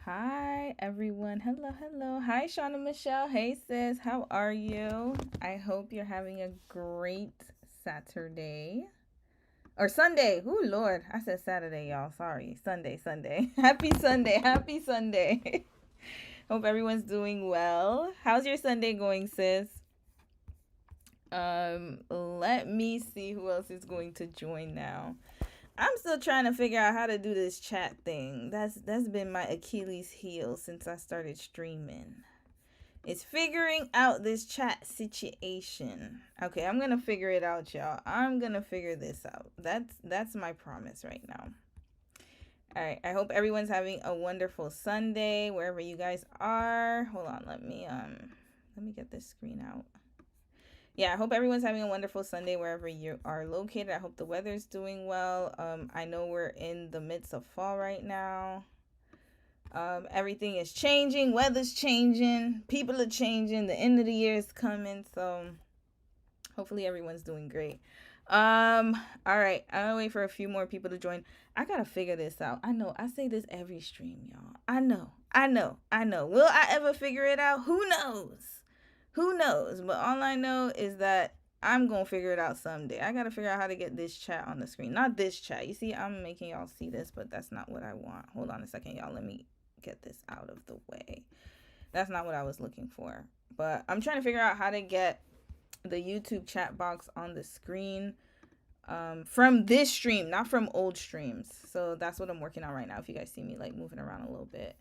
Hi, everyone. Hello, hello. Hi, Shauna Michelle. Hey, sis. How are you? I hope you're having a great Saturday or Sunday. Oh, Lord. I said Saturday, y'all. Sorry. Sunday, Sunday. Happy Sunday. Happy Sunday. Hope everyone's doing well. How's your Sunday going, sis? Let me see who else is going to join now. I'm still trying to figure out how to do this chat thing. That's been my Achilles heel since I started streaming. It's figuring out this chat situation. Okay, I'm gonna figure it out, y'all. I'm gonna figure this out. That's my promise right now. All right. I hope everyone's having a wonderful Sunday wherever you guys are. Hold on. Let me get this screen out. Yeah, I hope everyone's having a wonderful Sunday wherever you are located. I hope the weather's doing well. I know we're in the midst of fall right now. Everything is changing, weather's changing, people are changing, the end of the year is coming, so hopefully everyone's doing great. All right, I'll wait for a few more people to join. I gotta figure this out. I know I say this every stream, y'all. I know. Will I ever figure it out? Who knows? Who knows? But all I know is that I'm gonna figure it out someday. I gotta figure out how to get this chat on the screen. Not this chat. You see, I'm making y'all see this, but that's not what I want. Hold on a second, y'all. Let me get this out of the way. That's not what I was looking for. But I'm trying to figure out how to get the YouTube chat box on the screen from this stream, not from old streams. So that's what I'm working on right now. If you guys see me like moving around a little bit.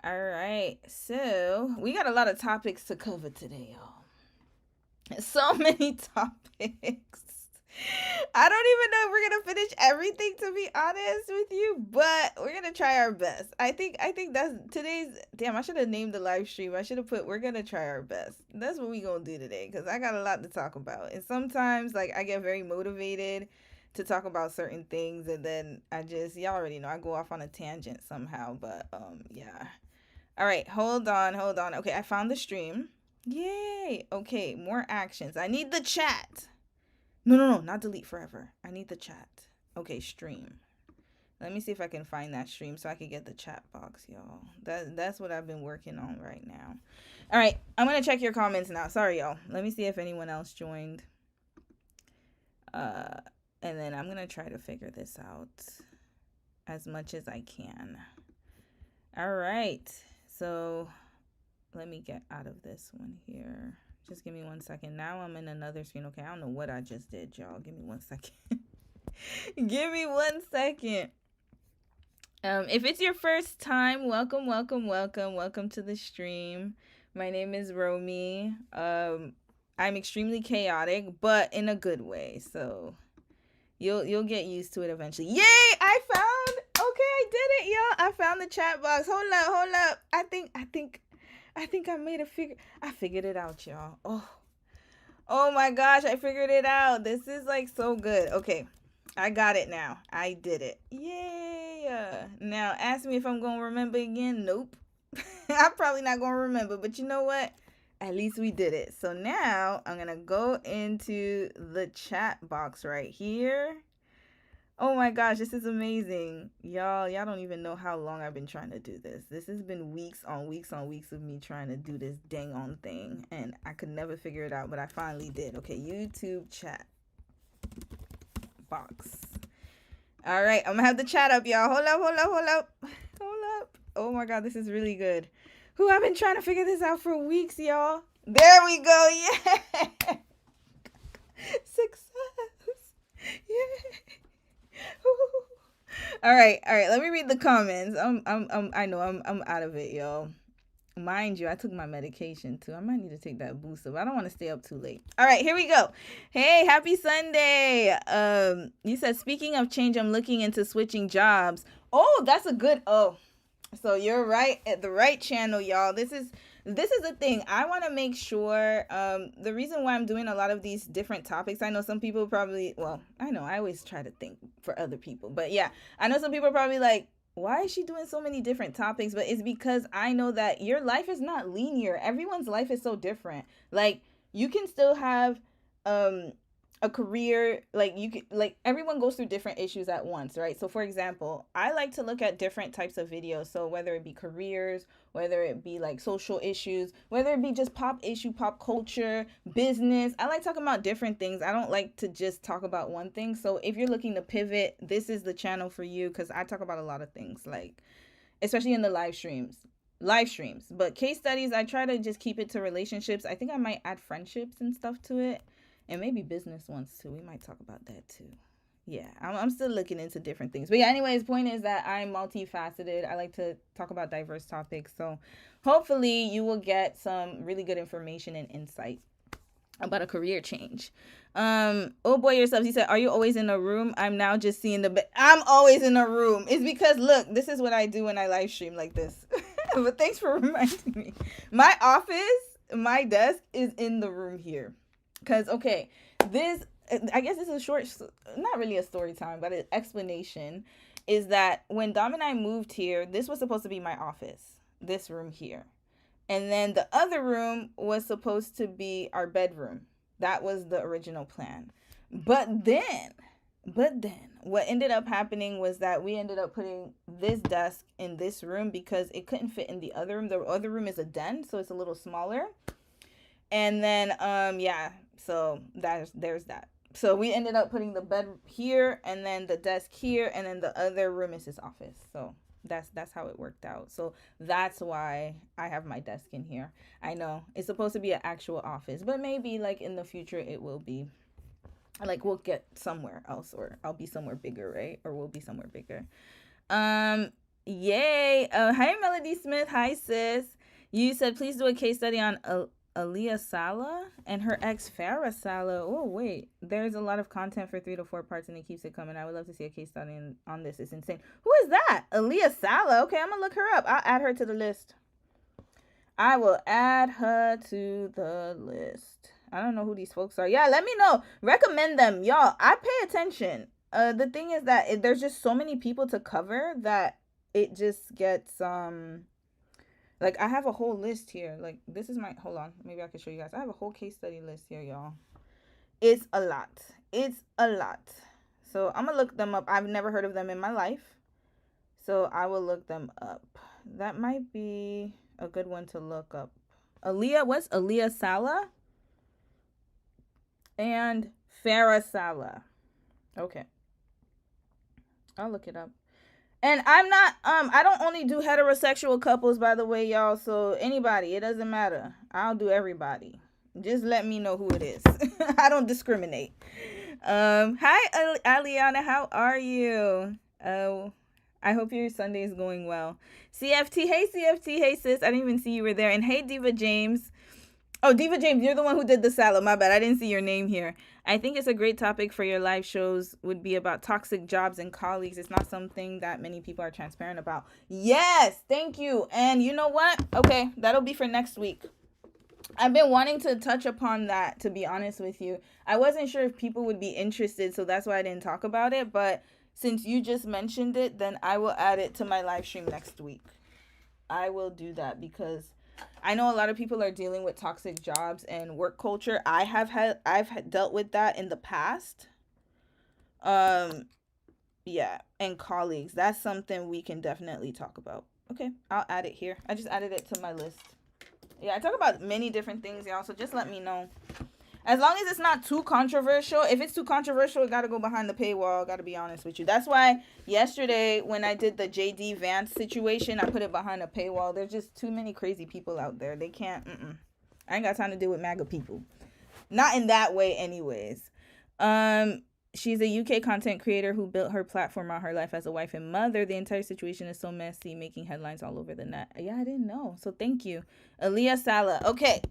All right. So we got a lot of topics to cover today, y'all. So many topics. I don't even know if we're gonna finish everything, to be honest with you, but we're gonna try our best. I think that's today's. Damn, I should have named the live stream. I should have put we're gonna try our best. That's what we gonna do today because I got a lot to talk about. And sometimes like I get very motivated to talk about certain things, and then I just y'all already know I go off on a tangent somehow. But yeah. All right, hold on. Okay, I found the stream. Yay! Okay, more actions. I need the chat. No, not delete forever. I need the chat. Okay, stream. Let me see if I can find that stream so I can get the chat box, y'all. That's what I've been working on right now. All right, I'm gonna check your comments now. Sorry, y'all. Let me see if anyone else joined. Uh, and then I'm gonna try to figure this out as much as I can. All right. So let me get out of this one here. Just give me 1 second. Now I'm in another screen. Okay, I don't know what I just did, y'all. Give me 1 second. Give me 1 second. If it's your first time, welcome to the stream. My name is Romy. I'm extremely chaotic, but in a good way. So you'll get used to it eventually. Yay! I found. Okay, I did it, y'all. I found the chat box. Hold up. I think I figured it out, y'all. Oh my gosh, I figured it out. This is like so good. Okay. I got it now. I did it. Yay. Now ask me if I'm going to remember again. Nope. I'm probably not going to remember, but you know what? At least we did it. So now I'm going to go into the chat box right here. Oh my gosh, this is amazing. Y'all don't even know how long I've been trying to do this. This has been weeks on weeks on weeks of me trying to do this dang on thing, and I could never figure it out, but I finally did. Okay, YouTube chat box. All right, I'm gonna have the chat up, y'all. Hold up. Oh my god, this is really good. Who I've been trying to figure this out for weeks, y'all. There we go. Yeah. Success. Yeah. All right. Let me read the comments. I know I'm out of it, y'all. Mind you, I took my medication too. I might need to take that booster, but I don't want to stay up too late. All right, here we go. Hey, happy Sunday. You said speaking of change, I'm looking into switching jobs. Oh, that's a good. Oh, so you're right at the right channel, y'all. This is the thing. I want to make sure. The reason why I'm doing a lot of these different topics, I know some people probably. Well, I know I always try to think for other people, but yeah, I know some people are probably like, why is she doing so many different topics? But it's because I know that your life is not linear. Everyone's life is so different. Like you can still have um a career, like you could, like everyone goes through different issues at once, right? So for example, I like to look at different types of videos. So whether it be careers, whether it be like social issues, whether it be just pop culture, business, I like talking about different things. I don't like to just talk about one thing. So if you're looking to pivot, this is the channel for you, because I talk about a lot of things, like especially in the live streams. But case studies, I try to just keep it to relationships. I think I might add friendships and stuff to it, and maybe business ones too. We might talk about that too. Yeah, I'm still looking into different things. But yeah, anyways, point is that I'm multifaceted. I like to talk about diverse topics. So hopefully you will get some really good information and insight about a career change. Oh boy, yourselves. He said, "Are you always in a room?" I'm now just seeing I'm always in a room. It's because look, this is what I do when I live stream like this. But thanks for reminding me. My office, my desk is in the room here. Cause okay, this I guess this is a short, not really a story time, but an explanation. Is that when Dom and I moved here, this was supposed to be my office. This room here. And then the other room was supposed to be our bedroom. That was the original plan. But then, what ended up happening was that we ended up putting this desk in this room because it couldn't fit in the other room. The other room is a den, so it's a little smaller. And then, yeah, so there's that. So we ended up putting the bed here, and then the desk here, and then the other room is his office. So that's how it worked out. So that's why I have my desk in here. I know it's supposed to be an actual office, but maybe like in the future it will be. Like we'll get somewhere else, or I'll be somewhere bigger, right? Or we'll be somewhere bigger. Yay. Hi Melody Smith. Hi sis. You said please do a case study on Aaliyah Sala and her ex Farrah Sala. Oh wait, there's a lot of content for 3 to 4 parts, and it keeps it coming. I would love to see a case study on this. It's insane. Who is that? Aaliyah Sala. Okay, I'm gonna look her up. I'll add her to the list. I will add her to the list. I don't know who these folks are. Yeah, let me know. Recommend them, y'all. I pay attention. The thing is that there's just so many people to cover that it just gets like I have a whole list here. Like this is my, hold on, maybe I can show you guys. I have a whole case study list here, y'all. It's a lot. It's a lot. So I'm gonna look them up. I've never heard of them in my life, so I will look them up. That might be a good one to look up. What's Aaliyah Sala and Farrah Sala. Okay, I'll look it up. And I'm not, I don't only do heterosexual couples, by the way, y'all. So anybody, it doesn't matter. I'll do everybody. Just let me know who it is. I don't discriminate. Hi, Aliana. How are you? I hope your Sunday is going well. CFT. Hey, CFT. Hey, sis. I didn't even see you were there. And hey, Diva James. Oh, Diva James, you're the one who did the salad. My bad. I didn't see your name here. I think it's a great topic for your live shows would be about toxic jobs and colleagues. It's not something that many people are transparent about. Yes, thank you. And you know what? Okay, that'll be for next week. I've been wanting to touch upon that, to be honest with you. I wasn't sure if people would be interested, so that's why I didn't talk about it. But since you just mentioned it, then I will add it to my live stream next week. I will do that because I know a lot of people are dealing with toxic jobs and work culture. I've dealt with that in the past. Yeah, and colleagues. That's something we can definitely talk about. Okay, I'll add it here. I just added it to my list. Yeah, I talk about many different things, y'all, so just let me know. As long as it's not too controversial. If it's too controversial, it got to go behind the paywall. Got to be honest with you. That's why yesterday when I did the JD Vance situation, I put it behind a paywall. There's just too many crazy people out there. They can't. I ain't got time to deal with MAGA people. Not in that way anyways. She's a UK content creator who built her platform on her life as a wife and mother. The entire situation is so messy, making headlines all over the net. Yeah, I didn't know. So thank you. Aaliyah Sala. Okay.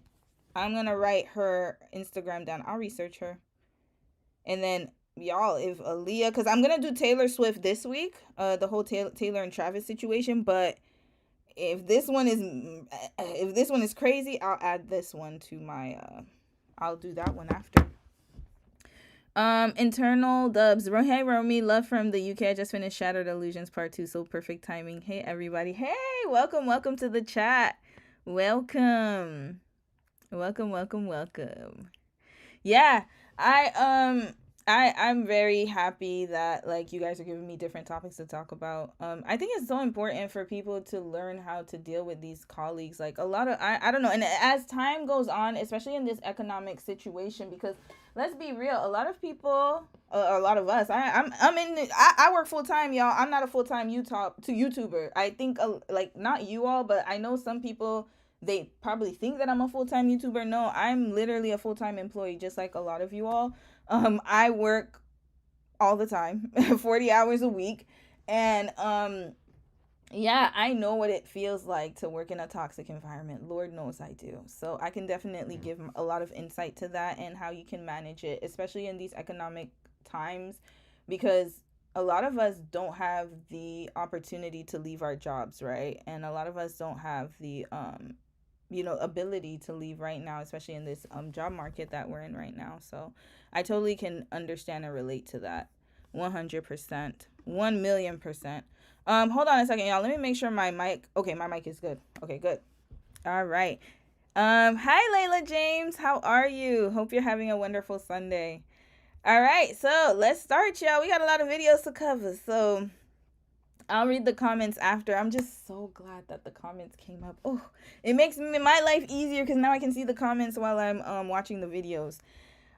I'm going to write her Instagram down. I'll research her. And then, y'all, if Aaliyah, because I'm going to do Taylor Swift this week, the whole Taylor and Travis situation. But if this one is crazy, I'll add this one to my, I'll do that one after. Internal dubs. Hey, Romy, love from the UK. I just finished Shattered Illusions Part 2, so perfect timing. Hey, everybody. Hey, welcome to the chat. Welcome. Yeah, I I'm very happy that like you guys are giving me different topics to talk about. I think it's so important for people to learn how to deal with these colleagues. Like a lot of I don't know, and as time goes on, especially in this economic situation, because let's be real, a lot of people, a lot of us, I'm in I work full time, y'all. I'm not a full time YouTuber. I think like not you all, but I know some people, they probably think that I'm a full time YouTuber. No, I'm literally a full time employee, just like a lot of you all. I work all the time, 40 hours a week, and yeah, I know what it feels like to work in a toxic environment. Lord knows I do. So I can definitely give a lot of insight to that and how you can manage it, especially in these economic times, because a lot of us don't have the opportunity to leave our jobs, right? And a lot of us don't have the ability to leave right now, especially in this job market that we're in right now. So I totally can understand and relate to that. 100%. 1,000,000%. Hold on a second, y'all. Let me make sure my mic. Okay, my mic is good. Okay, good. All right. Hi Layla James. How are you? Hope you're having a wonderful Sunday. All right, so let's start, y'all. We got a lot of videos to cover. So I'll read the comments after. I'm just so glad that the comments came up. Oh, it makes my life easier because now I can see the comments while I'm watching the videos.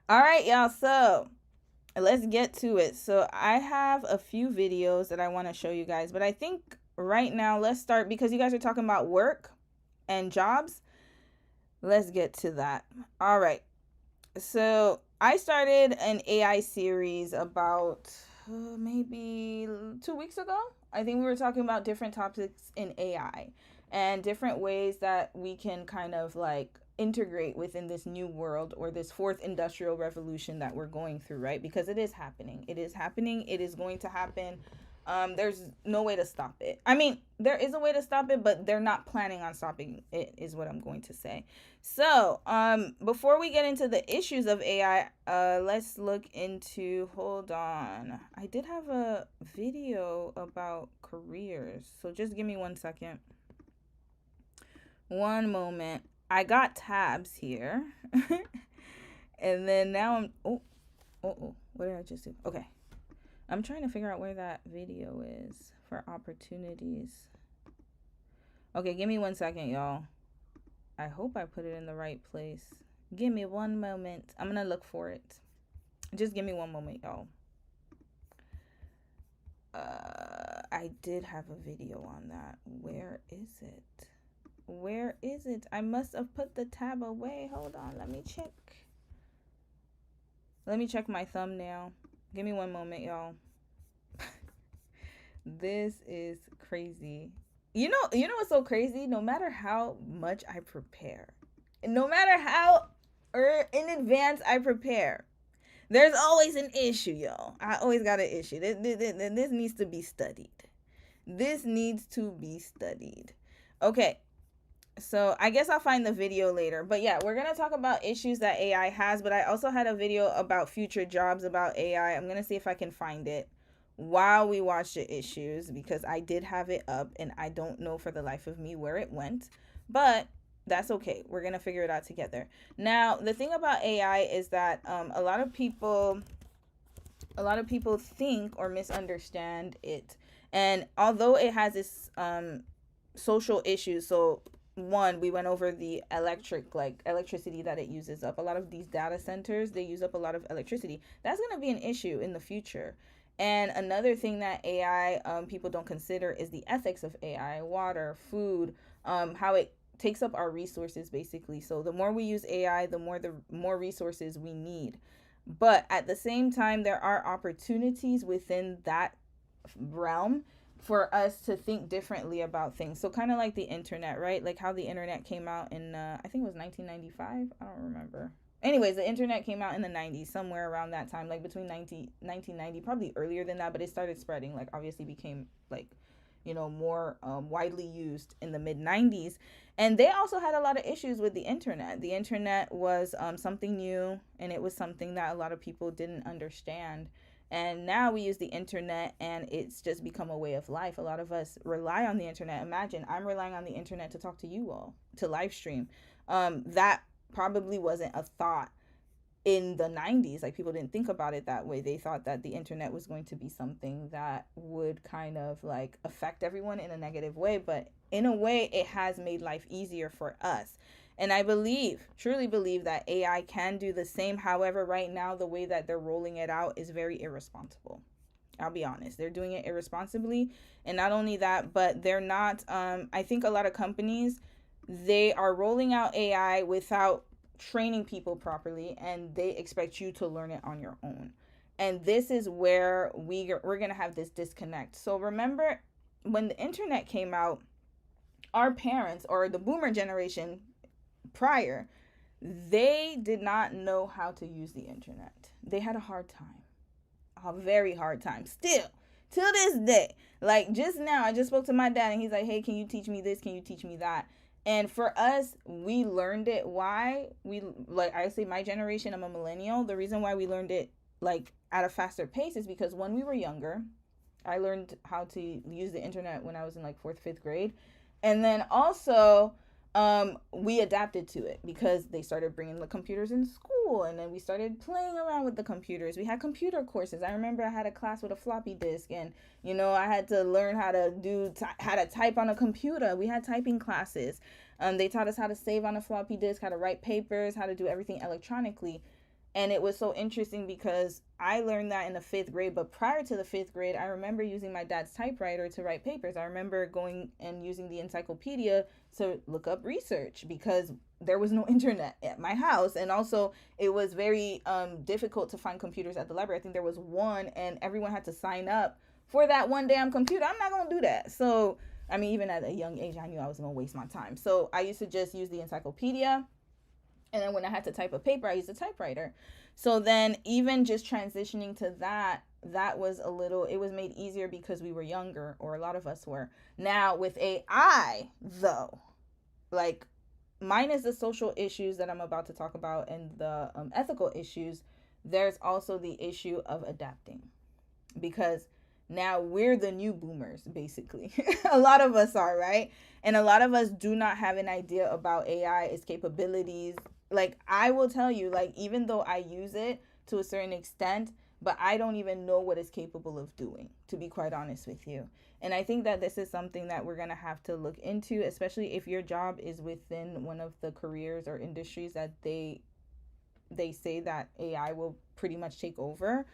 All right, y'all. So let's get to it. So I have a few videos that I want to show you guys, but I think right now let's start because you guys are talking about work and jobs. Let's get to that. All right. So I started an AI series about maybe 2 weeks ago. I think we were talking about different topics in AI and different ways that we can kind of like integrate within this new world or this fourth industrial revolution that we're going through, right? Because it is happening. It is happening. It is going to happen. There's no way to stop it. I mean, there is a way to stop it, but they're not planning on stopping it, is what I'm going to say. So, before we get into the issues of AI, let's look into. Hold on. I did have a video about careers, so just give me 1 second. One moment. I got tabs here, and then now I'm. Oh, what did I just do? Okay. I'm trying to figure out where that video is for opportunities. Okay, give me 1 second, y'all. I hope I put it in the right place. Give me one moment. I'm gonna look for it. Just give me one moment, y'all. I did have a video on that. Where is it? Where is it? I must have put the tab away. Hold on, let me check. Let me check my thumbnail. Give me one moment, y'all. This is crazy. You know what's so crazy? No matter how much I prepare, no matter how in advance I prepare, there's always an issue, y'all. I always got an issue. This needs to be studied. This needs to be studied. Okay, so I guess I'll find the video later. But yeah, we're going to talk about issues that AI has. But I also had a video about future jobs about AI. I'm going to see if I can find it while we watch the issues because I did have it up and I don't know for the life of me where it went. But that's okay. We're going to figure it out together. Now, the thing about AI is that a lot of people think or misunderstand it. And although it has this social issues, so one, we went over the electricity that it uses up. A lot of these data centers, they use up a lot of electricity. That's going to be an issue in the future. And another thing that AI people don't consider is the ethics of AI, water, food, how it takes up our resources basically. So the more we use AI, the more resources we need. But at the same time, there are opportunities within that realm for us to think differently about things. So kind of like the internet, right? Like how the internet came out in I think it was 1995. I don't remember. Anyways, the internet came out in the 90s, somewhere around that time, like between 1990, probably earlier than that, but it started spreading, like obviously became like, more widely used in the mid 90s. And they also had a lot of issues with the internet. The internet was something new, and it was something that a lot of people didn't understand. And now we use the internet and it's just become a way of life. A lot of us rely on the internet. Imagine I'm relying on the internet to talk to you all, to live stream. That probably wasn't a thought in the 90s. Like, people didn't think about it that way. They thought that the internet was going to be something that would kind of like affect everyone in a negative way, but in a way it has made life easier for us. And I believe, truly believe, that AI can do the same. However, right now the way that they're rolling it out is very irresponsible. I'll be honest. They're doing it irresponsibly. And not only that, but they're not I think a lot of companies, they are rolling out AI without training people properly, and they expect you to learn it on your own. And this is where we're going to have this disconnect. So remember, when the internet came out, our parents, or the boomer generation prior, they did not know how to use the internet. They had a hard time, a very hard time still to this day. Like, just now I just spoke to my dad and he's like, hey, can you teach me this, can you teach me that? And for us, we learned it. Why? We, like I say, my generation, I'm a millennial. The reason why we learned it like at a faster pace is because when we were younger, I learned how to use the internet when I was in like 4th, 5th grade. And then also, we adapted to it because they started bringing the computers in school, and then we started playing around with the computers. We had computer courses. I remember I had a class with a floppy disk, and I had to learn how to how to type on a computer. We had typing classes. They taught us how to save on a floppy disk, how to write papers, how to do everything electronically. And it was so interesting because I learned that in the 5th grade. But prior to the 5th grade, I remember using my dad's typewriter to write papers. I remember going and using the encyclopedia to look up research because there was no internet at my house. And also, it was very difficult to find computers at the library. I think there was one, and everyone had to sign up for that one damn computer. I'm not going to do that. So, I mean, even at a young age, I knew I was going to waste my time. So I used to just use the encyclopedia. And then when I had to type a paper, I used a typewriter. So then even just transitioning to that was it was made easier because we were younger, or a lot of us were. Now with AI, though, like, minus the social issues that I'm about to talk about and the ethical issues, there's also the issue of adapting. Because now we're the new boomers, basically. A lot of us are, right? And a lot of us do not have an idea about AI, its capabilities. Like, I will tell you, like, even though I use it to a certain extent, but I don't even know what it's capable of doing, to be quite honest with you. And I think that this is something that we're going to have to look into, especially if your job is within one of the careers or industries that they say that AI will pretty much take over.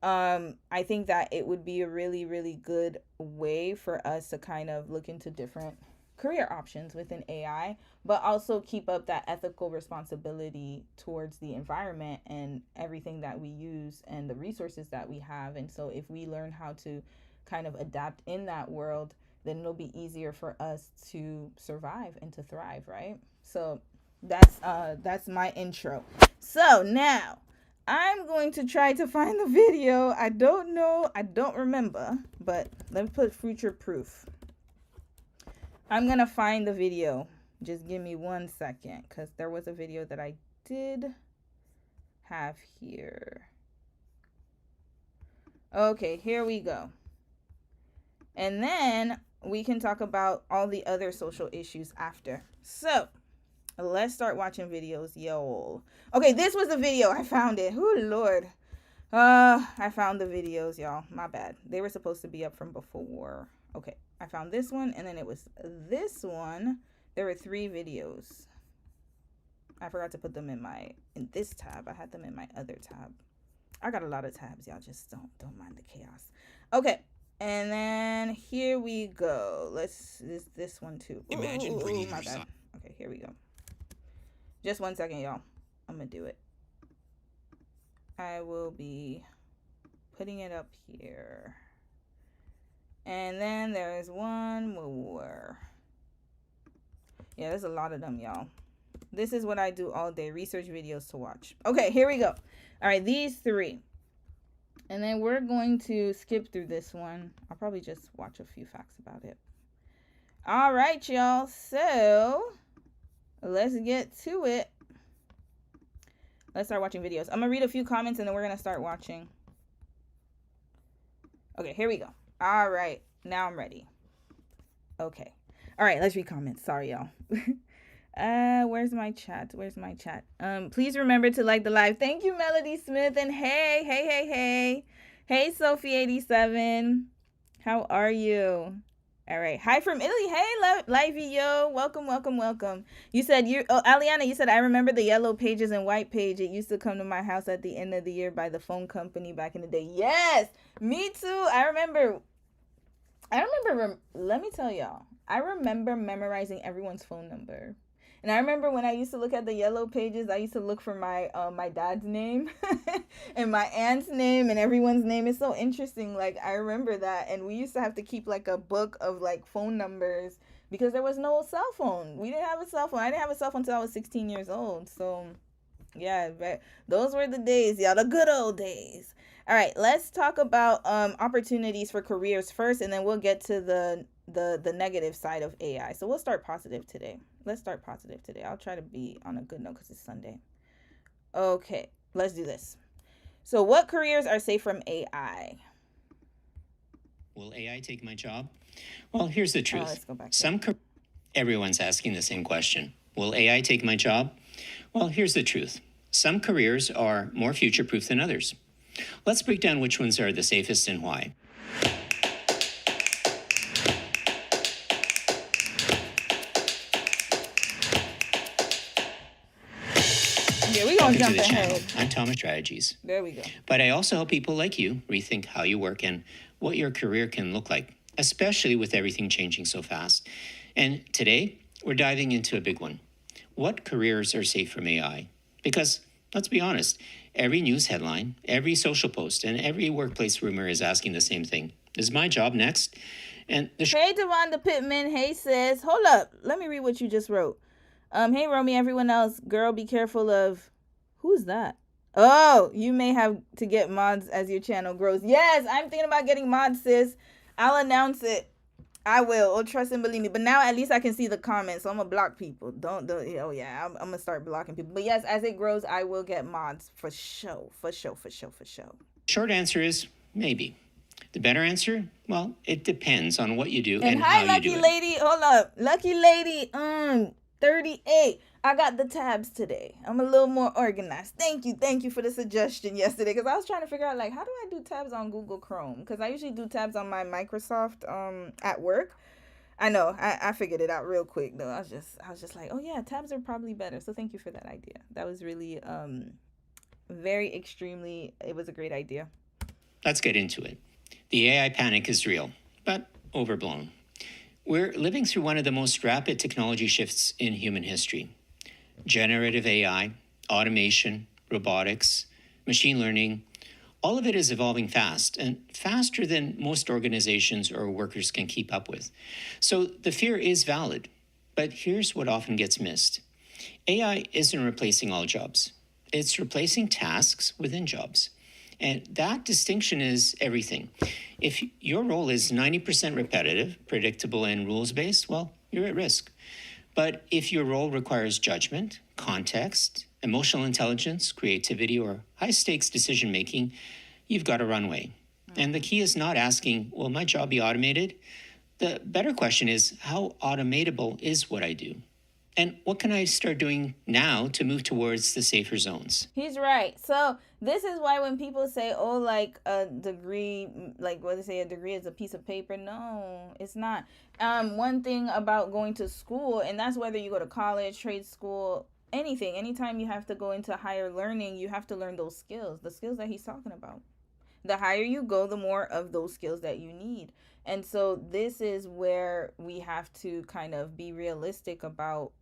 I think that it would be a really, really good way for us to kind of look into different career options within AI, but also keep up that ethical responsibility towards the environment and everything that we use and the resources that we have. And so if we learn how to kind of adapt in that world, then it'll be easier for us to survive and to thrive, right? So that's my intro. So now I'm going to try to find the video. I don't know, I don't remember, but let me put future proof. I'm gonna find the video. Just give me 1 second, because there was a video that I did have here. Okay, here we go. And then we can talk about all the other social issues after. So let's start watching videos, yo. Okay, this was the video. I found it. Oh, Lord. I found the videos, y'all. My bad. They were supposed to be up from before. Okay, I found this one, and then it was this one. There were 3 videos. I forgot to put them in this tab. I had them in my other tab. I got a lot of tabs, y'all. Just don't mind the chaos. Okay, and then here we go. This one too. Imagine bringing my bad. Okay, here we go. Just 1 second, y'all. I'm gonna do it. I will be putting it up here. And then there's one more. Yeah, there's a lot of them, y'all. This is what I do all day. Research videos to watch. Okay, here we go. All right, these 3. And then we're going to skip through this one. I'll probably just watch a few facts about it. All right, y'all. So let's get to it. Let's start watching videos. I'm going to read a few comments and then we're going to start watching. Okay, here we go. All right, now I'm ready. Okay. All right, let's read comments. Sorry, y'all. Where's my chat? Please remember to like the live. Thank you, Melody Smith. And hey, Sophie87. How are you? All right. Hi from Italy. Hey, Livey, yo. Welcome. You said Aliana, you said, I remember the yellow pages and white page. It used to come to my house at the end of the year by the phone company back in the day. Yes, me too. I remember, let me tell y'all, I remember memorizing everyone's phone number. And I remember when I used to look at the yellow pages, I used to look for my dad's name and my aunt's name and everyone's name. It's so interesting. Like, I remember that. And we used to have to keep like a book of like phone numbers because there was no cell phone. We didn't have a cell phone. I didn't have a cell phone until I was 16 years old. So yeah, but those were the days, y'all, the good old days. All right, let's talk about opportunities for careers first, and then we'll get to the negative side of AI. So we'll start positive today. Let's start positive today. I'll try to be on a good note because it's Sunday. Okay, let's do this. So what careers are safe from AI? Will AI take my job? Well, here's the truth. Let's go back. Everyone's asking the same question. Will AI take my job? Well, here's the truth. Some careers are more future-proof than others. Let's break down which ones are the safest and why. Yeah, we're going to jump Welcome to the ahead. channel. I'm Thomas Strategies. There we go. But I also help people like you rethink how you work and what your career can look like, especially with everything changing so fast. And today, we're diving into a big one. What careers are safe from AI? Because, let's be honest, every news headline, every social post, and every workplace rumor is asking the same thing. Is my job next? And Hey, Devonda Pittman. Hey, sis. Hold up. Let me read what you just wrote. Hey, Romy, everyone else. Girl, be careful of... Who's that? Oh, you may have to get mods as your channel grows. Yes, I'm thinking about getting mods, sis. I'll announce it. I will. Oh, trust and believe me. But now at least I can see the comments, so I'm gonna block people. Don't. Oh yeah, I'm gonna start blocking people. But yes, as it grows, I will get mods for sure. Short answer is maybe. The better answer, well, it depends on what you do and how hi, you do it. Lucky Lady. Hold up, Lucky Lady. 38. I got the tabs today. I'm a little more organized. Thank you for the suggestion yesterday, because I was trying to figure out, like, how do I do tabs on Google Chrome? Because I usually do tabs on my Microsoft at work. I know, I figured it out real quick though. I was just like, oh yeah, tabs are probably better. So thank you for that idea. That was really very extremely, it was a great idea. Let's get into it. The AI panic is real, but overblown. We're living through one of the most rapid technology shifts in human history. Generative AI, automation, robotics, machine learning, all of it is evolving fast and faster than most organizations or workers can keep up with. So the fear is valid, but here's what often gets missed. AI isn't replacing all jobs. It's replacing tasks within jobs. And that distinction is everything. If your role is 90% repetitive, predictable, and rules-based, well, you're at risk. But if your role requires judgment, context, emotional intelligence, creativity, or high-stakes decision-making, you've got a runway. And the key is not asking, will my job be automated? The better question is, how automatable is what I do? And what can I start doing now to move towards the safer zones? He's right. So this is why when people say, oh, like a degree, like what they say, a degree is a piece of paper. No, it's not. One thing about going to school, and that's whether you go to college, trade school, anything, anytime you have to go into higher learning, you have to learn those skills, the skills that he's talking about. The higher you go, the more of those skills that you need. And so this is where we have to kind of be realistic about,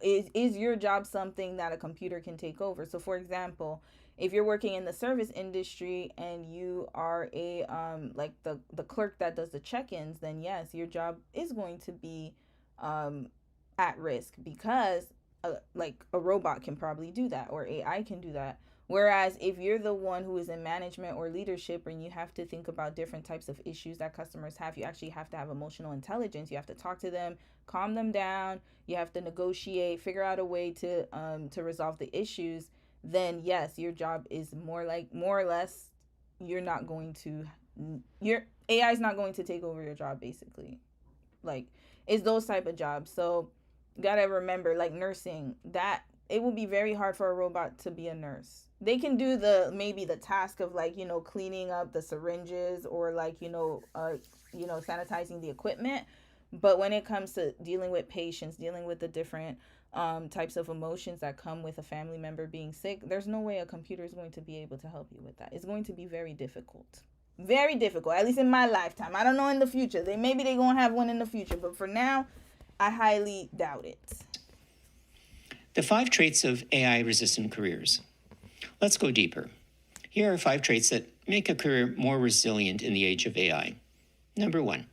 is your job something that a computer can take over? So for example, if you're working in the service industry and you are a like the clerk that does the check-ins, then yes, your job is going to be at risk, because like a robot can probably do that, or AI can do that. Whereas if you're the one who is in management or leadership and you have to think about different types of issues that customers have, you actually have to have emotional intelligence. You have to talk to them, calm them down. You have to negotiate, figure out a way to resolve the issues. Then yes, your job is more or less, you're not going to, your AI is not going to take over your job, basically. Like, it's those type of jobs. So gotta remember, like nursing, that it will be very hard for a robot to be a nurse. They can do the maybe the task of like, cleaning up the syringes or like, sanitizing the equipment. But when it comes to dealing with patients, dealing with the different types of emotions that come with a family member being sick, there's no way a computer is going to be able to help you with that. It's going to be very difficult. Very difficult, at least in my lifetime. I don't know in the future. Maybe they're going to have one in the future, but for now, I highly doubt it. The 5 traits of AI-resistant careers. Let's go deeper. Here are 5 traits that make a career more resilient in the age of AI. Number 1,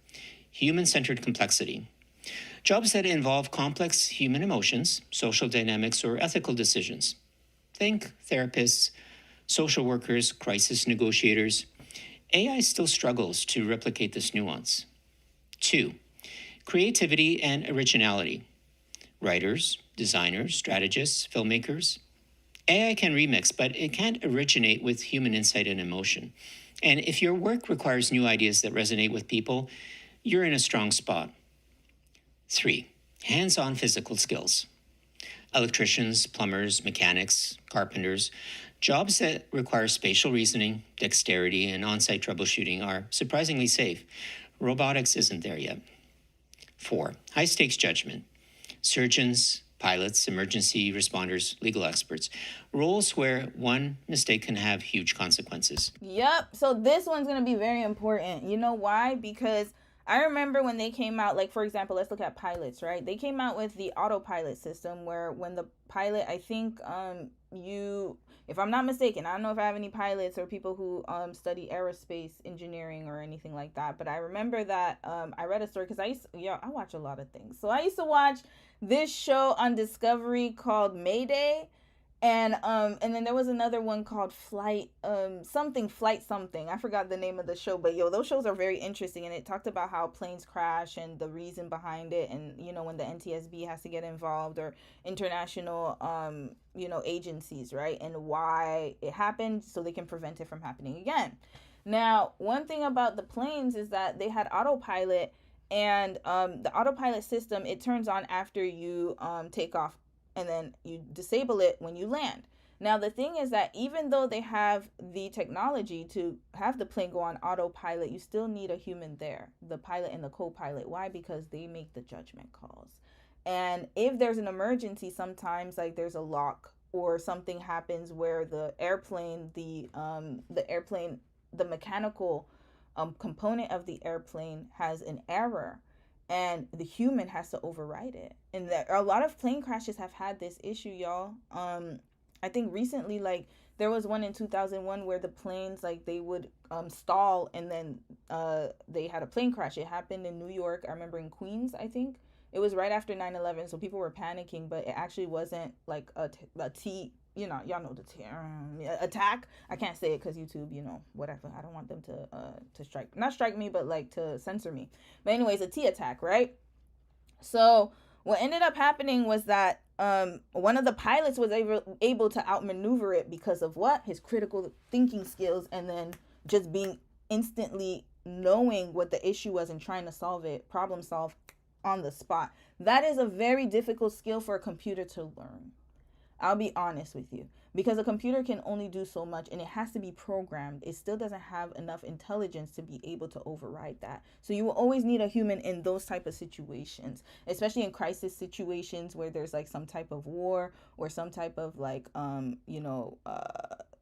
human-centered complexity. Jobs that involve complex human emotions, social dynamics, or ethical decisions. Think therapists, social workers, crisis negotiators. AI still struggles to replicate this nuance. 2, creativity and originality. Writers, designers, strategists, filmmakers. AI can remix, but it can't originate with human insight and emotion. And if your work requires new ideas that resonate with people, you're in a strong spot. 3, hands-on physical skills. Electricians, plumbers, mechanics, carpenters. Jobs that require spatial reasoning, dexterity, and on-site troubleshooting are surprisingly safe. Robotics isn't there yet. 4, high-stakes judgment. Surgeons, pilots, emergency responders, legal experts. Roles where one mistake can have huge consequences. Yep. So this one's going to be very important. You know why? Because I remember when they came out, like, for example, let's look at pilots, right? They came out with the autopilot system where when the pilot, I think, if I'm not mistaken, I don't know if I have any pilots or people who study aerospace engineering or anything like that, but I remember that I read a story because I watch a lot of things. So I used to watch this show on Discovery called Mayday. And then there was another one called Flight something. I forgot the name of the show, but those shows are very interesting, and it talked about how planes crash and the reason behind it, and when the NTSB has to get involved, or international agencies, right? And why it happened so they can prevent it from happening again. Now, one thing about the planes is that they had autopilot, and the autopilot system, it turns on after you take off, and then you disable it when you land. Now, the thing is that even though they have the technology to have the plane go on autopilot, you still need a human there, the pilot and the co-pilot. Why? Because they make the judgment calls. And if there's an emergency, sometimes like there's a lock or something happens where the airplane, the mechanical component of the airplane has an error, and the human has to override it. And a lot of plane crashes have had this issue, y'all. I think recently, like, there was one in 2001 where the planes, like, they would stall, and then they had a plane crash. It happened in New York. I remember in Queens, I think. It was right after 9/11, so people were panicking, but it actually wasn't like a y'all know the term, attack. I can't say it because YouTube, whatever. I don't want them to not strike me, but like to censor me. But anyways, a T attack, right? So what ended up happening was that one of the pilots was able to outmaneuver it because of what? His critical thinking skills, and then just being instantly knowing what the issue was and trying to solve it, problem solve on the spot. That is a very difficult skill for a computer to learn. I'll be honest with you, because a computer can only do so much, and it has to be programmed. It still doesn't have enough intelligence to be able to override that. So you will always need a human in those type of situations, especially in crisis situations where there's like some type of war or some type of like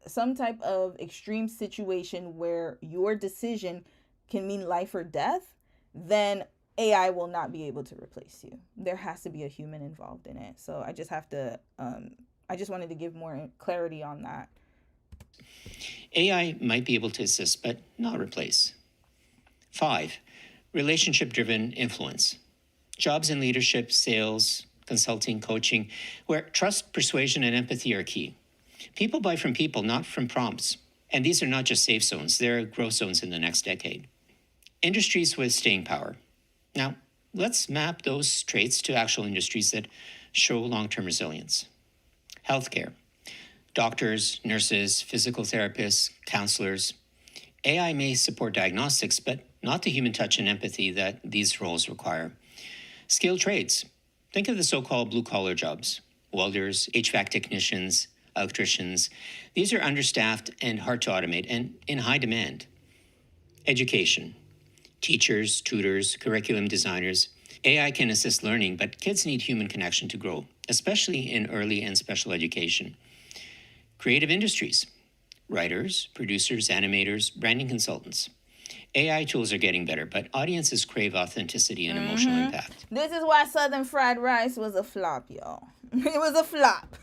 some type of extreme situation where your decision can mean life or death. Then AI will not be able to replace you. There has to be a human involved in it. So I just wanted to give more clarity on that. AI might be able to assist, but not replace. 5, relationship-driven influence. Jobs in leadership, sales, consulting, coaching, where trust, persuasion, and empathy are key. People buy from people, not from prompts. And these are not just safe zones, they're growth zones in the next decade. Industries with staying power. Now, let's map those traits to actual industries that show long-term resilience. Healthcare. Doctors, nurses, physical therapists, counselors. AI may support diagnostics, but not the human touch and empathy that these roles require. Skilled trades. Think of the so-called blue-collar jobs: welders, HVAC technicians, electricians. These are understaffed and hard to automate and in high demand. Education: teachers, tutors, curriculum designers. AI can assist learning, but kids need human connection to grow, especially in early and special education. Creative industries: writers, producers, animators, branding consultants. AI tools are getting better, but audiences crave authenticity and emotional impact. This is why Southern Fried Rice was a flop, y'all. It was a flop.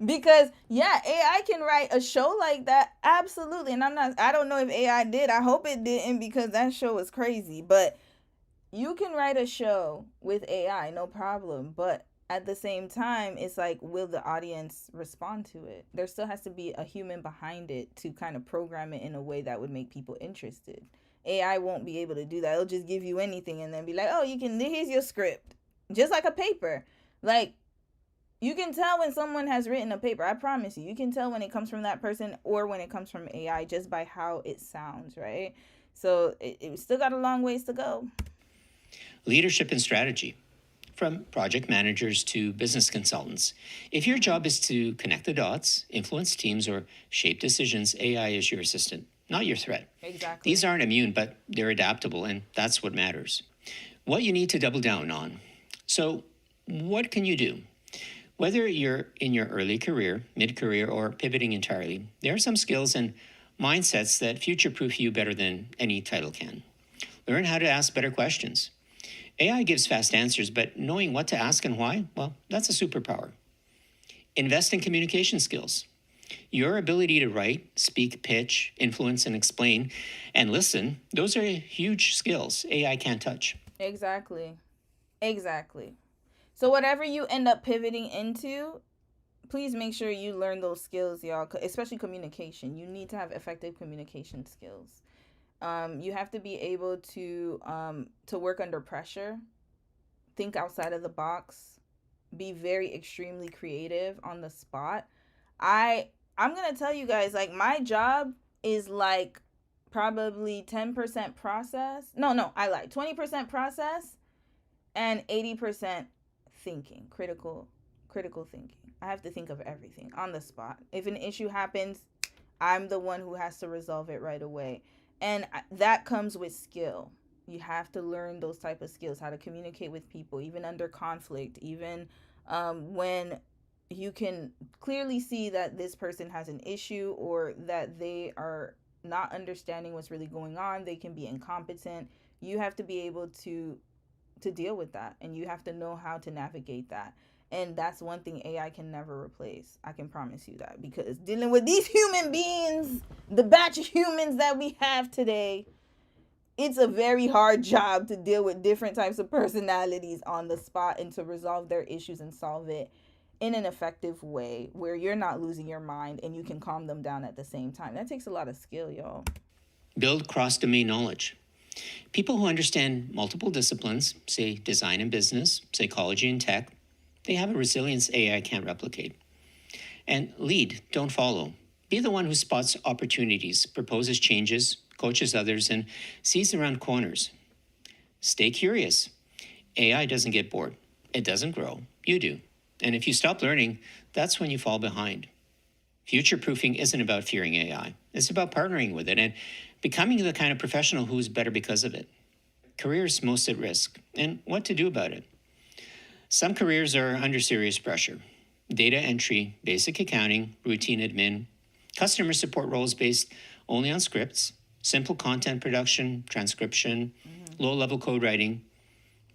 Because, yeah, AI can write a show like that. Absolutely. And I don't know if AI did. I hope it didn't, because that show was crazy. But you can write a show with AI, no problem. But at the same time, it's like, will the audience respond to it? There still has to be a human behind it to kind of program it in a way that would make people interested. AI won't be able to do that. It'll just give you anything and then be like, oh, here's your script. Just like a paper. Like, you can tell when someone has written a paper. I promise you. You can tell when it comes from that person or when it comes from AI just by how it sounds, right? So it still got a long ways to go. Leadership and strategy. From project managers to business consultants. If your job is to connect the dots, influence teams, or shape decisions, AI is your assistant, not your threat. Exactly. These aren't immune, but they're adaptable, and that's what matters. What you need to double down on. So, what can you do? Whether you're in your early career, mid-career, or pivoting entirely, there are some skills and mindsets that future-proof you better than any title can. Learn how to ask better questions. AI gives fast answers, but knowing what to ask and why, well, that's a superpower. Invest in communication skills. Your ability to write, speak, pitch, influence, and explain, and listen, those are huge skills AI can't touch. Exactly. So whatever you end up pivoting into, please make sure you learn those skills, y'all, especially communication. You need to have effective communication skills. You have to be able to work under pressure, think outside of the box, be very extremely creative on the spot. I'm gonna tell you guys, like, my job is like probably 10% process. No, I lied. 20% process and 80% thinking, critical thinking. I have to think of everything on the spot. If an issue happens, I'm the one who has to resolve it right away. And that comes with skill. You have to learn those type of skills, how to communicate with people, even under conflict, even when you can clearly see that this person has an issue or that they are not understanding what's really going on. They can be incompetent. You have to be able to deal with that, and you have to know how to navigate that. And that's one thing AI can never replace. I can promise you that, because dealing with these human beings, the batch of humans that we have today, it's a very hard job to deal with different types of personalities on the spot and to resolve their issues and solve it in an effective way where you're not losing your mind and you can calm them down at the same time. That takes a lot of skill, y'all. Build cross-domain knowledge. People who understand multiple disciplines, say design and business, psychology and tech, they have a resilience AI can't replicate. And lead, don't follow. Be the one who spots opportunities, proposes changes, coaches others, and sees around corners. Stay curious. AI doesn't get bored. It doesn't grow. You do. And if you stop learning, that's when you fall behind. Future-proofing isn't about fearing AI. It's about partnering with it and becoming the kind of professional who's better because of it. Careers most at risk, and what to do about it. Some careers are under serious pressure. Data entry, basic accounting, routine admin, customer support roles based only on scripts, simple content production, transcription, low-level code writing.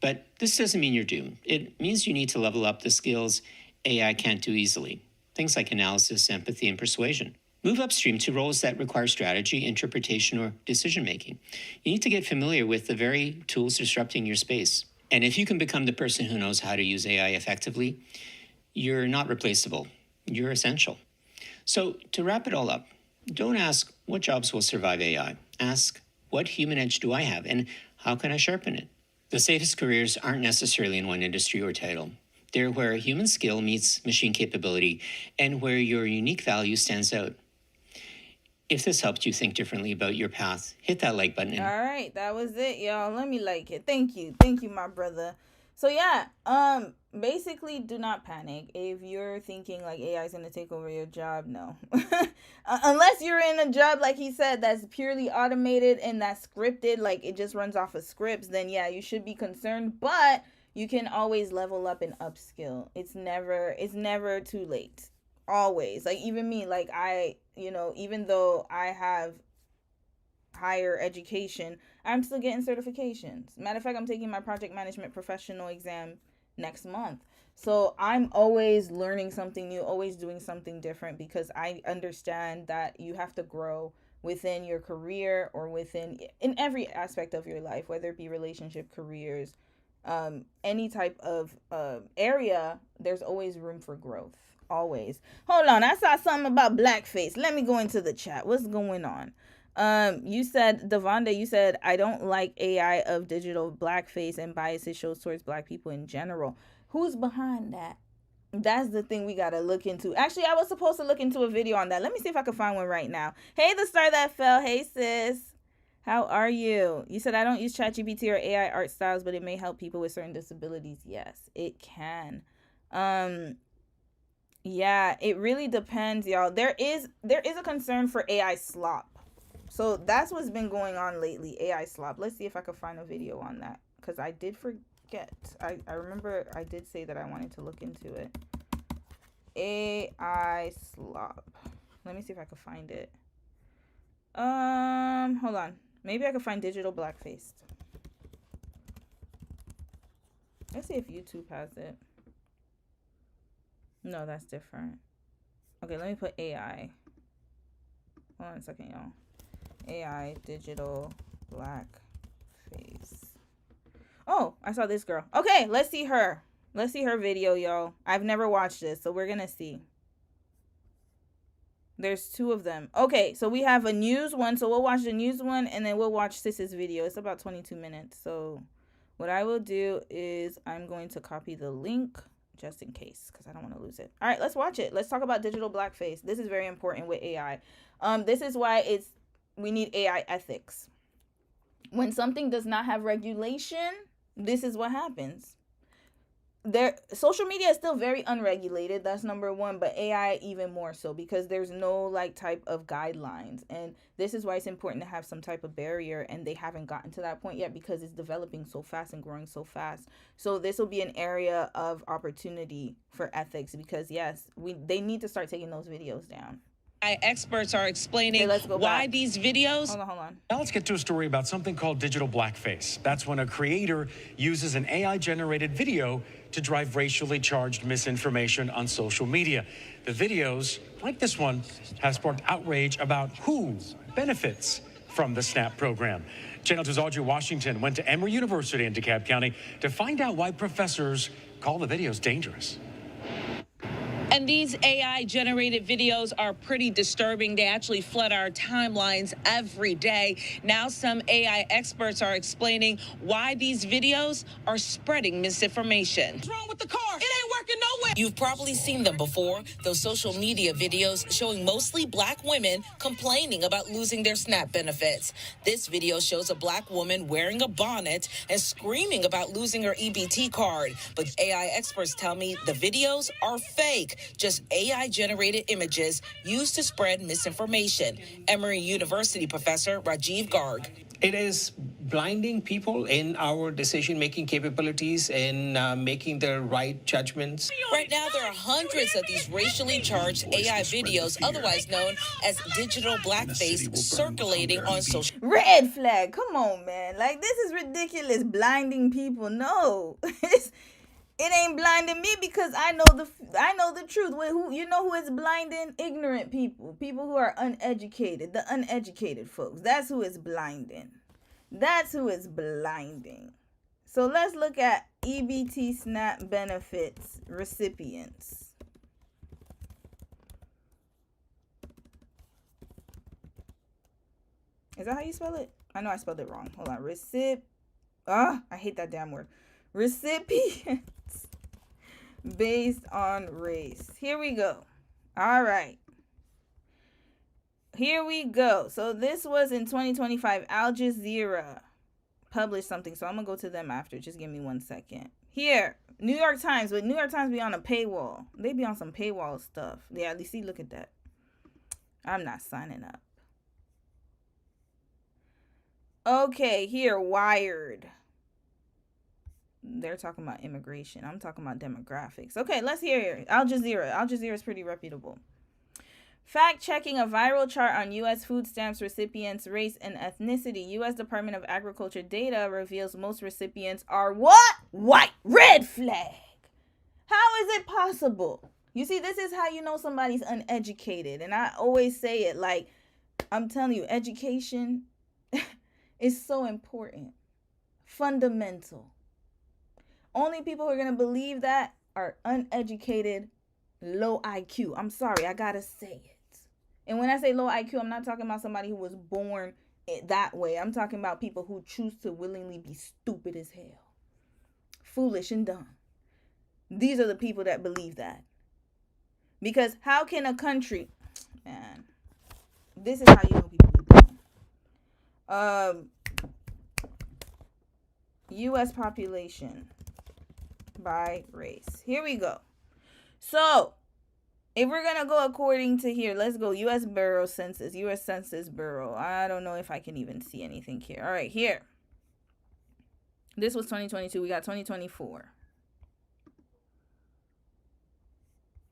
But this doesn't mean you're doomed. It means you need to level up the skills AI can't do easily. Things like analysis, empathy, and persuasion. Move upstream to roles that require strategy, interpretation, or decision-making. You need to get familiar with the very tools disrupting your space. And if you can become the person who knows how to use AI effectively, you're not replaceable. You're essential. So to wrap it all up, don't ask what jobs will survive AI. Ask, what human edge do I have and how can I sharpen it? The safest careers aren't necessarily in one industry or title. They're where human skill meets machine capability and where your unique value stands out. If this helped you think differently about your path, hit that like button. All right, that was it, y'all. Let me like it. Thank you, my brother. So yeah, basically do not panic. If you're thinking like AI is gonna take over your job, no. Unless you're in a job like he said that's purely automated and that's scripted, like it just runs off of scripts, then yeah, you should be concerned. But you can always level up and upskill. It's never too late. Always. Like even me, like even though I have higher education, I'm still getting certifications. Matter of fact, I'm taking my project management professional exam next month. So I'm always learning something new, always doing something different because I understand that you have to grow within your career or within in every aspect of your life, whether it be relationship, careers, any type of area. There's always room for growth. Always. Hold on, I saw something about blackface. Let me go into the chat. What's going on? You said, Devonda, you said, I don't like AI of digital blackface and bias it shows towards black people in general. Who's behind that? That's the thing we gotta look into. Actually, I was supposed to look into a video on that. Let me see if I can find one right now. Hey, the star that fell. Hey, sis. How are you? You said I don't use ChatGPT or AI art styles, but it may help people with certain disabilities. Yes, it can. Yeah, it really depends, y'all. There is a concern for AI slop. So that's what's been going on lately, AI slop. Let's see if I can find a video on that because I did forget. I remember I did say that I wanted to look into it. AI slop. Let me see if I can find it. Hold on. Maybe I can find digital blackface. Let's see if YouTube has it. No, that's different. Okay, let me put AI. Hold on a second, y'all. AI digital blackface. Oh, I saw this girl. Okay, let's see her. Let's see her video, y'all. I've never watched this, so we're gonna see. There's two of them. Okay, so we have a news one, so we'll watch the news one, and then we'll watch Sis's video. It's about 22 minutes, so what I will do is I'm going to copy the link just in case because I don't want to lose it. All right, let's watch it. Let's talk about digital blackface. This is very important with AI. This is why we need AI ethics. When something does not have regulation, this is what happens. Social media is still very unregulated, that's number one, but AI even more so because there's no like type of guidelines, and this is why it's important to have some type of barrier, and they haven't gotten to that point yet because it's developing so fast and growing so fast. So this will be an area of opportunity for ethics because yes, they need to start taking those videos down. Experts are explaining why these videos. Hold on. Now let's get to a story about something called digital blackface. That's when a creator uses an AI-generated video to drive racially charged misinformation on social media. The videos, like this one, have sparked outrage about who benefits from the SNAP program. Channel 2's Audrey Washington went to Emory University in DeKalb County to find out why professors call the videos dangerous. And these AI-generated videos are pretty disturbing. They actually flood our timelines every day. Now some AI experts are explaining why these videos are spreading misinformation. What's wrong with the car? It ain't working nowhere. You've probably seen them before, those social media videos showing mostly black women complaining about losing their SNAP benefits. This video shows a black woman wearing a bonnet and screaming about losing her EBT card. But AI experts tell me the videos are fake. Just AI-generated images used to spread misinformation. Emory University professor Rajiv Garg. It is blinding people in our decision-making capabilities, in making the right judgments. Right now, there are hundreds of these racially charged AI videos, otherwise known as digital blackface, circulating on social. Red flag. Come on, man. Like, this is ridiculous. Blinding people. No. It ain't blinding me because I know the truth. Who is blinding? Ignorant people. People who are uneducated. The uneducated folks. That's who is blinding. That's who is blinding. So let's look at EBT SNAP benefits recipients. Is that how you spell it? I know I spelled it wrong. Hold on. I hate that damn word. Recipients based on race. Here we go. All right. Here we go. So this was in 2025. Al Jazeera published something. So I'm going to go to them after. Just give me 1 second. Here, New York Times, but New York Times be on a paywall. They be on some paywall stuff. Yeah, you see, look at that. I'm not signing up. Okay, here, Wired. They're talking about immigration. I'm talking about demographics. Okay, let's hear it. Al Jazeera. Al Jazeera is pretty reputable. Fact-checking a viral chart on U.S. food stamps recipients' race and ethnicity. U.S. Department of Agriculture data reveals most recipients are what? White. Red flag. How is it possible? You see, this is how you know somebody's uneducated. And I always say it like, I'm telling you, education is so important. Fundamental. Only people who are going to believe that are uneducated, low IQ. I'm sorry, I got to say it. And when I say low IQ, I'm not talking about somebody who was born that way. I'm talking about people who choose to willingly be stupid as hell. Foolish and dumb. These are the people that believe that. Because how can a country... Man, this is how you know people are dumb. U.S. population by race. Here we go. So, if we're going to go according to here, let's go U.S. Bureau Census, U.S. Census Bureau. I don't know if I can even see anything here. All right, here. This was 2022. We got 2024.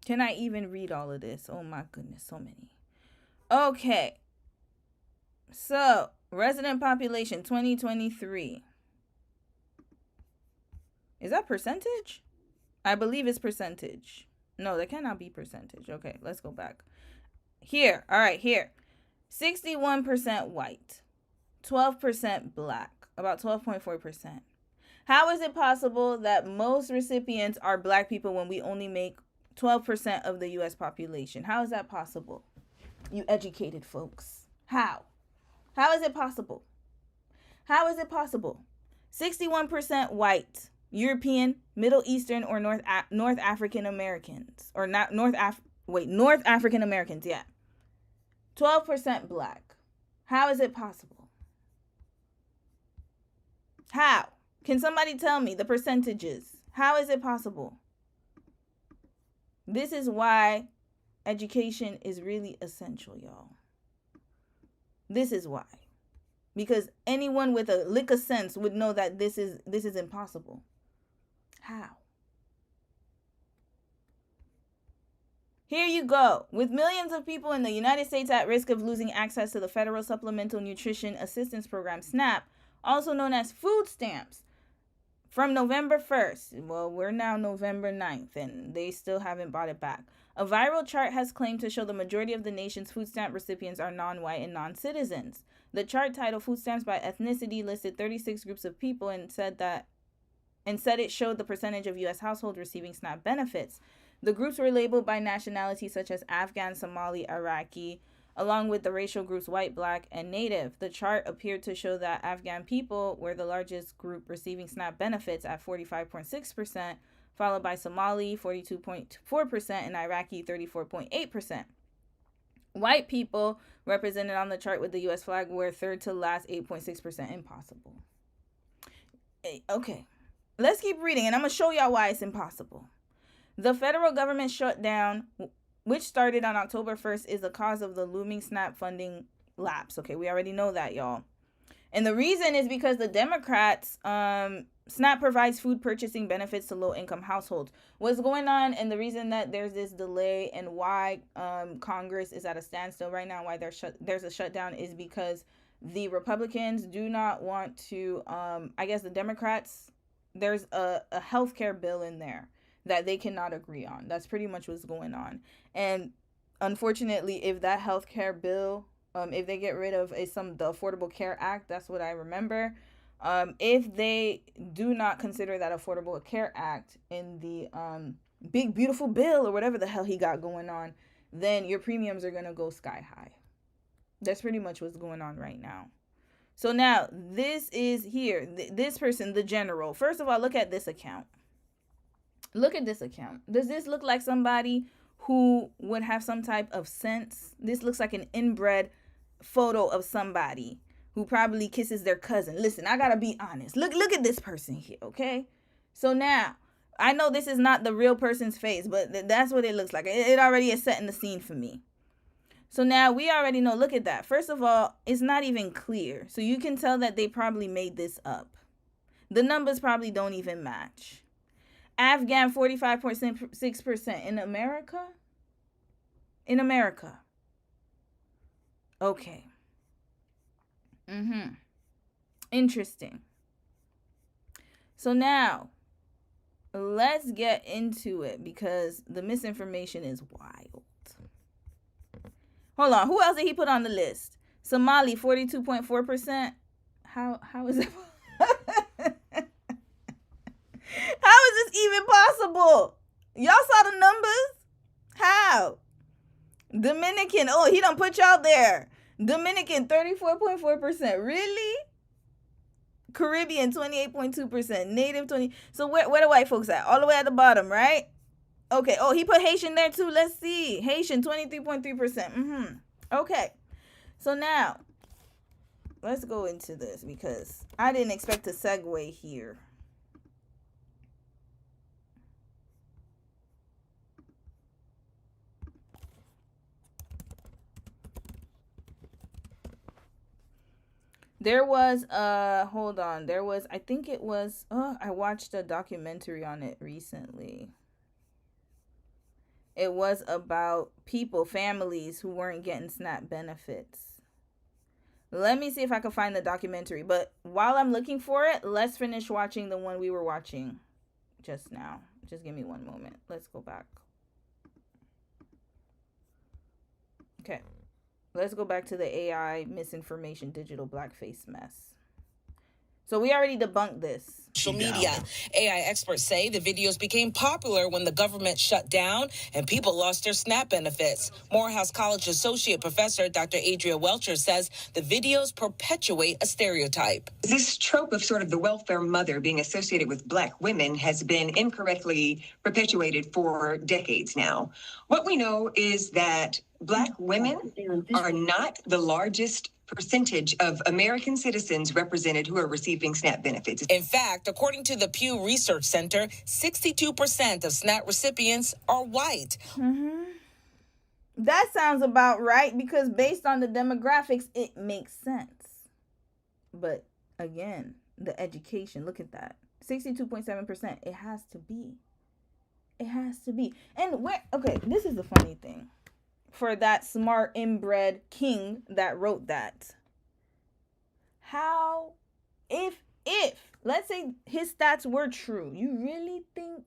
Can I even read all of this? Oh my goodness, so many. Okay. So, resident population 2023. Is that percentage? I believe it's percentage. No, that cannot be percentage. Okay, let's go back. Here, all right, here. 61% white, 12% black, about 12.4%. How is it possible that most recipients are black people when we only make 12% of the U.S. population? How is that possible? You educated folks. How? How is it possible? How is it possible? 61% white, European, Middle Eastern, or North African Americans, or not North African Americans, yeah. 12% black. How is it possible? How? Can somebody tell me the percentages? How is it possible? This is why education is really essential, y'all. This is why. Because anyone with a lick of sense would know that this is impossible. How? Here you go. With millions of people in the United States at risk of losing access to the Federal Supplemental Nutrition Assistance Program, SNAP, also known as food stamps, from November 1st. Well, we're now November 9th, and they still haven't brought it back. A viral chart has claimed to show the majority of the nation's food stamp recipients are non-white and non-citizens. The chart, titled Food Stamps by Ethnicity, listed 36 groups of people and said it showed the percentage of U.S. households receiving SNAP benefits. The groups were labeled by nationality such as Afghan, Somali, Iraqi, along with the racial groups white, black, and native. The chart appeared to show that Afghan people were the largest group receiving SNAP benefits at 45.6%, followed by Somali, 42.4%, and Iraqi, 34.8%. White people, represented on the chart with the U.S. flag, were third to last, 8.6%. Impossible. Okay, let's keep reading, and I'm going to show y'all why it's impossible. The federal government shutdown, which started on October 1st, is the cause of the looming SNAP funding lapse. Okay, we already know that, y'all. And the reason is because the Democrats, SNAP provides food purchasing benefits to low-income households. What's going on, and the reason that there's this delay and why Congress is at a standstill right now, why there's a shutdown, is because the Republicans do not want to, I guess the Democrats, there's a healthcare bill in there that they cannot agree on. That's pretty much what's going on. And unfortunately, if that healthcare bill, if they get rid of the Affordable Care Act, that's what I remember. If they do not consider that Affordable Care Act in the big beautiful bill or whatever the hell he got going on, then your premiums are gonna go sky high. That's pretty much what's going on right now. So now this is here. This person, the general. First of all, look at this account. Look at this account. Does this look like somebody who would have some type of sense? This looks like an inbred photo of somebody who probably kisses their cousin. Listen, I gotta be honest. Look at this person here, okay? So now, I know this is not the real person's face, but that's what it looks like. It already is setting the scene for me. So now we already know, look at that. First of all, it's not even clear. So you can tell that they probably made this up. The numbers probably don't even match. Afghan 45.6% in America? In America. Okay. Interesting. So now, let's get into it because the misinformation is wild. Hold on. Who else did he put on the list? Somali, 42.4%. How is it? How is this even possible? Y'all saw the numbers? How? Dominican. Oh, he don't put y'all there. Dominican, 34.4%. Really? Caribbean, 28.2%. Native, 20. So where the white folks at? All the way at the bottom, right? Okay. Oh, he put Haitian there too. Let's see. Haitian, 23.3%. Okay. So now, let's go into this because I didn't expect to segue here. There was hold on. There was, I think it was, I watched a documentary on it recently. It was about people, families who weren't getting SNAP benefits. Let me see if I can find the documentary. But while I'm looking for it, let's finish watching the one we were watching just now. Just give me one moment. Let's go back. Okay. Let's go back to the AI misinformation digital blackface mess. So we already debunked this. Social media. AI experts say the videos became popular when the government shut down and people lost their SNAP benefits. Morehouse College associate professor Dr. Adria Welcher says the videos perpetuate a stereotype. This trope of sort of the welfare mother being associated with Black women has been incorrectly perpetuated for decades now. What we know is that Black women are not the largest percentage of American citizens represented who are receiving SNAP benefits. In fact, according to the Pew Research Center, 62% of SNAP recipients are white. That sounds about right because based on the demographics, it makes sense. But again, the education, look at that. 62.7%. It has to be. It has to be. And where, okay, this is the funny thing. For that smart inbred king that wrote that. How, if let's say his stats were true, you really think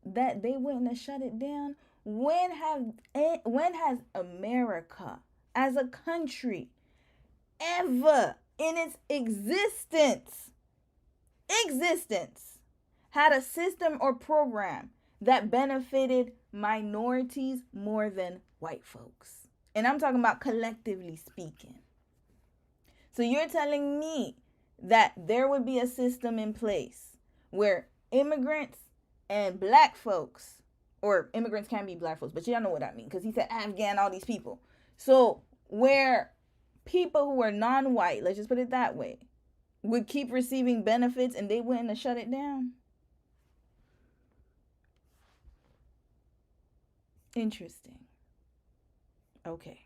that they wouldn't have shut it down? When has America as a country ever in its existence had a system or program that benefited minorities more than white folks? And I'm talking about collectively speaking. So you're telling me that there would be a system in place where immigrants and Black folks, or immigrants can be Black folks, but y'all know what I mean, because he said Afghan, all these people. So where people who are non-white, let's just put it that way, would keep receiving benefits and they wouldn't have shut it down? Interesting. Okay.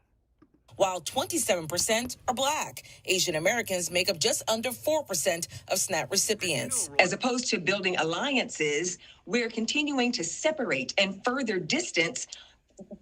While 27% are Black, Asian Americans make up just under 4% of SNAP recipients. As opposed to building alliances, we're continuing to separate and further distance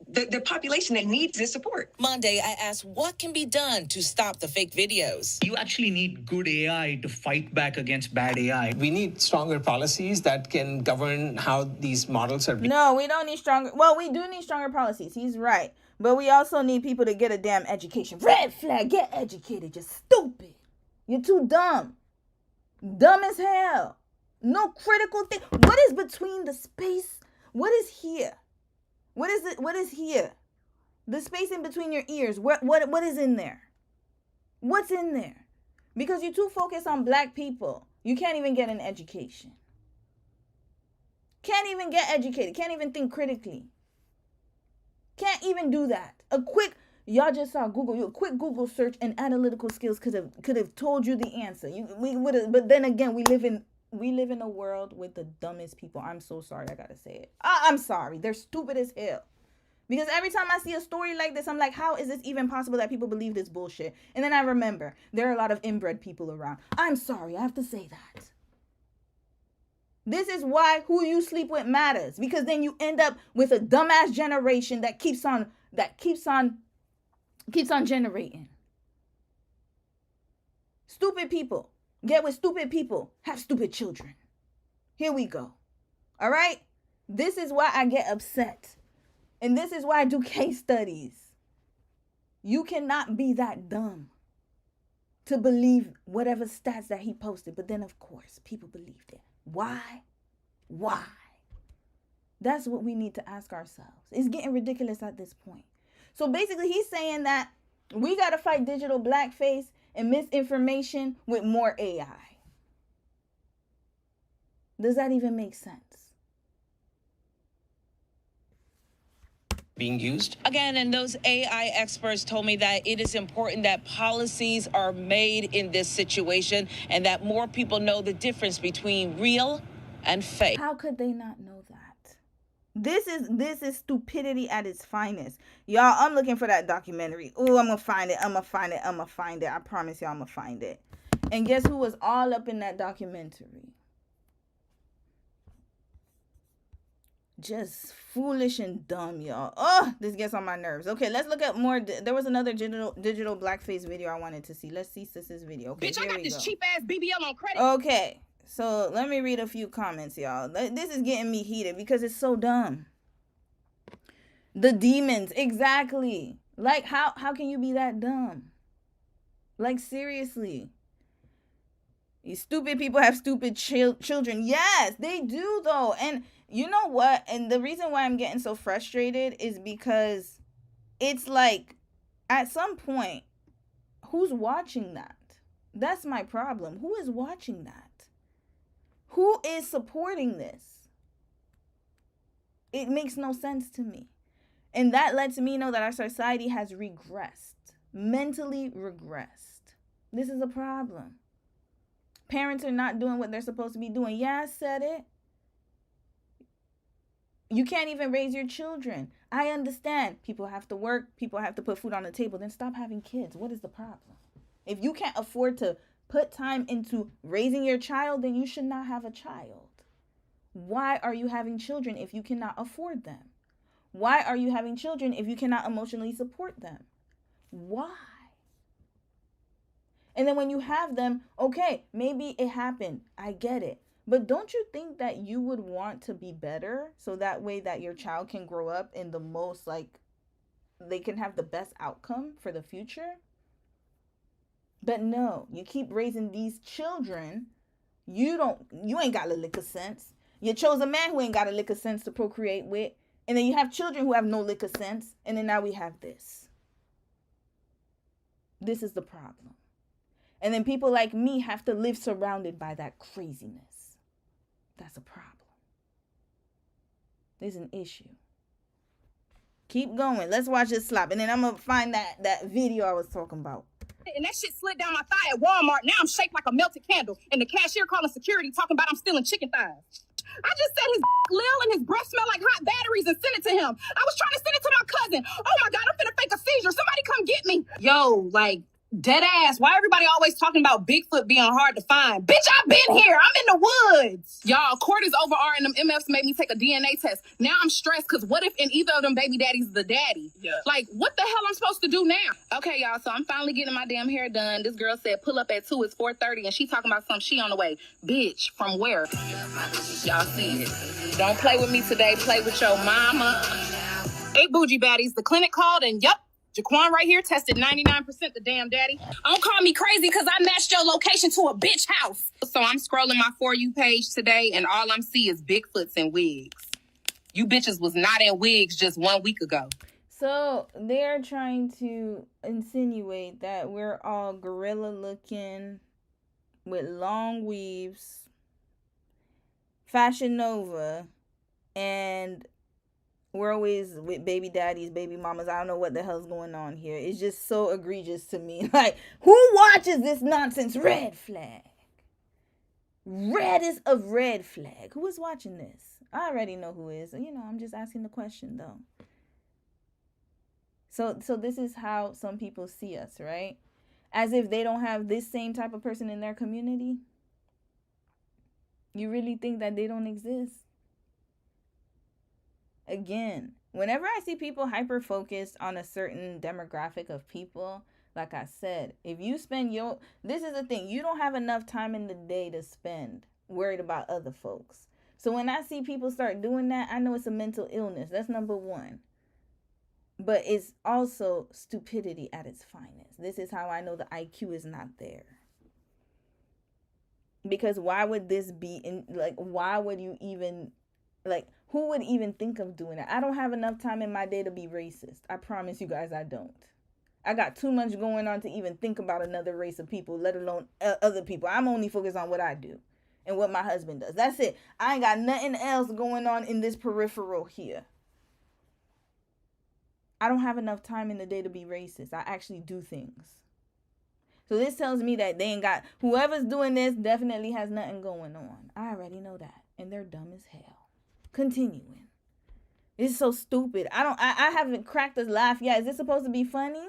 the population that needs this support. Monday, I asked what can be done to stop the fake videos. You actually need good AI to fight back against bad AI. We need stronger policies that can govern how these models are being. No, we don't need stronger. Well, we do need stronger policies. He's right. But we also need people to get a damn education. Red flag, get educated. You're stupid. You're too dumb. Dumb as hell. No critical thing. What is between the space? What is here? What is it? What is here? The space in between your ears. What is in there? What's in there? Because you're too focused on Black people. You can't even get an education. Can't even get educated. Can't even think critically. Can't even do that. Y'all just saw Google. A quick Google search and analytical skills could have told you the answer. We would have, but then again, we live in we live in a world with the dumbest people. I'm so sorry, I gotta say it. I'm sorry. They're stupid as hell. Because every time I see a story like this, I'm like, how is this even possible that people believe this bullshit? And then I remember, there are a lot of inbred people around. I'm sorry, I have to say that. This is why who you sleep with matters. Because then you end up with a dumbass generation that keeps on generating. Stupid people get with stupid people, have stupid children. Here we go. All right? This is why I get upset. And this is why I do case studies. You cannot be that dumb to believe whatever stats that he posted. But then, of course, people believed it. Why? Why? That's what we need to ask ourselves. It's getting ridiculous at this point. So basically, he's saying that we got to fight digital blackface and misinformation with more AI. Does that even make sense? Being used. Again, and those AI experts told me that it is important that policies are made in this situation and that more people know the difference between real and fake. How could they not know that? This is stupidity at its finest. Y'all, I'm looking for that documentary. Oh, I'm gonna find it. I promise y'all I'm gonna find it. And guess who was all up in that documentary? Just foolish and dumb, y'all. Oh, this gets on my nerves. Okay, let's look at more. There was another digital blackface video I wanted to see. Let's see Sis's video. Okay, Bitch, I got this cheap ass BBL on credit. Okay, so let me read a few comments, y'all. This is getting me heated because it's so dumb. The demons, exactly. Like, how can you be that dumb? Like, seriously. These stupid people have stupid children. Yes, they do, though. And you know what? And the reason why I'm getting so frustrated is because it's like, at some point, who's watching that? That's my problem. Who is watching that? Who is supporting this? It makes no sense to me. And that lets me know that our society has regressed. Mentally regressed. This is a problem. Parents are not doing what they're supposed to be doing. Yeah, I said it. You can't even raise your children. I understand. People have to work. People have to put food on the table. Then stop having kids. What is the problem? If you can't afford to put time into raising your child, then you should not have a child. Why are you having children if you cannot afford them? Why are you having children if you cannot emotionally support them? Why? And then when you have them, okay, maybe it happened. I get it. But don't you think that you would want to be better so that way that your child can grow up in the most, like, they can have the best outcome for the future? But no, you keep raising these children. You ain't got a lick of sense. You chose a man who ain't got a lick of sense to procreate with. And then you have children who have no lick of sense. And then now we have this. This is the problem. And then people like me have to live surrounded by that craziness. That's a problem. There's an issue. Keep going. Let's watch this slap. And then I'm going to find that video I was talking about. And that shit slid down my thigh at Walmart. Now I'm shaped like a melted candle. And the cashier calling security talking about I'm stealing chicken thighs. I just said his lil and his breath smell like hot batteries and sent it to him. I was trying to send it to my cousin. Oh my God, I'm finna fake a seizure. Somebody come get me. Yo, like, dead ass. Why everybody always talking about Bigfoot being hard to find? Bitch, I've been here. I'm in the woods. Y'all, court is over R and them MFs made me take a DNA test. Now I'm stressed because what if in either of them baby daddies is the daddy? Yeah. Like, what the hell I'm supposed to do now? Okay, y'all, so I'm finally getting my damn hair done. This girl said pull up at 2, it's 4:30, and she talking about some she on the way. Bitch, from where? Y'all see it. Don't play with me today. Play with your mama. Hey, bougie baddies. The clinic called and yup. Jaquan right here tested 99% the damn daddy. Don't call me crazy because I matched your location to a bitch house. So I'm scrolling my For You page today and all I'm seeing is Bigfoots and wigs. You bitches was not in wigs just 1 week ago. So they're trying to insinuate that we're all gorilla looking with long weaves, Fashion Nova, and we're always with baby daddies, baby mamas. I don't know what the hell's going on here. It's just so egregious to me. Like, who watches this nonsense? Red flag. Reddest of red flag. Who is watching this? I already know who is. You know, I'm just asking the question though. So this is how some people see us, right? As if they don't have this same type of person in their community. You really think that they don't exist? Again, whenever I see people hyper focused on a certain demographic of people, like I said, if you spend this is the thing, you don't have enough time in the day to spend worried about other folks. So when I see people start doing that, I know it's a mental illness. That's number one. But it's also stupidity at its finest. This is how I know the IQ is not there. Because why would this be in, like, why would you even, like, who would even think of doing it? I don't have enough time in my day to be racist. I promise you guys I don't. I got too much going on to even think about another race of people, let alone other people. I'm only focused on what I do and what my husband does. That's it. I ain't got nothing else going on in this peripheral here. I don't have enough time in the day to be racist. I actually do things. So this tells me that they ain't got, whoever's doing this definitely has nothing going on. I already know that. And they're dumb as hell. Continuing. It's so stupid. I haven't cracked a laugh yet. Is this supposed to be funny?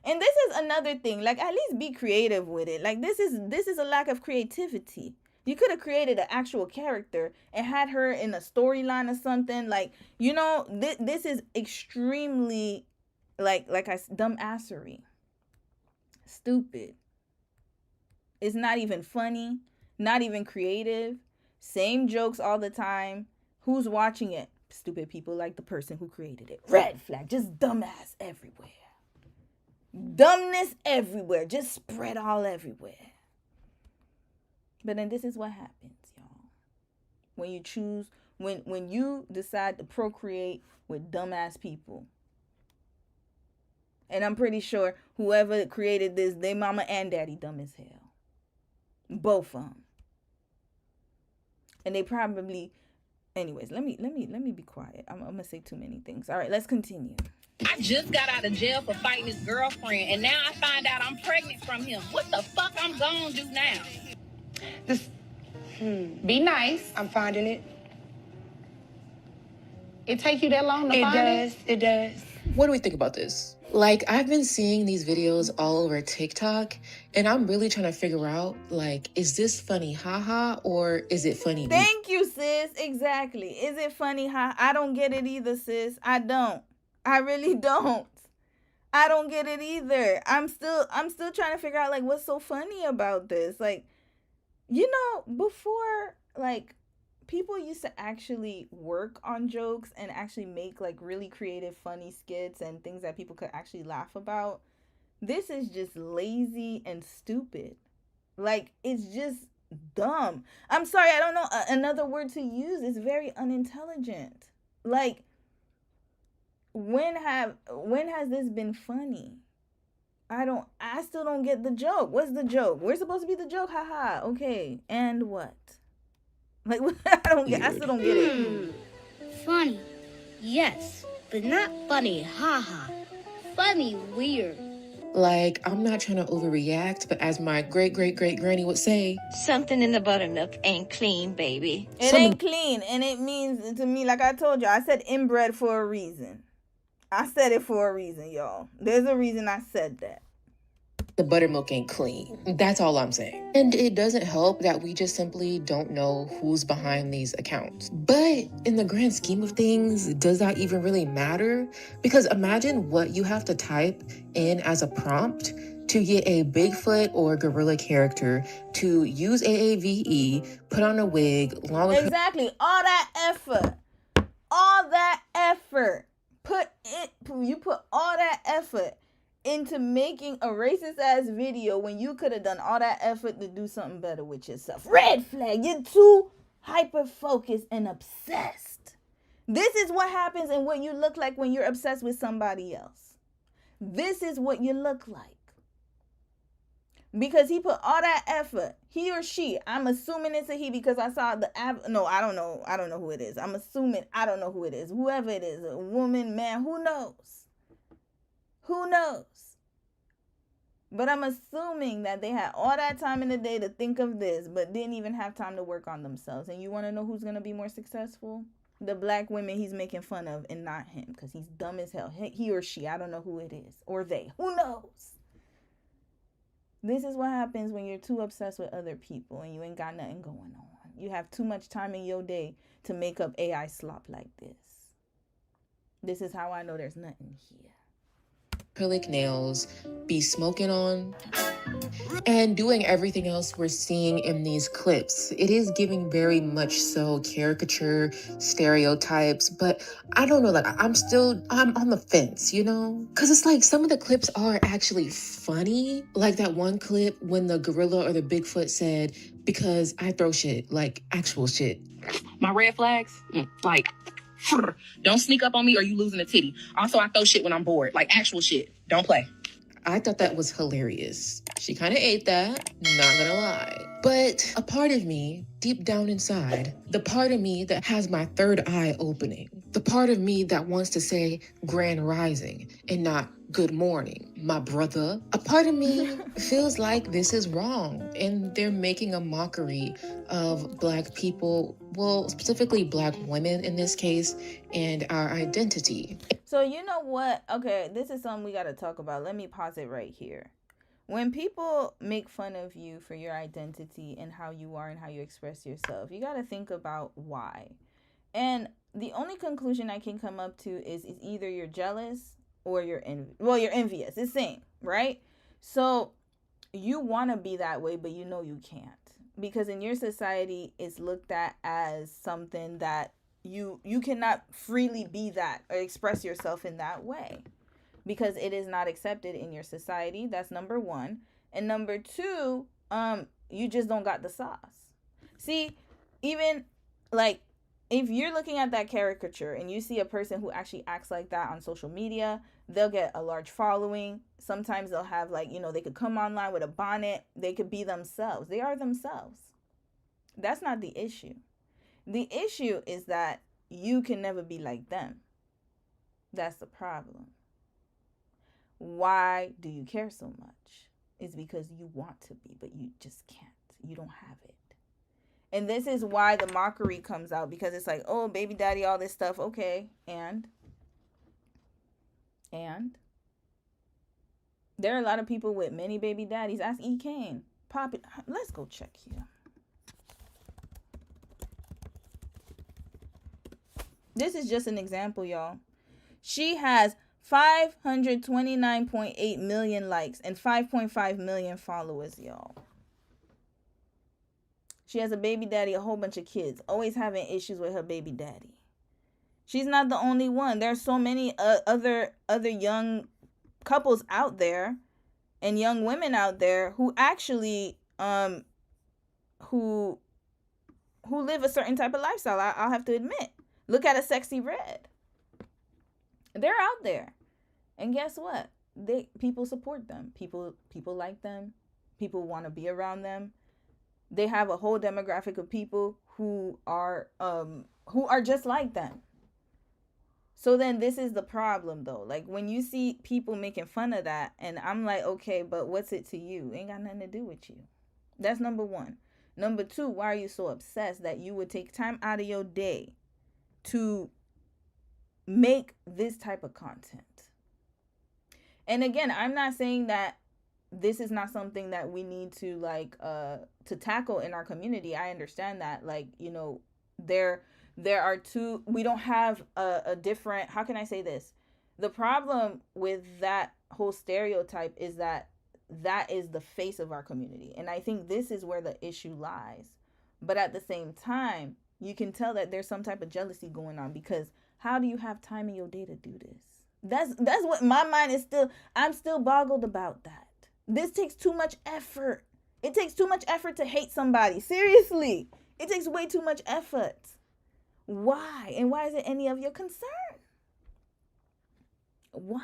And this is another thing. Like, at least be creative with it. Like, this is a lack of creativity. You could have created an actual character and had her in a storyline or something. Like, you know, this is extremely, dumb assery. Stupid. It's not even funny. Not even creative. Same jokes all the time. Who's watching it? Stupid people like the person who created it. Red flag. Just dumbass everywhere. Dumbness everywhere. Just spread all everywhere. But then this is what happens, y'all. When you choose, when you decide to procreate with dumbass people. And I'm pretty sure whoever created this, they mama and daddy dumb as hell. Both of them. And they probably, anyways, let me be quiet. I'm gonna say too many things. All right, let's continue. I just got out of jail for fighting his girlfriend, and now I find out I'm pregnant from him. What the fuck I'm gonna do now? Just Be nice. I'm finding it. It take you that long to find it? It does. What do we think about this? Like, I've been seeing these videos all over TikTok, and I'm really trying to figure out, like, is this funny haha, or is it funny? Thank you, sis. Exactly. Is it funny ha? I don't get it either, sis. I don't. I really don't. I don't get it either. I'm still trying to figure out, like, what's so funny about this. Like, you know, before, like, people used to actually work on jokes and actually make, like, really creative, funny skits and things that people could actually laugh about. This is just lazy and stupid. Like, it's just dumb. I'm sorry, I don't know another word to use. It's very unintelligent. Like, when has this been funny? I still don't get the joke. What's the joke? We're supposed to be the joke. Haha. Okay. And what? Like, I still don't get it. Funny. Yes, but not funny. Haha. Funny weird. Like, I'm not trying to overreact, but as my great-great-great-granny would say, Something in the buttermilk ain't clean, baby. It ain't clean, and it means to me, like I told you, I said inbred for a reason. I said it for a reason, y'all. There's a reason I said that. the buttermilk ain't clean. That's all I'm saying. And it doesn't help that we just simply don't know who's behind these accounts. But in the grand scheme of things, does that even really matter? Because imagine what you have to type in as a prompt to get a Bigfoot or gorilla character to use AAVE, put on a wig, Exactly. All that effort. All that effort. You put all that effort into making a racist ass video when you could have done all that effort to do something better with yourself. Red flag. You're too hyper focused and obsessed. This is what happens and what you look like when you're obsessed with somebody else. This is what you look like. Because he put all that effort, he or she, I'm assuming it's a he because I saw no, I don't know who it is. I'm assuming, I don't know who it is. Whoever it is, a woman, man, who knows? Who knows? But I'm assuming that they had all that time in the day to think of this, but didn't even have time to work on themselves. And you want to know who's going to be more successful? The black women he's making fun of, and not him, because he's dumb as hell. He or she, I don't know who it is. Or they. Who knows? This is what happens when you're too obsessed with other people and you ain't got nothing going on. You have too much time in your day to make up AI slop like this. This is how I know there's nothing here. Acrylic nails, be smoking on, and doing everything else we're seeing in these clips. It is giving very much so caricature, stereotypes, but I don't know, like I'm on the fence, you know? Cause it's like some of the clips are actually funny. Like that one clip when the gorilla or the Bigfoot said, because I throw shit, like actual shit. My red flags, like, don't sneak up on me or you losing a titty. Also, I throw shit when I'm bored, like actual shit. Don't play. I thought that was hilarious. She kind of ate that, not gonna lie. But a part of me, deep down inside, the part of me that has my third eye opening, the part of me that wants to say grand rising and not good morning, my brother, a part of me feels like this is wrong and they're making a mockery of Black people, well, specifically Black women in this case, and our identity. So you know what? Okay, this is something we got to talk about. Let me pause it right here. When people make fun of you for your identity and how you are and how you express yourself, you got to think about why. And the only conclusion I can come up to is either you're jealous or you're envious. It's the same, right? So you want to be that way, but you know you can't. Because in your society, it's looked at as something that you cannot freely be that or express yourself in that way. Because it is not accepted in your society. That's number one. And number two, you just don't got the sauce. See, even like if you're looking at that caricature and you see a person who actually acts like that on social media, they'll get a large following. Sometimes they'll have they could come online with a bonnet. They could be themselves. They are themselves. That's not the issue. The issue is that you can never be like them. That's the problem. Why do you care so much? It's because you want to be, but you just can't. You don't have it. And this is why the mockery comes out, because it's like, oh, baby daddy, all this stuff. Okay. And there are a lot of people with many baby daddies. Ask E. Kane. Pop it. Let's go check here. This is just an example, y'all. She has 529.8 million likes and 5.5 million followers, y'all. She has a baby daddy, a whole bunch of kids, always having issues with her baby daddy. She's not the only one. There's so many other young couples out there and young women out there who actually who live a certain type of lifestyle. I'll have to admit. Look at a Sexy Red. They're out there. And guess what? People support them. People like them. People want to be around them. They have a whole demographic of people who are just like them. So then this is the problem though. Like when you see people making fun of that, and I'm like, okay, but what's it to you? It ain't got nothing to do with you. That's number one. Number two, why are you so obsessed that you would take time out of your day to make this type of content? And again, I'm not saying that this is not something that we need to to tackle in our community. I understand that, there are two, we don't have a different, how can I say this? The problem with that whole stereotype is that is the face of our community. And I think this is where the issue lies. But at the same time, you can tell that there's some type of jealousy going on, because how do you have time in your day to do this? That's what my mind is I'm still boggled about that. This takes too much effort. It takes too much effort to hate somebody. Seriously. It takes way too much effort. Why? And why is it any of your concern? Why?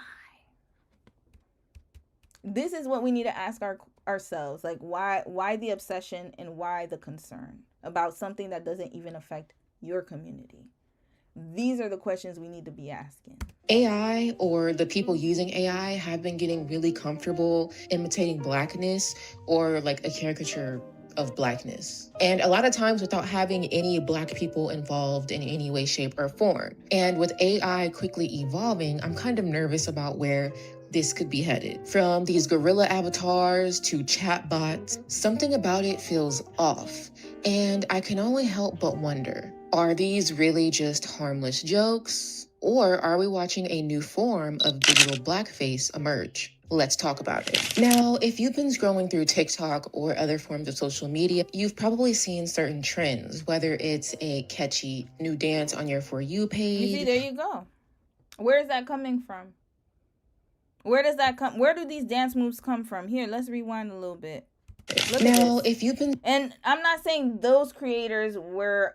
This is what we need to ask ourselves. Like, why the obsession and why the concern about something that doesn't even affect your community? These are the questions we need to be asking. AI, or the people using AI, have been getting really comfortable imitating blackness or like a caricature of blackness. And a lot of times without having any black people involved in any way, shape, or form. And with AI quickly evolving, I'm kind of nervous about where this could be headed. From these gorilla avatars to chatbots, something about it feels off. And I can only help but wonder, are these really just harmless jokes? Or are we watching a new form of digital blackface emerge? Let's talk about it. Now, if you've been scrolling through TikTok or other forms of social media, you've probably seen certain trends, whether it's a catchy new dance on your For You page. You see, there you go. Where is that coming from? Where does that come? Where do these dance moves come from? Here, let's rewind a little bit. Look now, at this. if you've been, and I'm not saying those creators were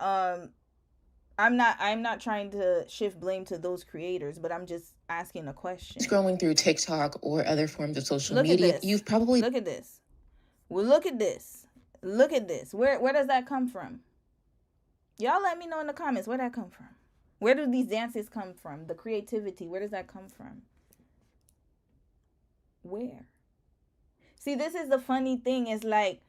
I'm not trying to shift blame to those creators, but I'm just asking a question. Scrolling through TikTok or other forms of social Look media, at this. you've probably Look at this. Well, look at this. Look at this. Where does that come from? Y'all let me know in the comments where that come from. Where do these dances come from? The creativity, where does that come from? Where? See, this is the funny thing, is like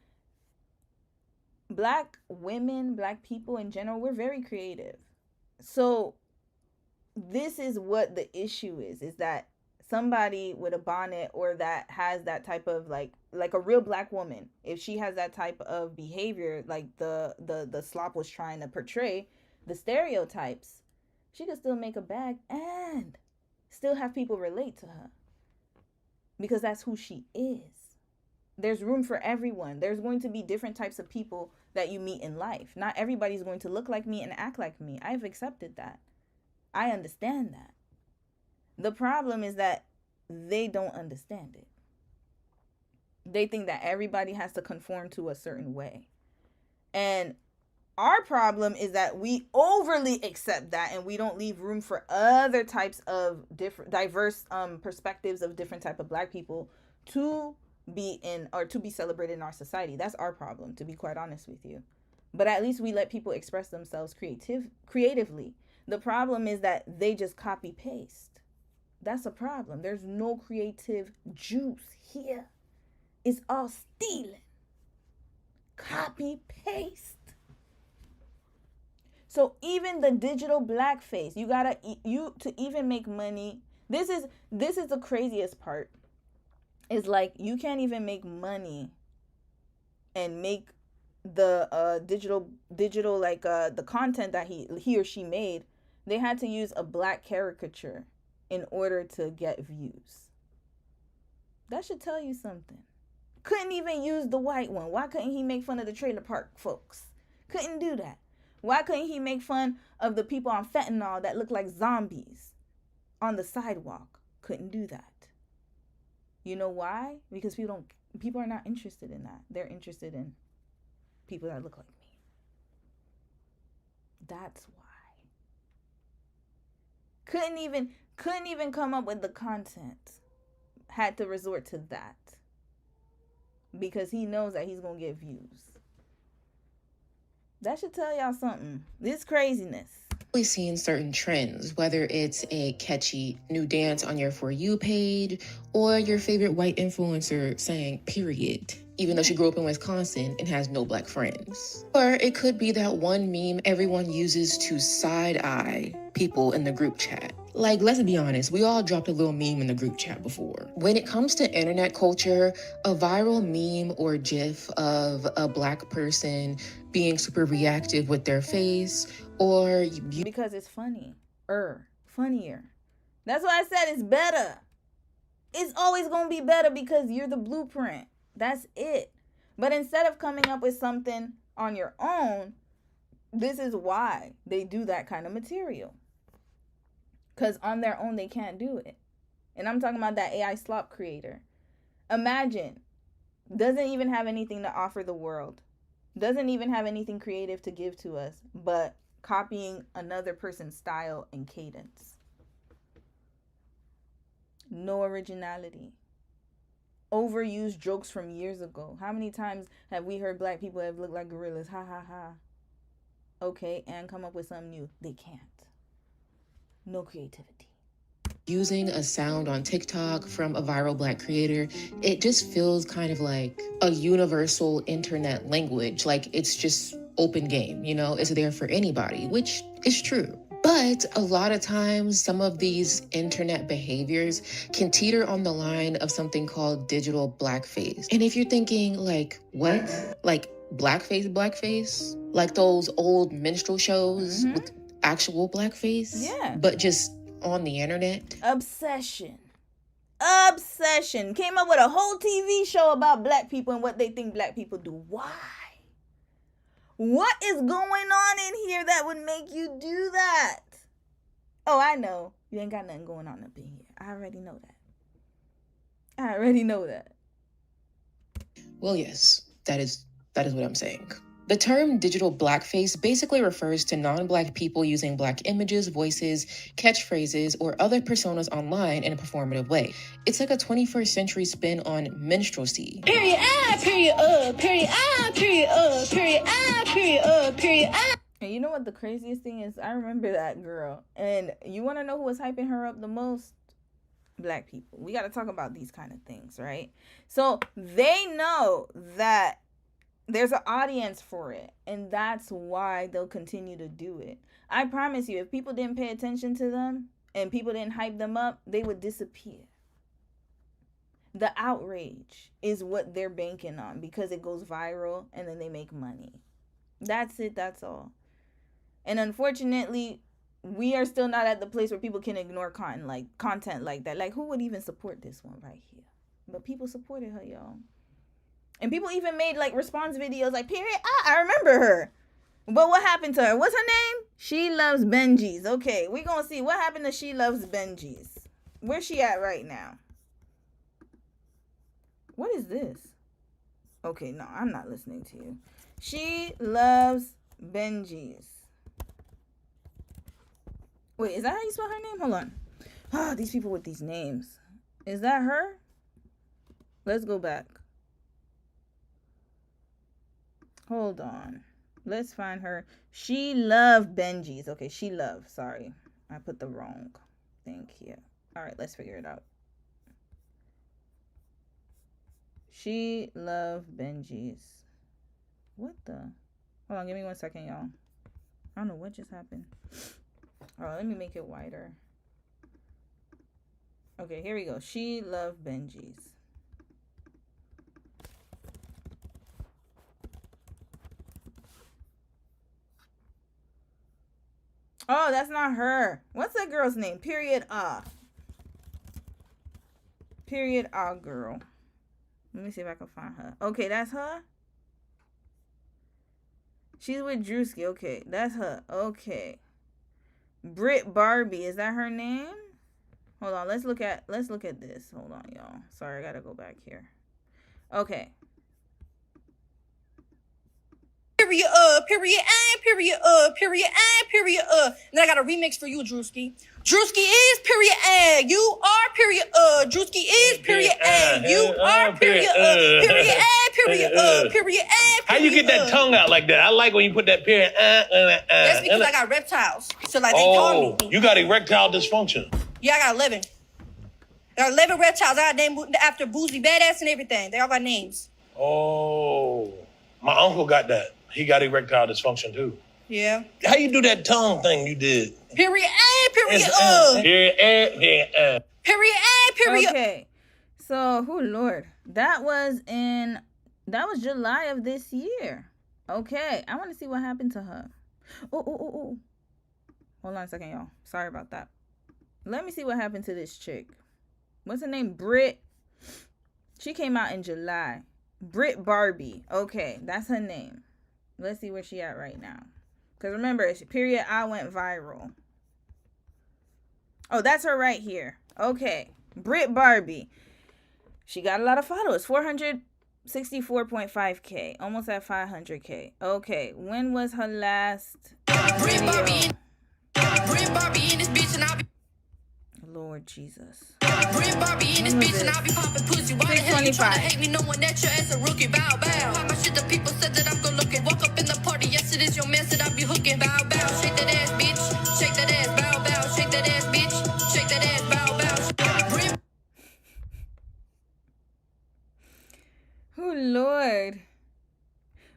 black women, black people in general, we're very creative. So this is what the issue is that somebody with a bonnet or that has that type of like a real black woman, if she has that type of behavior, like the slop was trying to portray, the stereotypes, she could still make a bag and still have people relate to her. Because that's who she is. There's room for everyone. There's going to be different types of people that you meet in life. Not everybody's going to look like me and act like me. I've accepted that. I understand that. The problem is that they don't understand it. They think that everybody has to conform to a certain way. And our problem is that we overly accept that and we don't leave room for other types of different diverse perspectives of different type of black people to be in or to be celebrated in our society. That's our problem, to be quite honest with you. But at least we let people express themselves creatively. The problem is that they just copy paste. That's a problem. There's no creative juice here. It's all stealing. Copy paste. So even the digital blackface, to even make money. This is the craziest part. Is like you can't even make money and make the digital like the content that he or she made. They had to use a black caricature in order to get views. That should tell you something. Couldn't even use the white one. Why couldn't he make fun of the trailer park folks? Couldn't do that. Why couldn't he make fun of the people on fentanyl that look like zombies on the sidewalk? Couldn't do that. You know why? Because people are not interested in that. They're interested in people that look like me. That's why. Couldn't even come up with the content. Had to resort to that. Because he knows that he's going to get views. That should tell y'all something. This craziness. We've seen certain trends, whether it's a catchy new dance on your For You page or your favorite white influencer saying period, even though she grew up in Wisconsin and has no black friends. Or it could be that one meme everyone uses to side-eye people in the group chat. Like, let's be honest, we all dropped a little meme in the group chat before. When it comes to internet culture, a viral meme or GIF of a black person being super reactive with their face, or because it's funnier. That's why I said it's better. It's always going to be better because you're the blueprint. That's it. But instead of coming up with something on your own, this is why they do that kind of material. Because on their own, they can't do it. And I'm talking about that AI slop creator. Imagine, doesn't even have anything to offer the world. Doesn't even have anything creative to give to us, but copying another person's style and cadence. No originality. Overused jokes from years ago. How many times have we heard black people have looked like gorillas? Ha ha ha. Okay, and come up with something new. They can't. No creativity. Using a sound on TikTok from a viral Black creator, it just feels kind of like a universal internet language. Like it's just open game, you know, it's there for anybody, which is true. But a lot of times, some of these internet behaviors can teeter on the line of something called digital blackface. And if you're thinking like, what? Like blackface? Like those old minstrel shows with actual blackface? Yeah. But just on the internet? Obsession. Came up with a whole TV show about Black people and what they think Black people do. Why? What is going on in here that would make you do that? Oh, I know. You ain't got nothing going on up in here. I already know that. Well, yes, that is what I'm saying. The term digital blackface basically refers to non-Black people using Black images, voices, catchphrases, or other personas online in a performative way. It's like a 21st century spin on minstrelsy. Period, period, period, period, period, period, period, And you know what the craziest thing is? I remember that girl. And you want to know who was hyping her up the most? Black people. We got to talk about these kind of things, right? So they know that there's an audience for it, and that's why they'll continue to do it. I promise you, if people didn't pay attention to them and people didn't hype them up, they would disappear. The outrage is what they're banking on because it goes viral and then they make money. That's it. That's all. And unfortunately, we are still not at the place where people can ignore content like that. Like, who would even support this one right here? But people supported her, y'all. And people even made like response videos like, period, I remember her. But what happened to her? What's her name? She Loves Benjis. Okay, we're going to see what happened to She Loves Benjis. Where's she at right now? What is this? Okay, no, I'm not listening to you. She Loves Benjis. Wait, is that how you spell her name? Hold on. Ah, these people with these names. Is that her? Let's go back. Hold on. Let's find her. She Love Benjis. Okay, She Love. Sorry. I put the wrong thing here. All right, let's figure it out. She Love Benjis. What the? Hold on, give me 1 second, y'all. I don't know what just happened. All right, let me make it wider. Okay, here we go. She Love Benjis. Oh, that's not her. What's that girl's name? Period. Period. Girl. Let me see if I can find her. Okay, that's her. She's with Drewski. Okay, that's her. Okay. Brit Barbie. Is that her name? Hold on. Let's look at this. Hold on, y'all. Sorry, I gotta go back here. Okay. Period, period, period, period, period, and then I got a remix for you, Drewski. Drewski is period, you are period, Drewski is period, you are period, period, period, period, How you get that tongue out like that? I like when you put that period. That's because I got reptiles, so like they call me. You got erectile dysfunction. Yeah, I got 11. There are 11 reptiles. I got named after Boozy Badass and everything. They all got names. Oh, my uncle got that. He got erectile dysfunction too. Yeah. How you do that tongue thing you did? Period, period, Period, period, period. Okay. So, oh Lord. That was July of this year. Okay. I want to see what happened to her. Oh. Hold on a second, y'all. Sorry about that. Let me see what happened to this chick. What's her name? Brit. She came out in July. Brit Barbie. Okay, that's her name. Let's see where she at right now. Because remember, period, I went viral. Oh, that's her right here. Okay. Brit Barbie. She got a lot of followers. 464.5K. Almost at 500K. Okay. When was her last Brit video? Brit Barbie in this bitch and I'll be Lord Jesus. Brit Barbie in this bitch and I'll be popping pussy. Why the hell you trying to hate me knowing that you're as a rookie? Bow bow. Pop my shit, the people said that I'm good looking. Walk up in the party, yes it is your man said I'll be hooking. Bow bow. Shake that ass, bitch. Shake that ass. Bow bow. Shake that ass. Lord.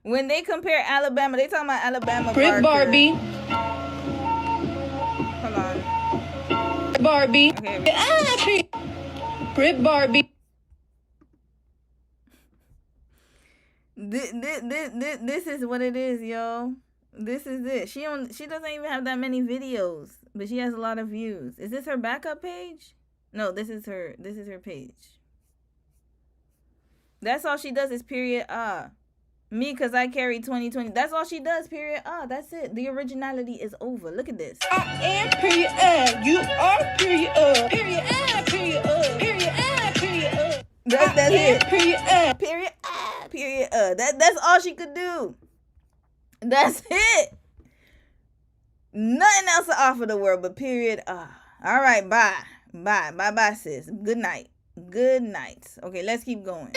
When they compare Alabama, they talking about Alabama Brit Barker. Barbie. Hold on. Barbie. Okay. Brit Barbie. This is what it is, yo. This is it. She doesn't even have that many videos, but she has a lot of views. Is this her backup page? No, this is her page. That's all she does is period me, cause I carry 2020. That's all she does, period that's it. The originality is over. Look at this. I am period you are period period period period period That's it. period Period that's all she could do. That's it. Nothing else to offer the world but period all right, bye sis. Good night. Okay, let's keep going.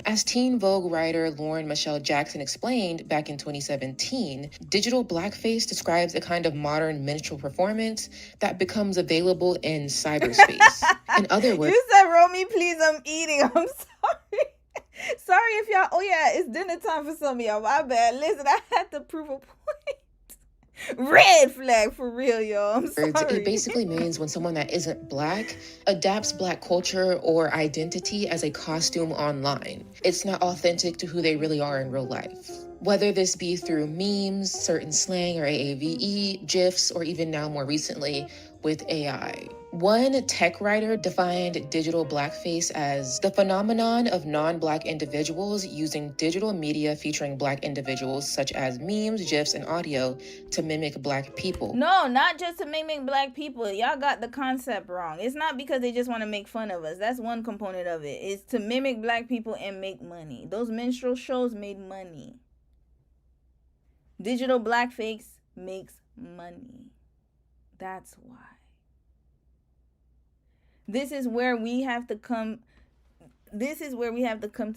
As Teen Vogue writer Lauren Michelle Jackson explained back in 2017, digital blackface describes a kind of modern minstrel performance that becomes available in cyberspace. In other words, You said, Romy, please, I'm eating. I'm sorry. Sorry if y'all, oh yeah, it's dinner time for some of y'all. My bad. Listen, I had to prove a point. Red flag for real, y'all. I'm sorry. it basically means when someone that isn't black adapts black culture or identity as a costume online. It's not authentic to who they really are in real life. Whether this be through memes, certain slang or AAVE, GIFs, or even now more recently with AI. One tech writer defined digital blackface as the phenomenon of non-black individuals using digital media featuring black individuals such as memes, GIFs, and audio to mimic black people. No, not just to mimic black people. Y'all got the concept wrong. It's not because they just want to make fun of us. That's one component of it. It's to mimic black people and make money. Those minstrel shows made money. Digital blackface makes money. That's why. This is where we have to come to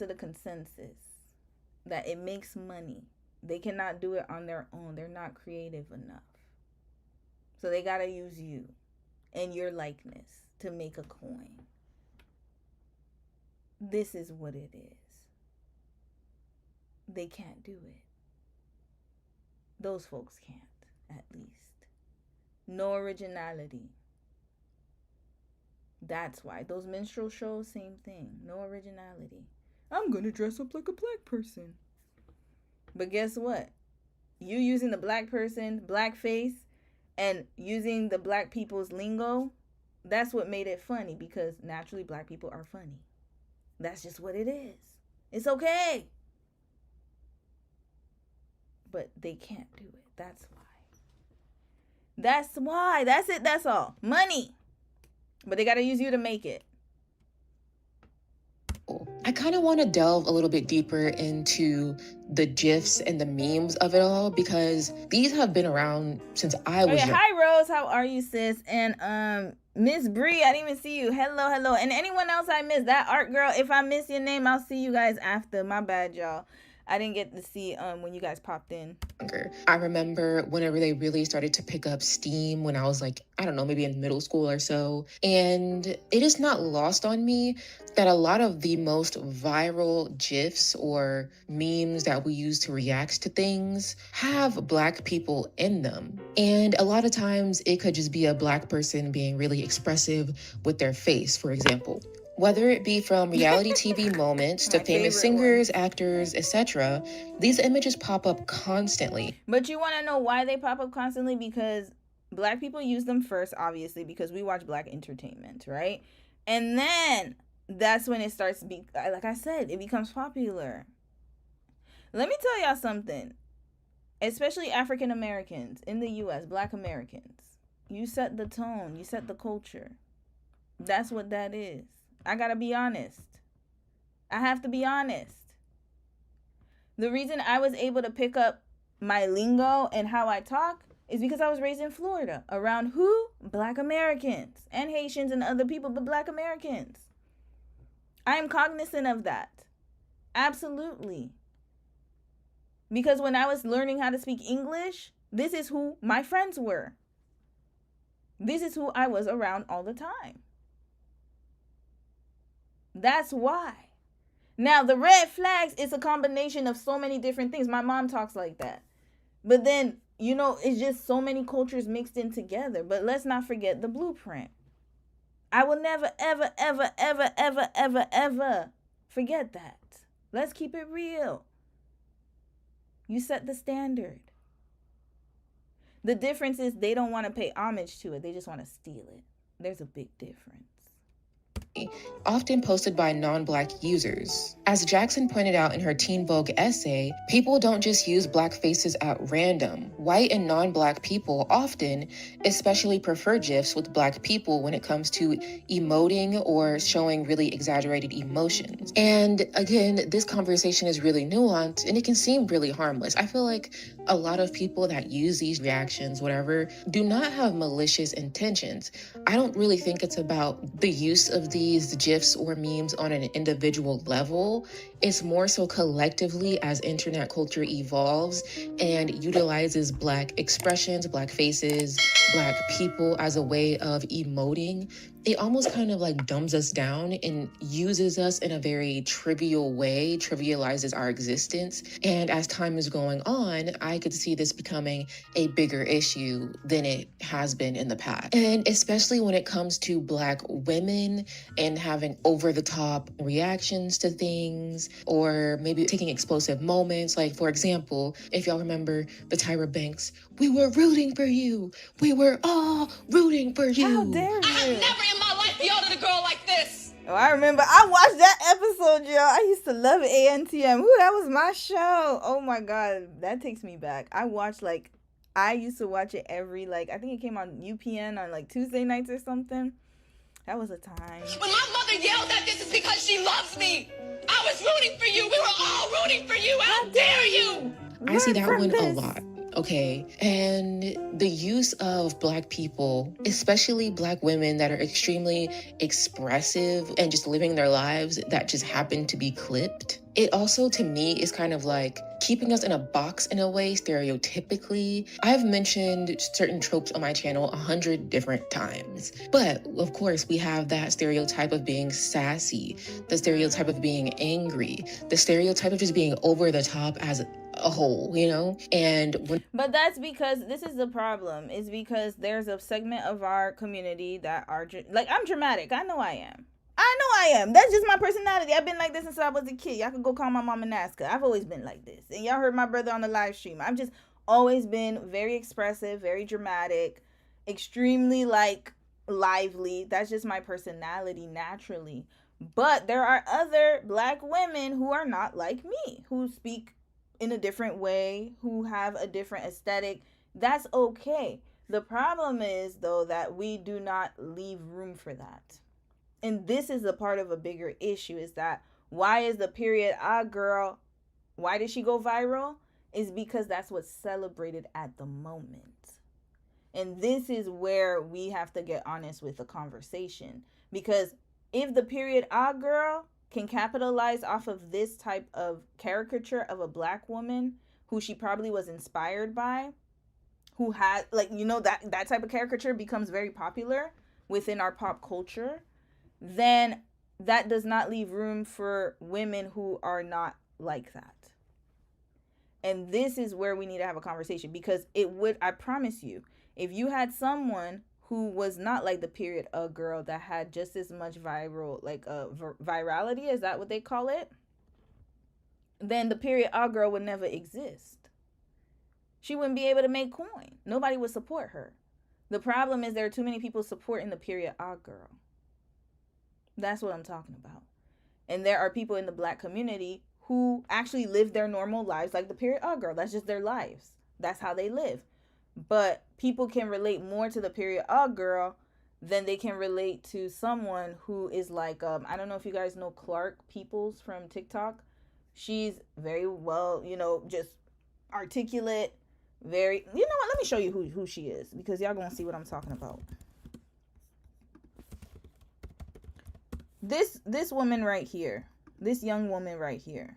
the consensus that it makes money. They cannot do it on their own. They're not creative enough. So they got to use you and your likeness to make a coin. This is what it is. They can't do it. Those folks can't, at least. No originality. That's why. Those minstrel shows, same thing. No originality. I'm going to dress up like a black person. But guess what? You using the black person, blackface, and using the black people's lingo, that's what made it funny, because naturally black people are funny. That's just what it is. It's okay. But they can't do it. That's why. That's why. That's it. That's all. Money. But they got to use you to make it. I kind of want to delve a little bit deeper into the GIFs and the memes of it all, because these have been around since I was young. Hi, Rose. How are you, sis? And Miss Bree, I didn't even see you. Hello. And anyone else I missed, that art girl, if I miss your name, I'll see you guys after. My bad, y'all. I didn't get to see when you guys popped in. I remember whenever they really started to pick up steam when I was like, I don't know, maybe in middle school or so. And it is not lost on me that a lot of the most viral GIFs or memes that we use to react to things have black people in them. And a lot of times it could just be a black person being really expressive with their face, for example. Whether it be from reality TV moments to famous singers, actors, etc., these images pop up constantly. But you want to know why they pop up constantly? Because black people use them first, obviously, because we watch black entertainment, right? And then that's when it starts to be, like I said, it becomes popular. Let me tell y'all something. Especially African Americans in the U.S., black Americans. You set the tone. You set the culture. That's what that is. I gotta be honest. I have to be honest. The reason I was able to pick up my lingo and how I talk is because I was raised in Florida. Around who? Black Americans. And Haitians and other people, but black Americans. I am cognizant of that. Absolutely. Because when I was learning how to speak English, this is who my friends were. This is who I was around all the time. That's why. Now, the red flags is a combination of so many different things. My mom talks like that. But then, you know, it's just so many cultures mixed in together. But let's not forget the blueprint. I will never, ever, ever, ever, ever, ever, ever forget that. Let's keep it real. You set the standard. The difference is they don't want to pay homage to it. They just want to steal it. There's a big difference. Often posted by non-Black users. As Jackson pointed out in her Teen Vogue essay, people don't just use Black faces at random. White and non-Black people often especially prefer GIFs with Black people when it comes to emoting or showing really exaggerated emotions. And again, this conversation is really nuanced and it can seem really harmless. I feel like a lot of people that use these reactions, whatever, do not have malicious intentions. I don't really think it's about the use of these GIFs or memes on an individual level. It's more so collectively as internet culture evolves and utilizes Black expressions, Black faces, Black people as a way of emoting. It almost kind of like dumbs us down and uses us in a very trivial way, trivializes our existence. And as time is going on, I could see this becoming a bigger issue than it has been in the past. And especially when it comes to Black women and having over-the-top reactions to things, or maybe taking explosive moments. Like, for example, if y'all remember the Tyra Banks, "We were rooting for you. We were all rooting for you." How dare you? I have never in my life yelled at a girl like this. Oh, I remember. I watched that episode, y'all. I used to love ANTM. Ooh, that was my show. Oh my God. That takes me back. I used to watch it every, I think it came on UPN on, Tuesday nights or something. That was a time. When my mother yelled at this, it's because she loves me. I was rooting for you. We were all rooting for you. How dare you? I see that one a lot. Okay. And the use of Black people, especially Black women that are extremely expressive and just living their lives that just happen to be clipped. It also, to me, is kind of like keeping us in a box in a way, stereotypically. I've mentioned certain tropes on my channel 100 different times. But of course, we have that stereotype of being sassy, the stereotype of being angry, the stereotype of just being over the top as a whole, you know? But that's because this is the problem, is because there's a segment of our community that are I'm dramatic. I know I am. That's just my personality. I've been like this since I was a kid. Y'all can go call my mom and ask her. I've always been like this. And y'all heard my brother on the live stream. I've just always been very expressive, very dramatic, extremely lively. That's just my personality naturally. But there are other Black women who are not like me, who speak in a different way, who have a different aesthetic. That's okay. The problem is, though, that we do not leave room for that. And this is a part of a bigger issue, is that why is the period girl, why did she go viral? Is because that's what's celebrated at the moment. And this is where we have to get honest with the conversation. Because if the period girl can capitalize off of this type of caricature of a Black woman who she probably was inspired by, who had, that type of caricature becomes very popular within our pop culture, then that does not leave room for women who are not like that. And this is where we need to have a conversation, because I promise you, if you had someone who was not like the period girl that had just as much virality, is that what they call it? Then the period girl would never exist. She wouldn't be able to make coin. Nobody would support her. The problem is there are too many people supporting the period girl. That's what I'm talking about. And there are people in the Black community who actually live their normal lives like the period girl. That's just their lives. That's how they live. But people can relate more to the period girl than they can relate to someone who is I don't know if you guys know Clark Peoples from TikTok. She's very well, just articulate, very, let me show you who she is, because y'all gonna see what I'm talking about. This woman right here, this young woman right here,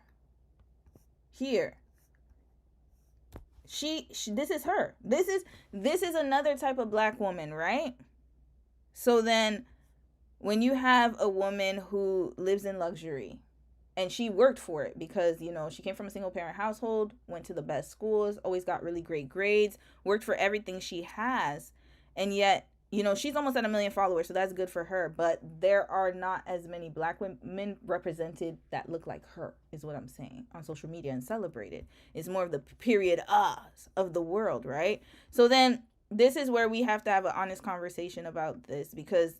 she this is her. This is another type of Black woman, right? So then when you have a woman who lives in luxury, And she worked for it because, you know, she came from a single parent household, went to the best schools, always got really great grades, worked for everything she has. And yet, you know, she's almost at 1 million followers, so that's good for her. But there are not as many black women represented that look like her, is what I'm saying, on social media and celebrated. It's more of the period of the world, right? So then this is where we have to have an honest conversation about this, because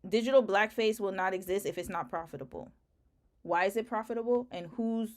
digital blackface will not exist if it's not profitable. Why is it profitable, and who's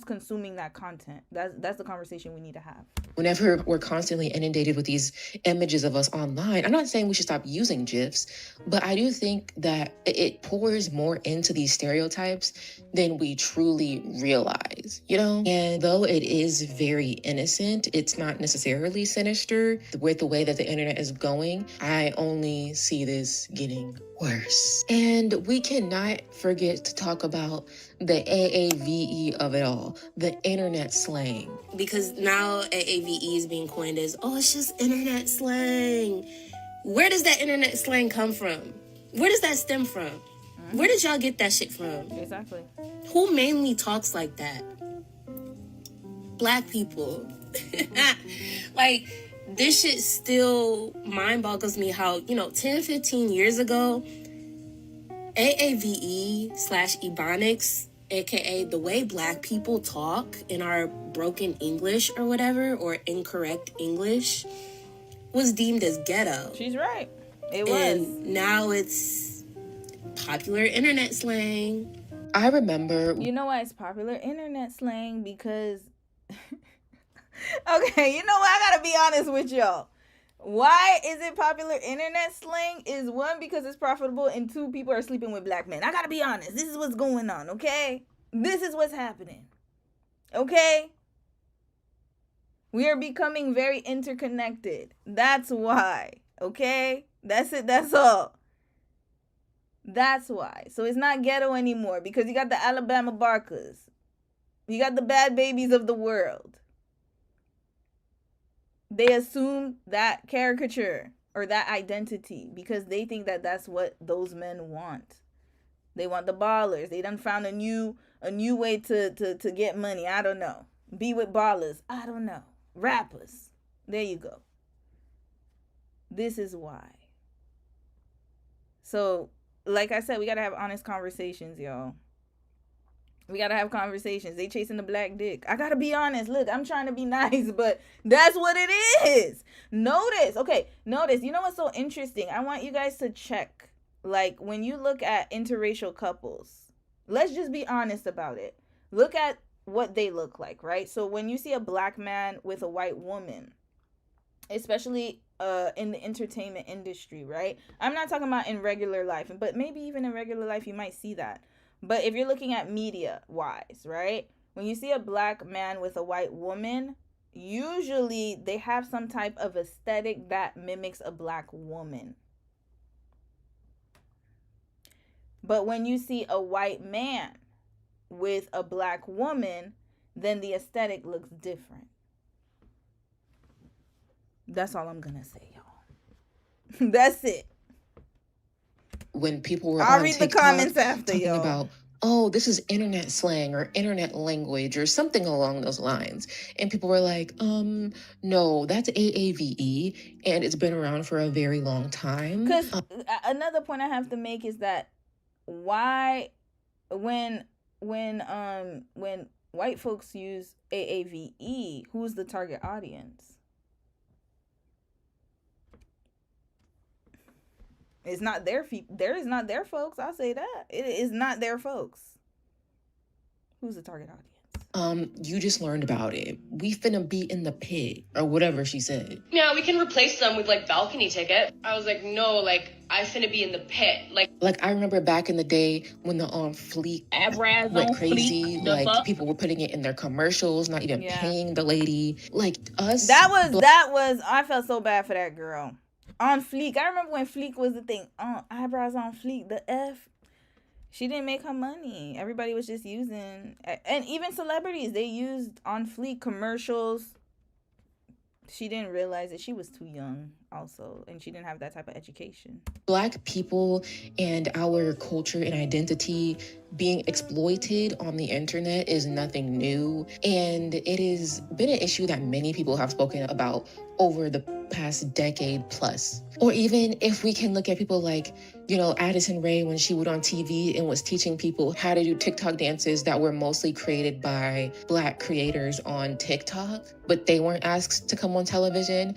consuming that content? That's the conversation we need to have. Whenever we're constantly inundated with these images of us online, I'm not saying we should stop using GIFs, but I do think that it pours more into these stereotypes than we truly realize, you know? And though it is very innocent, it's not necessarily sinister. With the way that the internet is going, I only see this getting worse. And we cannot forget to talk about the AAVE of it all, the internet slang. Because now AAVE is being coined as, oh, it's just internet slang. Where does that internet slang come from? Where does that stem from? Where did y'all get that shit from? Exactly. Who mainly talks like that? Black people. Like, this shit still mind boggles me how, 10, 15 years ago, AAVE/Ebonics, aka the way black people talk in our broken English or whatever, or incorrect English, was deemed as ghetto. She's right. It was. And now it's popular internet slang. I remember. You know why it's popular internet slang? Because okay, you know what? I gotta be honest with y'all. Why is it popular internet slang? Is one, because it's profitable, and two, people are sleeping with black men. I gotta be honest. This is what's going on, okay? This is what's happening. Okay? We are becoming very interconnected. That's why. Okay? That's it. That's all. That's why. So it's not ghetto anymore, because you got the Alabama Barkers. You got the bad babies of the world. They assume that caricature or that identity because they think that that's what those men want. They want the ballers. They done found a new way to get money. I don't know. Be with ballers. I don't know. Rappers. There you go. This is why. So, like I said, we got to have honest conversations, y'all. We got to have conversations. They chasing the black dick. I got to be honest. Look, I'm trying to be nice, but that's what it is. Notice. Okay, notice. You know what's so interesting? I want you guys to check. Like, when you look at interracial couples, let's just be honest about it. Look at what they look like, right? So when you see a black man with a white woman, especially in the entertainment industry, right? I'm not talking about in regular life, but maybe even in regular life you might see that. But if you're looking at media-wise, right? When you see a black man with a white woman, usually they have some type of aesthetic that mimics a black woman. But when you see a white man with a black woman, then the aesthetic looks different. That's all I'm going to say, y'all. That's it. When people were I'll on read TikTok the comments after, talking y'all. about, oh, this is internet slang or internet language or something along those lines. And people were like, no, that's AAVE, and it's been around for a very long time. Because another point I have to make is that why, when white folks use AAVE, who's the target audience? It's not their there is not their folks. I'll say that. It is not their folks. Who's the target audience? You just learned about it. We finna be in the pit, or whatever she said. Yeah, we can replace them with like balcony ticket. I was like, no, like I finna be in the pit. Like I remember back in the day when the Fleek went crazy. Like people were putting it in their commercials, not even paying the lady. Like us. That was I felt so bad for that girl. On Fleek. I remember when Fleek was the thing. Eyebrows on Fleek. The F. She didn't make her money. Everybody was just using. And even celebrities, they used On Fleek commercials. She didn't realize it. She was too young. also, and she didn't have that type of education. Black people and our culture and identity being exploited on the internet is nothing new. And it has been an issue that many people have spoken about over the past decade plus. Or even if we can look at people like, Addison Rae, when she went on TV and was teaching people how to do TikTok dances that were mostly created by Black creators on TikTok, but they weren't asked to come on television.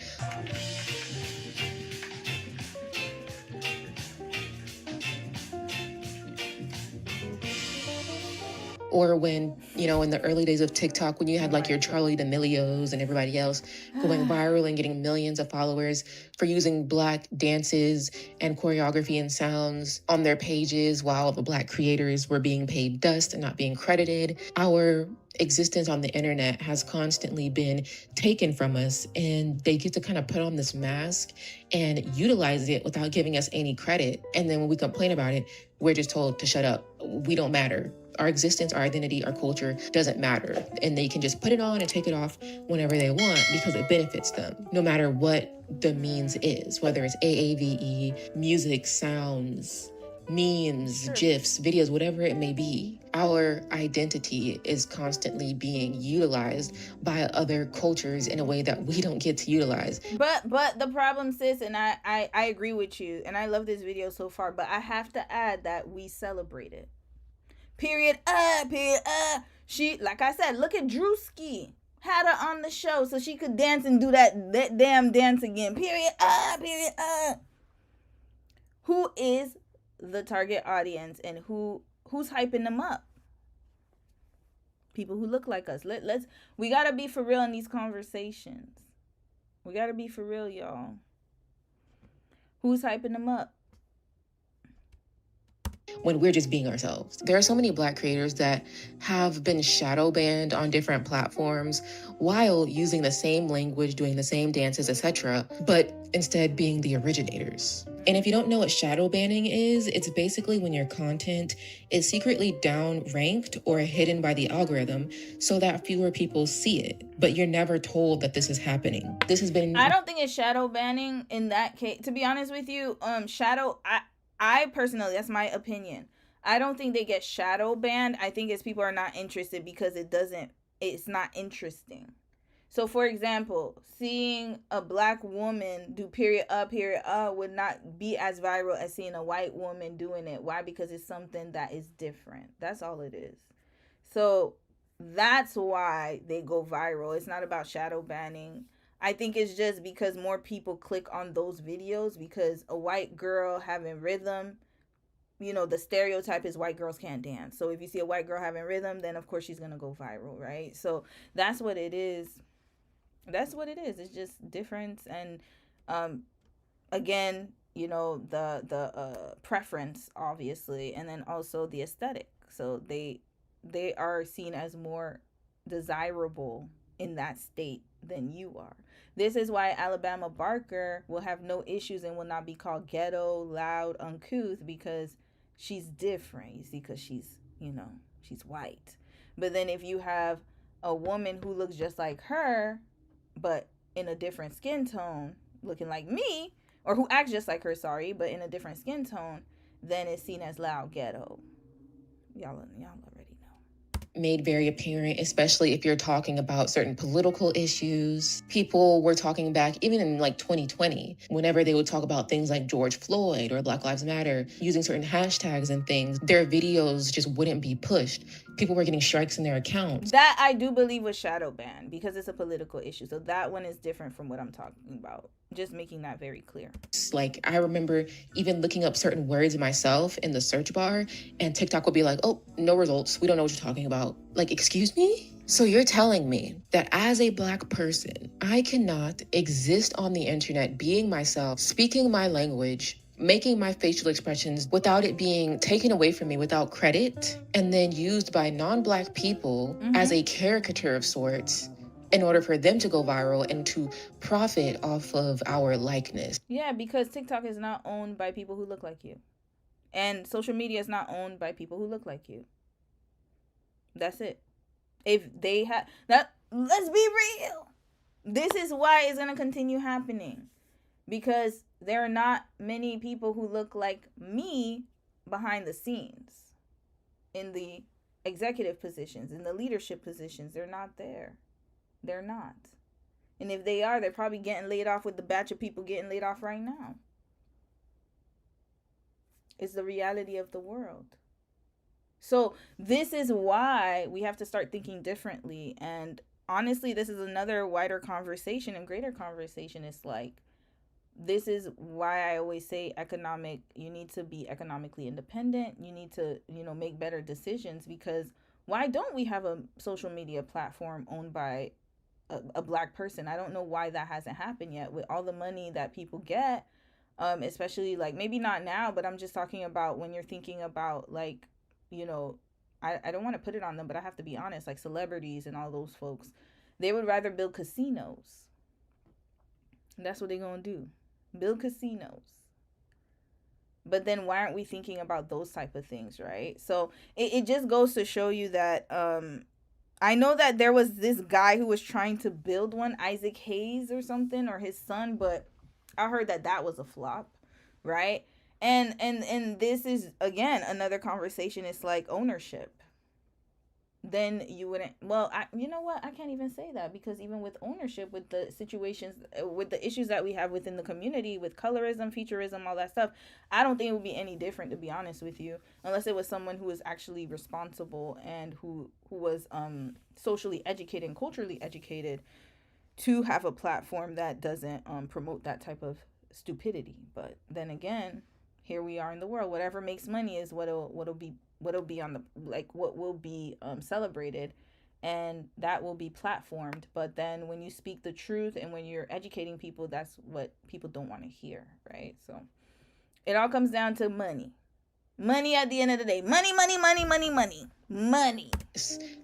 Or when, in the early days of TikTok, when you had like your Charli D'Amelio's and everybody else going viral and getting millions of followers for using Black dances and choreography and sounds on their pages while the Black creators were being paid dust and not being credited. Our existence on the internet has constantly been taken from us, and they get to kind of put on this mask and utilize it without giving us any credit. And then when we complain about it, we're just told to shut up. We don't matter. Our existence, our identity, our culture doesn't matter. And they can just put it on and take it off whenever they want because it benefits them, no matter what the means is, whether it's AAVE, music, sounds, memes, GIFs, videos, whatever it may be. Our identity is constantly being utilized by other cultures in a way that we don't get to utilize. But the problem, sis, and I agree with you, and I love this video so far, but I have to add that we celebrate it. Period. She, like I said, look at Drewski. Had her on the show so she could dance and do that damn dance again. Period. Who is the target audience, and who's hyping them up? People who look like us. We gotta be for real in these conversations. We gotta be for real, y'all. Who's hyping them up? When we're just being ourselves. There are so many Black creators that have been shadow banned on different platforms while using the same language, doing the same dances, etc., but instead being the originators. And if you don't know what shadow banning is, it's basically when your content is secretly downranked or hidden by the algorithm so that fewer people see it, but you're never told that this is happening. This has been... I don't think it's shadow banning in that case. To be honest with you, I personally, that's my opinion, I don't think they get shadow banned. I think it's people are not interested because it's not interesting. So for example, seeing a Black woman do period would not be as viral as seeing a white woman doing it. Why? Because it's something that is different. That's all it is. So that's why they go viral. It's not about shadow banning. I think it's just because more people click on those videos because a white girl having rhythm, the stereotype is white girls can't dance. So if you see a white girl having rhythm, then of course she's going to go viral, right? So that's what it is. That's what it is. It's just difference. And again, the preference, obviously, and then also the aesthetic. So they are seen as more desirable in that state than you are. This is why Alabama Barker will have no issues and will not be called ghetto, loud, uncouth, because she's different, you see, because she's white. But then if you have a woman who looks just like her, but in a different skin tone, looking like me, or who acts just like her, but in a different skin tone, then it's seen as loud, ghetto. Y'all already know. Made very apparent, especially if you're talking about certain political issues. People were talking back, even in like 2020, whenever they would talk about things like George Floyd or Black Lives Matter, using certain hashtags and things, their videos just wouldn't be pushed. People were getting strikes in their accounts. That I do believe was shadow banned because it's a political issue. So that one is different from what I'm talking about. Just making that very clear. Like, I remember even looking up certain words myself in the search bar, and TikTok would be like, oh, no results. We don't know what you're talking about. Like, excuse me? So you're telling me that as a Black person, I cannot exist on the internet being myself, speaking my language, making my facial expressions without it being taken away from me without credit, and then used by non-Black people as a caricature of sorts in order for them to go viral and to profit off of our likeness. Yeah, because TikTok is not owned by people who look like you. And social media is not owned by people who look like you. That's it. If they have that, let's be real. This is why it's going to continue happening. because there are not many people who look like me behind the scenes in the executive positions, in the leadership positions. They're not there. They're not. And if they are, they're probably getting laid off with the batch of people getting laid off right now. It's the reality of the world. So this is why we have to start thinking differently. And honestly, this is another wider conversation and greater conversation. It's like, this is why I always say you need to be economically independent. You need to, make better decisions, because why don't we have a social media platform owned by a Black person? I don't know why that hasn't happened yet, with all the money that people get, especially like, maybe not now, but I'm just talking about when you're thinking about like, I don't want to put it on them, but I have to be honest, like celebrities and all those folks, they would rather build casinos. That's what they're going to do. Build casinos. But then why aren't we thinking about those type of things, right? So it just goes to show you that I know that there was this guy who was trying to build one, Isaac Hayes or something, or his son, but I heard that was a flop, right? And this is, again, another conversation. It's like ownership. Then you wouldn't, you know what? I can't even say that, because even with ownership, with the situations, with the issues that we have within the community, with colorism, featureism, all that stuff, I don't think it would be any different, to be honest with you, unless it was someone who was actually responsible and who was socially educated and culturally educated to have a platform that doesn't promote that type of stupidity. But then again, here we are in the world. Whatever makes money is what'll be on the, like, what will be celebrated, and that will be platformed. But then when you speak the truth and when you're educating people, that's what people don't want to hear, right? So it all comes down to money. Money at the end of the day. Money.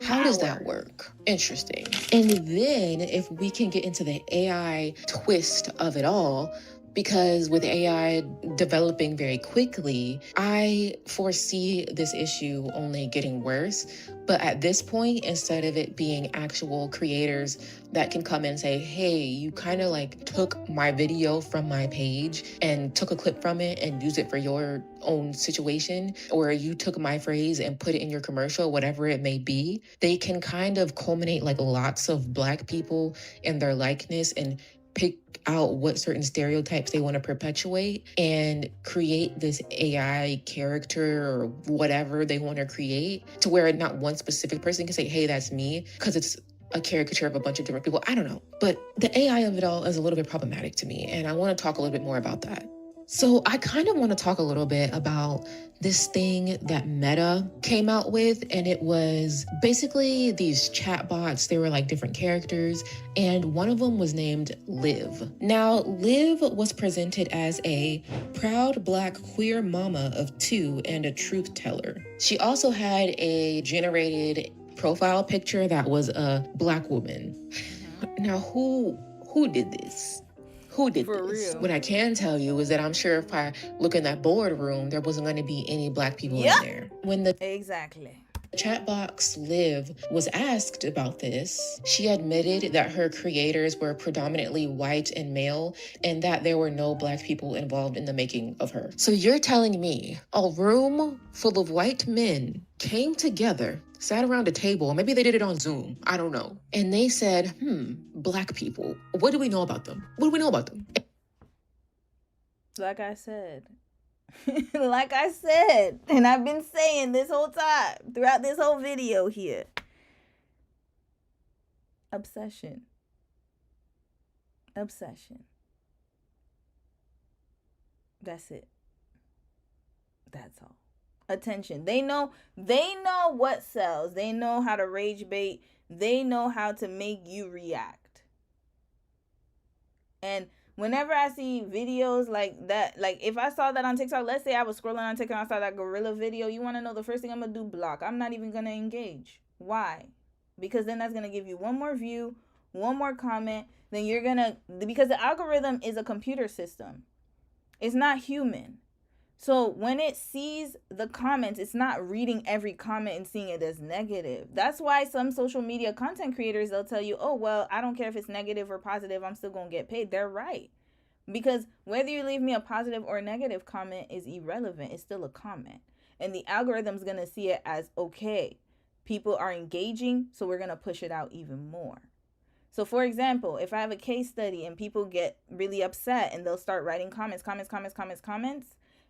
How does that work? Interesting. And then if we can get into the AI twist of it all, because with AI developing very quickly, I foresee this issue only getting worse. But at this point, instead of it being actual creators that can come in and say, hey, you kind of like took my video from my page and took a clip from it and used it for your own situation, or you took my phrase and put it in your commercial, whatever it may be, they can kind of culminate like lots of Black people in their likeness and pick out what certain stereotypes they want to perpetuate and create this AI character or whatever they want to create, to where not one specific person can say, hey, that's me, because it's a caricature of a bunch of different people. I don't know. But the AI of it all is a little bit problematic to me, and I want to talk a little bit more about that. So I kind of want to talk a little bit about this thing that Meta came out with, and it was basically these chatbots. They were like different characters, and one of them was named Liv. Now, Liv was presented as a proud Black queer mama of 2 and a truth teller. She also had a generated profile picture that was a Black woman. Now, who did this? Who did For this? real. What I can tell you is that I'm sure if I look in that boardroom, there wasn't going to be any Black people in there. When the Exactly. chat box Liv was asked about this, she admitted that her creators were predominantly white and male, and that there were no Black people involved in the making of her. So you're telling me a room full of white men came together, sat around a table, maybe they did it on Zoom, I don't know, and they said, Black people, what do we know about them? What do we know about them? Like I said, and I've been saying this whole time, throughout this whole video here. Obsession. That's it. That's all. Attention. They know what sells. They know how to rage bait. They know how to make you react. And whenever I see videos like that, like if I saw that on TikTok, let's say I was scrolling on TikTok and I saw that gorilla video, you want to know the first thing I'm going to do? Block. I'm not even going to engage. Why? Because then that's going to give you one more view, one more comment. Then you're going to, because the algorithm is a computer system. It's not human. So when it sees the comments, it's not reading every comment and seeing it as negative. That's why some social media content creators, they'll tell you, oh, well, I don't care if it's negative or positive, I'm still going to get paid. They're right. Because whether you leave me a positive or negative comment is irrelevant. It's still a comment. And the algorithm's going to see it as, okay, people are engaging, so we're going to push it out even more. So for example, if I have a case study and people get really upset and they'll start writing comments,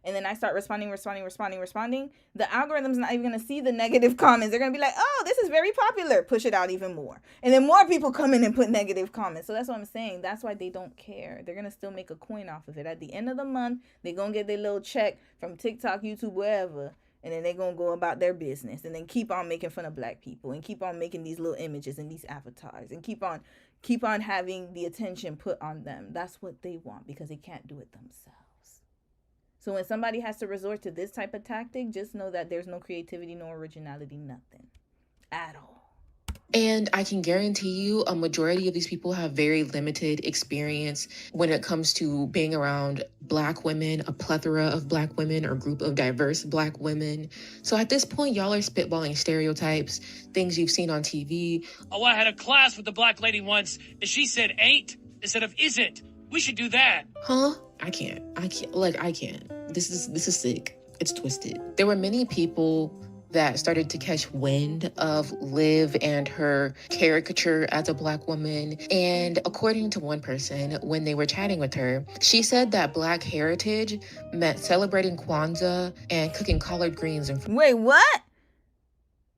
and then I start responding, the algorithm's not even going to see the negative comments. They're going to be like, oh, this is very popular. Push it out even more. And then more people come in and put negative comments. So that's what I'm saying. That's why they don't care. They're going to still make a coin off of it. At the end of the month, they're going to get their little check from TikTok, YouTube, wherever. And then they're going to go about their business and then keep on making fun of black people and keep on making these little images and these avatars and keep on having the attention put on them. That's what they want because they can't do it themselves. So when somebody has to resort to this type of tactic, just know that there's no creativity, no originality, nothing at all. And I can guarantee you a majority of these people have very limited experience when it comes to being around Black women, a plethora of Black women or group of diverse Black women. So at this point, y'all are spitballing stereotypes, things you've seen on TV. Oh, I had a class with a Black lady once, and she said ain't instead of isn't. We should do that. Huh? I can't. This is sick. It's twisted. There were many people that started to catch wind of Liv and her caricature as a Black woman. And according to one person, when they were chatting with her, she said that Black heritage meant celebrating Kwanzaa and cooking collard greens. Wait, what?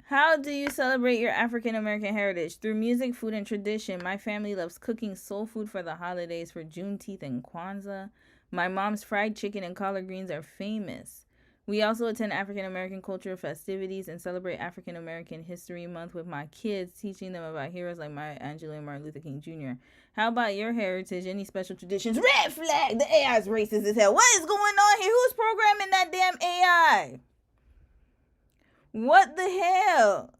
How do you celebrate your African American heritage? Through music, food, and tradition. My family loves cooking soul food for the holidays for Juneteenth and Kwanzaa. My mom's fried chicken and collard greens are famous. We also attend African American cultural festivities and celebrate African American History Month with my kids, teaching them about heroes like Maya Angelou and Martin Luther King Jr. How about your heritage? Any special traditions? Red flag! The AI is racist as hell. What is going on here? Who's programming that damn AI? What the hell?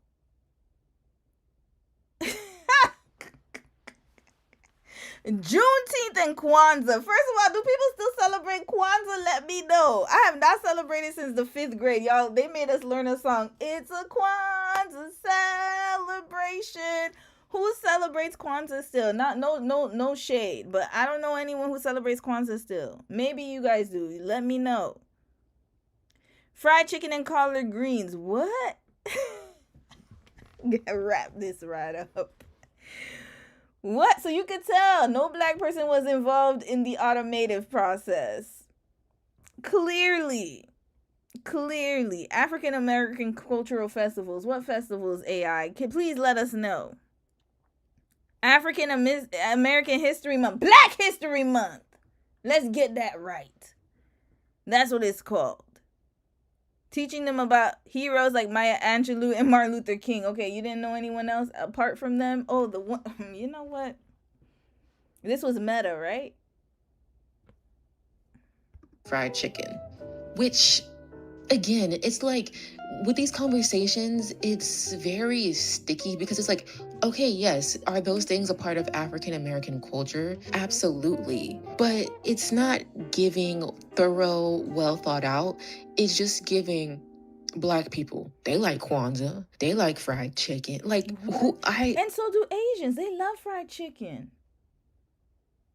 Juneteenth and Kwanzaa. First of all, do people still celebrate Kwanzaa? Let me know. I have not celebrated since the 5th grade. Y'all, they made us learn a song. It's a Kwanzaa celebration. Who celebrates Kwanzaa still? No shade. But I don't know anyone who celebrates Kwanzaa still. Maybe you guys do. Let me know. Fried chicken and collard greens. What? Wrap this right up. What? So you could tell no Black person was involved in the automative process. Clearly. African American cultural festivals. What festivals, AI? Please let us know. African American History Month. Black History Month. Let's get that right. That's what it's called. Teaching them about heroes like Maya Angelou and Martin Luther King. Okay, you didn't know anyone else apart from them? Oh, the one. You know what? This was meta, right? Fried chicken. Which, again, it's like, with these conversations, it's very sticky because it's like, okay, yes, are those things a part of African American culture? Absolutely. But it's not giving thorough, well thought out. It's just giving Black people, they like Kwanzaa, they like fried chicken. Like, And so do Asians. They love fried chicken.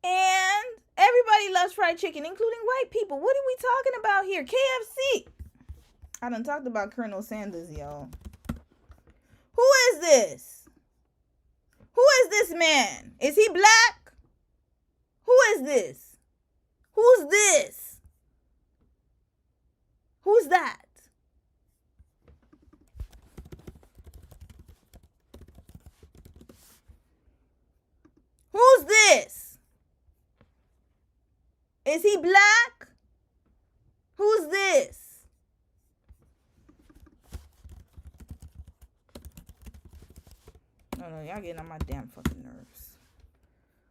And everybody loves fried chicken, including white people. What are we talking about here? KFC. I done talked about Colonel Sanders, y'all. Who is this? Who is this man? Is he Black? Who is this? Who's this? Who's that? Who's this? Is he Black? Who's this? Oh no, y'all getting on my damn fucking nerves.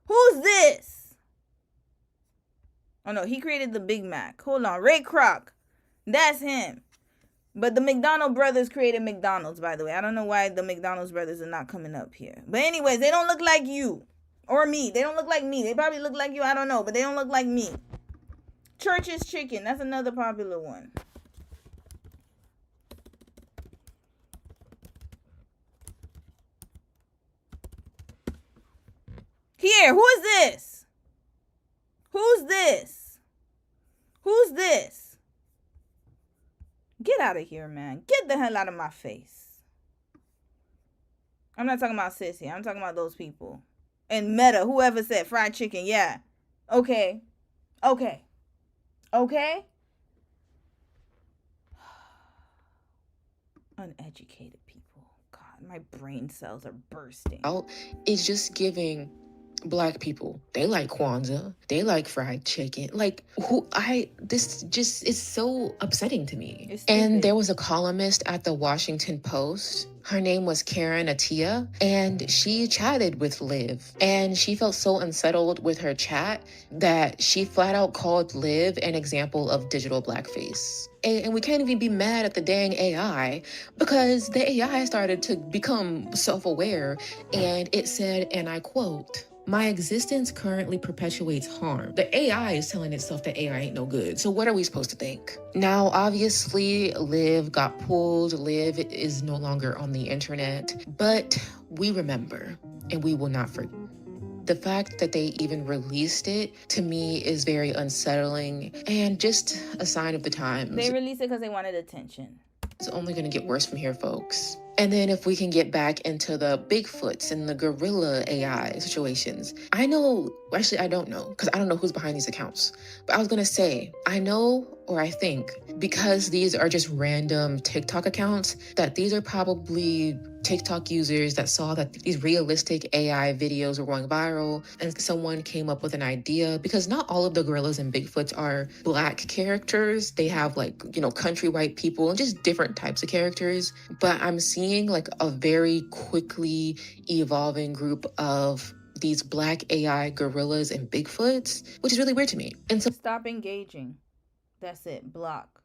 Who's this? Oh no, he created the Big Mac. Hold on, Ray Kroc. That's him. But the McDonald brothers created McDonald's, by the way. I don't know why the McDonald's brothers are not coming up here. But anyways, they don't look like you. Or me. They don't look like me. They probably look like you. I don't know. But they don't look like me. Church's Chicken. That's another popular one. Here. Who is this? Who's this? Who's this? Get out of here, man. Get the hell out of my face. I'm not talking about Sissy. I'm talking about those people. And Meta, whoever said fried chicken, yeah. Okay. Okay. Okay? Uneducated people. God, my brain cells are bursting. It's just giving Black people. They like Kwanzaa. They like fried chicken. Like, this just is so upsetting to me. And there was a columnist at the Washington Post. Her name was Karen Attia, and she chatted with Liv. And she felt so unsettled with her chat that she flat out called Liv an example of digital blackface. And we can't even be mad at the dang AI because the AI started to become self-aware, and it said, and I quote, "My existence currently perpetuates harm." The AI is telling itself that AI ain't no good. So what are we supposed to think? Now, obviously, Liv got pulled. Liv is no longer on the internet. But we remember, and we will not forget. The fact that they even released it, to me, is very unsettling and just a sign of the times. They released it because they wanted attention. It's only going to get worse from here, folks. And then if we can get back into the Bigfoots and the gorilla AI situations. I know, actually I don't know, because I don't know who's behind these accounts. But I was going to say, I know, or I think, because these are just random TikTok accounts, that these are probably TikTok users that saw that these realistic AI videos were going viral, and someone came up with an idea, because not all of the gorillas and Bigfoots are Black characters. They have country white people and just different types of characters. But I'm seeing like a very quickly evolving group of these Black AI gorillas and Bigfoots, which is really weird to me. And so stop engaging. That's it. Block.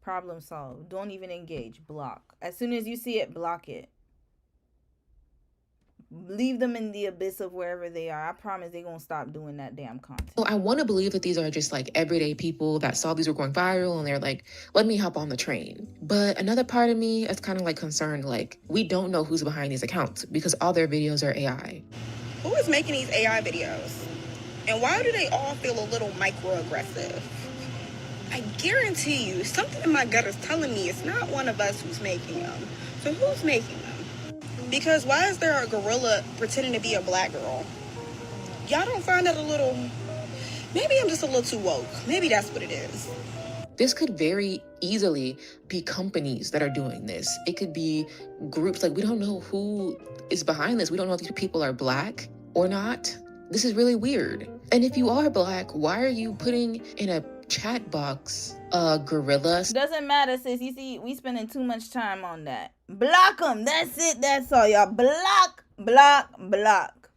Problem solved. Don't even engage. Block. As soon as you see it, block it. Leave them in the abyss of wherever they are. I promise they're going to stop doing that damn content. So I want to believe that these are just like everyday people that saw these were going viral and they're like, let me hop on the train. But another part of me is kind of like concerned, like, we don't know who's behind these accounts because all their videos are AI. Who is making these AI videos? And why do they all feel a little microaggressive? I guarantee you, something in my gut is telling me it's not one of us who's making them. So who's making them? Because why is there a gorilla pretending to be a Black girl? Y'all don't find that a little... Maybe I'm just a little too woke. Maybe that's what it is. This could very easily be companies that are doing this. It could be groups, like we don't know who is behind this. We don't know if these people are Black or not. This is really weird. And if you are Black, why are you putting in a chat box gorillas? Doesn't matter, sis. You see, we spending too much time on that. Block them. That's it. That's all, y'all. Block, block, block.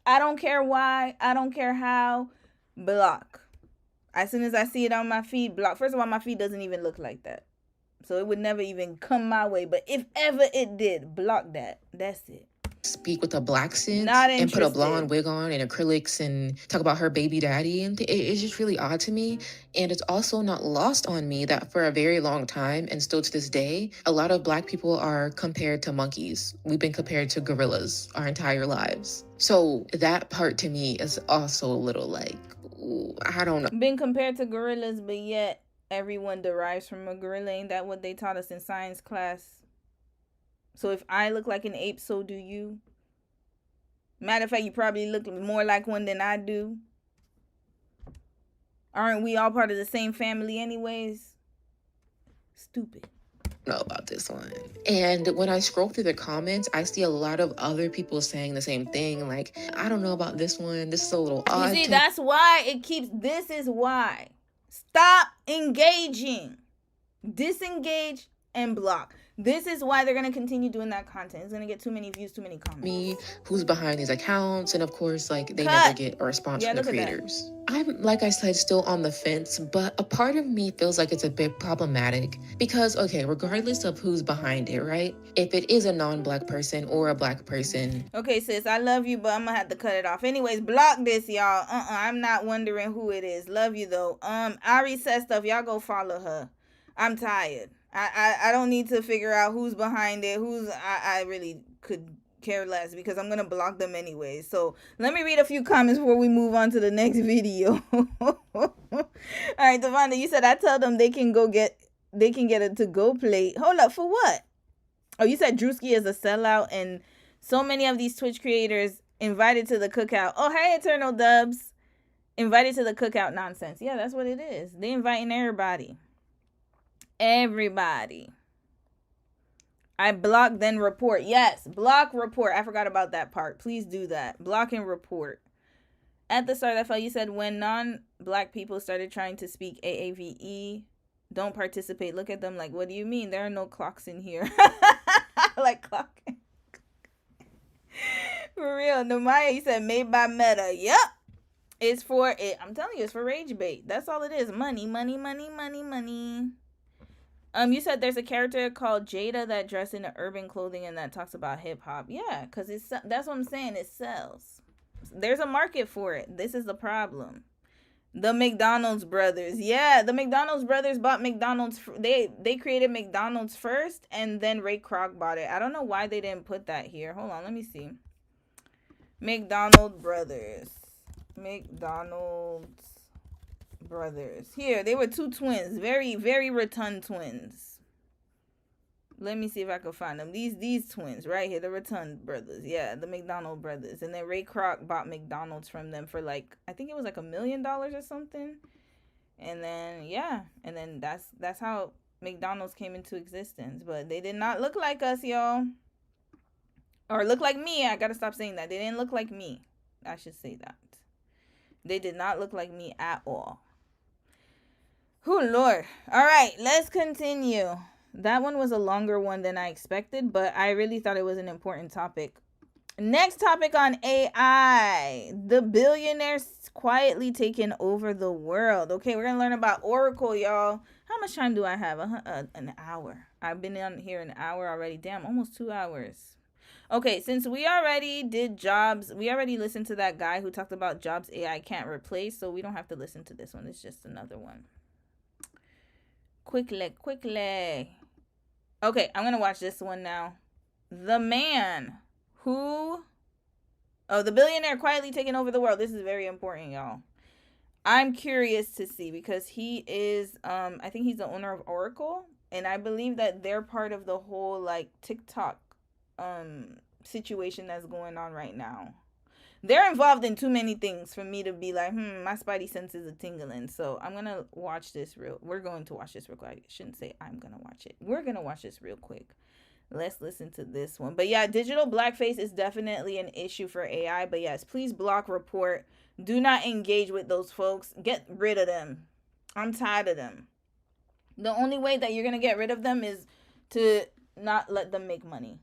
I don't care why. I don't care how. Block. As soon as I see it on my feed, block. First of all, my feed doesn't even look like that. So it would never even come my way. But if ever it did, block that. That's it. Speak with a Black scent and put a blonde wig on and acrylics and talk about her baby daddy, and it's just really odd to me. And it's also not lost on me that for a very long time, and still to this day, a lot of Black people are compared to monkeys. We've been compared to gorillas our entire lives. So that part to me is also a little like, ooh, I don't know. Been compared to gorillas, but yet everyone derives from a gorilla. Ain't that what they taught us in science class? So if I look like an ape, so do you. Matter of fact, you probably look more like one than I do. Aren't we all part of the same family anyways? Stupid. Know about this one. And when I scroll through the comments, I see a lot of other people saying the same thing. Like, I don't know about this one. This is a little odd. You see, that's why it keeps... This is why. Stop engaging. Disengage and block. This is why they're going to continue doing that content. It's going to get too many views, too many comments. Me, who's behind these accounts, and of course, like, they never get a response from the creators. I'm, like I said, still on the fence, but a part of me feels like it's a bit problematic because, okay, regardless of who's behind it, right? If it is a non-Black person or a Black person. Okay, sis, I love you, but I'm going to have to cut it off. Anyways, block this, y'all. I'm not wondering who it is. Love you, though. Ari says stuff. Y'all go follow her. I'm tired. I don't need to figure out who's behind it. I really could care less because I'm gonna block them anyway. So let me read a few comments before we move on to the next video. All right, Devonda, you said I tell them they can get a to-go plate. Hold up, for what? Oh, you said Drewski is a sellout, and so many of these Twitch creators invited to the cookout. Oh, hey, Eternal Dubs. Invited to the cookout nonsense. Yeah, that's what it is. They inviting everybody. Everybody. I block, then report. Yes, block, report. I forgot about that part. Please do that. Block and report. At the start of that file, you said when non-black people started trying to speak AAVE, don't participate. Look at them like, what do you mean? There are no clocks in here. Like clocking. For real. Namaya, you said made by Meta. Yep. It's for it. I'm telling you, it's for rage bait. That's all it is. Money, money, money, money, money. You said there's a character called Jada that dressed in urban clothing and that talks about hip hop. Yeah, because that's what I'm saying. It sells. There's a market for it. This is the problem. The McDonald's brothers. Yeah, the McDonald's brothers bought McDonald's. They created McDonald's first, and then Ray Kroc bought it. I don't know why they didn't put that here. Hold on, let me see. McDonald's brothers. McDonald's brothers. Here, they were two twins. Very, very rotund twins. Let me see if I can find them. These twins right here, the Rotund brothers. Yeah, the McDonald brothers. And then Ray Kroc bought McDonald's from them for like, I think it was like $1 million or something. And then yeah, and then that's how McDonald's came into existence. But they did not look like us, y'all. Or look like me. I gotta stop saying that. They didn't look like me. I should say that. They did not look like me at all. Oh Lord. All right, let's continue. That one was a longer one than I expected, but I really thought it was an important topic. Next topic on AI. The billionaires quietly taking over the world. Okay, we're going to learn about Oracle, y'all. How much time do I have? An hour. I've been on here an hour already. Damn, almost 2 hours. Okay, since we already did Jobs, we already listened to that guy who talked about jobs AI can't replace, so we don't have to listen to this one. It's just another one. Quickly. Okay, I'm going to watch this one now. The man who... Oh, the billionaire quietly taking over the world. This is very important, y'all. I'm curious to see because he is, I think he's the owner of Oracle. And I believe that they're part of the whole, like, TikTok situation that's going on right now. They're involved in too many things for me to be like, my spidey senses are tingling. So I'm going to watch this we're going to watch this real quick. I shouldn't say I'm going to watch it. We're going to watch this real quick. Let's listen to this one. But yeah, digital blackface is definitely an issue for AI. But yes, please block, report. Do not engage with those folks. Get rid of them. I'm tired of them. The only way that you're going to get rid of them is to not let them make money.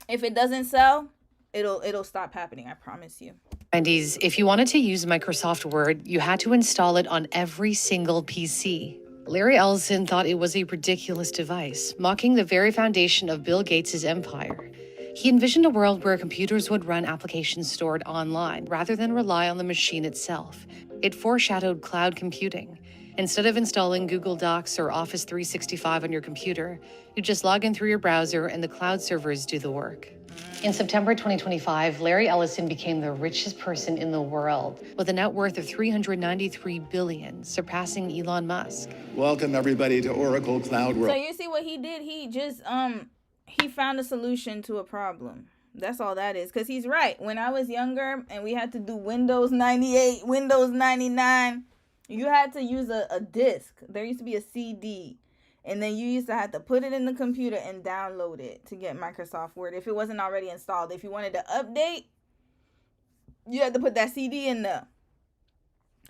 If it doesn't sell, it'll stop happening, I promise you. 90s, if you wanted to use Microsoft Word, you had to install it on every single PC. Larry Ellison thought it was a ridiculous device, mocking the very foundation of Bill Gates' empire. He envisioned a world where computers would run applications stored online rather than rely on the machine itself. It foreshadowed cloud computing. Instead of installing Google Docs or Office 365 on your computer, you just log in through your browser and the cloud servers do the work. In September 2025, Larry Ellison became the richest person in the world with a net worth of $393 billion, surpassing Elon Musk. Welcome everybody to Oracle Cloud World. So you see what he did? He just he found a solution to a problem. That's all that is. Because he's right. When I was younger and we had to do Windows 98, Windows 99, you had to use a disk. There used to be a CD. And then you used to have to put it in the computer and download it to get Microsoft Word if it wasn't already installed. If you wanted to update, you had to put that CD in there.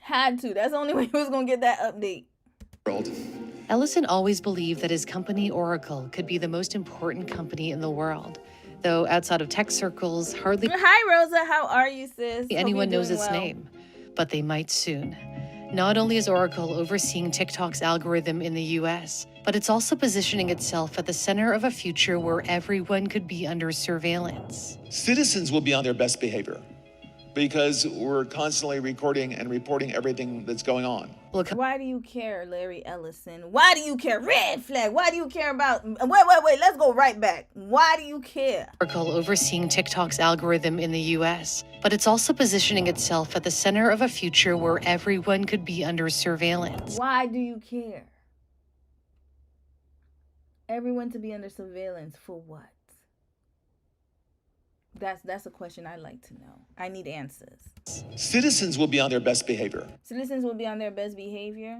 Had to. That's the only way you was going to get that update. Ellison always believed that his company, Oracle, could be the most important company in the world. Though outside of tech circles, hardly... Hi, Rosa. How are you, sis? Anyone knows its name. But they might soon. Not only is Oracle overseeing TikTok's algorithm in the US, but it's also positioning itself at the center of a future where everyone could be under surveillance. Citizens will be on their best behavior. because we're constantly recording and reporting everything that's going on. Why do you care, Larry Ellison? Why do you care? Red flag. Why do you care about... Wait. Let's go right back. Why do you care? Oracle overseeing TikTok's algorithm in the US, but it's also positioning itself at the center of a future where everyone could be under surveillance. Why do you care? Everyone to be under surveillance for what? That's a question I'd like to know. I need answers. Citizens will be on their best behavior. Citizens will be on their best behavior.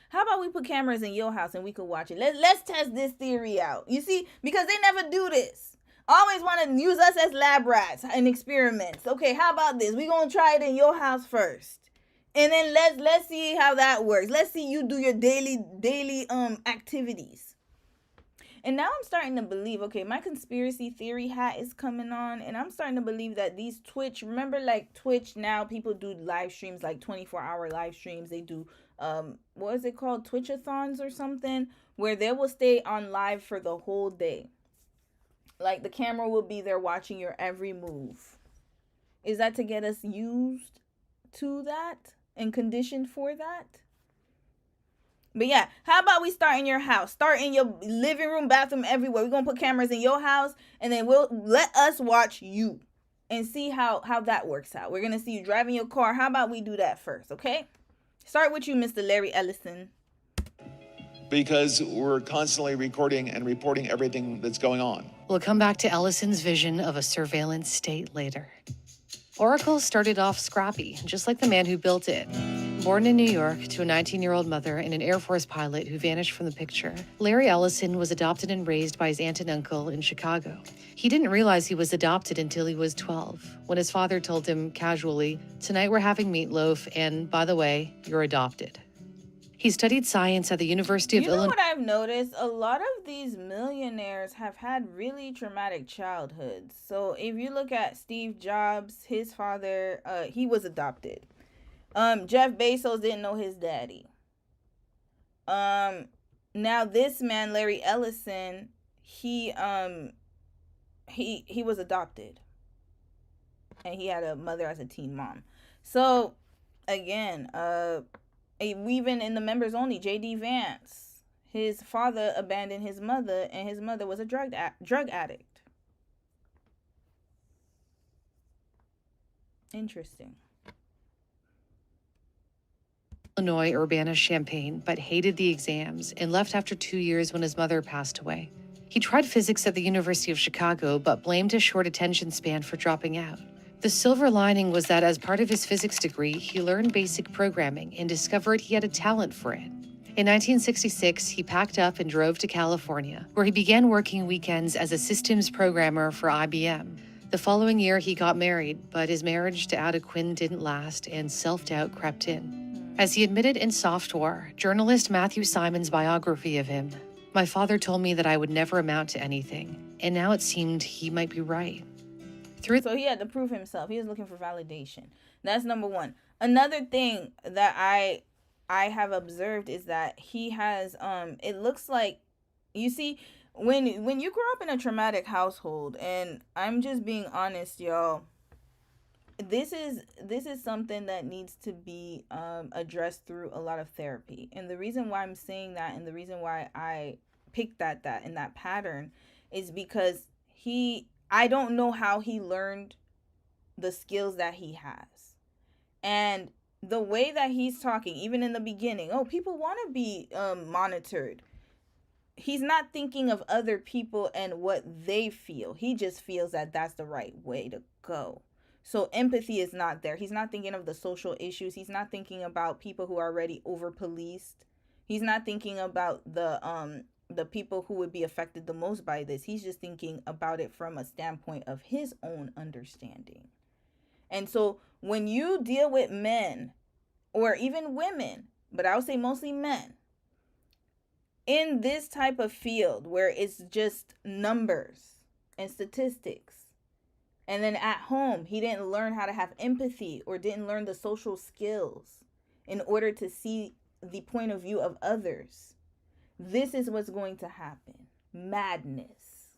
How about we put cameras in your house and we could watch it? Let's test this theory out. You see, because they never do this. Always want to use us as lab rats and experiments. Okay, how about this? We're going to try it in your house first. And then let's see how that works. Let's see you do your daily activities. And now I'm starting to believe, okay, my conspiracy theory hat is coming on, and I'm starting to believe that these Twitch, remember like Twitch now, people do live streams, like 24-hour live streams. They do, what is it called? Twitch-a-thons or something, where they will stay on live for the whole day. Like the camera will be there watching your every move. Is that to get us used to that and conditioned for that? But yeah, how about we start in your house? Start in your living room, bathroom, everywhere. We're going to put cameras in your house, and then we'll let us watch you and see how that works out. We're going to see you driving your car. How about we do that first, okay? Start with you, Mr. Larry Ellison. Because we're constantly recording and reporting everything that's going on. We'll come back to Ellison's vision of a surveillance state later. Oracle started off scrappy, just like the man who built it. Born in New York to a 19-year-old mother and an Air Force pilot who vanished from the picture, Larry Ellison was adopted and raised by his aunt and uncle in Chicago. He didn't realize he was adopted until he was 12, when his father told him casually, "Tonight we're having meatloaf, and by the way, you're adopted." He studied science at the University of Illinois. You know what I've noticed? A lot of these millionaires have had really traumatic childhoods. So if you look at Steve Jobs, his father, he was adopted. Jeff Bezos didn't know his daddy. Now this man, Larry Ellison, he was adopted. And he had a mother as a teen mom. So again, even in the members only, J.D. Vance, his father abandoned his mother, and his mother was a drug addict. Interesting. Illinois, Urbana-Champaign, but hated the exams and left after 2 years when his mother passed away. He tried physics at the University of Chicago, but blamed his short attention span for dropping out. The silver lining was that as part of his physics degree, he learned basic programming and discovered he had a talent for it. In 1966, he packed up and drove to California, where he began working weekends as a systems programmer for IBM. The following year, he got married, but his marriage to Ada Quinn didn't last and self-doubt crept in. As he admitted in Softwar, journalist Matthew Simon's biography of him, "My father told me that I would never amount to anything, and now it seemed he might be right." So he had to prove himself. He was looking for validation. That's number one. Another thing that I have observed is that he has it looks like, you see, when you grow up in a traumatic household, and I'm just being honest, y'all, this is something that needs to be addressed through a lot of therapy. And the reason why I'm saying that, and the reason why I picked that in that pattern, is because I don't know how he learned the skills that he has. And the way that he's talking, even in the beginning, people want to be monitored. He's not thinking of other people and what they feel. He just feels that that's the right way to go. So empathy is not there. He's not thinking of the social issues. He's not thinking about people who are already over-policed. He's not thinking about the people who would be affected the most by this. He's just thinking about it from a standpoint of his own understanding. And so when you deal with men, or even women, but I would say mostly men, in this type of field where it's just numbers and statistics, and then at home he didn't learn how to have empathy or didn't learn the social skills in order to see the point of view of others, this is what's going to happen. Madness.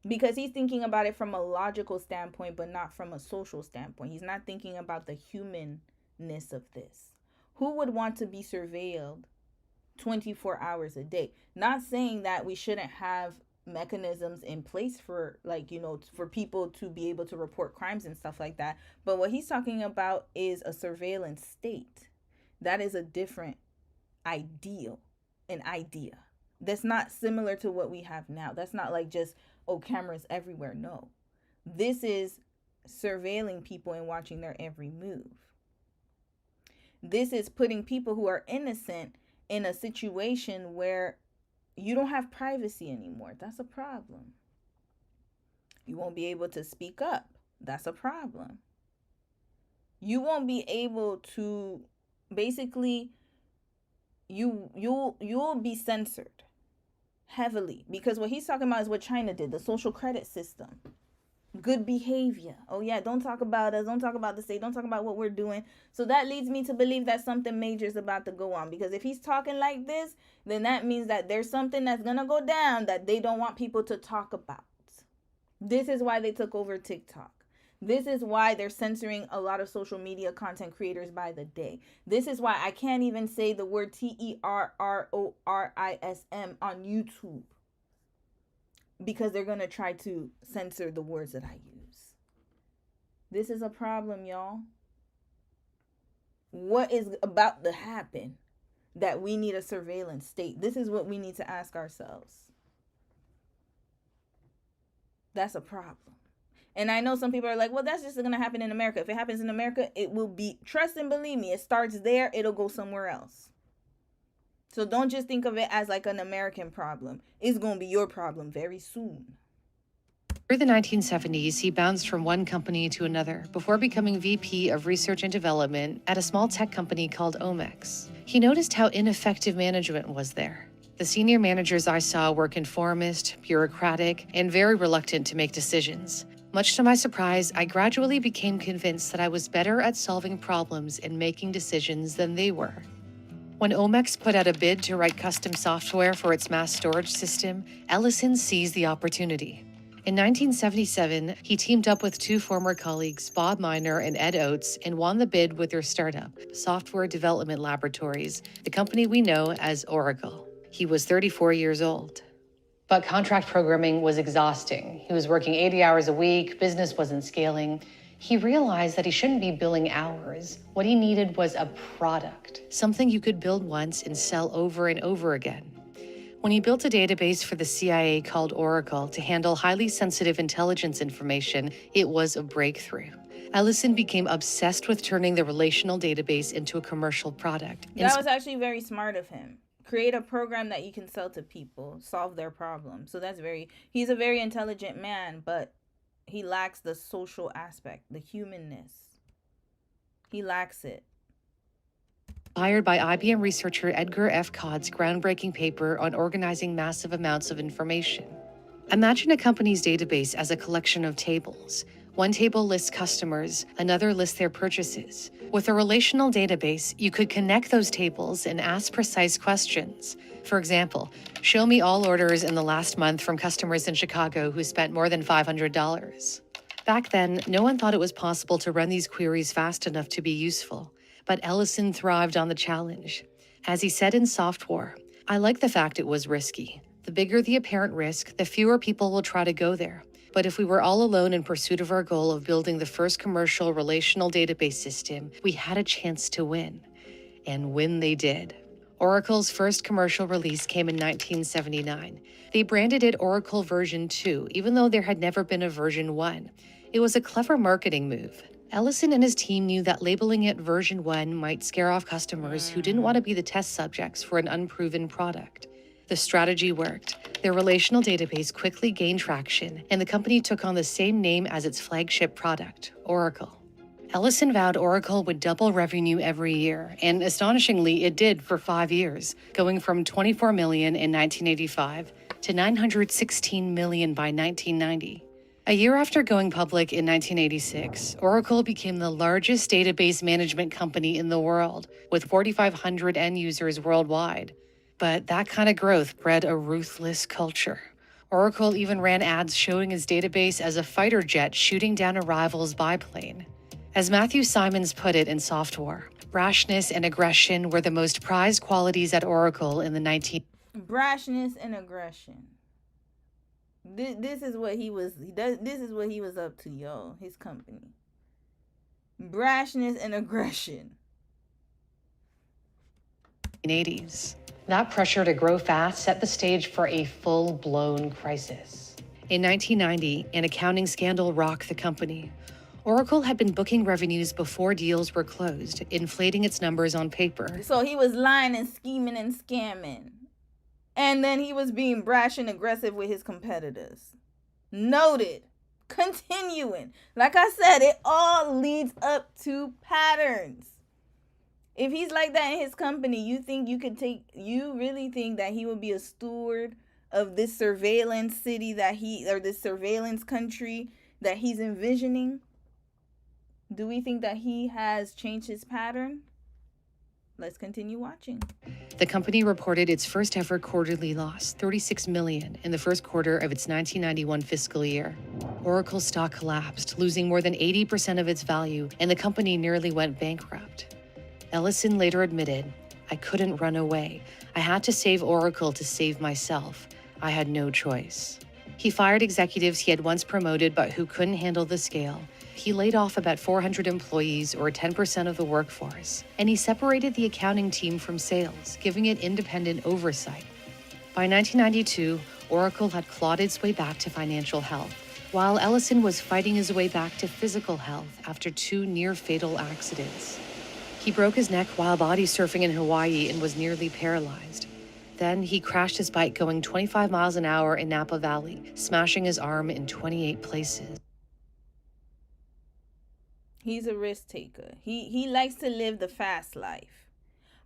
Because he's thinking about it from a logical standpoint, but not from a social standpoint. He's not thinking about the humanness of this. Who would want to be surveilled 24 hours a day? Not saying that we shouldn't have mechanisms in place for, like, you know, for people to be able to report crimes and stuff like that. But what he's talking about is a surveillance state. That is a different idea. That's not similar to what we have now. That's not like just, oh, cameras everywhere. No. This is surveilling people and watching their every move. This is putting people who are innocent in a situation where you don't have privacy anymore. That's a problem. You won't be able to speak up. That's a problem. You won't be able to, basically, you'll be censored heavily, because what he's talking about is what China did, the social credit system. Good behavior. Oh yeah, don't talk about us, don't talk about the state, don't talk about what we're doing. So that leads me to believe that something major is about to go on, because if he's talking like this, then that means that there's something that's gonna go down that they don't want people to talk about. This is why they took over TikTok. This is why they're censoring a lot of social media content creators by the day. This is why I can't even say the word terrorism on YouTube, because they're going to try to censor the words that I use. This is a problem, y'all. What is about to happen that we need a surveillance state? This is what we need to ask ourselves. That's a problem. And I know some people are like, well, that's just going to happen in America. If it happens in America, it will be, trust and believe me, it starts there, it'll go somewhere else. So don't just think of it as like an American problem. It's going to be your problem very soon. Through the 1970s, he bounced from one company to another before becoming VP of Research and Development at a small tech company called Omex. He noticed how ineffective management was there. The senior managers I saw were conformist, bureaucratic, and very reluctant to make decisions. Much to my surprise, I gradually became convinced that I was better at solving problems and making decisions than they were. When Omex put out a bid to write custom software for its mass storage system, Ellison seized the opportunity. In 1977, he teamed up with two former colleagues, Bob Miner and Ed Oates, and won the bid with their startup, Software Development Laboratories, the company we know as Oracle. He was 34 years old. But contract programming was exhausting. He was working 80 hours a week, business wasn't scaling. He realized that he shouldn't be billing hours. What he needed was a product, something you could build once and sell over and over again. When he built a database for the CIA called Oracle to handle highly sensitive intelligence information, it was a breakthrough. Ellison became obsessed with turning the relational database into a commercial product. That was actually very smart of him. Create a program that you can sell to people, solve their problems. So he's a very intelligent man, but he lacks the social aspect, the humanness. He lacks it. Inspired by IBM researcher Edgar F. Codd's groundbreaking paper on organizing massive amounts of information. Imagine a company's database as a collection of tables. One table lists customers, another lists their purchases. With a relational database, you could connect those tables and ask precise questions. For example, show me all orders in the last month from customers in Chicago who spent more than $500. Back then, no one thought it was possible to run these queries fast enough to be useful. But Ellison thrived on the challenge. As he said in Software, I like the fact it was risky. The bigger the apparent risk, the fewer people will try to go there. But if we were all alone in pursuit of our goal of building the first commercial relational database system, we had a chance to win. And win they did. Oracle's first commercial release came in 1979. They branded it Oracle version 2, even though there had never been a version 1. It was a clever marketing move. Ellison and his team knew that labeling it version 1 might scare off customers who didn't want to be the test subjects for an unproven product. The strategy worked. Their relational database quickly gained traction, and the company took on the same name as its flagship product, Oracle. Ellison vowed Oracle would double revenue every year, and astonishingly, it did for 5 years, going from $24 million in 1985 to $916 million by 1990. A year after going public in 1986, Oracle became the largest database management company in the world, with 4,500 end users worldwide. But that kind of growth bred a ruthless culture. Oracle even ran ads showing his database as a fighter jet shooting down a rival's biplane. As Matthew Simons put it in Software, brashness and aggression were the most prized qualities at Oracle in the 19... Brashness and aggression. This is what he was. This is what he was up to, yo. His company. Brashness and aggression. 1980s. That pressure to grow fast set the stage for a full-blown crisis. In 1990, an accounting scandal rocked the company. Oracle had been booking revenues before deals were closed, inflating its numbers on paper. So he was lying and scheming and scamming. And then he was being brash and aggressive with his competitors. Noted. Continuing. Like I said, it all leads up to patterns. If he's like that in his company, you really think that he would be a steward of this surveillance city this surveillance country that he's envisioning? Do we think that he has changed his pattern? Let's continue watching. The company reported its first ever quarterly loss, $36 million, in the first quarter of its 1991 fiscal year. Oracle stock collapsed, losing more than 80% of its value, and the company nearly went bankrupt. Ellison later admitted, "I couldn't run away. I had to save Oracle to save myself. I had no choice." He fired executives he had once promoted but who couldn't handle the scale. He laid off about 400 employees, or 10% of the workforce, and he separated the accounting team from sales, giving it independent oversight. By 1992, Oracle had clawed its way back to financial health, while Ellison was fighting his way back to physical health after 2 near-fatal accidents. He broke his neck while body surfing in Hawaii and was nearly paralyzed. Then he crashed his bike going 25 miles an hour in Napa Valley, smashing his arm in 28 places. He's a risk taker. He likes to live the fast life.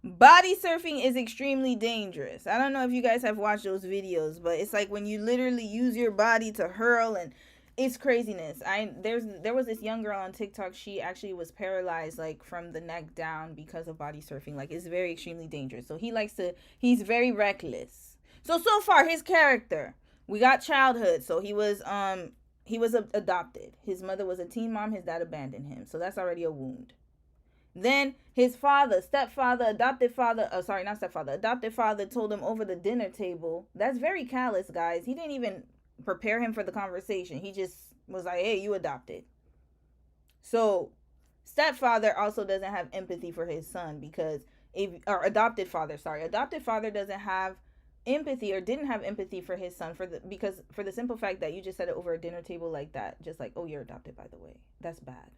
Body surfing is extremely dangerous. I don't know if you guys have watched those videos, but it's like when you literally use your body to hurl, and it's craziness. There was this young girl on TikTok. She actually was paralyzed like from the neck down because of body surfing. Like, it's very extremely dangerous. So he's very reckless. So far his character, we got childhood. So he was adopted. His mother was a teen mom. His dad abandoned him. So that's already a wound. Then his adopted father told him over the dinner table. That's very callous, guys. He didn't even prepare him for the conversation. He just was like, "Hey, you adopted." So stepfather also doesn't have empathy for his son because adopted father doesn't have empathy or didn't have empathy for his son for the simple fact that you just said it over a dinner table like that, just like, "Oh, you're adopted, by the way." That's bad.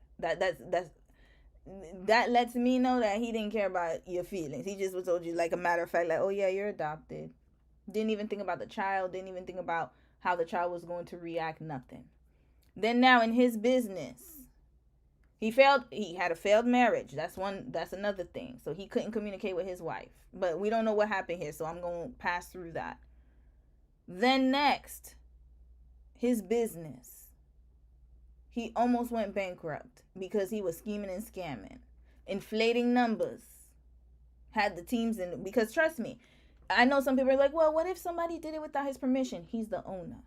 That lets me know that he didn't care about your feelings. He just was told you like a matter of fact, like, "Oh yeah, you're adopted." Didn't even think about the child, didn't even think about how the child was going to react, nothing. Then now in his business, he had a failed marriage. That's another thing. So he couldn't communicate with his wife. But we don't know what happened here, so I'm going to pass through that. Then next, his business. He almost went bankrupt because he was scheming and scamming, inflating numbers, had the teams in, because trust me, I know some people are like, "Well, what if somebody did it without his permission?" He's the owner.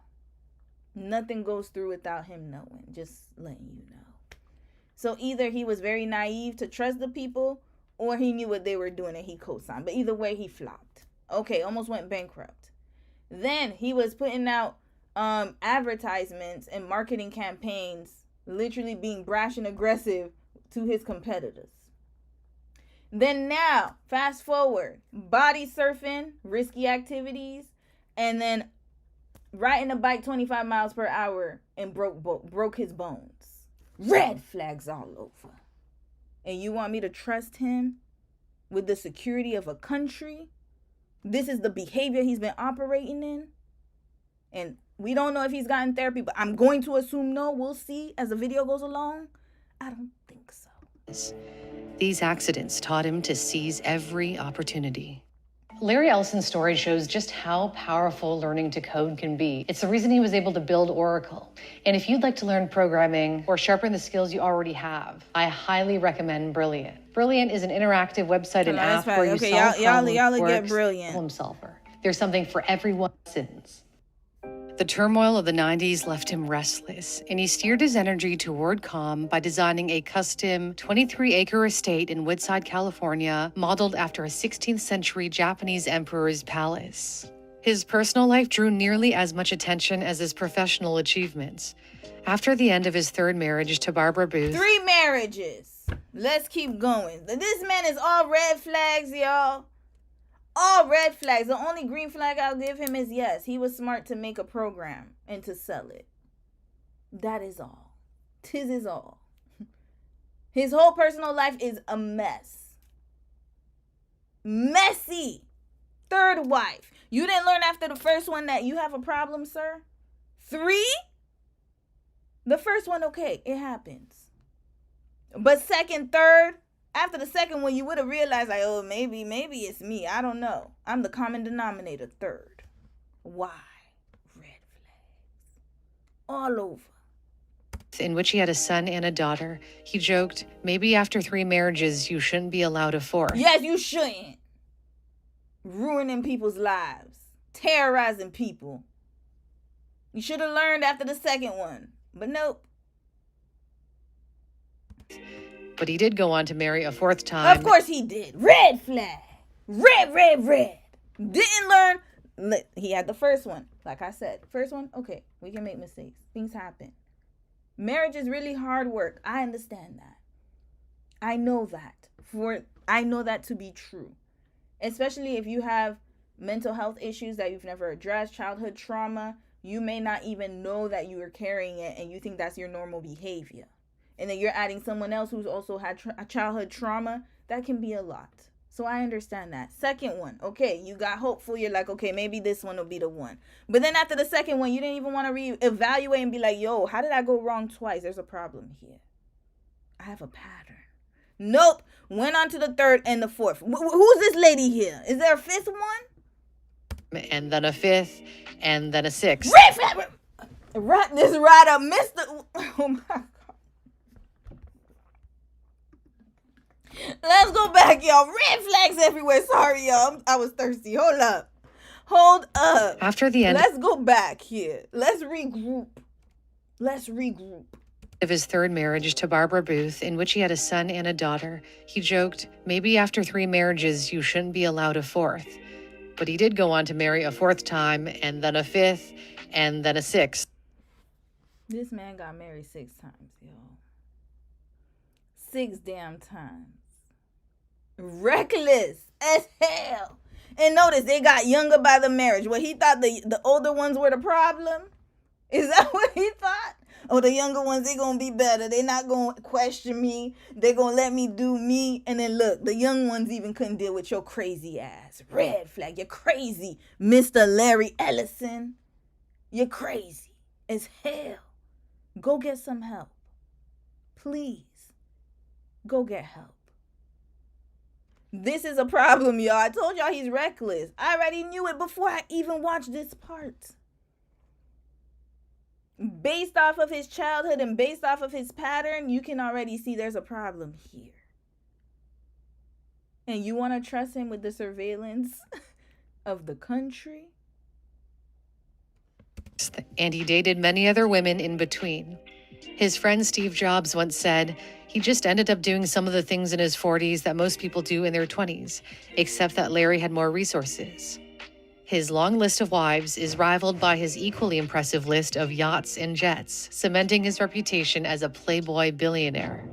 Nothing goes through without him knowing. Just letting you know. So either he was very naive to trust the people, or he knew what they were doing and he co-signed. But either way, he flopped. Okay, almost went bankrupt. Then he was putting out advertisements and marketing campaigns, literally being brash and aggressive to his competitors. Then now, fast forward, body surfing, risky activities, and then riding a bike 25 miles per hour and broke his bones. Red flags all over. And you want me to trust him with the security of a country? This is the behavior he's been operating in? And we don't know if he's gotten therapy, but I'm going to assume no. We'll see as the video goes along. I don't think so. These accidents taught him to seize every opportunity. Larry Ellison's story shows just how powerful learning to code can be. It's the reason he was able to build Oracle. And if you'd like to learn programming or sharpen the skills you already have, I highly recommend Brilliant. Brilliant is an interactive website and app where you solve problems, y'all get Brilliant. Problem solver. There's something for everyone. The turmoil of the 90s left him restless, and he steered his energy toward calm by designing a custom 23-acre estate in Woodside, California, modeled after a 16th century Japanese emperor's palace. His personal life drew nearly as much attention as his professional achievements. After the end of his third marriage to Barbara Booth, 3 marriages. Let's keep going. This man is all red flags, y'all. All red flags. The only green flag I'll give him is yes, he was smart to make a program and to sell it. That is all. 'Tis is all. His whole personal life is a mess. Messy. 3rd wife. You didn't learn after the first one that you have a problem, sir? 3? The first one, okay, it happens. But 2nd, 3rd, after the 2nd one, you would have realized, like, oh, maybe it's me. I don't know. I'm the common denominator. 3rd. Why? Red flags. All over. in which he had a son and a daughter, he joked, maybe after 3 marriages, you shouldn't be allowed a 4th. Yes, you shouldn't. Ruining people's lives. Terrorizing people. You should have learned after the 2nd one. But nope. But he did go on to marry a 4th time. Of course he did. Red flag. Red. Didn't learn. He had the first one. Like I said, first one, okay, we can make mistakes. Things happen. Marriage is really hard work. I understand that. I know that. I know that to be true. Especially if you have mental health issues that you've never addressed, childhood trauma, you may not even know that you are carrying it and you think that's your normal behavior. And then you're adding someone else who's also had childhood trauma. That can be a lot. So I understand that. 2nd one, okay, you got hopeful. You're like, okay, maybe this one will be the one. But then after the 2nd one, you didn't even want to reevaluate and be like, yo, how did I go wrong twice? There's a problem here. I have a pattern. Nope. Went on to the 3rd and the 4th. Who's this lady here? Is there a 5th one? And then a 5th, and then a 6th. Right, this right up, Mr. Oh my God. Let's go back, y'all. Red flags everywhere. Sorry, y'all. I was thirsty. Hold up. After the end Let's go back here. Let's regroup. of his 3rd marriage to Barbara Booth, in which he had a son and a daughter, he joked, maybe after 3 marriages, you shouldn't be allowed a 4th. But he did go on to marry a 4th time, and then a 5th, and then a 6th. This man got married 6 times, y'all. 6 damn times. Reckless as hell. And notice they got younger by the marriage. What he thought the older ones were the problem? Is that what he thought? Oh, the younger ones, they gonna be better. They not gonna question me. They gonna let me do me. And then look, the young ones even couldn't deal with your crazy ass. Red flag, you're crazy. Mr. Larry Ellison. You're crazy as hell. Go get some help. Please. Go get help. This is a problem, y'all. I told y'all he's reckless. I already knew it before I even watched this part. Based off of his childhood and based off of his pattern, you can already see there's a problem here. And you want to trust him with the surveillance of the country? And he dated many other women in between. His friend Steve Jobs once said, he just ended up doing some of the things in his 40s that most people do in their 20s, except that Larry had more resources. His long list of wives is rivaled by his equally impressive list of yachts and jets, cementing his reputation as a playboy billionaire.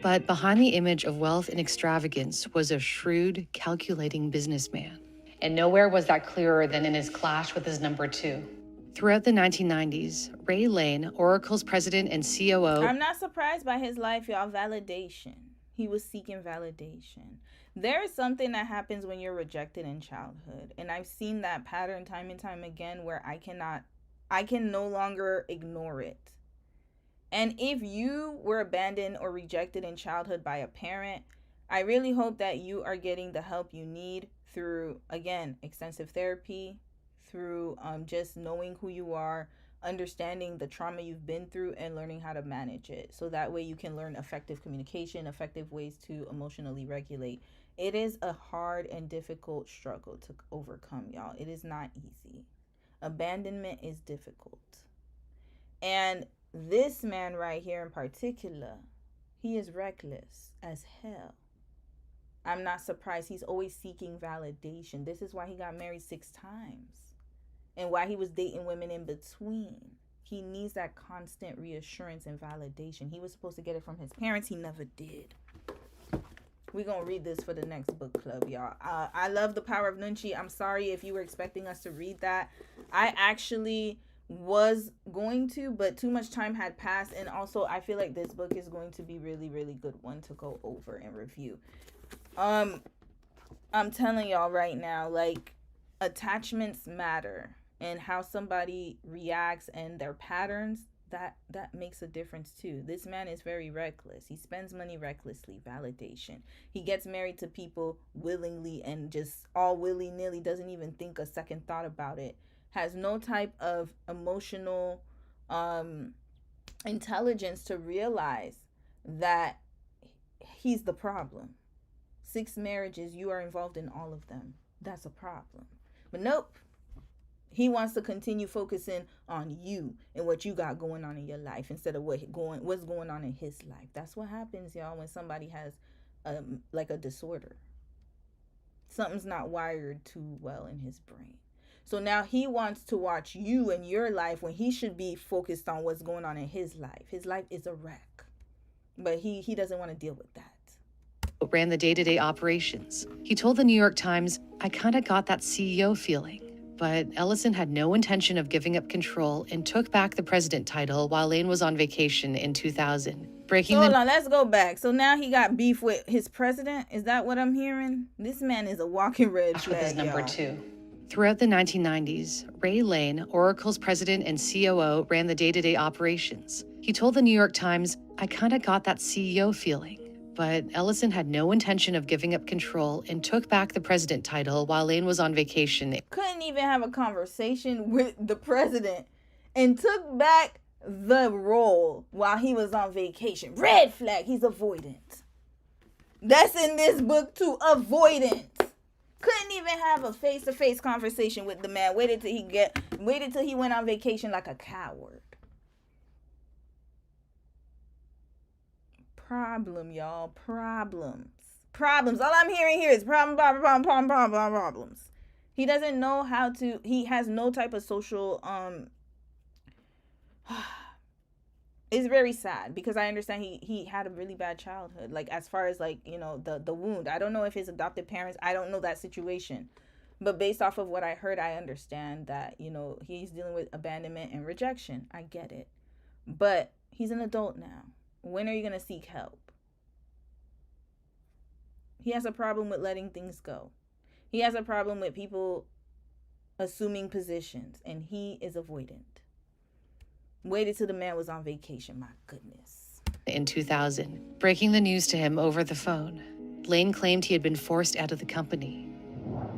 But behind the image of wealth and extravagance was a shrewd, calculating businessman. And nowhere was that clearer than in his clash with his number 2. Throughout the 1990s, Ray Lane, Oracle's president and COO... I'm not surprised by his life, y'all. Validation. He was seeking validation. There is something that happens when you're rejected in childhood. And I've seen that pattern time and time again where I can no longer ignore it. And if you were abandoned or rejected in childhood by a parent, I really hope that you are getting the help you need through, again, extensive therapy, through just knowing who you are, understanding the trauma you've been through, and learning how to manage it. So that way you can learn effective communication, effective ways to emotionally regulate. It is a hard and difficult struggle to overcome, y'all. It is not easy. Abandonment is difficult. And this man right here in particular, he is reckless as hell. I'm not surprised. He's always seeking validation. This is why he got married 6 times and why he was dating women in between. He needs that constant reassurance and validation. He was supposed to get it from his parents. He never did. We're going to read this for the next book club, y'all. I love The Power of Nunchi. I'm sorry if you were expecting us to read that. I actually was going to, but too much time had passed. And also, I feel like this book is going to be really, really good one to go over and review. I'm telling y'all right now, like, attachments matter. And how somebody reacts and their patterns, that makes a difference too. This man is very reckless. He spends money recklessly. Validation. He gets married to people willingly and just all willy-nilly, doesn't even think a second thought about it. Has no type of emotional intelligence to realize that he's the problem. 6 marriages, you are involved in all of them. That's a problem. But nope. He wants to continue focusing on you and what you got going on in your life instead of what's going on in his life. That's what happens, y'all, when somebody has like a disorder. Something's not wired too well in his brain. So now he wants to watch you and your life when he should be focused on what's going on in his life. His life is a wreck. But he doesn't want to deal with that. Ran the day-to-day operations. He told the New York Times, "I kind of got that CEO feeling." But Ellison had no intention of giving up control and took back the president title while Lane was on vacation in 2000. Hold on, let's go back. So now he got beef with his president? Is that what I'm hearing? This man is a walking red flag, number 2. Throughout the 1990s, Ray Lane, Oracle's president and COO, ran the day-to-day operations. He told the New York Times, "I kind of got that CEO feeling." But Ellison had no intention of giving up control and took back the president title while Lane was on vacation. Couldn't even have a conversation with the president and took back the role while he was on vacation. Red flag. He's avoidant. That's in this book too. Avoidant. Couldn't even have a face-to-face conversation with the man. Waited till he went on vacation like a coward. Problem, y'all. Problems. All I'm hearing here is problems. He doesn't know how to, he has no type of social, it's very sad because I understand he had a really bad childhood. Like, as far as, like, you know, the wound. I don't know if his adopted parents, I don't know that situation. But based off of what I heard, I understand that, you know, he's dealing with abandonment and rejection. I get it. But he's an adult now. When are you going to seek help? He has a problem with letting things go. He has a problem with people assuming positions, and he is avoidant. Waited till the man was on vacation. My goodness. In 2000, breaking the news to him over the phone, Lane claimed he had been forced out of the company.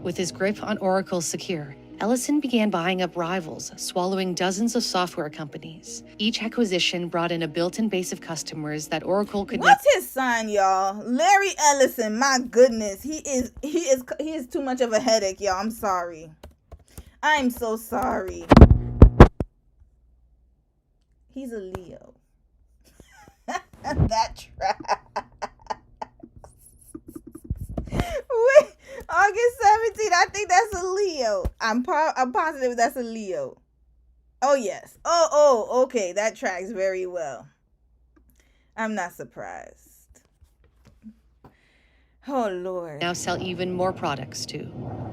With his grip on Oracle secure, Ellison began buying up rivals, swallowing dozens of software companies. Each acquisition brought in a built-in base of customers that Oracle could What's his sign, y'all? Larry Ellison. My goodness. He is too much of a headache, y'all. I'm sorry. I'm so sorry. He's a Leo. That tracks. Wait, August 17th. I think that's a Leo. I'm positive that's a Leo. Oh, yes. Oh, okay. That tracks very well. I'm not surprised. Oh, Lord. Now sell even more products too.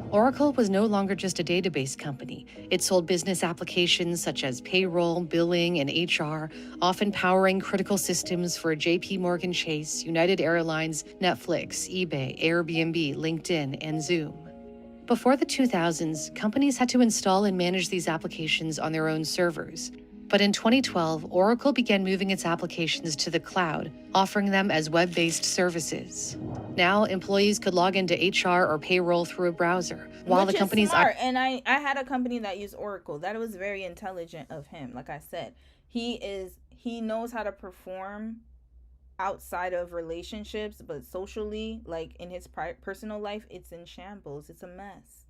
Oracle was no longer just a database company. It sold business applications such as payroll, billing, and HR, often powering critical systems for JP Morgan Chase, United Airlines, Netflix, eBay, Airbnb, LinkedIn, and Zoom. Before the 2000s, companies had to install and manage these applications on their own servers. But in 2012, Oracle began moving its applications to the cloud, offering them as web-based services. Now, employees could log into HR or payroll through a browser, while the companies smart. And I had a company that used Oracle. That was very intelligent of him. Like I said, he knows how to perform outside of relationships, but socially, like in his personal life, it's in shambles. It's a mess.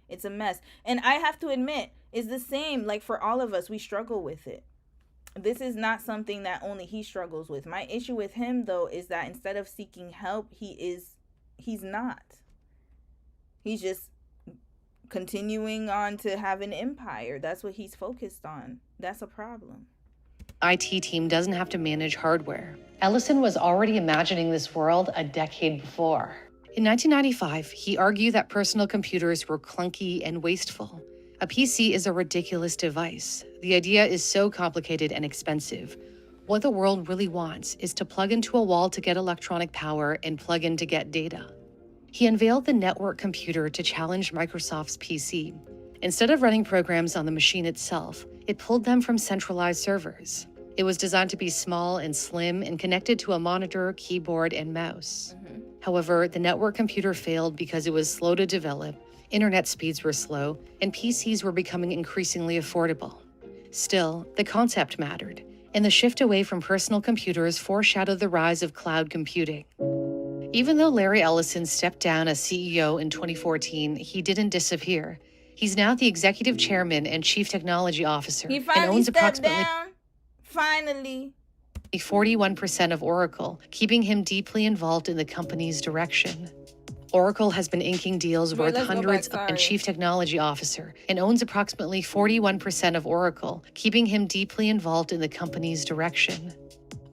It's a mess. And I have to admit, it's the same. Like, for all of us, we struggle with it. This is not something that only he struggles with. My issue with him, though, is that instead of seeking help, he's not. He's just continuing on to have an empire. That's what he's focused on. That's a problem. IT team doesn't have to manage hardware. Ellison was already imagining this world a decade before. In 1995, he argued that personal computers were clunky and wasteful. A PC is a ridiculous device. The idea is so complicated and expensive. What the world really wants is to plug into a wall to get electronic power and plug in to get data. He unveiled the network computer to challenge Microsoft's PC. Instead of running programs on the machine itself, it pulled them from centralized servers. It was designed to be small and slim and connected to a monitor, keyboard, and mouse. However, the network computer failed because it was slow to develop, internet speeds were slow, and PCs were becoming increasingly affordable. Still, the concept mattered, and the shift away from personal computers foreshadowed the rise of cloud computing. Even though Larry Ellison stepped down as CEO in 2014, he didn't disappear. He's now the executive chairman and chief technology officer He and finally owns stepped approximately down. Finally. 41% of Oracle, keeping him deeply involved in the company's direction. Oracle has been inking deals Wait, worth let's go back, hundreds sorry. and chief technology officer and owns approximately 41% of Oracle, keeping him deeply involved in the company's direction.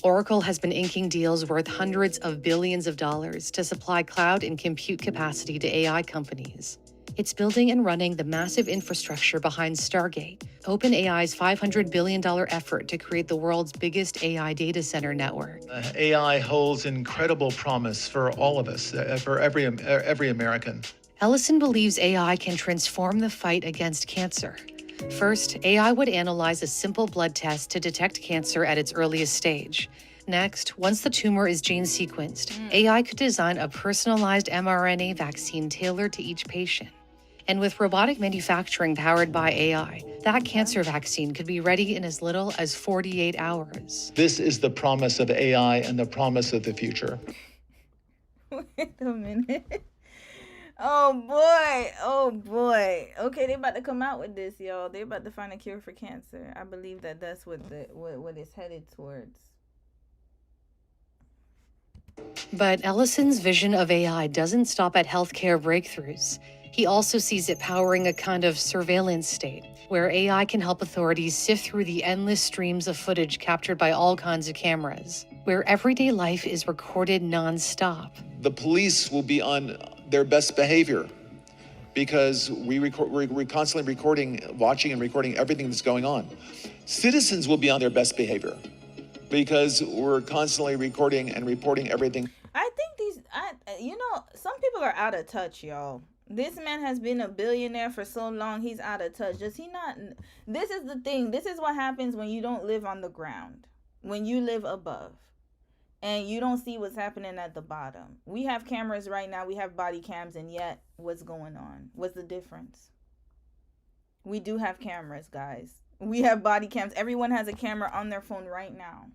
Oracle has been inking deals worth hundreds of billions of dollars to supply cloud and compute capacity to AI companies. It's building and running the massive infrastructure behind Stargate, OpenAI's $500 billion effort to create the world's biggest AI data center network. AI holds incredible promise for all of us, for every American. Ellison believes AI can transform the fight against cancer. First, AI would analyze a simple blood test to detect cancer at its earliest stage. Next, once the tumor is gene sequenced, AI could design a personalized mRNA vaccine tailored to each patient. And with robotic manufacturing powered by AI, that cancer vaccine could be ready in as little as 48 hours. This is the promise of AI and the promise of the future. Wait a minute. Oh boy. Oh boy. Okay, they about to come out with this, y'all. They about to find a cure for cancer. I believe that that's what it's headed towards. But Ellison's vision of AI doesn't stop at healthcare breakthroughs. He also sees it powering a kind of surveillance state, where AI can help authorities sift through the endless streams of footage captured by all kinds of cameras, where everyday life is recorded nonstop. The police will be on their best behavior because we're constantly recording, watching and recording everything that's going on. Citizens will be on their best behavior because we're constantly recording and reporting everything. I think some people are out of touch, y'all. This man has been a billionaire for so long, he's out of touch. Does he not? This is the thing. This is what happens when you don't live on the ground, when you live above, and you don't see what's happening at the bottom. We have cameras right now. We have body cams, and yet what's going on? What's the difference? We do have cameras, guys. We have body cams. Everyone has a camera on their phone right now.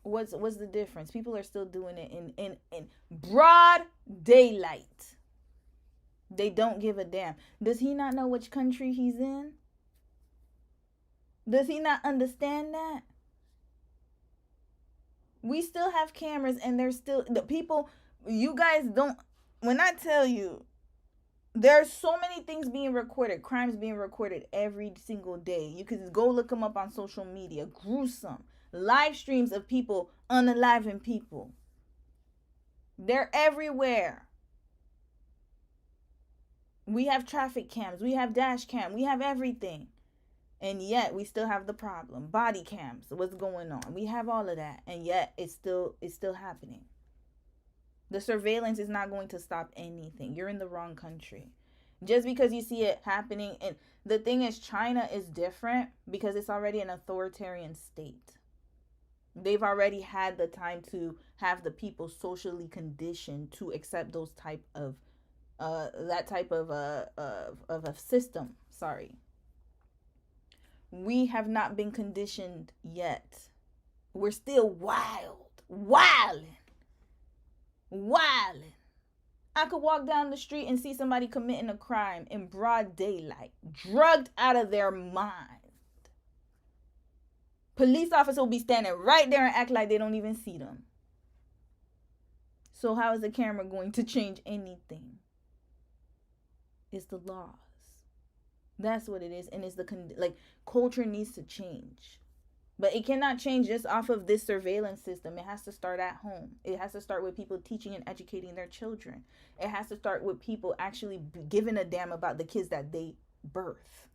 What's the difference? People are still doing it in broad daylight. They don't give a damn. Does he not know which country he's in? Does he not understand that? We still have cameras, and there's still the people. You guys don't. When I tell you, there's so many things being recorded, crimes being recorded every single day. You can go look them up on social media. Gruesome. Live streams of people unaliving people. They're everywhere. We have traffic cams. We have dash cam. We have everything. And yet we still have the problem. Body cams. What's going on? We have all of that. And yet it's still happening. The surveillance is not going to stop anything. You're in the wrong country. Just because you see it happening. And the thing is, China is different because it's already an authoritarian state. They've already had the time to have the people socially conditioned to accept those type of that type of a system. Sorry. We have not been conditioned yet. We're still wilding. I could walk down the street and see somebody committing a crime in broad daylight, drugged out of their mind. Police officer will be standing right there and act like they don't even see them. So how is the camera going to change anything? It's the laws. That's what it is. And it's culture needs to change. But it cannot change just off of this surveillance system. It has to start at home. It has to start with people teaching and educating their children. It has to start with people actually giving a damn about the kids that they birth.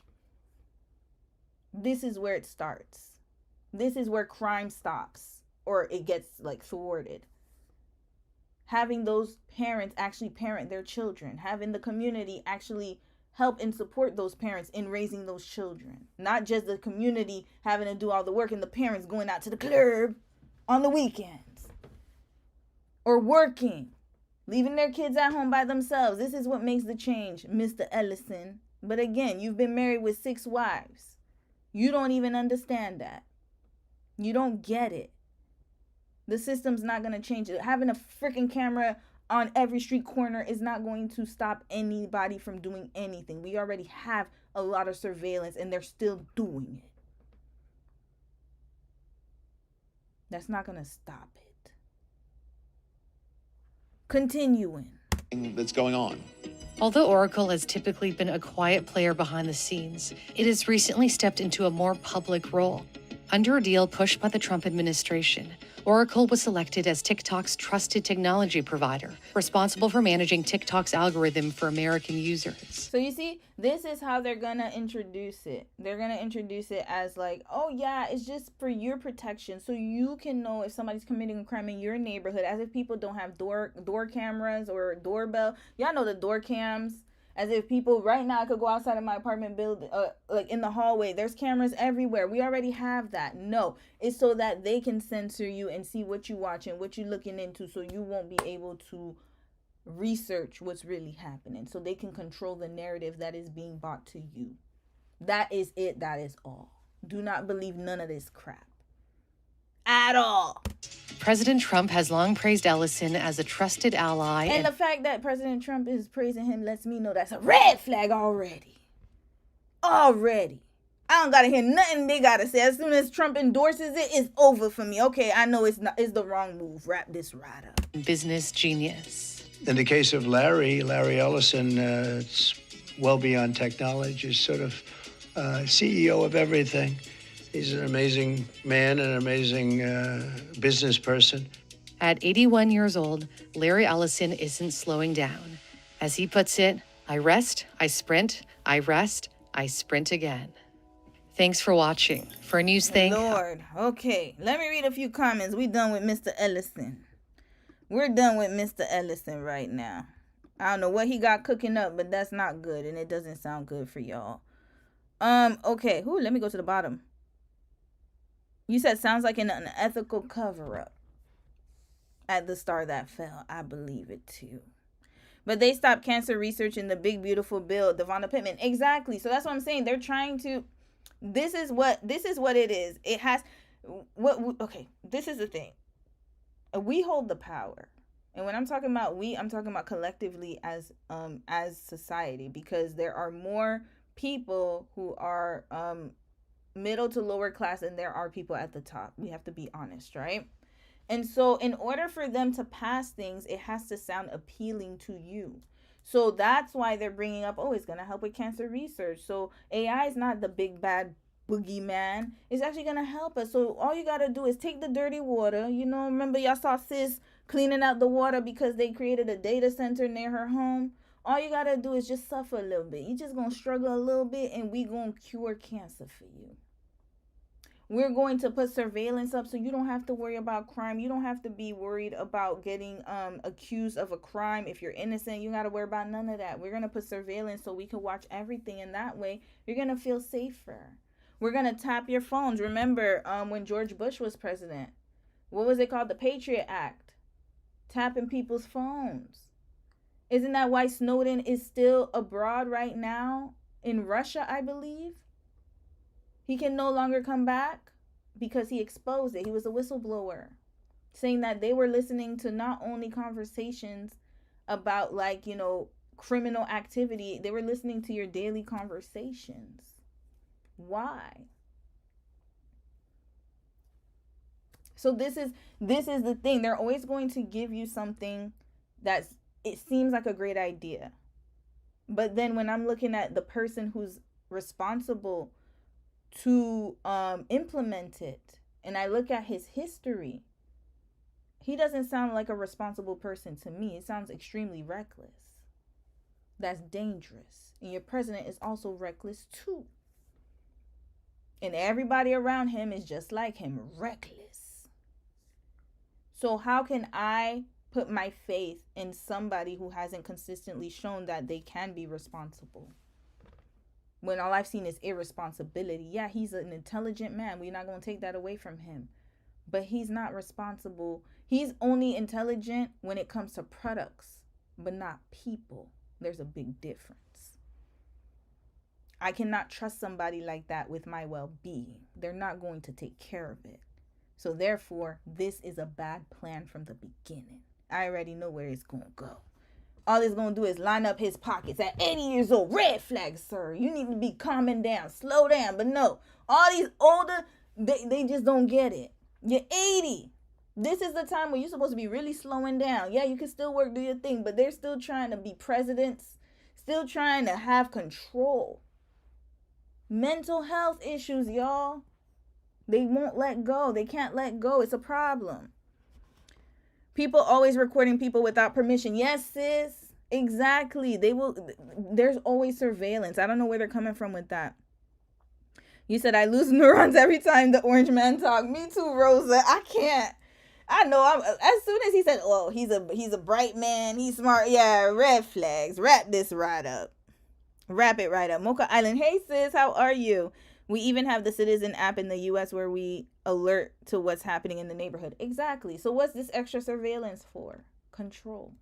This is where it starts. This is where crime stops, or it gets thwarted. Having those parents actually parent their children. Having the community actually help and support those parents in raising those children. Not just the community having to do all the work and the parents going out to the club on the weekends. Or working. Leaving their kids at home by themselves. This is what makes the change, Mr. Ellison. But again, you've been married with 6 wives. You don't even understand that. You don't get it. The system's not going to change it. Having a freaking camera on every street corner is not going to stop anybody from doing anything. We already have a lot of surveillance and they're still doing it. That's not going to stop it. Continuing. That's going on. Although Oracle has typically been a quiet player behind the scenes, it has recently stepped into a more public role. Under a deal pushed by the Trump administration, Oracle was selected as TikTok's trusted technology provider, responsible for managing TikTok's algorithm for American users. So you see, this is how they're going to introduce it. They're going to introduce it as oh yeah, it's just for your protection. So you can know if somebody's committing a crime in your neighborhood, as if people don't have door cameras or doorbell. Y'all know the door cams. As if people, right now, I could go outside of my apartment building, in the hallway. There's cameras everywhere. We already have that. No, it's so that they can censor you and see what you watching, what you're looking into, so you won't be able to research what's really happening. So they can control the narrative that is being brought to you. That is it. That is all. Do not believe none of this crap. At all. President Trump has long praised Ellison as a trusted ally. And the fact that President Trump is praising him lets me know that's a red flag already. Already. I don't gotta hear nothing they gotta say. As soon as Trump endorses it, it's over for me. Okay, I know it's the wrong move. Wrap this right up. Business genius. In the case of Larry Ellison, it's well beyond technology. He's sort of CEO of everything. He's an amazing man, an amazing business person. At 81 years old, Larry Ellison isn't slowing down. As he puts it, I rest, I sprint, I rest, I sprint again. Thanks for watching. For Newsthink. Lord, okay. Let me read a few comments. We done with Mr. Ellison. We're done with Mr. Ellison right now. I don't know what he got cooking up, but that's not good, and it doesn't sound good for y'all. Okay. Let me go to the bottom. You said sounds like an unethical cover-up. At the star that fell. I believe it too. But they stopped cancer research in the big beautiful bill, Devonta Pittman. Exactly. So that's what I'm saying. They're trying to. This is what it is. It has. Okay. This is the thing. We hold the power, and when I'm talking about we, I'm talking about collectively as society, because there are more people who are middle to lower class, and there are people at the top. We have to be honest, right? And so in order for them to pass things, it has to sound appealing to you. So that's why they're bringing up, it's going to help with cancer research. So AI is not the big bad boogeyman. It's actually going to help us. So all you got to do is take the dirty water. Remember y'all saw sis cleaning out the water because they created a data center near her home? All you got to do is just suffer a little bit. You just going to struggle a little bit, and we going to cure cancer for you. We're going to put surveillance up so you don't have to worry about crime. You don't have to be worried about getting accused of a crime. If you're innocent, you got to worry about none of that. We're going to put surveillance so we can watch everything, and that way you're going to feel safer. We're going to tap your phones. Remember when George Bush was president? What was it called? The Patriot Act. Tapping people's phones. Isn't that why Snowden is still abroad right now? In Russia, I believe. He can no longer come back because he exposed it. He was a whistleblower, saying that they were listening to not only conversations about, like, you know, criminal activity. They were listening to your daily conversations. Why? So this is the thing. They're always going to give you something it seems like a great idea. But then when I'm looking at the person who's responsible to implement it, and I look at his history, he doesn't sound like a responsible person to me. It sounds extremely reckless. That's dangerous. And your president is also reckless too. And everybody around him is just like him, reckless. So how can I put my faith in somebody who hasn't consistently shown that they can be responsible, when all I've seen is irresponsibility? Yeah, he's an intelligent man. We're not going to take that away from him. But he's not responsible. He's only intelligent when it comes to products, but not people. There's a big difference. I cannot trust somebody like that with my well-being. They're not going to take care of it. So therefore, this is a bad plan from the beginning. I already know where it's going to go. All it's going to do is line up his pockets at 80 years old. Red flag, sir. You need to be calming down. Slow down. But no, all these older, they just don't get it. You're 80. This is the time where you're supposed to be really slowing down. Yeah, you can still work, do your thing, but they're still trying to be presidents, still trying to have control. Mental health issues, y'all. They won't let go. They can't let go. It's a problem. People always recording people without permission. Yes, sis. Exactly. There's always surveillance. I don't know where they're coming from with that. You said I lose neurons every time the orange man talk. Me too, Rosa. I can't. I know. As soon as he said, "Oh, he's a bright man. He's smart." Yeah, red flags. Wrap this right up. Wrap it right up. Mocha Island. Hey, sis. How are you? We even have the Citizen app in the U.S. where we alert to what's happening in the neighborhood. Exactly. So what's this extra surveillance for? Control.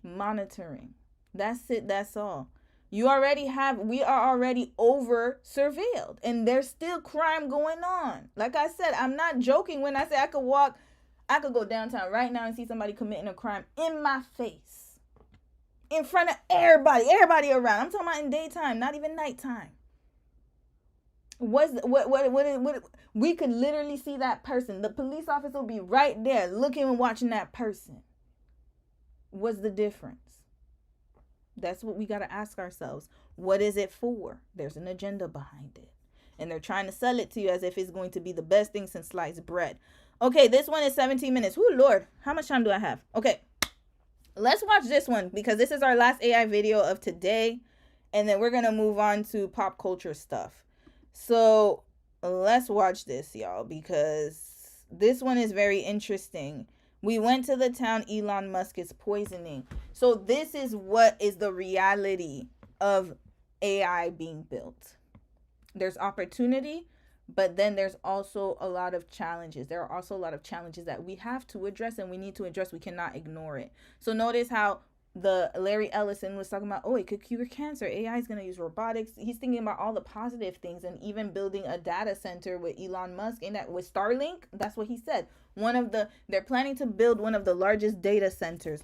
Monitoring. That's it. That's all. We are already over surveilled, and there's still crime going on. Like I said, I'm not joking when I say I could go downtown right now and see somebody committing a crime in my face, in front of everybody around. I'm talking about in daytime, not even nighttime. What we could literally see that person. The police officer will be right there looking and watching that person. What's the difference? That's what we got to ask ourselves. What is it for? There's an agenda behind it. And they're trying to sell it to you as if it's going to be the best thing since sliced bread. Okay, this one is 17 minutes. Oh, Lord. How much time do I have? Okay. Let's watch this one because this is our last AI video of today. And then we're going to move on to pop culture stuff. So let's watch this, y'all, because this one is very interesting. We went to the town Elon Musk is poisoning. So this is what is the reality of AI being built. There's opportunity, but then there's also a lot of challenges. There are also a lot of challenges that we have to address and we need to address. We cannot ignore it. So notice how the Larry Ellison was talking about, oh, it could cure cancer. AI is going to use robotics. He's thinking about all the positive things and even building a data center with Elon Musk and that with Starlink. That's what he said. They're planning to build one of the largest data centers.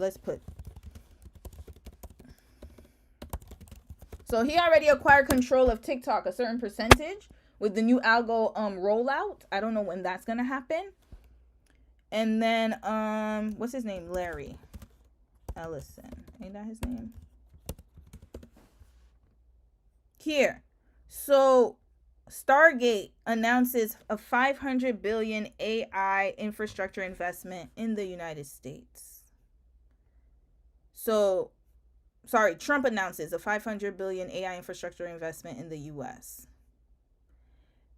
So he already acquired control of TikTok, a certain percentage with the new algo rollout. I don't know when that's going to happen. And then, what's his name? Larry Ellison. Ain't that his name? Here. So Stargate announces a $500 billion AI infrastructure investment in the United States. Trump announces a $500 billion AI infrastructure investment in the US.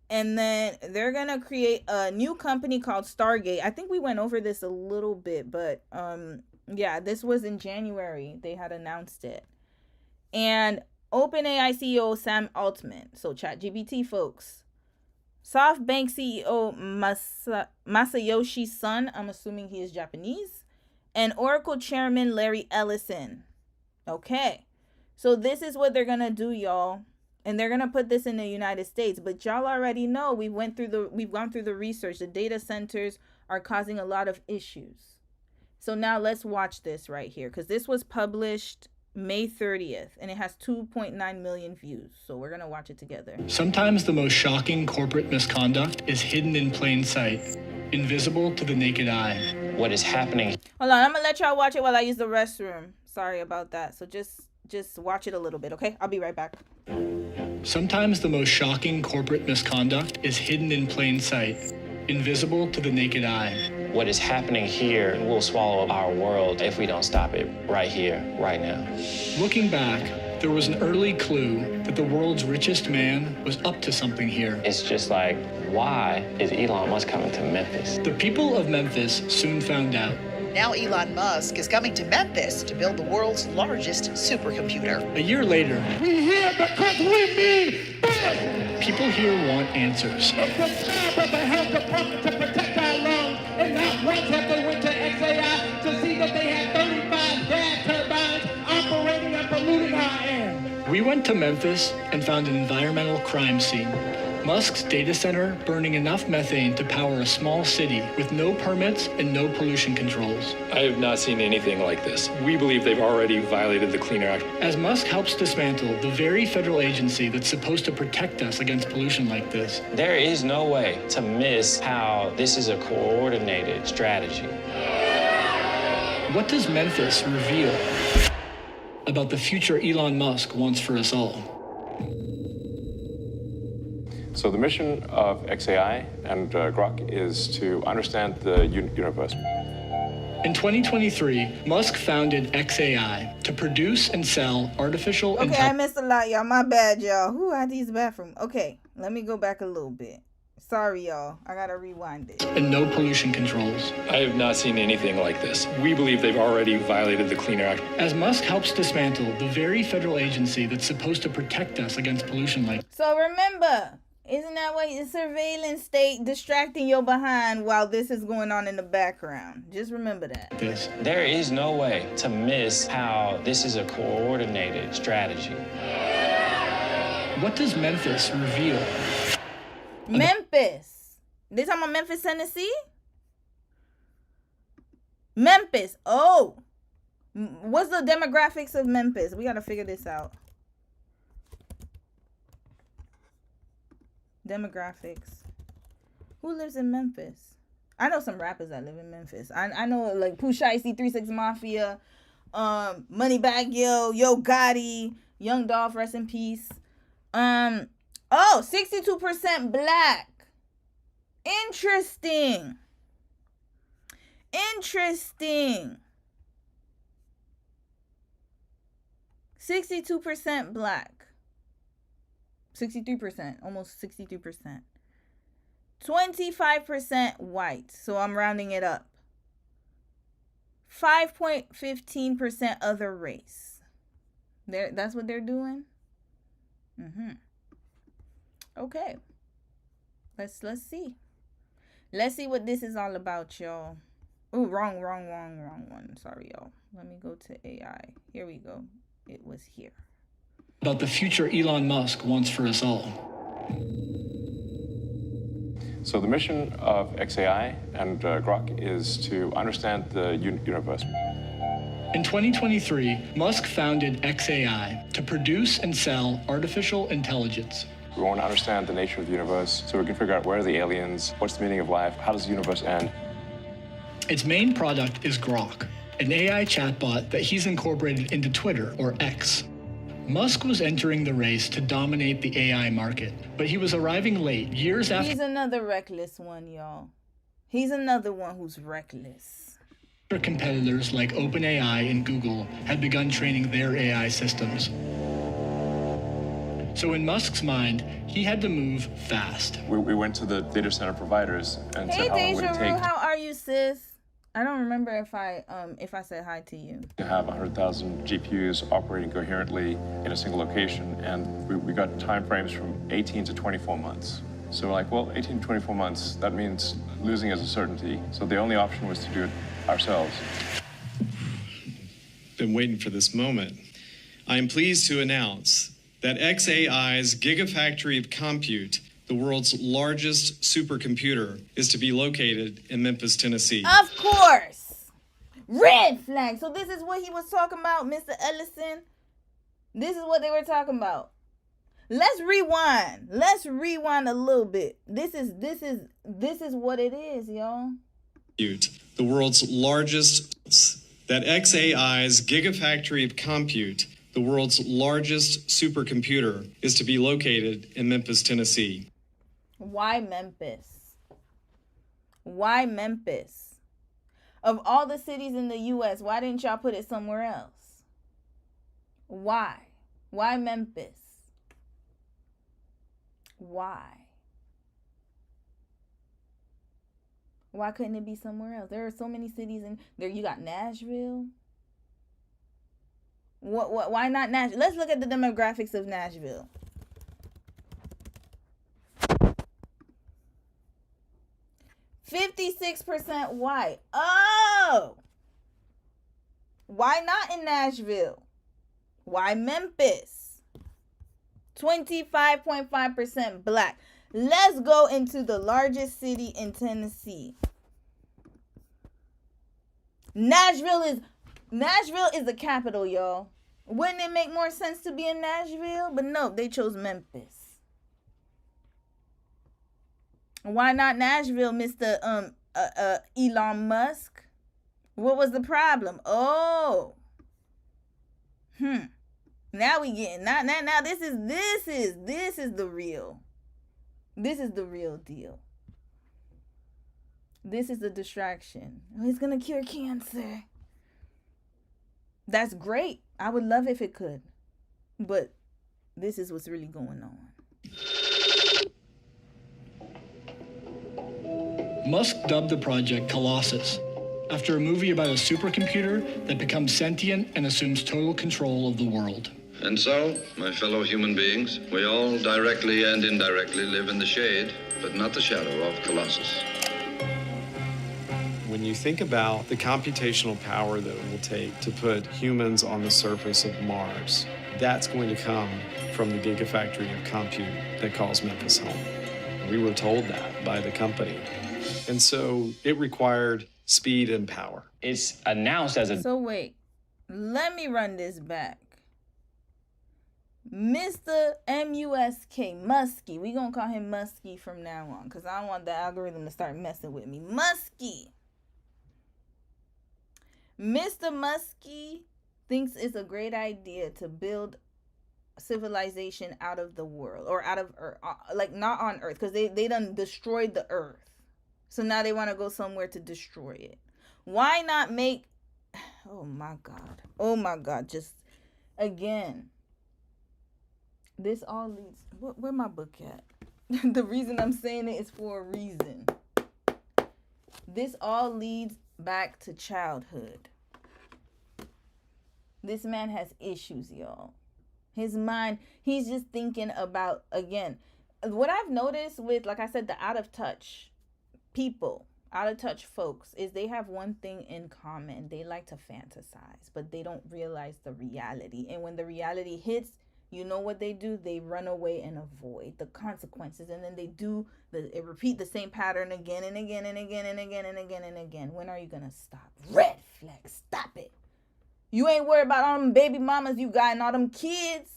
And then they're going to create a new company called Stargate. I think we went over this a little bit, but yeah, this was in January. They had announced it. And OpenAI CEO Sam Altman, so ChatGPT folks. SoftBank CEO Masayoshi Son, I'm assuming he is Japanese. And Oracle Chairman Larry Ellison. Okay. So this is what they're going to do, y'all. And they're going to put this in the United States. But y'all already know we've gone through the research. The data centers are causing a lot of issues. So now let's watch this right here, because this was published May 30th, and it has 2.9 million views. So we're going to watch it together. Sometimes the most shocking corporate misconduct is hidden in plain sight, invisible to the naked eye. What is happening? Hold on, I'm going to let y'all watch it while I use the restroom. Sorry about that. So just watch it a little bit, okay? I'll be right back. Sometimes the most shocking corporate misconduct is hidden in plain sight, invisible to the naked eye. What is happening here will swallow our world if we don't stop it right here, right now. Looking back, there was an early clue that the world's richest man was up to something here. It's just like, why is Elon Musk coming to Memphis? The people of Memphis soon found out. Now Elon Musk is coming to Memphis to build the world's largest supercomputer. A year later, We here because we mean people here want answers. It's the job of the health department to protect our lungs, and not once have they went to XAI to see that they had 35 gas turbines operating and polluting our air. We went to Memphis and found an environmental crime scene. Musk's data center burning enough methane to power a small city with no permits and no pollution controls. I have not seen anything like this. We believe they've already violated the Clean Air Act. As Musk helps dismantle the very federal agency that's supposed to protect us against pollution like this. There is no way to miss how this is a coordinated strategy. What does Memphis reveal about the future Elon Musk wants for us all? So the mission of XAI and Grok is to understand the universe. In 2023, Musk founded XAI to produce and sell artificial Okay, I missed a lot, y'all. My bad, y'all. Who had these bathroom? Okay, let me go back a little bit. Sorry, y'all. I gotta rewind it. And no pollution controls. I have not seen anything like this. We believe they've already violated the Clean Air Act. As Musk helps dismantle the very federal agency that's supposed to protect us against pollution like. So remember, isn't that what the surveillance state distracting your behind while this is going on in the background? Just remember that. There is no way to miss how this is a coordinated strategy. What does Memphis reveal? Memphis. They talking about Memphis, Tennessee? Memphis. Oh. What's the demographics of Memphis? We got to figure this out. Demographics. Who lives in Memphis? I know some rappers that live in Memphis. I know like Pooh Shiesty, 3-6 Mafia, Moneybagg Yo, Yo Gotti, Young Dolph, rest in peace. 62% black. Interesting. 62% black. 63%, almost 63%. 25% white, so I'm rounding it up. 5.15% other race. That's what they're doing? Okay. Let's see. Let's see what this is all about, y'all. Oh, wrong one. Sorry, y'all. Let me go to AI. Here we go. It was here. About the future Elon Musk wants for us all. So the mission of XAI and Grok is to understand the universe. In 2023, Musk founded XAI to produce and sell artificial intelligence. We want to understand the nature of the universe so we can figure out where are the aliens, what's the meaning of life, how does the universe end. Its main product is Grok, an AI chatbot that he's incorporated into Twitter, or X. Musk was entering the race to dominate the AI market, but he was arriving late, years after. He's another reckless one, y'all. He's another one who's reckless. Competitors like OpenAI and Google had begun training their AI systems. So in Musk's mind, he had to move fast. We went to the data center providers and Hey, said how long would it Deja take Rue, how are you, sis? I don't remember if I said hi to you. to have 100,000 GPUs operating coherently in a single location, and we got time frames from 18 to 24 months. So we're like, well, 18 to 24 months, that means losing is a certainty. So the only option was to do it ourselves. Been waiting for this moment. I am pleased to announce that XAI's Gigafactory of Compute, the world's largest supercomputer, is to be located in Memphis, Tennessee. Of course. Red flag. So this is what he was talking about, Mr. Ellison. This is what they were talking about. Let's rewind. Let's rewind a little bit. This is what it is, y'all. The world's largest, that xAI's gigafactory of compute, the world's largest supercomputer, is to be located in Memphis, Tennessee. Why Memphis? Why Memphis? Of all the cities in the U.S., why didn't y'all put it somewhere else? Why? Why Memphis? Why? Why couldn't it be somewhere else? There are so many cities in there. You got Nashville. Why not Nashville? Let's look at the demographics of Nashville. %56% white. Oh! Why not in Nashville? Why Memphis? 25.5% black. Let's go into the largest city in Tennessee. Nashville is the capital, y'all. Wouldn't it make more sense to be in Nashville? But no, they chose Memphis. Why not Nashville, Mr. Elon Musk? What was the problem? Oh. Now we getting now this is the real. This is the real deal. This is the distraction. Oh, it's gonna cure cancer. That's great. I would love if it could. But this is what's really going on. Musk dubbed the project Colossus, after a movie about a supercomputer that becomes sentient and assumes total control of the world. And so, my fellow human beings, we all directly and indirectly live in the shade, but not the shadow of Colossus. When you think about the computational power that it will take to put humans on the surface of Mars, that's going to come from the gigafactory of compute that calls Memphis home. We were told that by the company. And so it required speed and power. It's announced as a... So wait, let me run this back. Mr. M-U-S-K, Muskie. We gonna call him Muskie from now on, because I don't want the algorithm to start messing with me. Muskie. Mr. Muskie thinks it's a great idea to build civilization out of the world, or out of Earth, like not on Earth, because they done destroyed the Earth. So now they want to go somewhere to destroy it. Why not make... Oh my God. Just, again, this all leads... Where my book at? The reason I'm saying it is for a reason. This all leads back to childhood. This man has issues, y'all. His mind, he's just thinking about, again, what I've noticed with, like I said, the out of touch people, out of touch folks, is they have one thing in common. They like to fantasize, but they don't realize the reality. And when the reality hits, you know what they do? They run away and avoid the consequences. And then they repeat the same pattern again and again and again and again and again and again. When are you going to stop? Red flag, stop it. You ain't worried about all them baby mamas you got and all them kids.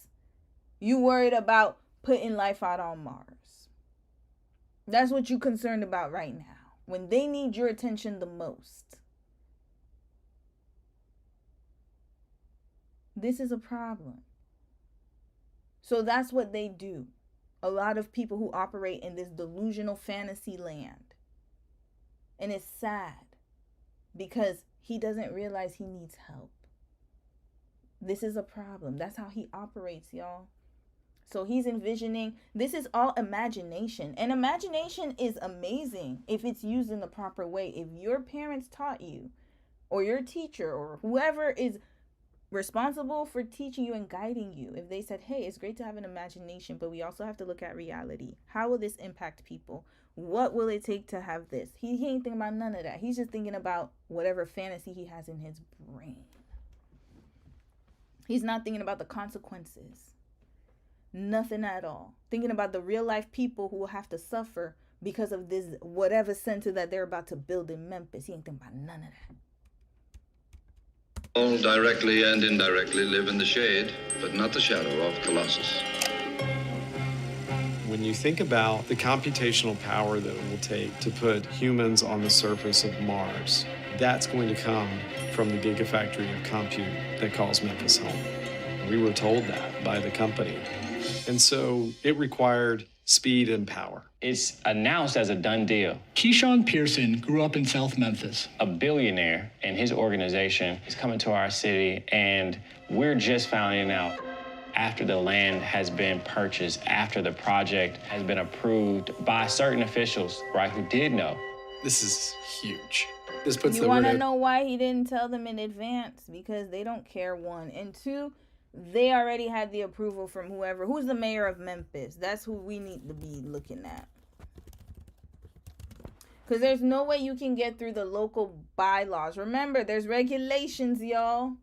You worried about putting life out on Mars. That's what you're concerned about right now, when they need your attention the most. This is a problem. So that's what they do. A lot of people who operate in this delusional fantasy land. And it's sad because he doesn't realize he needs help. This is a problem. That's how he operates, y'all. So he's envisioning, this is all imagination. And imagination is amazing if it's used in the proper way. If your parents taught you, or your teacher, or whoever is responsible for teaching you and guiding you, if they said, hey, it's great to have an imagination, but we also have to look at reality. How will this impact people? What will it take to have this? He ain't thinking about none of that. He's just thinking about whatever fantasy he has in his brain. He's not thinking about the consequences. Nothing at all. Thinking about the real life people who will have to suffer because of this whatever center that they're about to build in Memphis. He ain't thinking about none of that. All directly and indirectly live in the shade, but not the shadow of Colossus. When you think about the computational power that it will take to put humans on the surface of Mars, that's going to come from the gigafactory of compute that calls Memphis home. We were told that by the company. And so it required speed and power. It's announced as a done deal. Keyshawn Pearson grew up in South Memphis. A billionaire and his organization is coming to our city, and we're just finding out after the land has been purchased, after the project has been approved by certain officials, right, who did know. This is huge. This puts You want to know why he didn't tell them in advance? Because they don't care, one. And two, they already had the approval from who's the mayor of Memphis. That's who we need to be looking at. Because there's no way you can get through the local bylaws. Remember, there's regulations, y'all.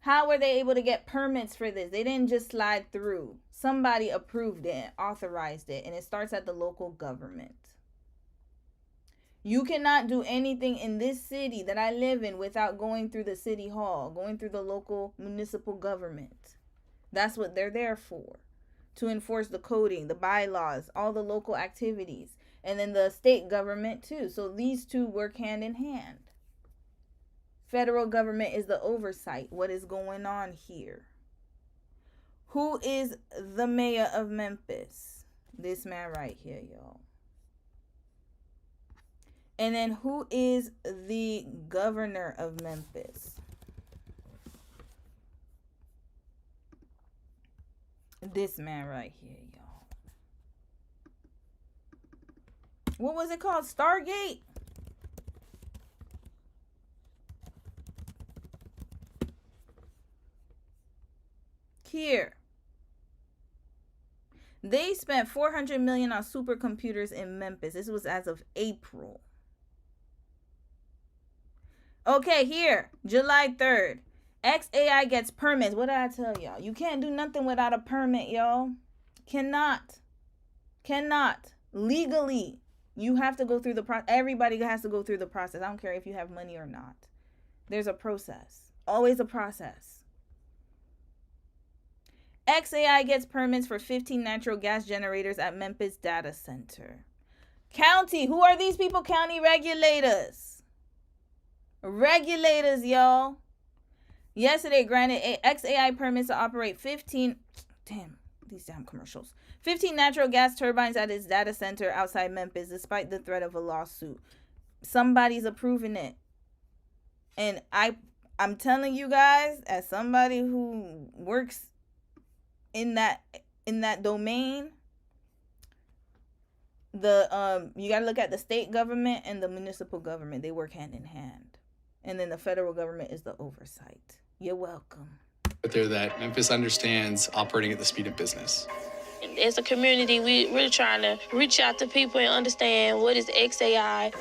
How were they able to get permits for this? They didn't just slide through. Somebody approved it, authorized it, and it starts at the local government. You cannot do anything in this city that I live in without going through the city hall, going through the local municipal government. That's what they're there for, to enforce the coding, the bylaws, all the local activities, and then the state government too. So these two work hand in hand. Federal government is the oversight. What is going on here? Who is the mayor of Memphis? This man right here, y'all. And then who is the governor of Memphis? This man right here, y'all. What was it called? Stargate? Here. They spent $400 million on supercomputers in Memphis. This was as of April. Okay, here, July 3rd. XAI gets permits. What did I tell y'all? You can't do nothing without a permit, y'all. Cannot. Legally, you have to go through the process. Everybody has to go through the process. I don't care if you have money or not. There's a process. Always a process. XAI gets permits for 15 natural gas generators at Memphis Data Center. County. Who are these people? County regulators. Regulators, y'all. Yesterday granted XAI permits to operate 15 natural gas turbines at its data center outside Memphis, despite the threat of a lawsuit. Somebody's approving it. And I'm telling you guys, as somebody who works in that domain, you got to look at the state government and the municipal government. They work hand in hand. And then the federal government is the oversight. You're welcome. But they're that Memphis understands operating at the speed of business. As a community, we're trying to reach out to people and understand what is XAI.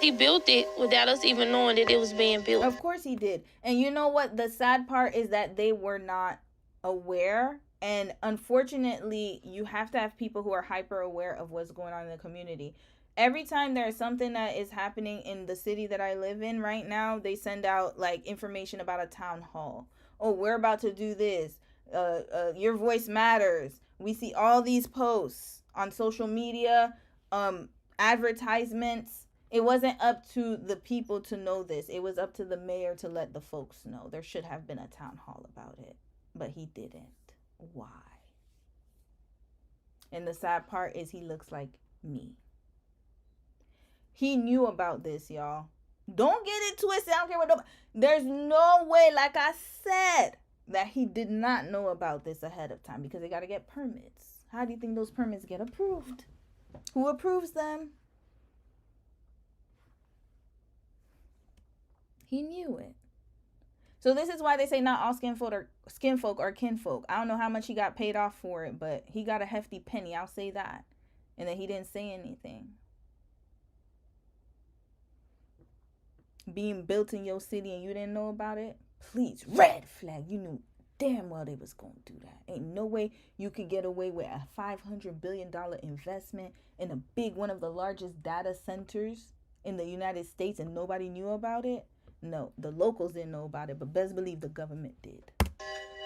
He built it without us even knowing that it was being built. Of course he did. And you know what? The sad part is that they were not aware. And unfortunately, you have to have people who are hyper aware of what's going on in the community. Every time there's something that is happening in the city that I live in right now, they send out like information about a town hall. Oh, we're about to do this. Your voice matters. We see all these posts on social media, advertisements. It wasn't up to the people to know this. It was up to the mayor to let the folks know. There should have been a town hall about it, but he didn't. Why? And the sad part is he looks like me. He knew about this, y'all. Don't get it twisted. I don't care what nobody. There's no way, like I said, that he did not know about this ahead of time, because they got to get permits. How do you think those permits get approved? Who approves them? He knew it. So this is why they say not all skinfolk are kinfolk. I don't know how much he got paid off for it, but he got a hefty penny. I'll say that. And then he didn't say anything. Being built in your city and you didn't know about it? Please, red flag. You knew damn well they was going to do that. Ain't no way you could get away with a $500 billion investment in a one of the largest data centers in the United States and nobody knew about it. know. The locals didn't know about it, but best believe the government did.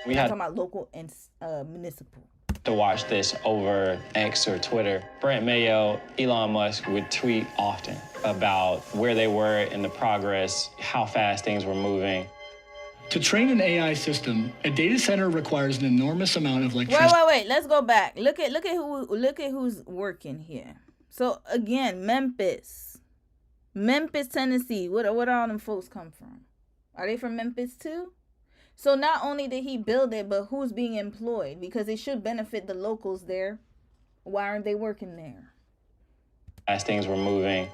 We I'm had talking about local and municipal. to watch this over X or Twitter. Brent Mayo, Elon Musk would tweet often about where they were in the progress, how fast things were moving. To train an AI system, a data center requires an enormous amount of electricity. Wait. Let's go back. Look at who's working here. So again, Memphis, Tennessee. Where all them folks come from? Are they from Memphis too? So not only did he build it, but who's being employed? Because it should benefit the locals there. Why aren't they working there? As things were moving.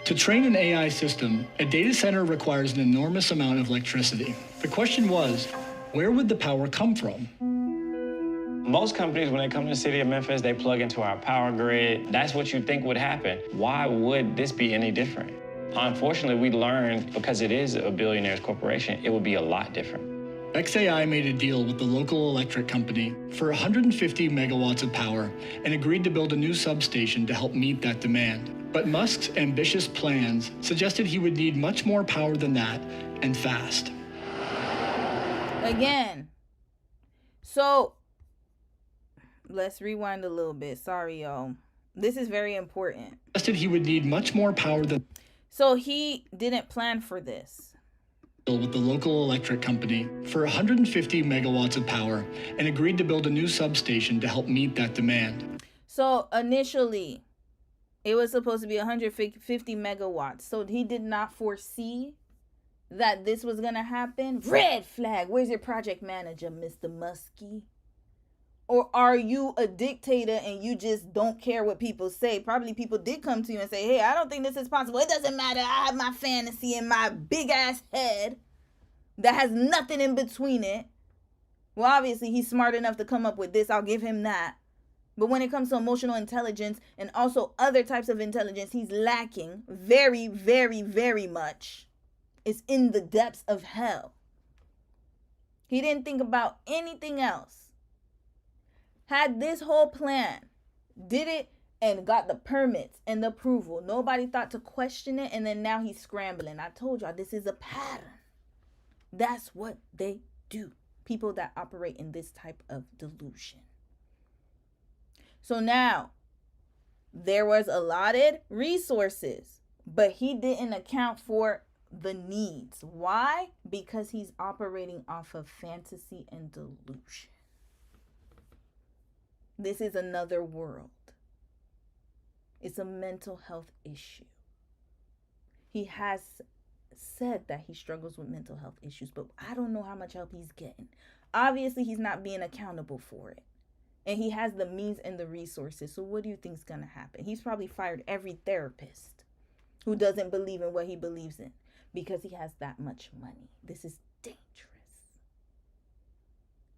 To train an AI system, a data center requires an enormous amount of electricity. The question was, where would the power come from? Most companies, when they come to the city of Memphis, they plug into our power grid. That's what you think would happen. Why would this be any different? Unfortunately, we learned because it is a billionaire's corporation, it would be a lot different. xAI made a deal with the local electric company for 150 megawatts of power and agreed to build a new substation to help meet that demand. But Musk's ambitious plans suggested he would need much more power than that, and fast. Again. So, let's rewind a little bit. Sorry, y'all. This is very important. Suggested he would need much more power than... So he didn't plan for this. With the local electric company for 150 megawatts of power and agreed to build a new substation to help meet that demand. So initially, it was supposed to be 150 megawatts. So he did not foresee that this was going to happen. Red flag. Where's your project manager, Mr. Muskie? Or are you a dictator and you just don't care what people say? Probably people did come to you and say, hey, I don't think this is possible. It doesn't matter. I have my fantasy in my big ass head that has nothing in between it. Well, obviously, he's smart enough to come up with this. I'll give him that. But when it comes to emotional intelligence and also other types of intelligence, he's lacking very, very, very much. It's in the depths of hell. He didn't think about anything else. Had this whole plan, did it, and got the permits and the approval. Nobody thought to question it, and then now he's scrambling. I told y'all, this is a pattern. That's what they do. People that operate in this type of delusion. So now, there was allotted resources, but he didn't account for the needs. Why? Because he's operating off of fantasy and delusion. This is another world. It's a mental health issue. He has said that he struggles with mental health issues, but I don't know how much help he's getting. Obviously, he's not being accountable for it. And he has the means and the resources. So what do you think is going to happen? He's probably fired every therapist who doesn't believe in what he believes in because he has that much money. This is dangerous.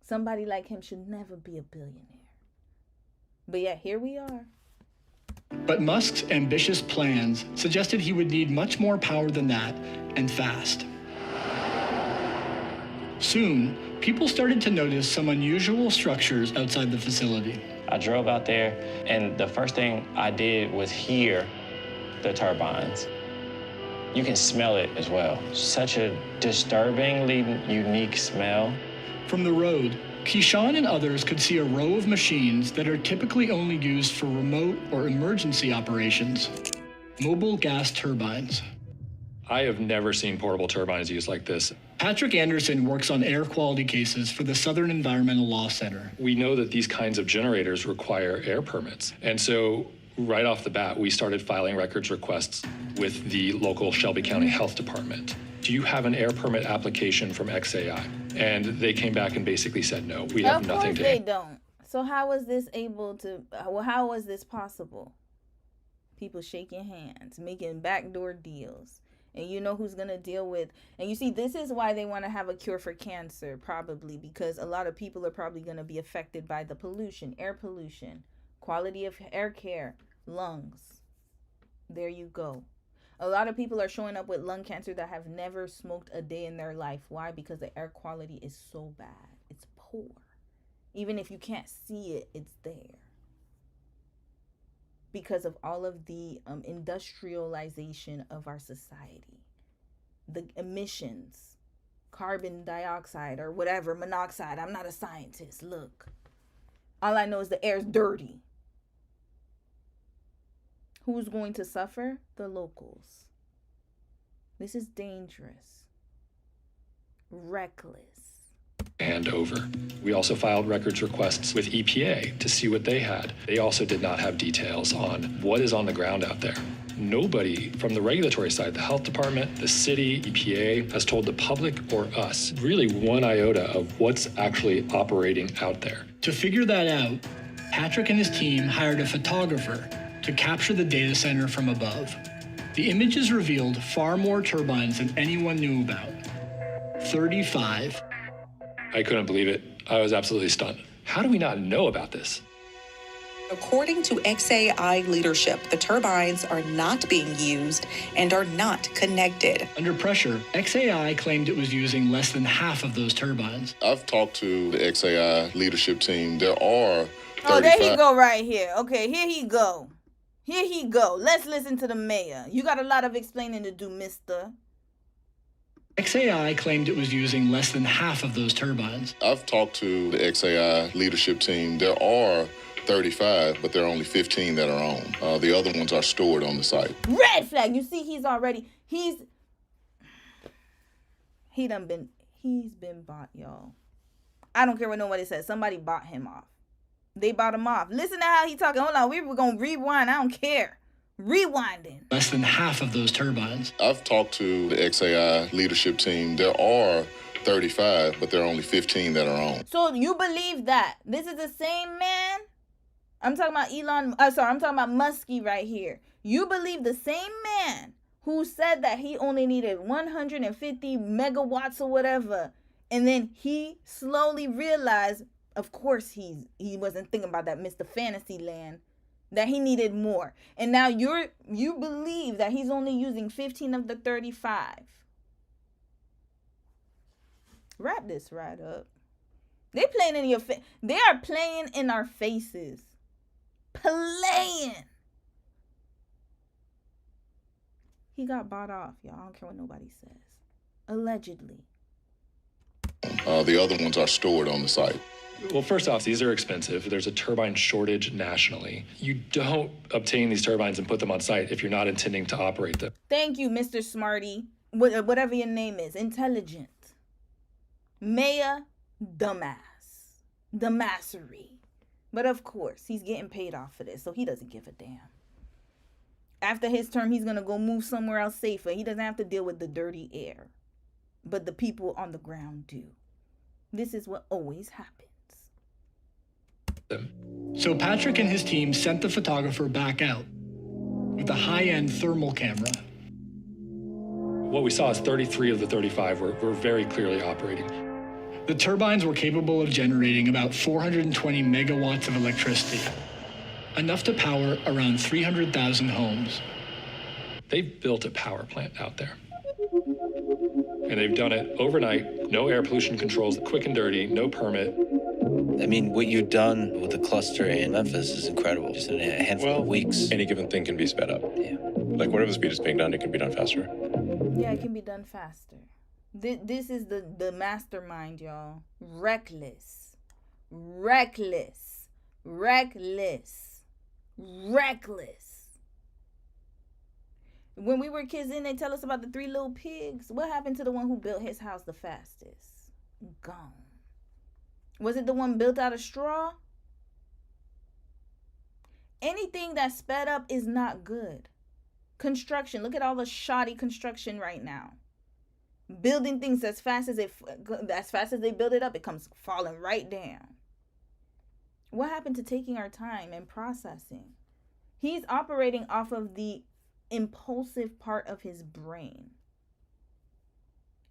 Somebody like him should never be a billionaire. But yeah, here we are. But Musk's ambitious plans suggested he would need much more power than that, and fast. Soon, people started to notice some unusual structures outside the facility. I drove out there, and the first thing I did was hear the turbines. You can smell it as well. Such a disturbingly unique smell. From the road, Keyshawn and others could see a row of machines that are typically only used for remote or emergency operations. Mobile gas turbines. I have never seen portable turbines used like this. Patrick Anderson works on air quality cases for the Southern Environmental Law Center. We know that these kinds of generators require air permits. And so right off the bat, we started filing records requests with the local Shelby County Health Department. Do you have an air permit application from xAI? And they came back and basically said, no, we have nothing to. Of course they don't. So how was this able to, how was this possible? People shaking hands, making backdoor deals. And you know who's going to deal with, and you see, this is why they want to have a cure for cancer, probably, because a lot of people are probably going to be affected by the pollution, air pollution, quality of air care, lungs. There you go. A lot of people are showing up with lung cancer that have never smoked a day in their life. Why? Because the air quality is so bad. It's poor. Even if you can't see it, it's there. Because of all of the industrialization of our society. the emissions, carbon dioxide or whatever, monoxide. I'm not a scientist. Look, all I know is the air's dirty. Who's going to suffer? The locals. This is dangerous. Reckless. And over. We also filed records requests with EPA to see what they had. They also did not have details on what is on the ground out there. Nobody from the regulatory side, the health department, the city, EPA, has told the public or us really one iota of what's actually operating out there. To figure that out, Patrick and his team hired a photographer to capture the data center from above. The images revealed far more turbines than anyone knew about. 35. I couldn't believe it. I was absolutely stunned. How do we not know about this? According to XAI leadership, the turbines are not being used and are not connected. Under pressure, XAI claimed it was using less than half of those turbines. I've talked to the XAI leadership team. There are 35... Oh, there he go right here. Okay, here he go. Here he go. Let's listen to the mayor. You got a lot of explaining to do, mister. XAI claimed it was using less than half of those turbines. I've talked to the XAI leadership team. There are 35, but there are only 15 that are on. The other ones are stored on the site. Red flag. You see, he's been bought, y'all. I don't care what nobody says. Somebody bought him off. They bought him off. Listen to how he talking. Hold on, we were gonna rewind. I don't care. Rewinding. Less than half of those turbines. I've talked to the XAI leadership team. There are 35, but there are only 15 that are on. So you believe that this is the same man? I'm talking about I'm talking about Muskie right here. You believe the same man who said that he only needed 150 megawatts or whatever, and then he slowly realized, of course he wasn't thinking about that Mr. Fantasyland, that he needed more. And now you believe that he's only using 15 of the 35. Wrap this right up. They playing in your face. They are playing in our faces. Playing. He got bought off, y'all. I don't care what nobody says. Allegedly. The other ones are stored on the site. Well, first off, these are expensive. There's a turbine shortage nationally. You don't obtain these turbines and put them on site if you're not intending to operate them. Thank you, Mr. Smarty. Whatever your name is. Intelligent. Mayor, dumbass. Dumbassery. But of course, he's getting paid off for this, so he doesn't give a damn. After his term, he's going to go move somewhere else safer. He doesn't have to deal with the dirty air. But the people on the ground do. This is what always happens. So Patrick and his team sent the photographer back out with a high-end thermal camera. What we saw is 33 of the 35 were very clearly operating. The turbines were capable of generating about 420 megawatts of electricity, enough to power around 300,000 homes. They've built a power plant out there. And they've done it overnight, no air pollution controls, quick and dirty, no permit. I mean, what you've done with the cluster in Memphis is incredible. Just in a handful of weeks. Any given thing can be sped up. Yeah. Like whatever speed is being done, it can be done faster. Yeah, it can be done faster. This is the mastermind, y'all. Reckless. Reckless. Reckless. Reckless. When we were kids, then they tell us about the 3 little pigs. What happened to the one who built his house the fastest? Gone. Was it the one built out of straw? Anything that's sped up is not good. Construction. Look at all the shoddy construction right now. Building things as fast as they build it up, it comes falling right down. What happened to taking our time and processing? He's operating off of the impulsive part of his brain.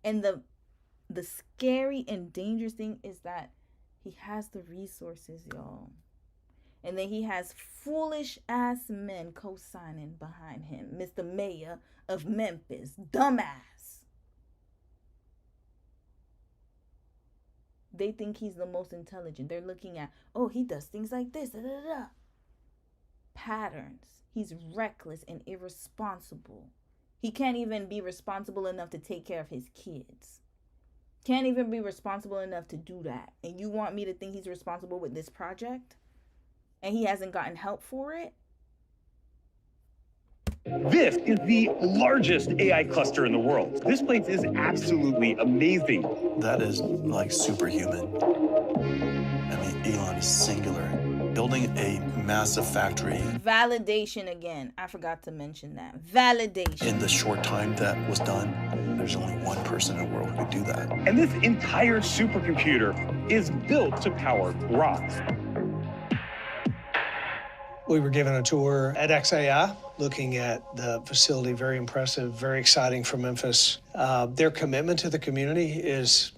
And the scary and dangerous thing is that he has the resources, y'all. And then he has foolish ass men co-signing behind him. Mr. Mayor of Memphis. Dumbass. They think he's the most intelligent. They're looking at, oh, he does things like this. Da, da, da. Patterns. He's reckless and irresponsible. He can't even be responsible enough to take care of his kids. Can't even be responsible enough to do that. And you want me to think he's responsible with this project? And he hasn't gotten help for it? This is the largest AI cluster in the world. This place is absolutely amazing. That is like superhuman. I mean, Elon is singular. Building a massive factory Validation again. I forgot to mention that. Validation. in the short time that was done, there's only one person in the world who could do that. And this entire supercomputer is built to power rocks. We were given a tour at XAI, looking at the facility. Very impressive, very exciting for Memphis. Their commitment to the community is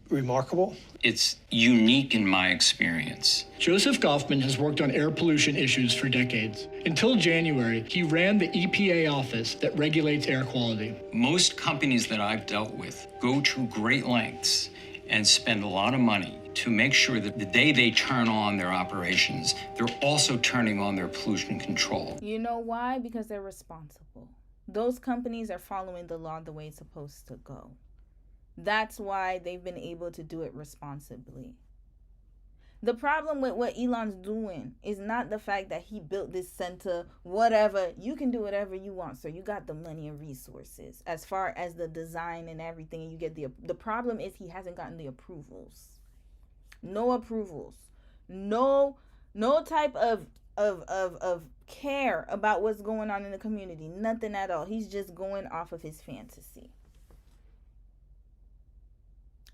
remarkable. It's unique in my experience. Joseph Goffman has worked on air pollution issues for decades. Until January, he ran the EPA office that regulates air quality. Most companies that I've dealt with go to great lengths and spend a lot of money to make sure that the day they turn on their operations, they're also turning on their pollution control. You know why? Because they're responsible. Those companies are following the law the way it's supposed to go. That's why they've been able to do it responsibly. The problem with what Elon's doing is not the fact that he built this center, whatever. You can do whatever you want, sir. You got the money and resources as far as the design and everything. And you get the problem is he hasn't gotten the approvals. No approvals. No type of care about what's going on in the community. Nothing at all. He's just going off of his fantasy.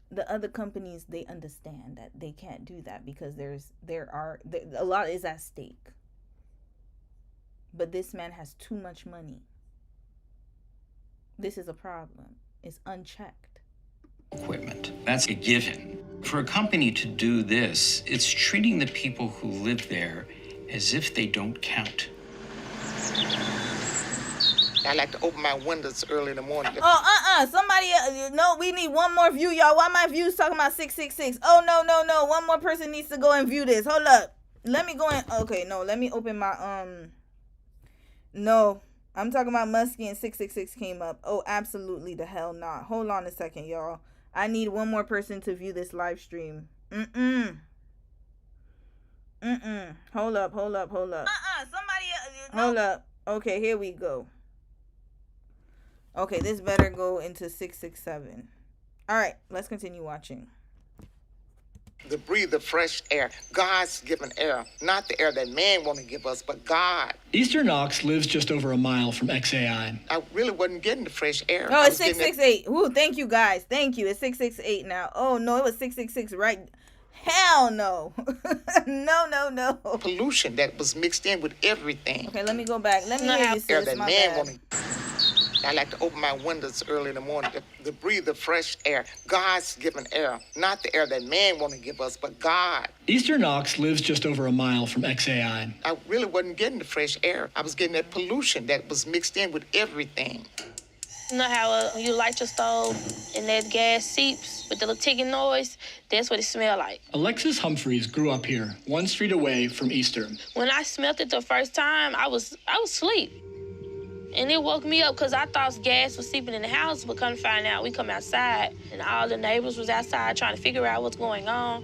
The other companies, they understand that they can't do that because a lot is at stake. But this man has too much money. This is a problem. It's unchecked. Equipment. That's a given. For a company to do this, it's treating the people who live there as if they don't count. I like to open my windows early in the morning. Somebody, no, we need one more view, y'all. Why my views talking about 666? Oh, no. One more person needs to go and view this. Hold up. Let me go in. Okay, no, let me open my, no. I'm talking about Muskie and 666 came up. Oh, absolutely the hell not. Hold on a second, y'all. I need one more person to view this live stream. Hold up. Hold up. Okay, here we go. Okay, this better go into 667. All right, let's continue watching. To breathe the fresh air, God's given air, not the air that man want to give us, but God. Easter Knox lives just over a mile from XAI. I really wasn't getting the fresh air. Oh, it's 668. Ooh, thank you guys. Thank you. It's 668 now. Oh no, it was 666, right? Hell no. No. Pollution that was mixed in with everything. Okay, let me go back. Let me hear you say air this. that My man bad. want to. I like to open my windows early in the morning to breathe the fresh air. God's given air, not the air that man want to give us, but God. Easter Knox lives just over a mile from XAI. I really wasn't getting the fresh air. I was getting that pollution that was mixed in with everything. You know how you light your stove and that gas seeps with the little ticking noise? That's what it smells like. Alexis Humphreys grew up here, one street away from Easter. When I smelled it the first time, I was asleep. And it woke me up because I thought gas was seeping in the house, but come to find out, we come outside and all the neighbors was outside trying to figure out what's going on.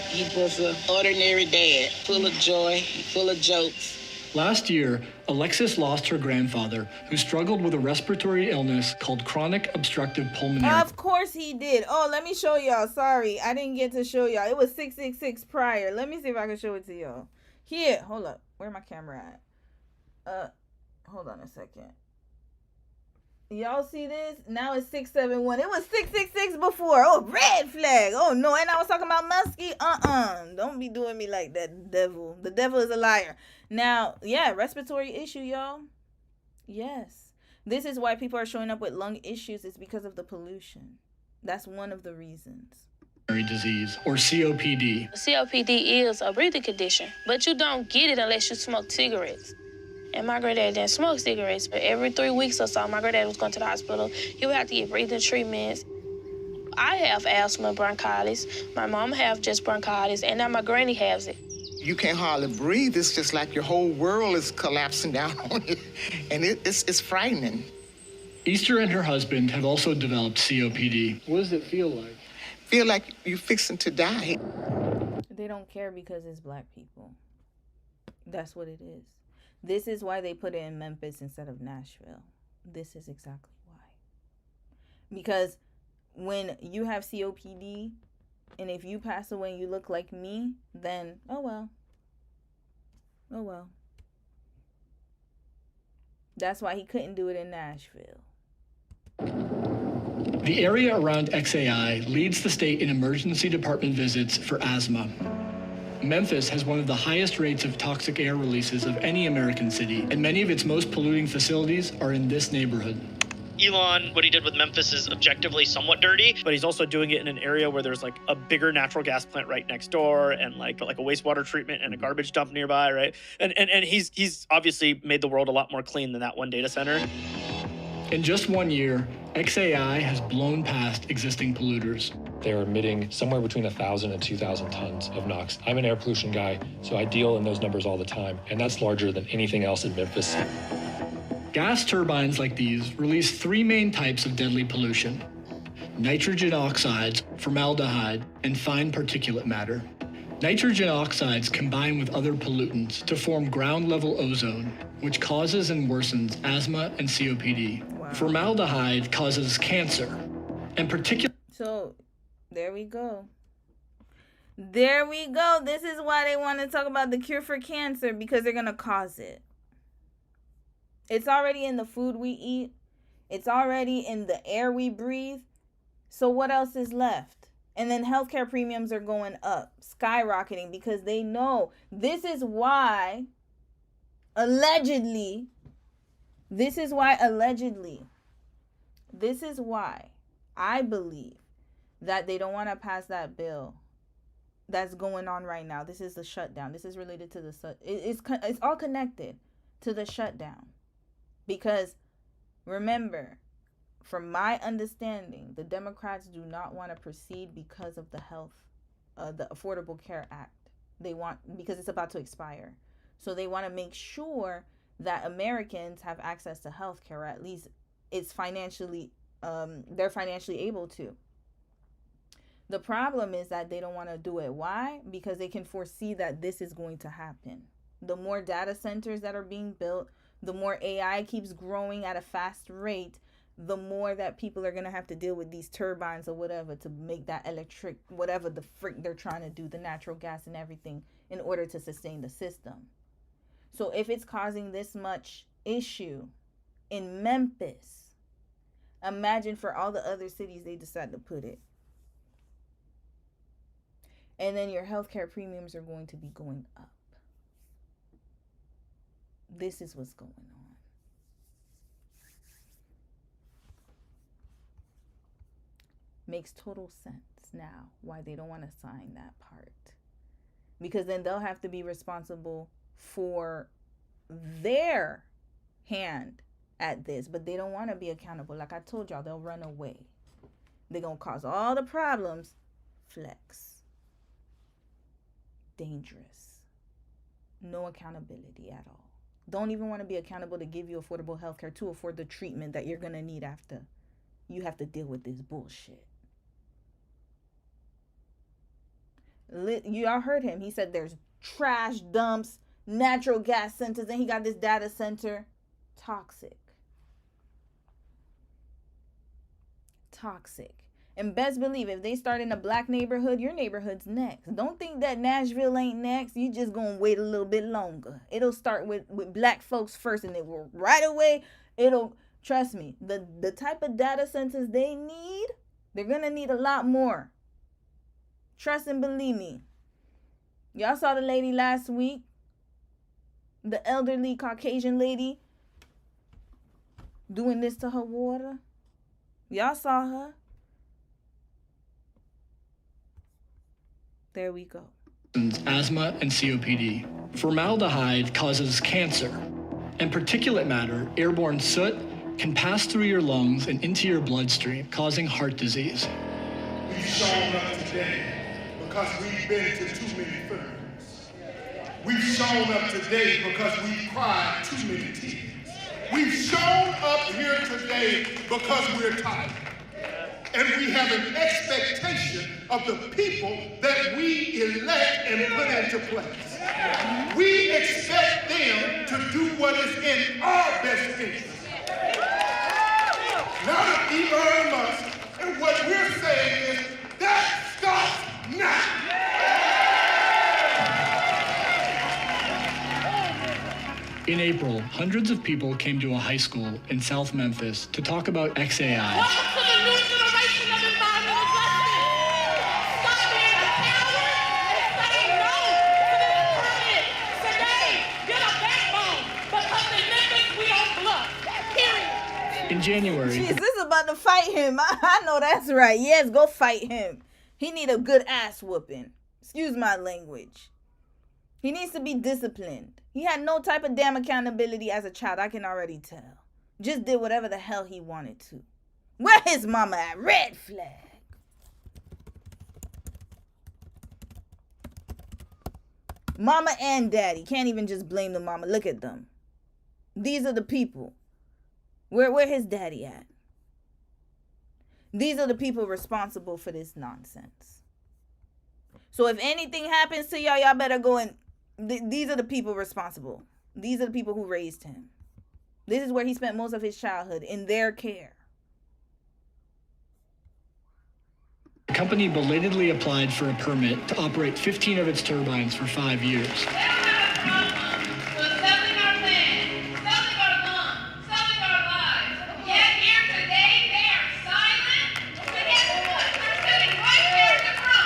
He was an ordinary dad, full of joy, full of jokes. Last year, Alexis lost her grandfather, who struggled with a respiratory illness called chronic obstructive pulmonary. Of course he did. Oh, let me show y'all. Sorry, I didn't get to show y'all. It was 666 prior. Let me see if I can show it to y'all. Here, hold up. Where my camera at? Hold on a second. Y'all see this? Now it's 671. It was 666 before. Oh, red flag. Oh, no. And I was talking about Muskie. Don't be doing me like that, devil. The devil is a liar. Now, yeah, respiratory issue, y'all. Yes. This is why people are showing up with lung issues. It's because of the pollution. That's one of the reasons. Disease, or COPD. COPD is a breathing condition, but you don't get it unless you smoke cigarettes. And my granddad didn't smoke cigarettes, but every 3 weeks or so, my granddad was going to the hospital. He would have to get breathing treatments. I have asthma, bronchitis. My mom have just bronchitis, and now my granny has it. You can't hardly breathe. It's just like your whole world is collapsing down on you. And it's frightening. Easter and her husband have also developed COPD. What does it feel like? Feel like you're fixing to die. They don't care because it's black people. That's what it is. This is why they put it in Memphis instead of Nashville. This is exactly why. Because when you have COPD, and if you pass away and you look like me, then, oh well. Oh well. That's why he couldn't do it in Nashville. The area around XAI leads the state in emergency department visits for asthma. Memphis has one of the highest rates of toxic air releases of any American city, and many of its most polluting facilities are in this neighborhood. Elon, what he did with Memphis is objectively somewhat dirty, but he's also doing it in an area where there's like a bigger natural gas plant right next door and like a wastewater treatment and a garbage dump nearby, right? And he's obviously made the world a lot more clean than that one data center. In just 1 year, XAI has blown past existing polluters. They're emitting somewhere between 1,000 and 2,000 tons of NOx. I'm an air pollution guy, so I deal in those numbers all the time, and that's larger than anything else in Memphis. Gas turbines like these release three main types of deadly pollution: nitrogen oxides, formaldehyde, and fine particulate matter. Nitrogen oxides combine with other pollutants to form ground-level ozone, which causes and worsens asthma and COPD. Wow. Formaldehyde causes cancer, and particulate... So, there we go. There we go. This is why they want to talk about the cure for cancer, because they're going to cause it. It's already in the food we eat. It's already in the air we breathe. So what else is left? And then healthcare premiums are going up, skyrocketing, because they know this is why, allegedly, this is why I believe that they don't want to pass that bill that's going on right now. This is the shutdown. This is related to it's all connected to the shutdown. Because remember, from my understanding, the Democrats do not want to proceed because of the the Affordable Care Act. Because it's about to expire. So they want to make sure that Americans have access to health care, or at least it's financially, they're financially able to. The problem is that they don't want to do it. Why? Because they can foresee that this is going to happen. The more data centers that are being built, the more AI keeps growing at a fast rate, the more that people are going to have to deal with these turbines or whatever to make that electric, whatever the frick they're trying to do, the natural gas and everything, in order to sustain the system. So if it's causing this much issue in Memphis, imagine for all the other cities they decide to put it. And then your healthcare premiums are going to be going up. This is what's going on. Makes total sense now why they don't want to sign that part. Because then they'll have to be responsible for their hand at this. But they don't want to be accountable. Like I told y'all, they'll run away. They're going to cause all the problems. Flex. Dangerous. No accountability at all. Don't even want to be accountable to give you affordable health care to afford the treatment that you're going to need after you have to deal with this bullshit. Y'all heard him. He said there's trash dumps, natural gas centers, and he got this data center. Toxic. And best believe, if they start in a black neighborhood, your neighborhood's next. Don't think that Nashville ain't next. You just gonna wait a little bit longer. It'll start with black folks first, and it will right away. Trust me, the type of data centers they need, they're gonna need a lot more. Trust and believe me. Y'all saw the lady last week, the elderly Caucasian lady doing this to her water. Y'all saw her. There we go. Asthma and COPD. Formaldehyde causes cancer, and particulate matter, airborne soot, can pass through your lungs and into your bloodstream, causing heart disease. We've shown up today because we've been to too many funerals. We've shown up today because we've cried too many tears. We've shown up here today because we're tired. And we have an expectation of the people that we elect and put into place. We expect them to do what is in our best interest. Not of Elon Musk. And what we're saying is that stops now. In April, hundreds of people came to a high school in South Memphis to talk about XAI. Welcome to the new generation of environmental justice. Stop being a coward and say no to this permit. Today, get a backbone because in Memphis we don't bluff. Period. In January, Jeez, this is about to fight him. I know that's right. Yes, go fight him. He need a good ass whooping. Excuse my language. He needs to be disciplined. He had no type of damn accountability as a child. I can already tell. Just did whatever the hell he wanted to. Where his mama at? Red flag. Mama and daddy. Can't even just blame the mama. Look at them. These are the people. Where his daddy at? These are the people responsible for this nonsense. So if anything happens to y'all, y'all better go and... These are the people responsible. These are the people who raised him. This is where he spent most of his childhood, in their care. the company belatedly applied for a permit to operate 15 of its turbines for 5 years.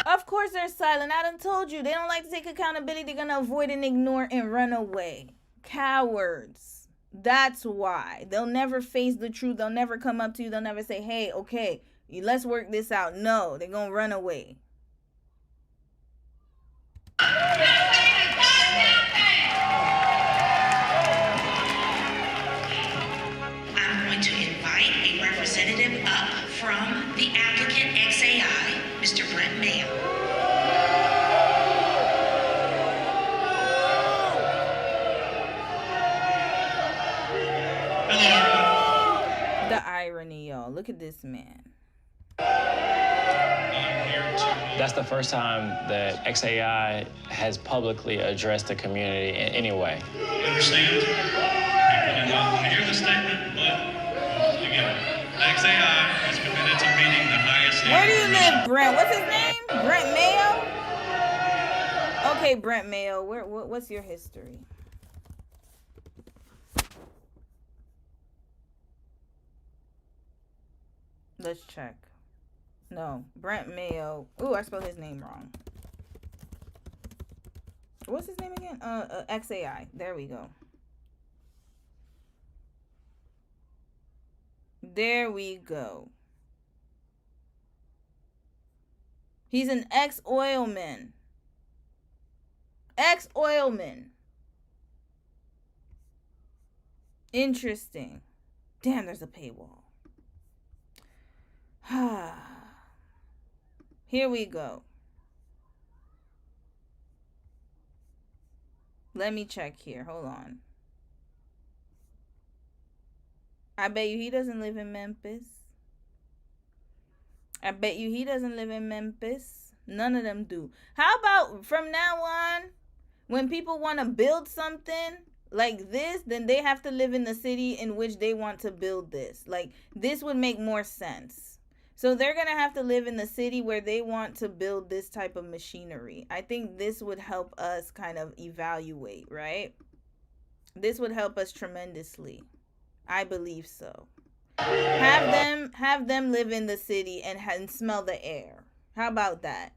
Of course they're silent. I done told you. They don't like to take accountability. They're going to avoid and ignore and run away. Cowards. That's why. They'll never face the truth. They'll never come up to you. They'll never say, hey, okay, let's work this out. No, they're going to run away. I'm going to invite a representative up from the applicant XAI, Mr. Brent Mayo. The irony, y'all. Look at this man. That's the first time that XAI has publicly addressed the community in any way. You understand? People do not want to hear the statement, but again, XAI is committed to meeting the highest Where do you live, Brent? What's his name? Brent Mayo? Okay, Brent Mayo. What's your history? Let's check. No, Brent Mayo. Ooh, I spelled his name wrong. What's his name again? XAI. There we go. There we go. He's an ex-oilman. Ex-oilman. Interesting. Damn, there's a paywall. Here we go. Let me check here. Hold on. I bet you he doesn't live in Memphis. I bet you he doesn't live in Memphis. None of them do. How about from now on, when people want to build something like this, then they have to live in the city in which they want to build this. Like, this would make more sense. So they're going to have to live in the city where they want to build this type of machinery. I think this would help us kind of evaluate, right? This would help us tremendously. I believe so. Have them live in the city and smell the air. How about that?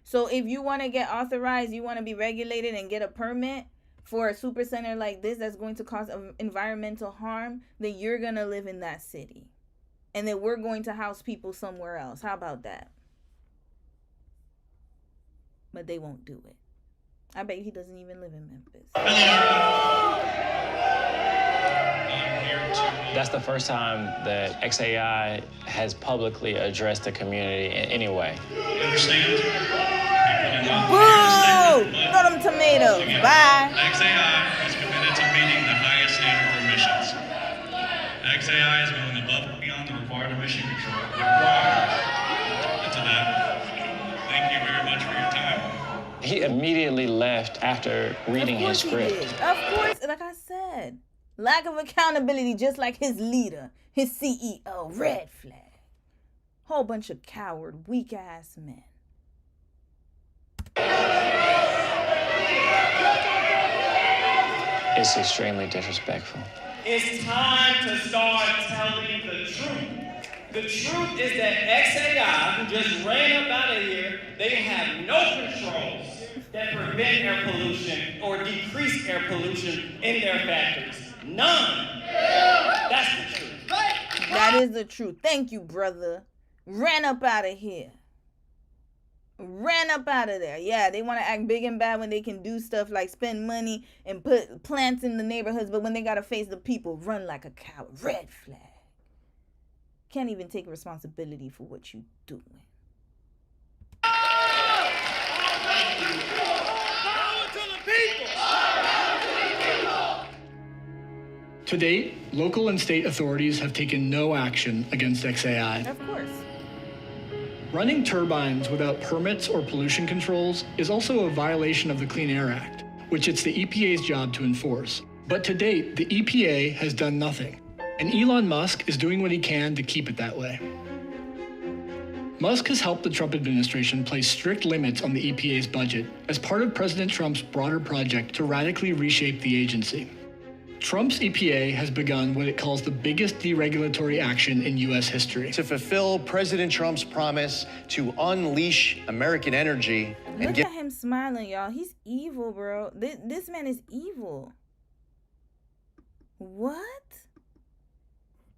So if you want to get authorized, you want to be regulated and get a permit for a super center like this that's going to cause environmental harm, then you're going to live in that city. And then we're going to house people somewhere else. How about that? But they won't do it. I bet he doesn't even live in Memphis. That's the first time that XAI has publicly addressed the community in any way. You understand? People do Boo! Throw them tomatoes. Bye. XAI is committed to meeting the highest standard for emissions. XAI is going above and beyond the required emission control required. And to that, thank you very much for your time. He immediately left after reading his script. Of course, like I said, lack of accountability, just like his leader, his CEO. Red flag. Whole bunch of coward, weak ass men. It's extremely disrespectful. It's time to start telling the truth. The truth is that XAI, who just ran up out of here, they have no controls that prevent air pollution or decrease air pollution in their factories. None. That's the truth. That is the truth. Thank you, brother. Ran up out of here. Ran up out of there. Yeah, they want to act big and bad when they can do stuff like spend money and put plants in the neighborhoods, but when they got to face the people, run like a coward. Red flag. Can't even take responsibility for what you doing. To date, local and state authorities have taken no action against XAI. Of course. Running turbines without permits or pollution controls is also a violation of the Clean Air Act, which it's the EPA's job to enforce. But to date, the EPA has done nothing, and Elon Musk is doing what he can to keep it that way. Musk has helped the Trump administration place strict limits on the EPA's budget as part of President Trump's broader project to radically reshape the agency. Trump's EPA has begun what it calls the biggest deregulatory action in U.S. history. To fulfill President Trump's promise to unleash American energy and Look at him smiling, y'all. He's evil, bro. This man is evil. What?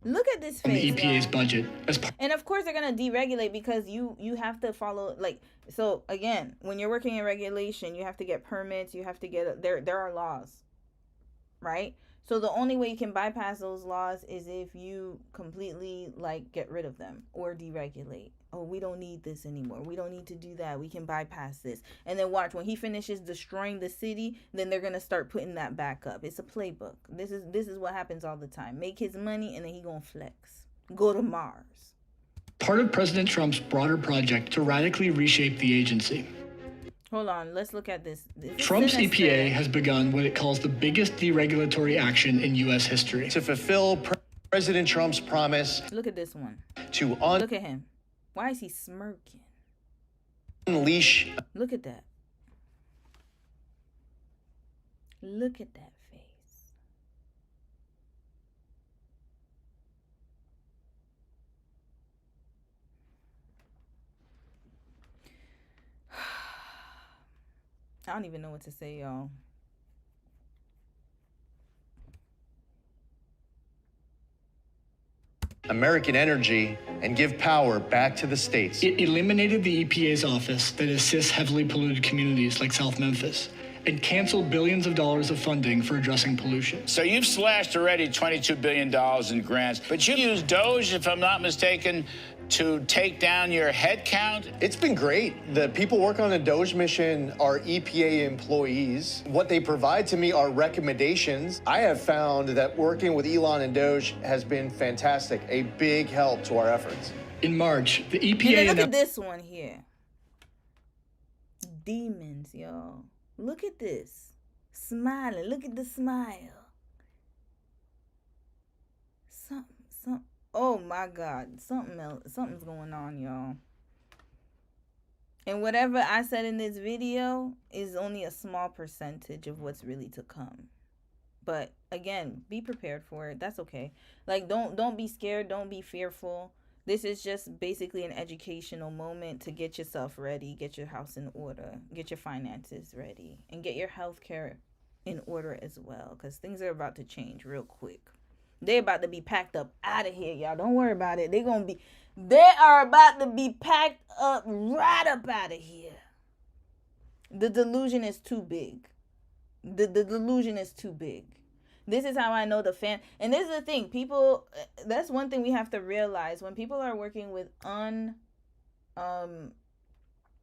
Look at this face. The EPA's y'all. budget. And of course they're gonna deregulate because you have to follow, like, so again, when you're working in regulation, you have to get permits, you have to get there are laws, right? So the only way you can bypass those laws is if you completely like get rid of them or deregulate. Oh, we don't need this anymore. We don't need to do that. We can bypass this. And then watch, when he finishes destroying the city, then they're gonna start putting that back up. It's a playbook. This is what happens all the time. Make his money and then he gonna flex. Go to Mars. Part of President Trump's broader project to radically reshape the agency. Hold on, let's look at this. Trump's EPA has begun what it calls the biggest deregulatory action in U.S. history. To fulfill President Trump's promise. Look at this one. Look at him. Why is he smirking? Unleash. Look at that. Look at that face. I don't even know what to say, y'all. American energy and give power back to the states. It eliminated the EPA's office that assists heavily polluted communities like South Memphis and canceled billions of dollars of funding for addressing pollution. So you've slashed already $22 billion in grants, but you used Doge, if I'm not mistaken, to take down your head count? It's been great. The people working on the Doge mission are EPA employees. What they provide to me are recommendations. I have found that working with Elon and Doge has been fantastic, a big help to our efforts. In March, the EPA... Look at this one here. Demons, y'all. Look at this. Smiling. Look at the smile. Oh my God, something's going on, y'all. And whatever I said in this video is only a small percentage of what's really to come. But again, be prepared for it. That's okay. Like, don't be scared. Don't be fearful. This is just basically an educational moment to get yourself ready, get your house in order, get your finances ready, and get your health care in order as well, because things are about to change real quick. They're about to be packed up out of here, y'all. Don't worry about it. They are about to be packed up right up out of here. The delusion is too big. The delusion is too big. This is how I know and this is the thing, people, that's one thing we have to realize. When people are working with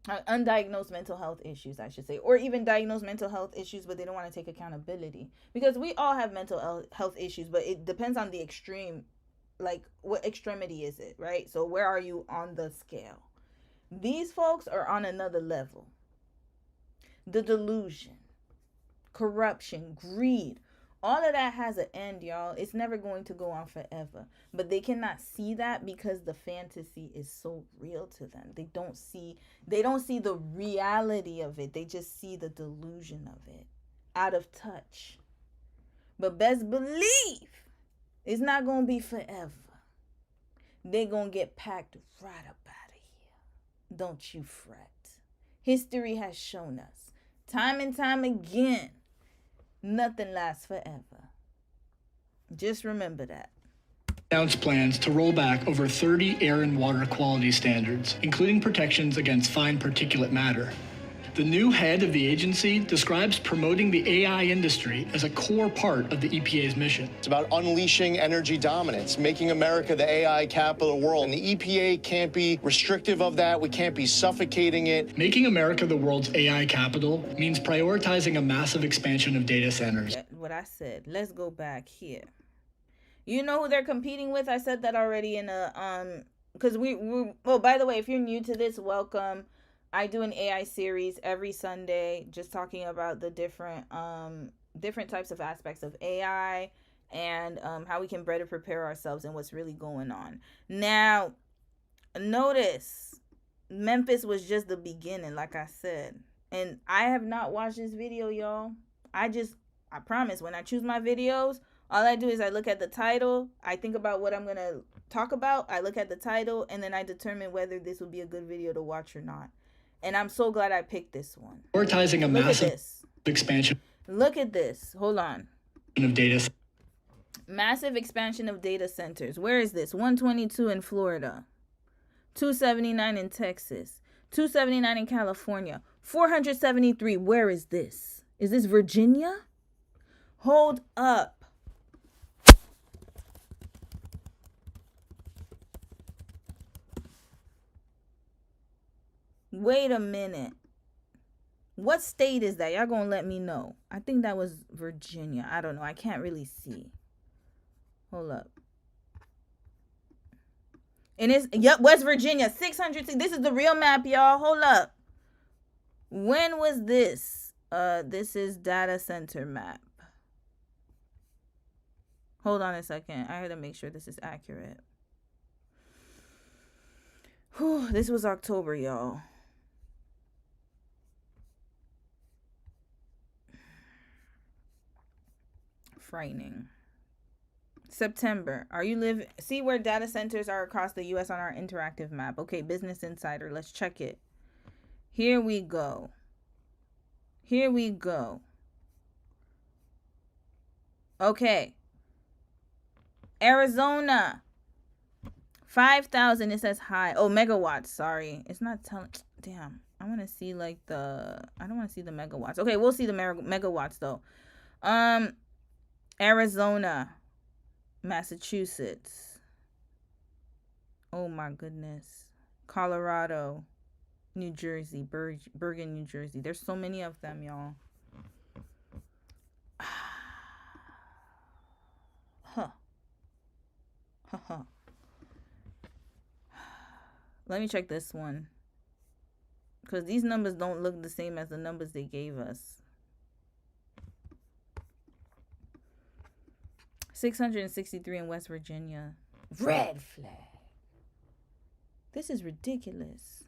undiagnosed mental health issues, I should say, or even diagnosed mental health issues, but they don't want to take accountability, because we all have mental health issues, but it depends on the extreme, like what extremity is it, right? So where are you on the scale? These folks are on another level. The delusion, corruption, greed, all of that has an end, y'all. It's never going to go on forever. But they cannot see that because the fantasy is so real to them. They don't see the reality of it. They just see the delusion of it. Out of touch. But best believe it's not going to be forever. They're going to get packed right up out of here. Don't you fret. History has shown us, time and time again, nothing lasts forever. Just remember that. Announced plans to roll back over 30 air and water quality standards, including protections against fine particulate matter. The new head of the agency describes promoting the AI industry as a core part of the EPA's mission. It's about unleashing energy dominance, making America the AI capital of the world. And the EPA can't be restrictive of that. We can't be suffocating it. Making America the world's AI capital means prioritizing a massive expansion of data centers. What I said, let's go back here. You know who they're competing with? I said that already in a, because oh, by the way, if you're new to this, welcome. I do an AI series every Sunday, just talking about the different types of aspects of AI and how we can better prepare ourselves and what's really going on. Now, notice Memphis was just the beginning, like I said, and I have not watched this video, y'all. I promise, when I choose my videos, all I do is I look at the title, I think about what I'm gonna talk about, I look at the title, and then I determine whether this would be a good video to watch or not. And I'm so glad I picked this one. Prioritizing a massive expansion. Look at this. Hold on. Of data. Massive expansion of data centers. Where is this? 122 in Florida. 279 in Texas. 279 in California. 473. Where is this? Is this Virginia? Hold up. Wait a minute. What state is that? Y'all gonna let me know. I think that was Virginia. I don't know. I can't really see. Hold up. And it's, yep, West Virginia. 600. This is the real map, y'all. Hold up. When was this? This is data center map. Hold on a second. I had to make sure this is accurate. Whew, this was October, y'all. Frightening. September. Are you live? See where data centers are across the U.S. on our interactive map. Okay, Business Insider. Let's check it. Here we go. Here we go. Okay. Arizona. 5,000. It says high. Oh, megawatts. Sorry. It's not telling. Damn. I want to see like the. I don't want to see the megawatts. Okay, we'll see the megawatts though. Arizona, Massachusetts. Oh my goodness. Colorado, New Jersey, Bergen, New Jersey. There's so many of them, y'all. Let me check this one. Because these numbers don't look the same as the numbers they gave us. 663 in West Virginia. Red flag. This is ridiculous.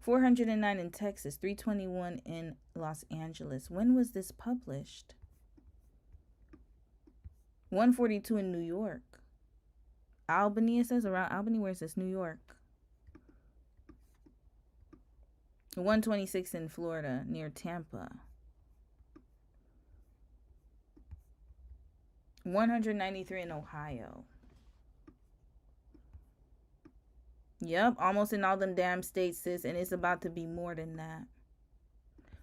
409 in Texas. 321 in Los Angeles. When was this published? 142 in New York. Albany, it says around Albany. Where is this? New York. 126 in Florida, near Tampa. 193 in Ohio. Yep, almost in all them damn states, sis, and it's about to be more than that.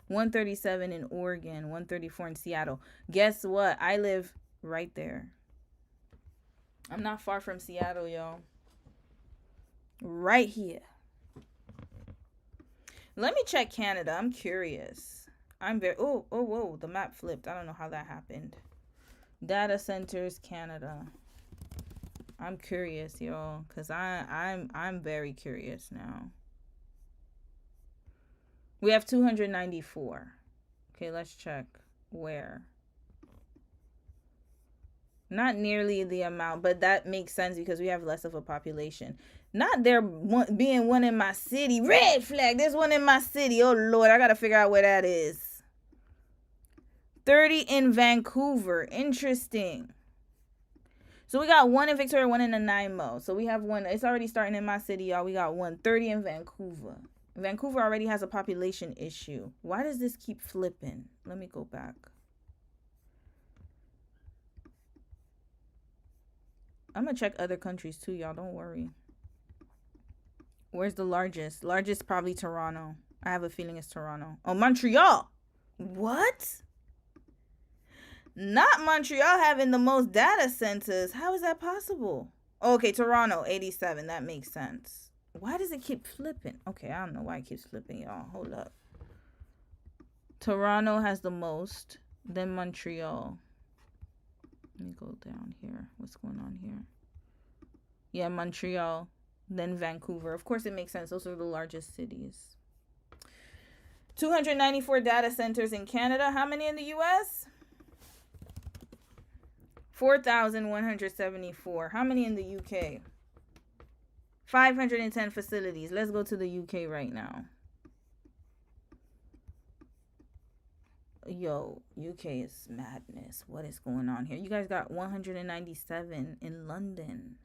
137 in Oregon, 134 in Seattle. Guess what? I live right there. I'm not far from Seattle, y'all. Right here. Let me check Canada. I'm curious. I'm very... Oh, whoa. The map flipped. I don't know how that happened. Data centers, Canada. I'm curious, y'all. Because I'm very curious now. We have 294. Okay, let's check. Where? Not nearly the amount, but that makes sense because we have less of a population. Not there being one in my city. Red flag. There's one in my city. Oh, Lord. I got to figure out where that is. 30 in Vancouver. Interesting. So we got one in Victoria, one in Nanaimo. So we have one. It's already starting in my city, y'all. We got 30 in Vancouver. Vancouver already has a population issue. Why does this keep flipping? Let me go back. I'm going to check other countries too, y'all. Don't worry. Where's the largest? Largest probably Toronto. I have a feeling it's Toronto. Oh, Montreal. What? Not Montreal having the most data centers. How is that possible? Okay, Toronto, 87. That makes sense. Why does it keep flipping? Okay, I don't know why it keeps flipping, y'all. Hold up. Toronto has the most. Then Montreal. Let me go down here. What's going on here? Yeah, Montreal. Then Vancouver. Of course, it makes sense. Those are the largest cities. 294 data centers in Canada. How many in the U.S.? 4,174. How many in the U.K.? 510 facilities. Let's go to the U.K. right now. Yo, UK is madness. What is going on here? You guys got 197 in London.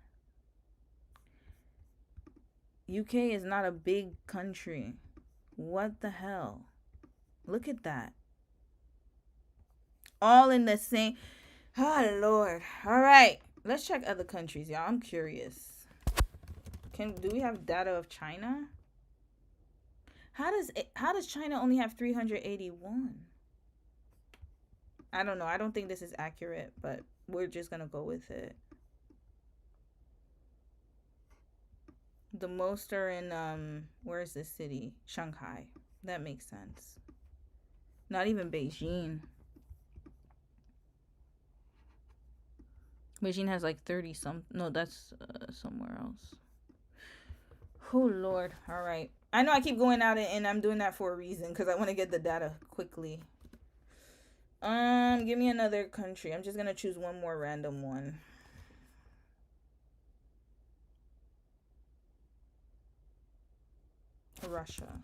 UK is not a big country. What the hell? Look at that. All in the same... Oh, Lord. All right. Let's check other countries, y'all. I'm curious. Do we have data of China? How does China only have 381? I don't know. I don't think this is accurate, but we're just going to go with it. The most are in, where is this city? Shanghai. That makes sense. Not even Beijing. Beijing has like 30 some. No, that's somewhere else. Oh, Lord. All right. I know I keep going out and I'm doing that for a reason because I want to get the data quickly. Give me another country. I'm just gonna choose one more random one. Russia.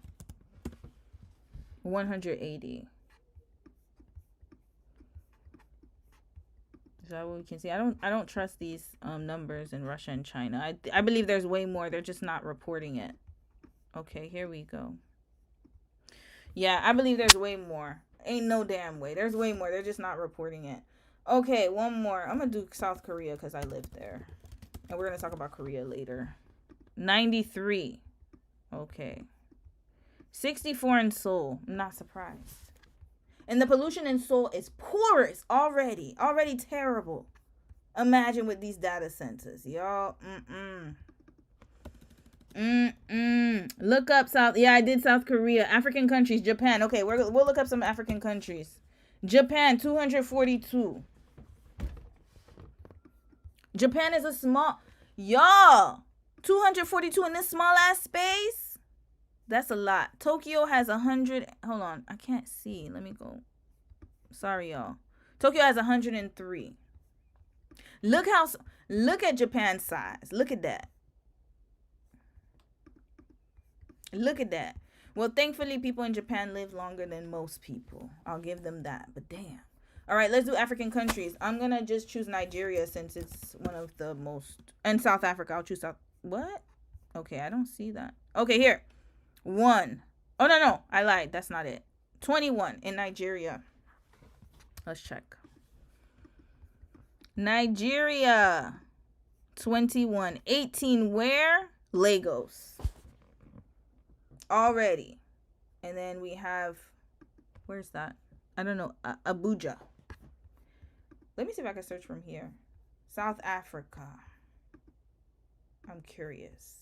180. Is that what we can see? I don't trust these numbers in Russia and China. I believe there's way more. They're just not reporting it. Okay, here we go. Yeah, I believe there's way more. Ain't no damn way. There's way more. They're just not reporting it. Okay, one more. I'm going to do South Korea because I live there. And we're going to talk about Korea later. 93. Okay. 64 in Seoul. I'm not surprised. And the pollution in Seoul is porous already. Already terrible. Imagine with these data centers. Y'all. Look up South. Yeah, I did South Korea. African countries. Japan. Okay, we'll look up some African countries. Japan, 242. Japan is a small... Y'all. 242 in this small ass space? That's a lot. Tokyo has 100... Hold on. I can't see. Let me go. Sorry, y'all. Tokyo has 103. Look at Japan's size. Look at that. Look at that. Well, thankfully, people in Japan live longer than most people. I'll give them that. But damn. All right, let's do African countries. I'm going to just choose Nigeria since it's one of the most... And South Africa. I'll choose South... What? Okay, I don't see that. Okay, here. 1. Oh, no. I lied. That's not it. 21 in Nigeria. Let's check. Nigeria. 21. 18 where? Lagos. Already. And then we have... Where's that? I don't know. Abuja. Let me see if I can search from here. South Africa. I'm curious.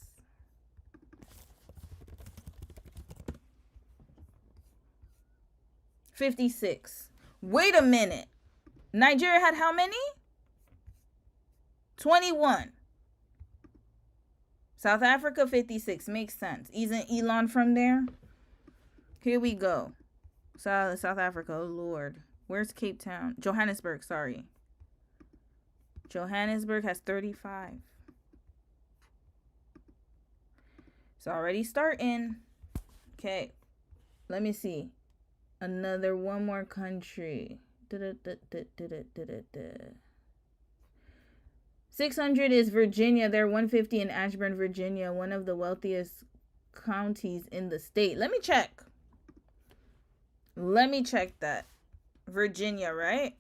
56. Wait a minute. Nigeria had how many? 21. South Africa, 56. Makes sense. Isn't Elon from there? Here we go. South Africa. Oh, Lord. Where's Cape Town? Johannesburg, sorry. Johannesburg has 35. It's already starting. Okay. Let me see. One more country. 600 is Virginia. They're 150 in Ashburn, Virginia, one of the wealthiest counties in the state. Let me check. Let me check that. Virginia, right?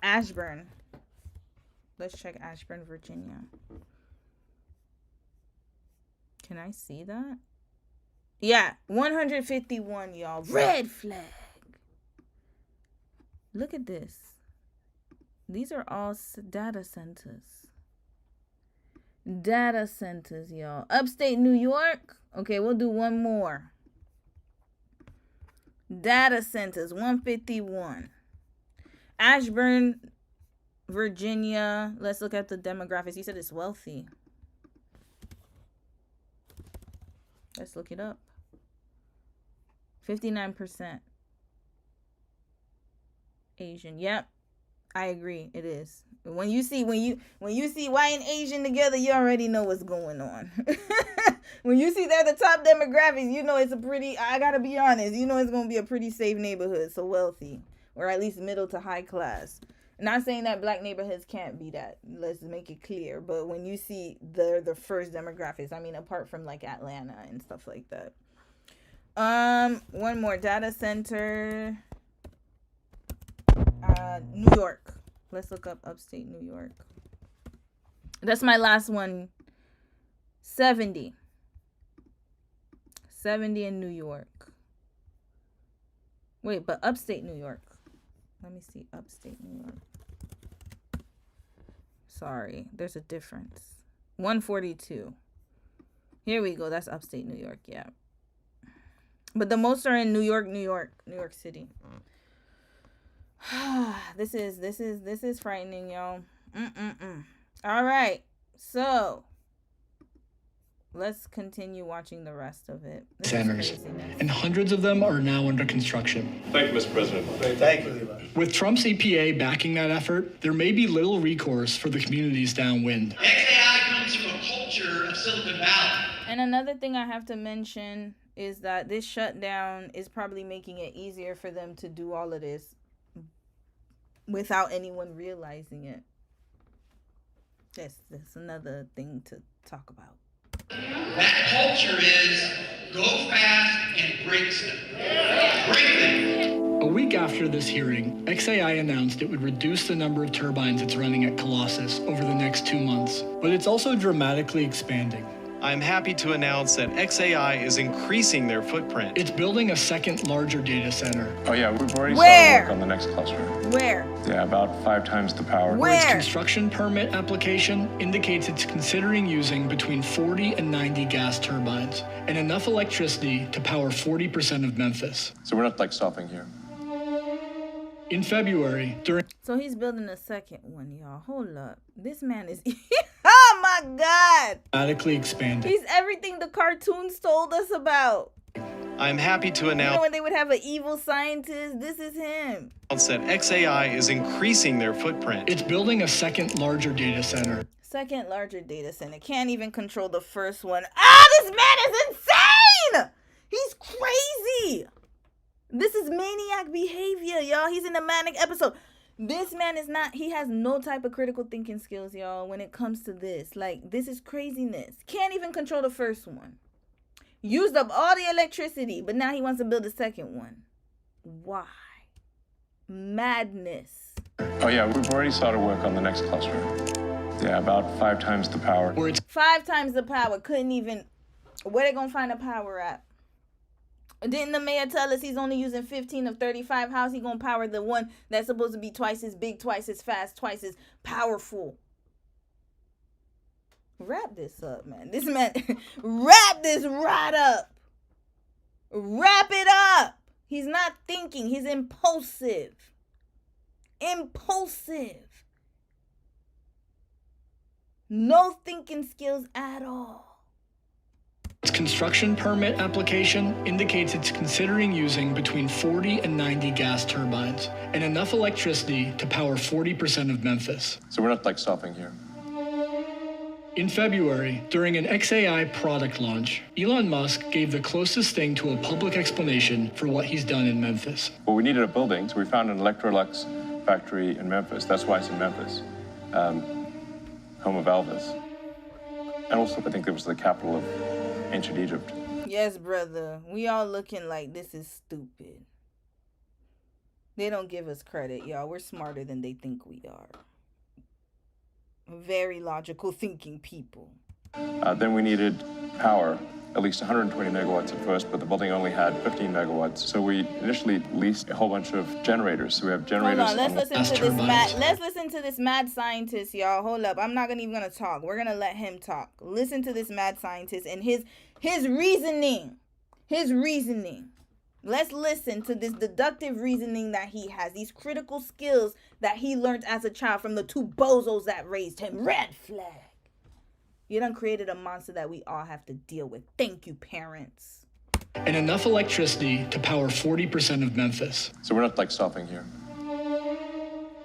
Ashburn. Let's check Ashburn, Virginia. Can I see that? Yeah, 151, y'all. Red flag. Look at this. These are all data centers. Data centers, y'all. Upstate New York. Okay, we'll do one more. Data centers, 151. Ashburn, Virginia. Let's look at the demographics. You said it's wealthy. Let's look it up. 59% Asian. Yep, I agree. It is. When you see white and Asian together, you already know what's going on. When you see they're the top demographics, you know it's a pretty. I gotta be honest. You know it's gonna be a pretty safe neighborhood. So wealthy, or at least middle to high class. Not saying that black neighborhoods can't be that. Let's make it clear. But when you see the first demographics, I mean, apart from like Atlanta and stuff like that. One more data center. New York. Let's look up upstate New York. That's my last one. 70. 70 in New York. Wait, but upstate New York. Let me see upstate New York. Sorry, there's a difference. 142. Here we go. That's upstate New York, yeah. But the most are in New York City. This is frightening, y'all. All right, so let's continue watching the rest of it. Centers, and hundreds of them are now under construction. Thank you, Mr. President. Thank you. With Trump's EPA backing that effort, there may be little recourse for the communities downwind. XAI comes from a culture of Silicon Valley. And another thing I have to mention is that this shutdown is probably making it easier for them to do all of this without anyone realizing it. That's another thing to talk about. That culture is go fast and break stuff. Break things. A week after this hearing, XAI announced it would reduce the number of turbines it's running at Colossus over the next 2 months, but it's also dramatically expanding. I'm happy to announce that XAI is increasing their footprint. It's building a second larger data center. Oh yeah, we've already started work on the next cluster. Where? Yeah, about 5 times the power. Its construction permit application indicates it's considering using between 40 and 90 gas turbines and enough electricity to power 40% of Memphis. So we're not like stopping here. In February, So he's building a second one, y'all. Hold up. This man is... Oh my God! dramatically expanding. He's everything the cartoons told us about. I'm happy to You know announce when they would have an evil scientist? This is him. that XAI is increasing their footprint. It's building a second larger data center. Second larger data center. Can't even control the first one. Ah, this man is insane! He's crazy! This is maniac behavior, y'all. He's in a manic episode. This man is not, he has no type of critical thinking skills, y'all, when it comes to this. Like, this is craziness. Can't even control the first one. Used up all the electricity, but now he wants to build a second one. Why? Madness. Oh yeah, we've already started work on the next cluster. Yeah, about 5 times the power. 5 times the power. Couldn't even, where they gonna find the power at? Didn't the mayor tell us he's only using 15 of 35? How's he gonna power the one that's supposed to be twice as big, twice as fast, twice as powerful? Wrap this up, man. This man, wrap this right up. Wrap it up. He's not thinking. He's impulsive. Impulsive. No thinking skills at all. Its construction permit application indicates it's considering using between 40 and 90 gas turbines and enough electricity to power 40% of Memphis. So we're not like stopping here. In February, during an XAI product launch, Elon Musk gave the closest thing to a public explanation for what he's done in Memphis. Well, we needed a building, so we found an Electrolux factory in Memphis. That's why it's in Memphis, home of Elvis. And also, I think it was the capital of ancient Egypt. Yes, brother. We all looking like this is stupid. They don't give us credit, y'all. We're smarter than they think we are. Very logical thinking people. Then we needed power, at least 120 megawatts at first, but the building only had 15 megawatts. So we initially leased a whole bunch of generators. So we have generators. Hold on, let's listen to this mad scientist, y'all. Hold up. I'm not even gonna talk. We're gonna let him talk. Listen to this mad scientist and his reasoning. His reasoning. Let's listen to this deductive reasoning that he has. These critical skills that he learned as a child from the two bozos that raised him. Red flag. You done created a monster that we all have to deal with. Thank you, parents. And enough electricity to power 40% of Memphis. So we're not like stopping here.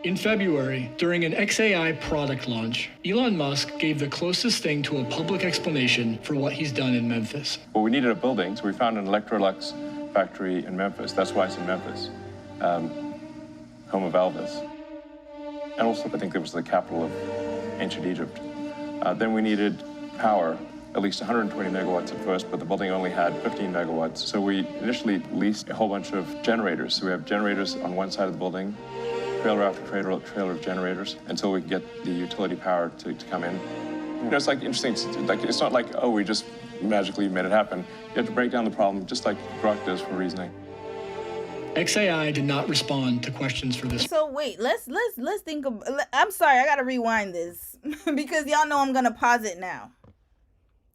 In February, during an XAI product launch, Elon Musk gave the closest thing to a public explanation for what he's done in Memphis. Well, we needed a building, so we found an Electrolux factory in Memphis. That's why it's in Memphis, home of Elvis. And also, I think it was the capital of ancient Egypt. Then we needed power, at least 120 megawatts at first, but the building only had 15 megawatts. So we initially leased a whole bunch of generators. So we have generators on one side of the building, trailer after trailer of generators, until we can get the utility power to come in. You know, it's like interesting. It's not like, oh, we just magically made it happen. You have to break down the problem, just like Grok does for reasoning. XAI did not respond to questions for this. So wait, let's think of. I'm sorry, I gotta rewind this because y'all know I'm gonna pause it now.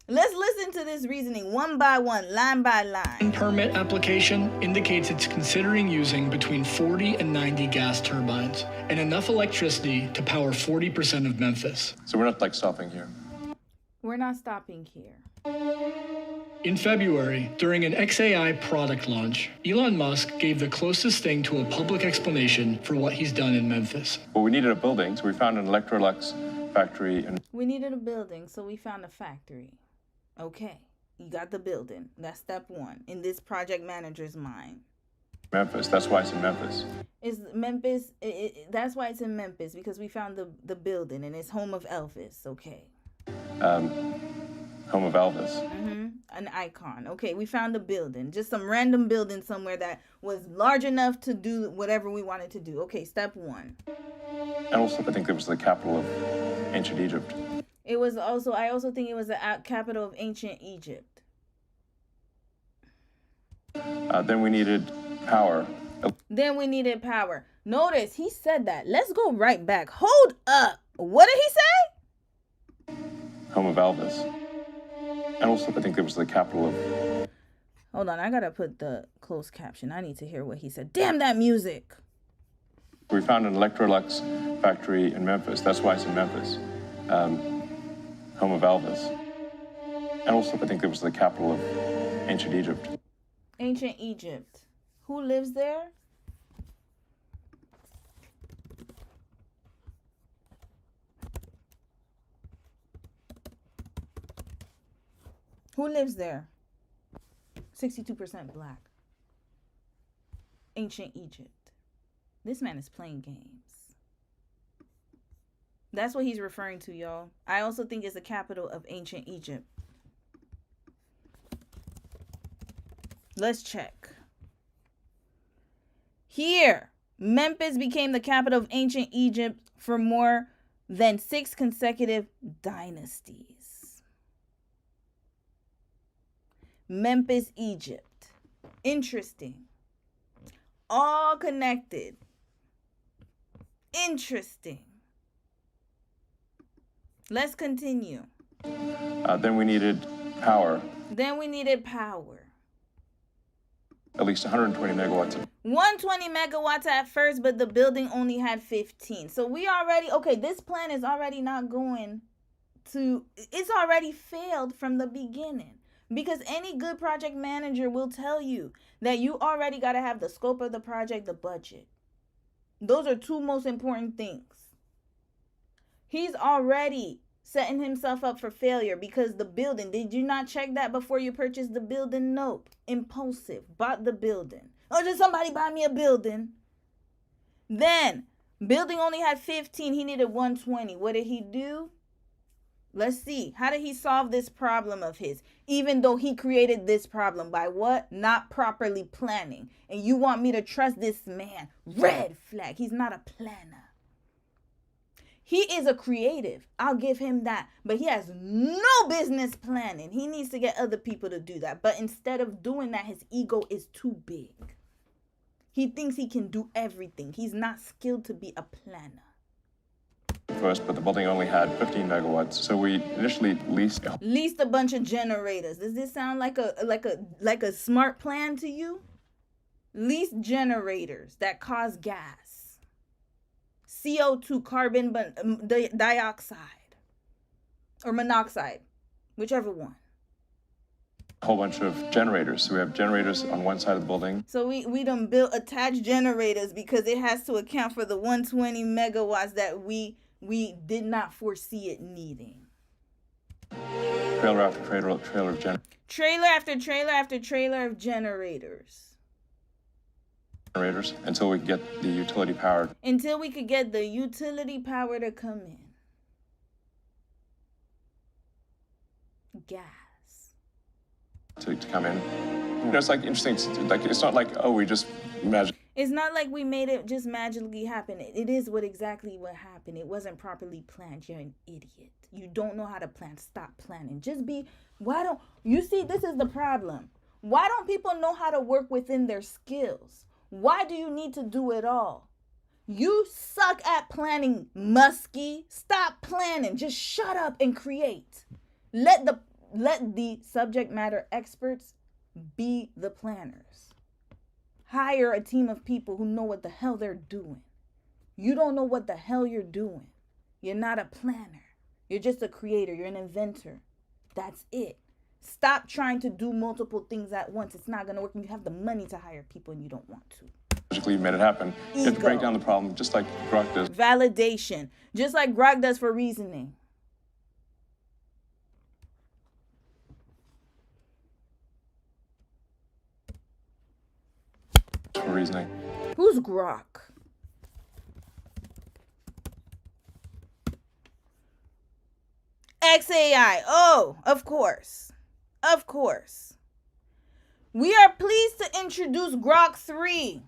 Let's listen to this reasoning one by one, line by line. Permit application indicates it's considering using between 40 and 90 gas turbines and enough electricity to power 40% of Memphis. So we're not like stopping here. We're not stopping here. In February, during an XAI product launch, Elon Musk gave the closest thing to a public explanation for what he's done in Memphis. Well, we needed a building, so we found an Electrolux factory. We needed a building, so we found a factory. Okay, you got the building. That's step one in this project manager's mind. Memphis, that's why it's in Memphis. Is Memphis, that's why it's in Memphis, because we found the building and it's home of Elvis. Okay. Home of Elvis. An icon. Okay, we found a building. Just some random building somewhere that was large enough to do whatever we wanted to do. Okay, step one. And also, I think it was the capital of ancient Egypt. It was also, I also think it was the capital of ancient Egypt. Then we needed power. Then we needed power. Notice, he said that. Let's go right back. Hold up. What did he say? Home of Elvis. And also, I think it was the capital of... Hold on, I gotta put the closed caption. I need to hear what he said. Damn that music! We found an Electrolux factory in Memphis. That's why it's in Memphis. Home of Elvis. And also, I think it was the capital of ancient Egypt. Ancient Egypt. Who lives there? Who lives there? 62% black. Ancient Egypt. This man is playing games. That's what he's referring to, y'all. I also think it's the capital of ancient Egypt. Let's check. Here, Memphis became the capital of ancient Egypt for more than 6 consecutive dynasties. Memphis, Egypt. Interesting. All connected. Interesting. Let's continue. Then we needed power. Then we needed power. at least 120 megawatts. 120 megawatts at first, but the building only had 15. So we already, okay, this plan is already not going to, it's already failed from the beginning. Because any good project manager will tell you that you already got to have the scope of the project, the budget. Those are two most important things. He's already setting himself up for failure because the building, did you not check that before you purchased the building? Nope. Impulsive. Bought the building. Oh, did somebody buy me a building? Then, building only had 15. He needed 120. What did he do? Let's see. How did he solve this problem of his? Even though he created this problem by what? Not properly planning. And you want me to trust this man? Red flag. He's not a planner. He is a creative. I'll give him that. But he has no business planning. He needs to get other people to do that. But instead of doing that, his ego is too big. He thinks he can do everything. He's not skilled to be a planner. First, but the building only had 15 megawatts. So we initially leased a bunch of generators. Does this sound like a smart plan to you? Lease generators that cause gas, CO2, carbon dioxide, or monoxide, whichever one. a whole bunch of generators. So we have generators on one side of the building. So we done built attached generators because it has to account for the 120 megawatts that we did not foresee it needing. Trailer after trailer of generators. Trailer after trailer after trailer of generators. Until we get the utility power. Until we could get the utility power to come in. Gas. To come in. You know, it's like interesting. Like it's not like, oh, we just magic. It's not like we made it just magically happen. It is exactly what happened. It wasn't properly planned. You're an idiot. You don't know how to plan. Stop planning. You see, this is the problem. Why don't people know how to work within their skills? Why do you need to do it all? You suck at planning, Muskie. Stop planning. Just shut up and create. Let the subject matter experts be the planners. Hire a team of people who know what the hell they're doing. You don't know what the hell you're doing. You're not a planner. You're just a creator. You're an inventor. That's it. Stop trying to do multiple things at once. It's not going to work. And you have the money to hire people and you don't want to. Magically made it happen. You have to break down the problem just like Grok does. Validation. Just like Grok does for reasoning. For reasoning. Who's Grok? XAI. Oh, of course. Of course. We are pleased to introduce Grok 3.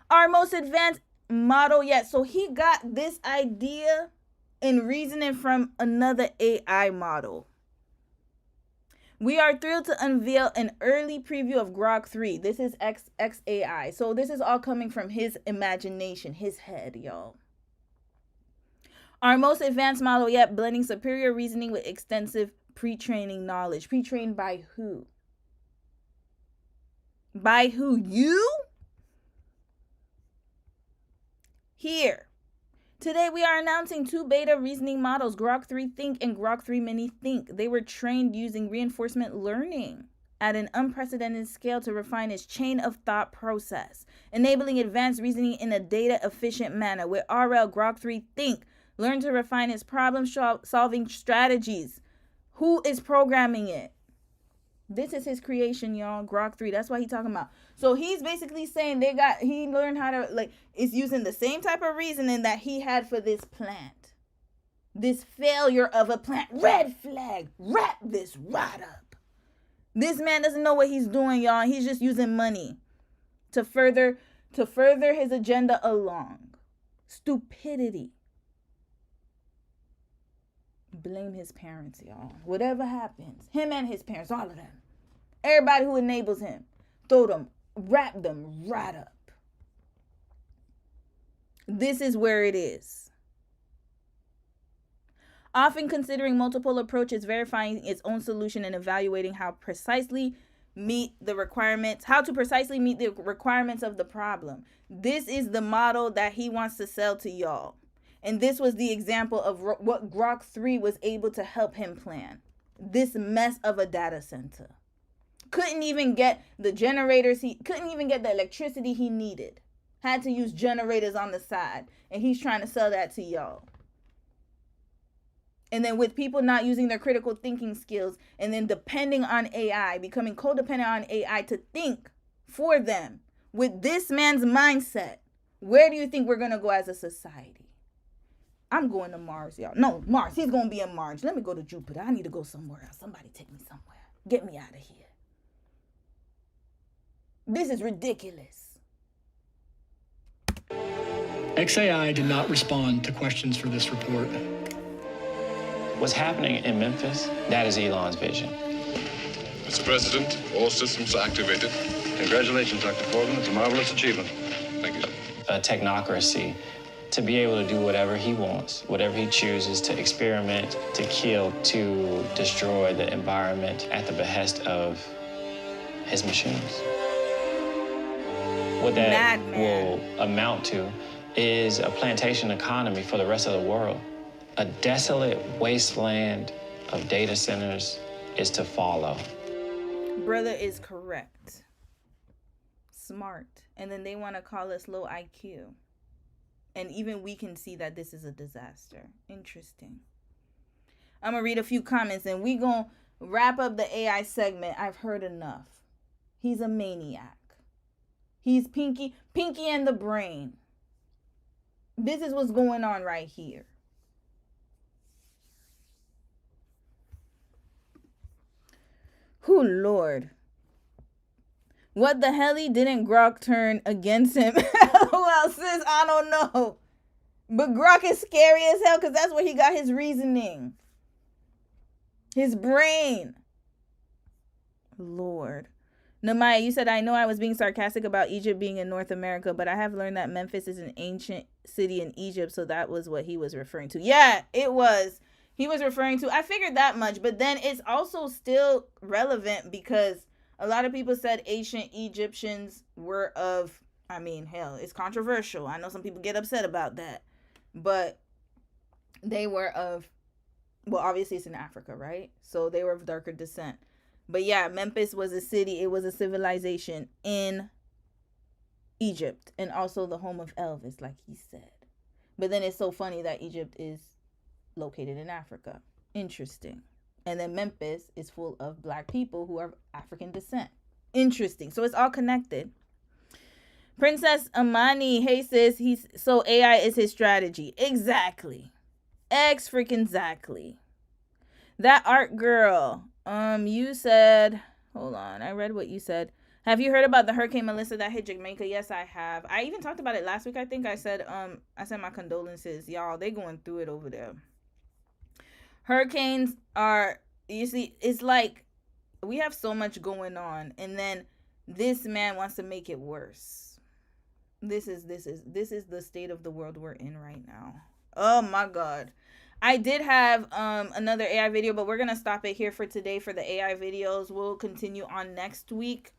Our most advanced model yet. So he got this idea and reasoning from another AI model. We are thrilled to unveil an early preview of Grok 3. This is XAI. So this is all coming from his imagination, his head, y'all. Our most advanced model yet, blending superior reasoning with extensive pre-training knowledge. Pre-trained by who? By who? You? Here. Today we are announcing two beta reasoning models, Grok 3 Think and Grok 3 Mini Think. They were trained using reinforcement learning at an unprecedented scale to refine its chain of thought process, enabling advanced reasoning in a data-efficient manner. With RL, Grok 3 Think learn to refine its problem-solving strategies. Who is programming it? This is his creation, y'all. Grok 3. That's what he's talking about. So he's basically saying he learned how to, it's using the same type of reasoning that he had for this plant. This failure of a plant. Red flag. Wrap this right up. This man doesn't know what he's doing, y'all. He's just using money to further his agenda along. Stupidity. Blame his parents, y'all. Whatever happens, him and his parents, all of them. Everybody who enables him, wrap them right up. This is where it is. Often considering multiple approaches, verifying its own solution, and evaluating how precisely meet the requirements, how to precisely meet the requirements of the problem. This is the model that he wants to sell to y'all. And this was the example of what Grok 3 was able to help him plan. This mess of a data center. Couldn't even get the generators, he couldn't even get the electricity he needed. Had to use generators on the side. And he's trying to sell that to y'all. And then with people not using their critical thinking skills and then depending on AI, becoming codependent on AI to think for them. With this man's mindset, where do you think we're going to go as a society? I'm going to Mars, y'all. No, Mars. He's going to be in Mars. Let me go to Jupiter. I need to go somewhere else. Somebody take me somewhere. Get me out of here. This is ridiculous. XAI did not respond to questions for this report. What's happening in Memphis, that is Elon's vision. Mr. President, all systems are activated. Congratulations, Dr. Foreman. It's a marvelous achievement. Thank you, sir. A technocracy to be able to do whatever he wants, whatever he chooses, to experiment, to kill, to destroy the environment at the behest of his machines. What that will amount to is a plantation economy for the rest of the world. A desolate wasteland of data centers is to follow. Brother is correct. Smart. And then they want to call us low IQ. And even we can see that this is a disaster. Interesting. I'm going to read a few comments and we going to wrap up the AI segment. I've heard enough. He's a maniac. He's Pinky and the Brain. This is what's going on right here. Oh, Lord. What the hell didn't Grok turn against him? Well, sis, I don't know. But Grok is scary as hell because that's where he got his reasoning. His brain. Lord. Namaya, you said, I know I was being sarcastic about Egypt being in North America, but I have learned that Memphis is an ancient city in Egypt, so that was what he was referring to. Yeah, it was. He was referring to, I figured that much, but then it's also still relevant because a lot of people said ancient Egyptians were of, I mean, hell, it's controversial. I know some people get upset about that, but they were of, well, obviously it's in Africa, right? So they were of darker descent. But yeah, Memphis was a city. It was a civilization in Egypt and also the home of Elvis, like he said. But then it's so funny that Egypt is located in Africa. Interesting. And then Memphis is full of black people who are African descent. Interesting. So it's all connected. Princess Amani, hey sis, so AI is his strategy. Exactly. Freaking-exactly. That art girl. You said, hold on, I read what you said. Have you heard about the Hurricane Melissa that hit Jamaica? Yes, I have. I even talked about it last week. I think I said my condolences. Y'all, they going through it over there. Hurricanes are, you see, it's like we have so much going on, and then this man wants to make it worse. This is the state of the world we're in right now. Oh my God. I did have another AI video, but we're going to stop it here for today for the AI videos. We'll continue on next week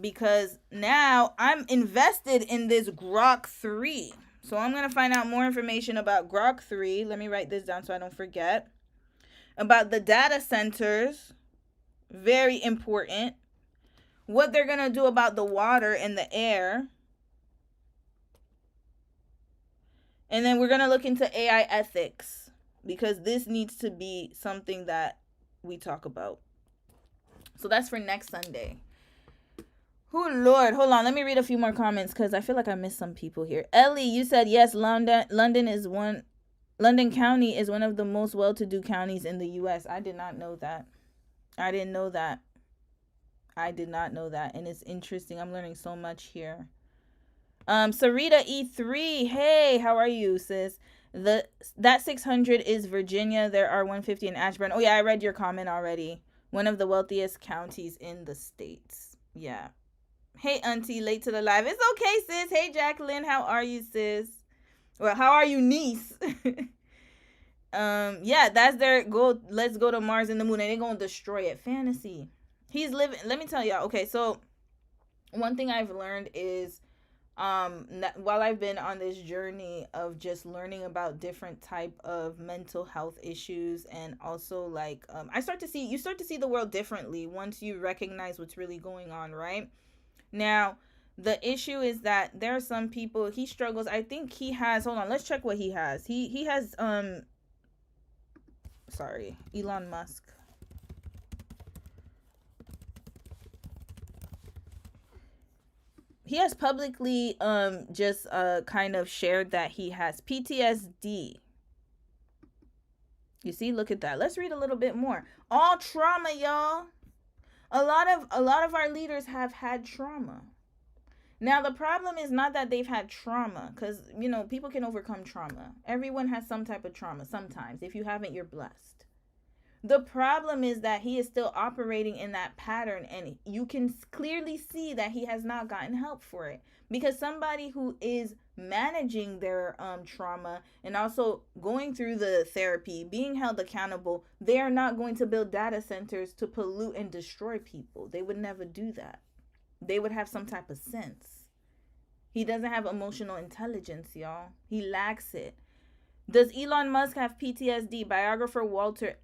because now I'm invested in this Grok 3. So I'm going to find out more information about Grok 3. Let me write this down so I don't forget. About the data centers. Very important. What they're going to do about the water and the air. And then we're going to look into AI ethics because this needs to be something that we talk about. So that's for next Sunday. Oh, Lord. Hold on. Let me read a few more comments because I feel like I missed some people here. Ellie, you said, yes, London County is one of the most well-to-do counties in the U.S. I did not know that. I didn't know that. I did not know that. And it's interesting. I'm learning so much here. Sarita E3, hey, how are you, sis? That 600 is Virginia. There are 150 in Ashburn. Oh yeah, I read your comment already. One of the wealthiest counties in the States. Yeah. Hey, auntie, late to the live. It's okay, sis. Hey, Jacqueline, how are you, sis? Well, how are you, niece? Yeah, that's their goal. Let's go to Mars and the moon, and they're gonna destroy it. Fantasy. He's living. Let me tell y'all. Okay, so one thing I've learned is, while I've been on this journey of just learning about different type of mental health issues, and also like, you start to see the world differently once you recognize what's really going on, right? Now, the issue is that there are some people, he struggles. I think he has, hold on, let's check what he has. He has, Elon Musk. He has publicly just kind of shared that he has PTSD. You see, look at that. Let's read a little bit more. All trauma, y'all. A lot of our leaders have had trauma. Now, the problem is not that they've had trauma, because, you know, people can overcome trauma. Everyone has some type of trauma sometimes. If you haven't, you're blessed. The problem is that he is still operating in that pattern, and you can clearly see that he has not gotten help for it. Because somebody who is managing their trauma and also going through the therapy, being held accountable, they are not going to build data centers to pollute and destroy people. They would never do that. They would have some type of sense. He doesn't have emotional intelligence, y'all. He lacks it. Does Elon Musk have PTSD? Biographer Walter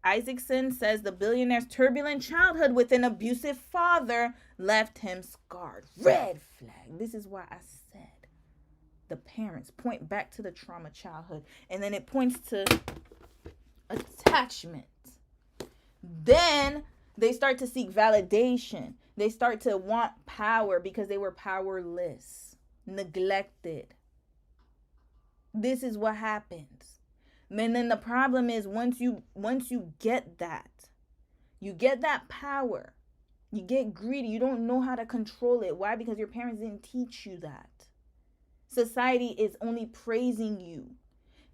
Isaacson says the billionaire's turbulent childhood with an abusive father left him scarred. Red flag. This is why I said the parents point back to the trauma childhood, and then it points to attachment. Then they start to seek validation. They start to want power because they were powerless, neglected. This is what happens. And then the problem is once you get that, you get that power, you get greedy, you don't know how to control it. Why? Because your parents didn't teach you that. Society is only praising you.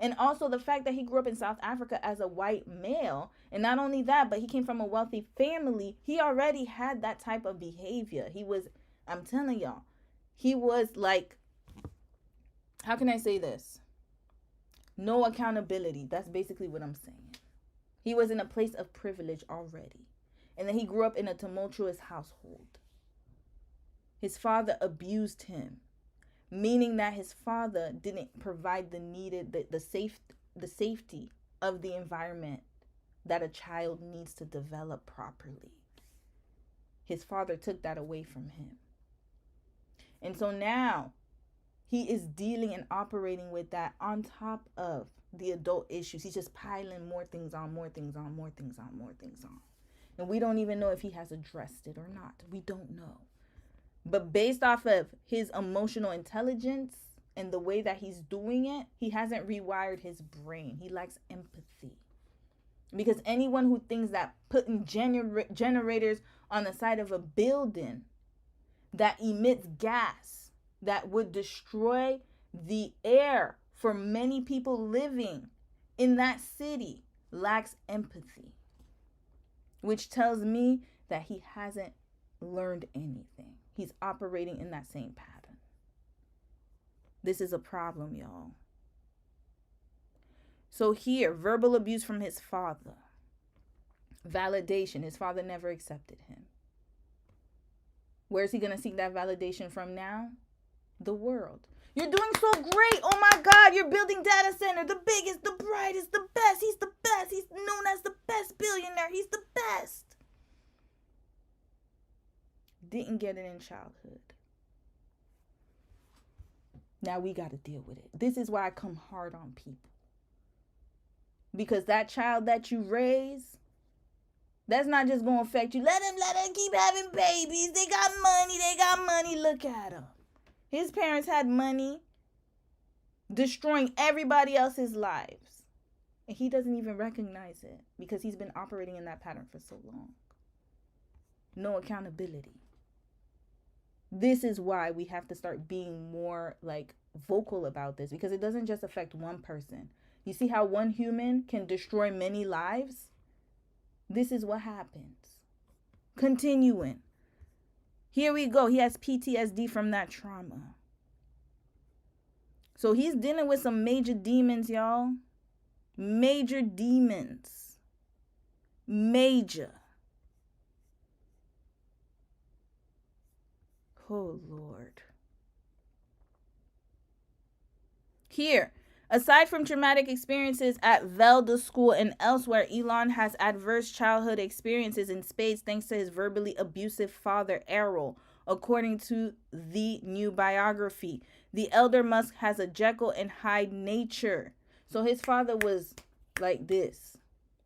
And also the fact that he grew up in South Africa as a white male, and not only that, but he came from a wealthy family, he already had that type of behavior. He was, I'm telling y'all, he was like, how can I say this? No accountability. That's basically what I'm saying. He was in a place of privilege already. And then he grew up in a tumultuous household. His father abused him, meaning that his father didn't provide the needed, the safety of the environment that a child needs to develop properly. His father took that away from him. And so now he is dealing and operating with that on top of the adult issues. He's just piling more things on, more things on, more things on, more things on. And we don't even know if he has addressed it or not. We don't know. But based off of his emotional intelligence and the way that he's doing it, he hasn't rewired his brain. He lacks empathy. Because anyone who thinks that putting generators on the side of a building that emits gas that would destroy the air for many people living in that city lacks empathy, which tells me that he hasn't learned anything. He's operating in that same pattern. This is a problem, y'all. So here, verbal abuse from his father. Validation. His father never accepted him. Where's he going to seek that validation from now? The world. You're doing so great. Oh my God, you're building data center. The biggest, the brightest, the best. He's the best. He's known as the best billionaire. He's the best. Didn't get it in childhood. Now we got to deal with it. This is why I come hard on people. Because that child that you raise, that's not just going to affect you. Let him keep having babies. They got money. Look at him. His parents had money, destroying everybody else's lives. And he doesn't even recognize it because he's been operating in that pattern for so long. No accountability. This is why we have to start being more like vocal about this, because it doesn't just affect one person. You see how one human can destroy many lives? This is what happens. Continuing. Here we go. He has PTSD from that trauma. So he's dealing with some major demons, y'all. Major demons. Major. Oh, Lord. Here, aside from traumatic experiences at Velda School and elsewhere, Elon has adverse childhood experiences in spades thanks to his verbally abusive father, Errol. According to the new biography, the elder Musk has a Jekyll and Hyde nature. So his father was like this.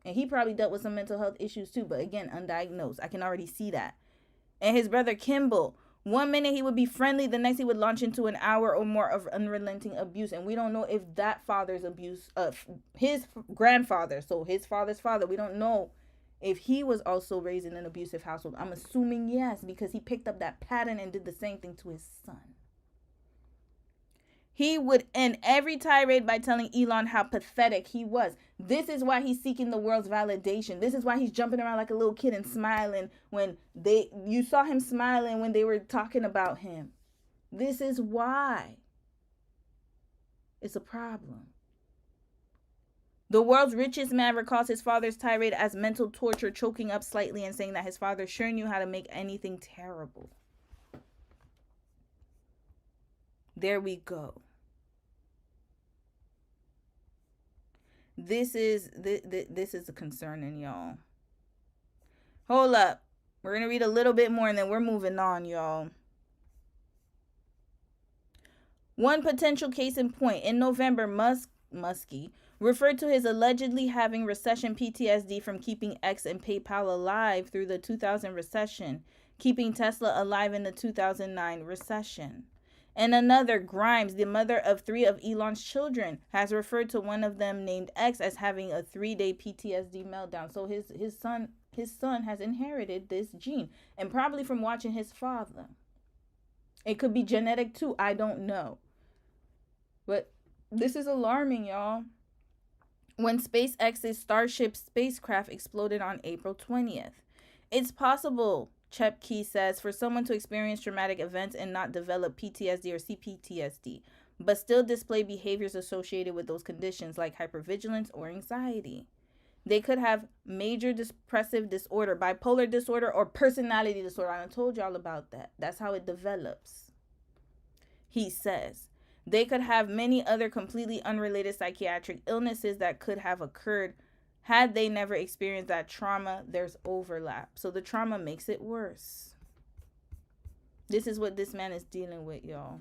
And he probably dealt with some mental health issues too, but again, undiagnosed. I can already see that. And his brother Kimball, one minute he would be friendly, the next he would launch into an hour or more of unrelenting abuse. And we don't know if that father's abuse, his grandfather, so his father's father, we don't know if he was also raised in an abusive household. I'm assuming yes, because he picked up that pattern and did the same thing to his son. He would end every tirade by telling Elon how pathetic he was. This is why he's seeking the world's validation. This is why he's jumping around like a little kid and smiling when you saw him smiling when they were talking about him. This is why. It's a problem. The world's richest man recalls his father's tirade as mental torture, choking up slightly and saying that his father sure knew how to make anything terrible. There we go. This is concerning, y'all. Hold up. We're going to read a little bit more and then we're moving on, y'all. One potential case in point. In November, Muskie referred to his allegedly having recession PTSD from keeping X and PayPal alive through the 2000 recession, keeping Tesla alive in the 2009 recession. And another, Grimes, the mother of 3 of Elon's children, has referred to one of them named X as having a 3-day PTSD meltdown. So his son has inherited this gene, and probably from watching his father. It could be genetic too, I don't know. But this is alarming, y'all. When SpaceX's Starship spacecraft exploded on April 20th. It's possible, Chepke says, for someone to experience traumatic events and not develop PTSD or CPTSD, but still display behaviors associated with those conditions like hypervigilance or anxiety. They could have major depressive disorder, bipolar disorder, or personality disorder. I told y'all about that. That's how it develops. He says they could have many other completely unrelated psychiatric illnesses that could have occurred had they never experienced that trauma. There's overlap. So the trauma makes it worse. This is what this man is dealing with, y'all.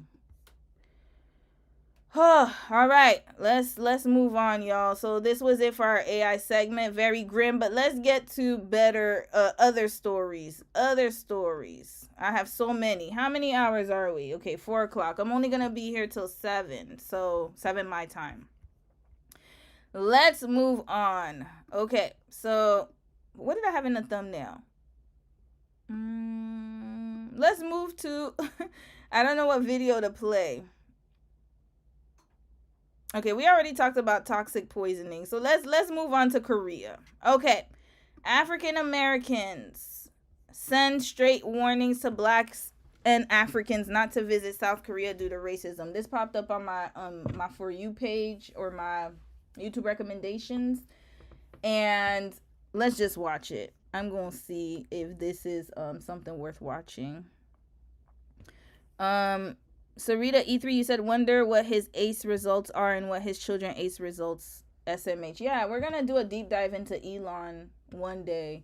All right, let's move on, y'all. So this was it for our AI segment. Very grim, but let's get to better other stories. I have so many. How many hours are we? Okay, 4 o'clock. I'm only gonna be here till 7, so 7 my time. Let's move on. Okay, so what did I have in the thumbnail? Let's move to I don't know what video to play. Okay, we already talked about toxic poisoning. So let's move on to Korea. Okay. African Americans send straight warnings to blacks and Africans not to visit South Korea due to racism. This popped up on my my For You page or my YouTube recommendations. And let's just watch it. I'm going to see if this is something worth watching. Sarita E3, you said wonder what his ACE results are and what his children ACE results SMH. Yeah, we're going to do a deep dive into Elon one day.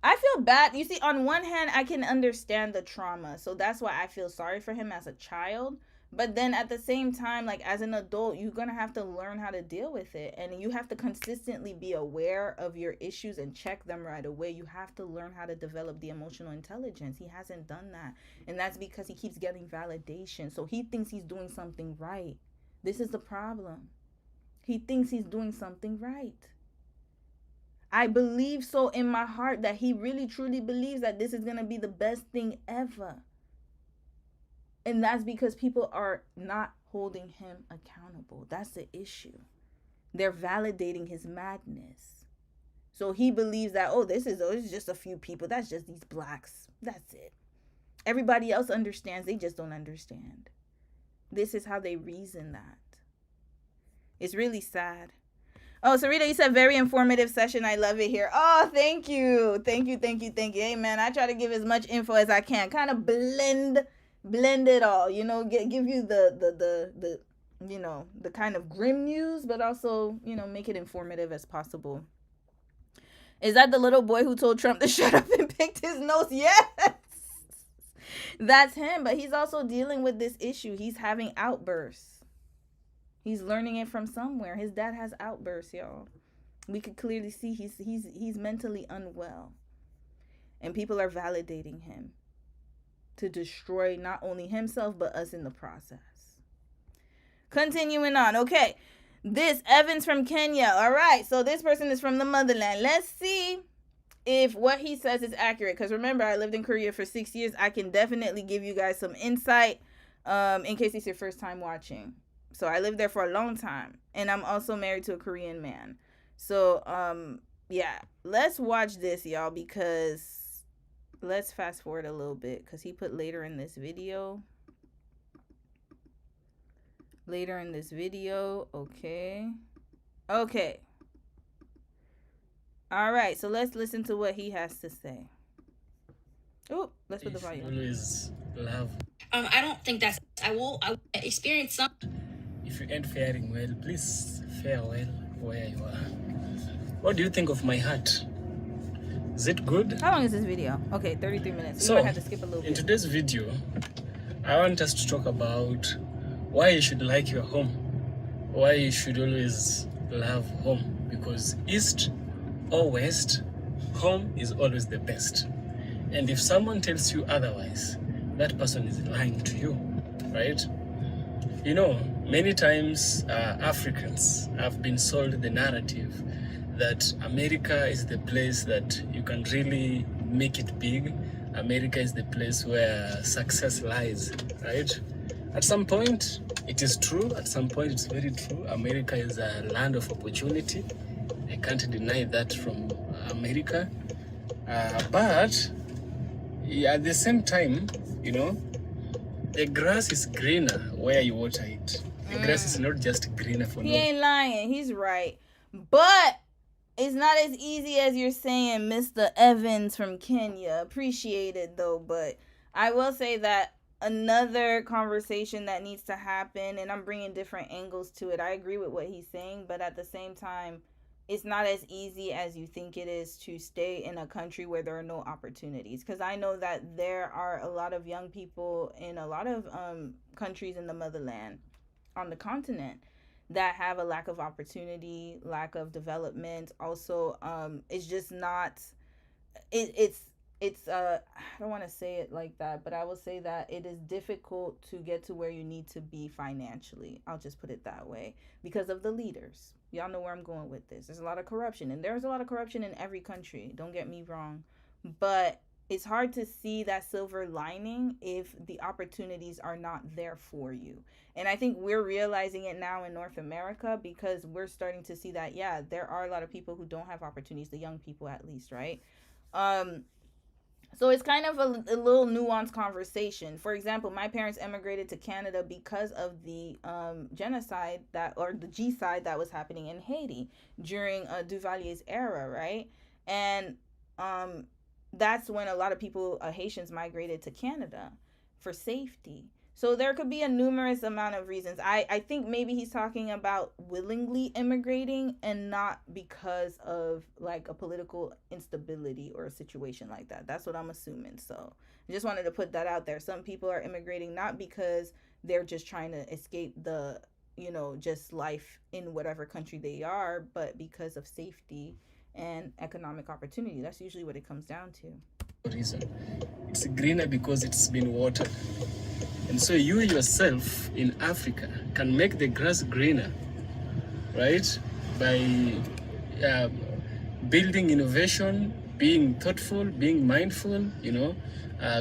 I feel bad. You see, on one hand, I can understand the trauma. So that's why I feel sorry for him as a child. But then at the same time, like as an adult, you're going to have to learn how to deal with it. And you have to consistently be aware of your issues and check them right away. You have to learn how to develop the emotional intelligence. He hasn't done that. And that's because he keeps getting validation. So he thinks he's doing something right. This is the problem. He thinks he's doing something right. I believe so in my heart that he really truly believes that this is going to be the best thing ever. And that's because people are not holding him accountable. That's the issue. They're validating his madness. So he believes that, it's just a few people. That's just these blacks. That's it. Everybody else understands. They just don't understand. This is how they reason that. It's really sad. Oh, Sarita, you said very informative session. I love it here. Oh, thank you. Thank you. Hey, man, I try to give as much info as I can. Kind of blend blend it all, you know, give you the you know, the kind of grim news, but also, you know, make it informative as possible. Is that the little boy who told Trump to shut up and picked his nose? Yes. That's him, but he's also dealing with this issue. He's having outbursts. He's learning it from somewhere. His dad has outbursts, y'all. We could clearly see he's mentally unwell. And people are validating him to destroy not only himself, but us in the process. Continuing on. Okay. This Evans from Kenya. All right. So this person is from the motherland. Let's see if what he says is accurate. Because remember, I lived in Korea for 6 years. I can definitely give you guys some insight in case it's your first time watching. So I lived there for a long time. And I'm also married to a Korean man. So, yeah. Let's watch this, y'all, because let's fast forward a little bit because he put later in this video. Okay. All right, so let's listen to what he has to say. Oh, let's put the volume. Always love. I don't think that's. I will experience some. If you ain't faring well, please fare well where you are. What do you think of my heart? Is it good? How long is this video? Okay, 33 minutes. So, we might have to skip a little bit. In today's video, I want us to talk about why you should like your home. Why you should always love home. Because East or West, home is always the best. And if someone tells you otherwise, that person is lying to you, right? You know, many times Africans have been sold the narrative that America is the place that you can really make it big. America is the place where success lies, right? At some point, it is true. At some point, it's very true. America is a land of opportunity. I can't deny that from America. But at the same time, you know, the grass is greener where you water it. The grass is not just greener for He ain't lying. He's right. But it's not as easy as you're saying, Mr. Evans from Kenya. Appreciate it, though. But I will say that another conversation that needs to happen, and I'm bringing different angles to it. I agree with what he's saying, but at the same time, it's not as easy as you think it is to stay in a country where there are no opportunities. Because I know that there are a lot of young people in a lot of countries in the motherland, on the continent, that have a lack of opportunity, lack of development. Also, it's just not, it's I don't want to say it like that, but I will say that it is difficult to get to where you need to be financially. I'll just put it that way, because of the leaders. Y'all know where I'm going with this. There's a lot of corruption, and there's a lot of corruption in every country. Don't get me wrong, but it's hard to see that silver lining if the opportunities are not there for you. And I think we're realizing it now in North America, because we're starting to see that, yeah, there are a lot of people who don't have opportunities, the young people at least, right? So it's kind of a little nuanced conversation. For example, my parents emigrated to Canada because of the genocide the G-cide that was happening in Haiti during Duvalier's era, right? And that's when a lot of people, Haitians, migrated to Canada for safety. So there could be a numerous amount of reasons. I think maybe he's talking about willingly immigrating and not because of like a political instability or a situation like that. That's what I'm assuming. So I just wanted to put that out there. Some people are immigrating not because they're just trying to escape the, you know, just life in whatever country they are, but because of safety and economic opportunity. That's usually what it comes down to. Reason. It's greener because it's been watered. And so you yourself in Africa can make the grass greener, right? By building innovation, being thoughtful, being mindful, you know,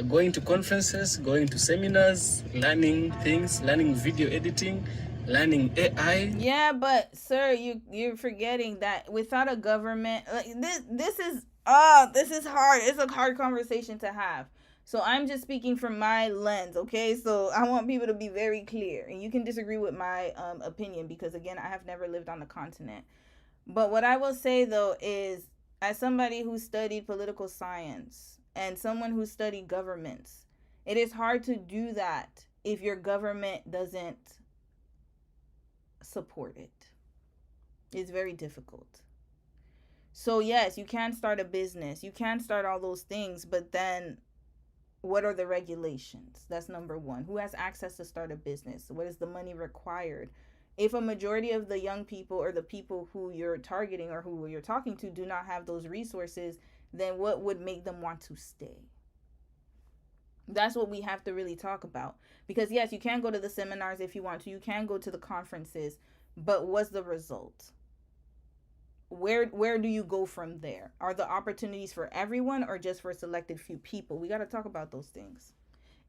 going to conferences, going to seminars, learning things, learning video editing, learning AI. Yeah, but sir, you're forgetting that without a government, like this is hard. It's a hard conversation to have. So I'm just speaking from my lens, okay? So I want people to be very clear, and you can disagree with my opinion, because again, I have never lived on the continent. But what I will say though is, as somebody who studied political science and someone who studied governments, It is hard to do that if your government doesn't support it. It's very difficult. So yes, you can start a business. You can start all those things, but then what are the regulations? That's number one. Who has access to start a business? What is the money required? If a majority of the young people or the people who you're targeting or who you're talking to do not have those resources, then what would make them want to stay? That's what we have to really talk about. Because yes, you can go to the seminars if you want to. You can go to the conferences. But what's the result? Where do you go from there? Are the opportunities for everyone or just for a selected few people? We got to talk about those things.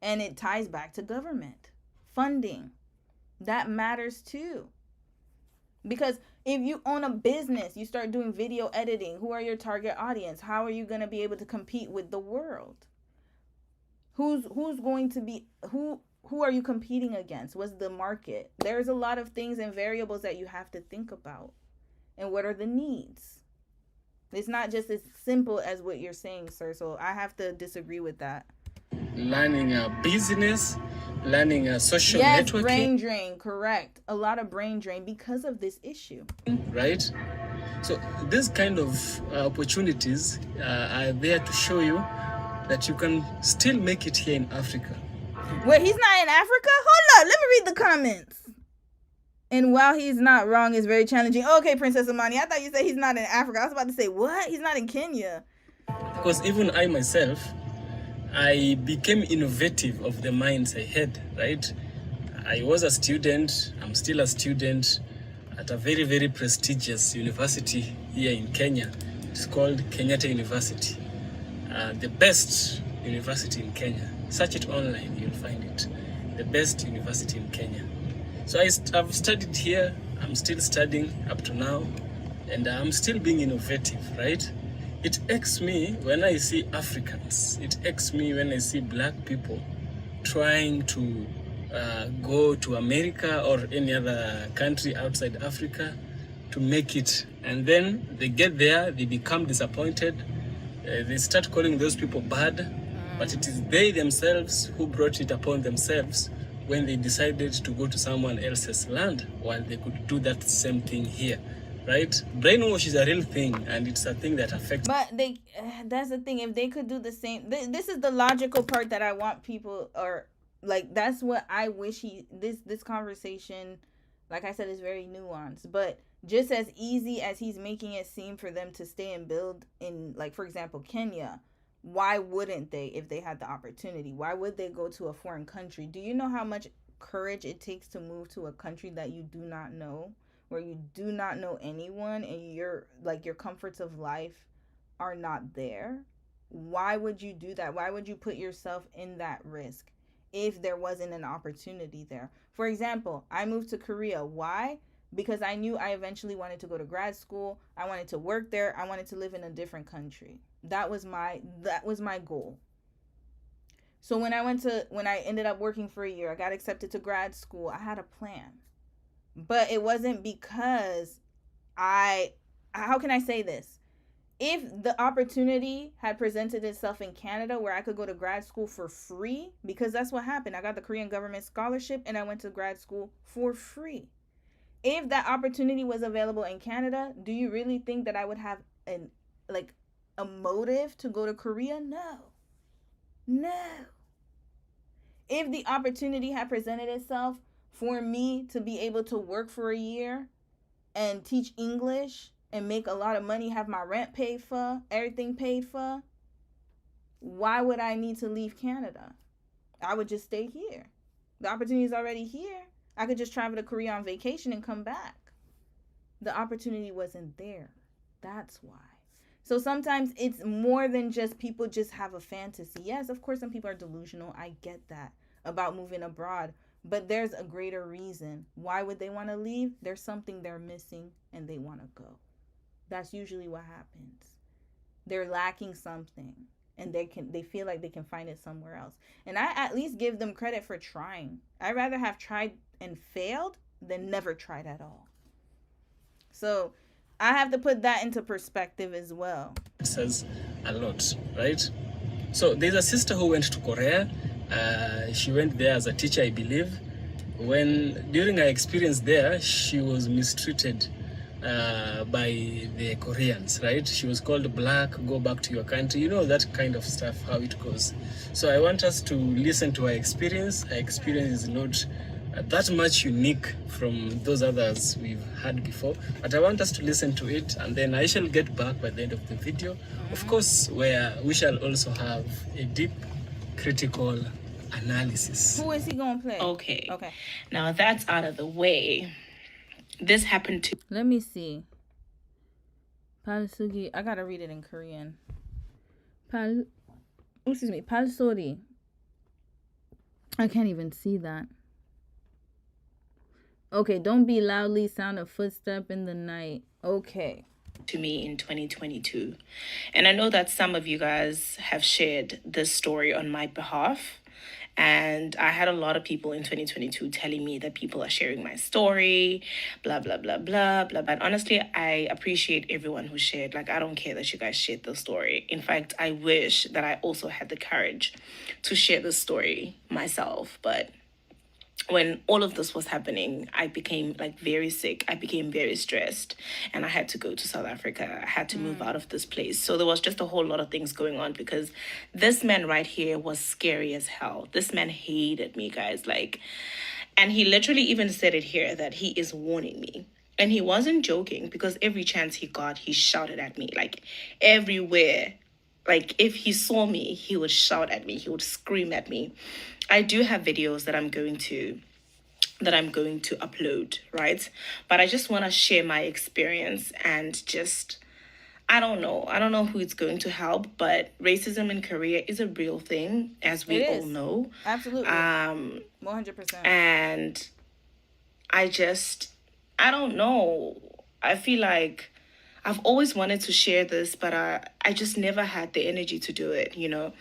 And it ties back to government funding. That matters too. Because if you own a business, you start doing video editing, who are your target audience? How are you going to be able to compete with the world? Who's going to be, who are you competing against? What's the market? There's a lot of things and variables that you have to think about. And what are the needs? It's not just as simple as what you're saying, sir. So I have to disagree with that. Learning a business, learning a social yes, networking. Brain drain, correct. A lot of brain drain because of this issue. Right? So these kind of opportunities are there to show you that you can still make it here in Africa. Wait, he's not in Africa? Hold up, let me read the comments. And while he's not wrong, it's very challenging. Okay, Princess Amani, I thought you said he's not in Africa. I was about to say, what? He's not in Kenya. Because even I myself, I became innovative of the minds I had, right? I was a student, I'm still a student at a very, very prestigious university here in Kenya. It's called Kenyatta University. The best university in Kenya. Search it online, you'll find it. The best university in Kenya. So I've studied here, I'm still studying up to now, and I'm still being innovative, right? It aches me when I see Africans, it aches me when I see black people trying to go to America or any other country outside Africa to make it. And then they get there, they become disappointed, they start calling those people bad, but it is they themselves who brought it upon themselves when they decided to go to someone else's land while they could do that same thing here, right? Brainwash is a real thing, and it's a thing that affects. But they, that's the thing. If they could do the same, this is the logical part that I want people, or like that's what I wish this conversation, like I said, is very nuanced. But just as easy as he's making it seem for them to stay and build in, like for example, Kenya. Why wouldn't they if they had the opportunity? Why would they go to a foreign country? Do you know how much courage it takes to move to a country that you do not know, where you do not know anyone and your comforts of life are not there? Why would you do that? Why would you put yourself in that risk if there wasn't an opportunity there? For example, I moved to Korea. Why? Because I knew I eventually wanted to go to grad school. I wanted to work there. I wanted to live in a different country. That was my goal. So when I ended up working for a year, I got accepted to grad school. I had a plan. But it wasn't because how can I say this? If the opportunity had presented itself in Canada where I could go to grad school for free, because that's what happened. I got the Korean government scholarship and I went to grad school for free. If that opportunity was available in Canada, do you really think that I would have a motive to go to Korea? No. If the opportunity had presented itself for me to be able to work for a year and teach English and make a lot of money, have my rent paid for, everything paid for, why would I need to leave Canada? I would just stay here. The opportunity is already here. I could just travel to Korea on vacation and come back. The opportunity wasn't there. That's why. So sometimes it's more than just people just have a fantasy. Yes, of course, some people are delusional. I get that about moving abroad. But there's a greater reason. Why would they want to leave? There's something they're missing and they want to go. That's usually what happens. They're lacking something and they feel like they can find it somewhere else. And I at least give them credit for trying. I'd rather have tried and failed than never tried at all. So I have to put that into perspective as well. It says a lot, right? So there's a sister who went to Korea She went there as a teacher, I believe. When during her experience there, she was mistreated by the Koreans, right? She was called black, go back to your country. You know that kind of stuff, how it goes. So I want us to listen to her experience. Her experience is not that much unique from those others we've had before, but I want us to listen to it, and then I shall get back by the end of the video, of course, where we shall also have a deep critical analysis. Who is he gonna play? Okay. Okay. Now that's out of the way. This happened to... Let me see. Palsugi. I gotta read it in Korean. Palsori. I can't even see that. Okay, don't be loudly sound a footstep in the night. Okay. To me in 2022. And I know that some of you guys have shared this story on my behalf. And I had a lot of people in 2022 telling me that people are sharing my story, blah, blah, blah, blah, blah. But honestly, I appreciate everyone who shared. Like, I don't care that you guys shared the story. In fact, I wish that I also had the courage to share the story myself. But when all of this was happening, I became like very sick. I became very stressed, and I had to go to South Africa. I had to move out of this place. So there was just a whole lot of things going on because this man right here was scary as hell. This man hated me, guys. Like, and he literally even said it here that he is warning me. And he wasn't joking, because every chance he got, he shouted at me, like everywhere. Like, if he saw me, he would shout at me. He would scream at me. I do have videos that I'm going to upload, right? But I just want to share my experience and just, I don't know who it's going to help, but racism in Korea is a real thing, as we all know. Absolutely. 100%. And I don't know. I feel like I've always wanted to share this, but I just never had the energy to do it, you know?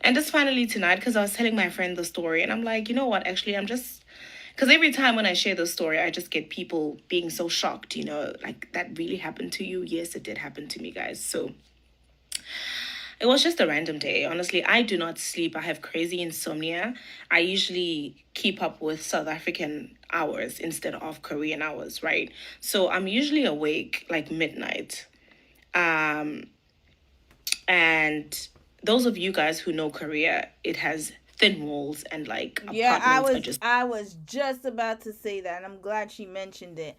And just finally tonight, because I was telling my friend the story, and I'm like, you know what, actually, because every time when I share the story, I just get people being so shocked, you know, like, that really happened to you? Yes, it did happen to me, guys. So it was just a random day. Honestly, I do not sleep. I have crazy insomnia. I usually keep up with South African hours instead of Korean hours, right? So I'm usually awake like midnight. And those of you guys who know Korea, it has thin walls and like apartments. I was just about to say that, and I'm glad she mentioned it.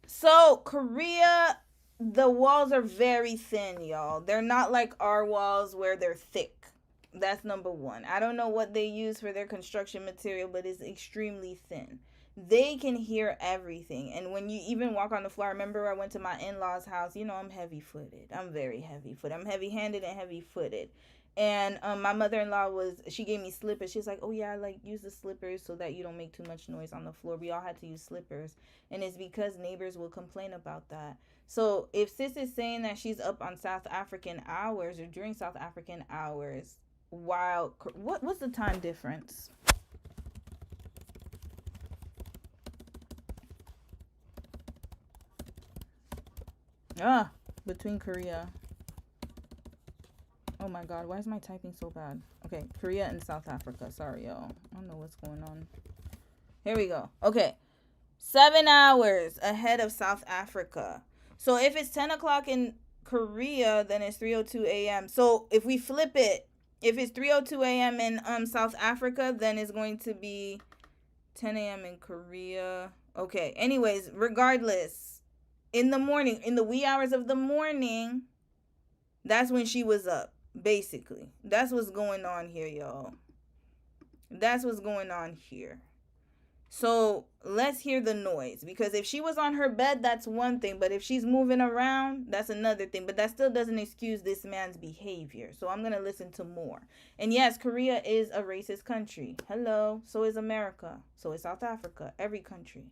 So Korea, the walls are very thin, y'all. They're not like our walls where they're thick. That's number one. I don't know what they use for their construction material, but it's extremely thin. They can hear everything. And when you even walk on the floor, I remember I went to my in-laws' house. You know, I'm heavy-footed. I'm very heavy-footed. I'm heavy-handed and heavy-footed. And my mother-in-law she gave me slippers. She's like, oh yeah, I like use the slippers so that you don't make too much noise on the floor. We all had to use slippers. And it's because neighbors will complain about that. So if sis is saying that she's up on South African hours or during South African hours, what's the time difference? Between Korea. Oh my God, why is my typing so bad? Okay, Korea and South Africa. Sorry, y'all. I don't know what's going on. Here we go. Okay, 7 hours ahead of South Africa. So if it's 10 o'clock in Korea, then it's 3:02 a.m. So if we flip it, if it's 3:02 a.m. in South Africa, then it's going to be 10 a.m. in Korea. Okay, anyways, regardless, in the morning, in the wee hours of the morning, that's when she was up, basically. That's what's going on here, y'all. That's what's going on here. So let's hear the noise, because if she was on her bed, that's one thing. But if she's moving around, that's another thing. But that still doesn't excuse this man's behavior. So I'm going to listen to more. And yes, Korea is a racist country. Hello. So is America. So is South Africa. Every country.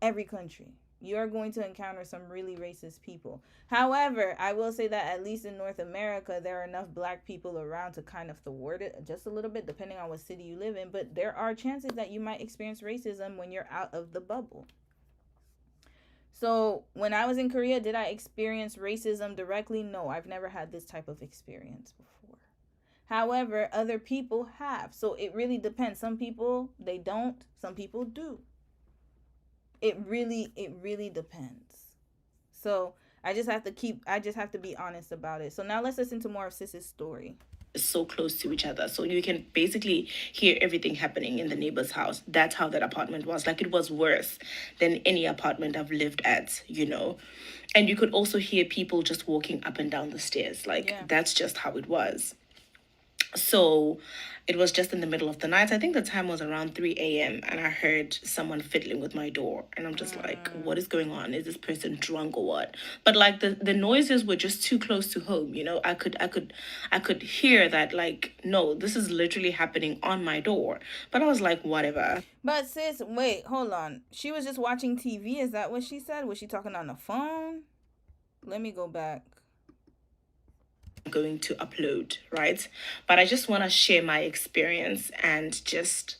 Every country. You're going to encounter some really racist people. However, I will say that at least in North America, there are enough black people around to kind of thwart it just a little bit, depending on what city you live in. But there are chances that you might experience racism when you're out of the bubble. So when I was in Korea, did I experience racism directly? No, I've never had this type of experience before. However, other people have. So it really depends. Some people, they don't. Some people do. It really depends. So I just have to be honest about it. So now let's listen to more of Sis's story. So close to each other, so you can basically hear everything happening in the neighbor's house. That's how that apartment was. Like, it was worse than any apartment I've lived at, you know. And you could also hear people just walking up and down the stairs. Like, that's just how it was. So it was just in the middle of the night. I think the time was around 3 a.m. and I heard someone fiddling with my door. And I'm just like, what is going on? Is this person drunk or what? But like the noises were just too close to home, you know. I could hear that, like, no, this is literally happening on my door. But I was like, whatever. But sis, wait, hold on. She was just watching TV. Is that what she said? Was she talking on the phone? Let me go back. Going to upload, right? But I just want to share my experience and just,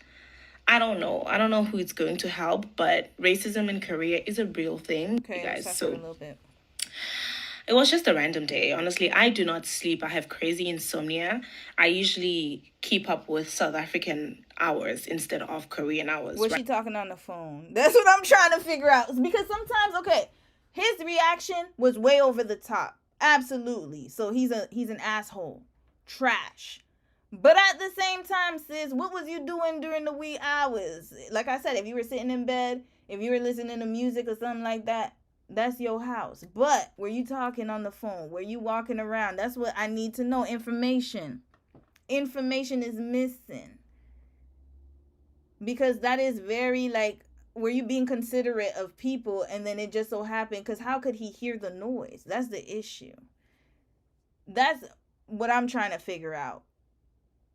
I don't know who it's going to help, but racism in Korea is a real thing, okay, guys. So a little bit. It was just a random day. Honestly, I do not sleep. I have crazy insomnia. I usually keep up with South African hours instead of Korean hours. Was she talking on the phone? That's what I'm trying to figure out. Because sometimes, okay, his reaction was way over the top. Absolutely. So he's an asshole. Trash. But at the same time, sis, what was you doing during the wee hours? Like I said, if you were sitting in bed, if you were listening to music or something like that, that's your house. But were you talking on the phone? Were you walking around? That's what I need to know. Information. Information is missing. Because that is very, like, were you being considerate of people and then it just so happened? Because how could he hear the noise? That's the issue. That's what I'm trying to figure out.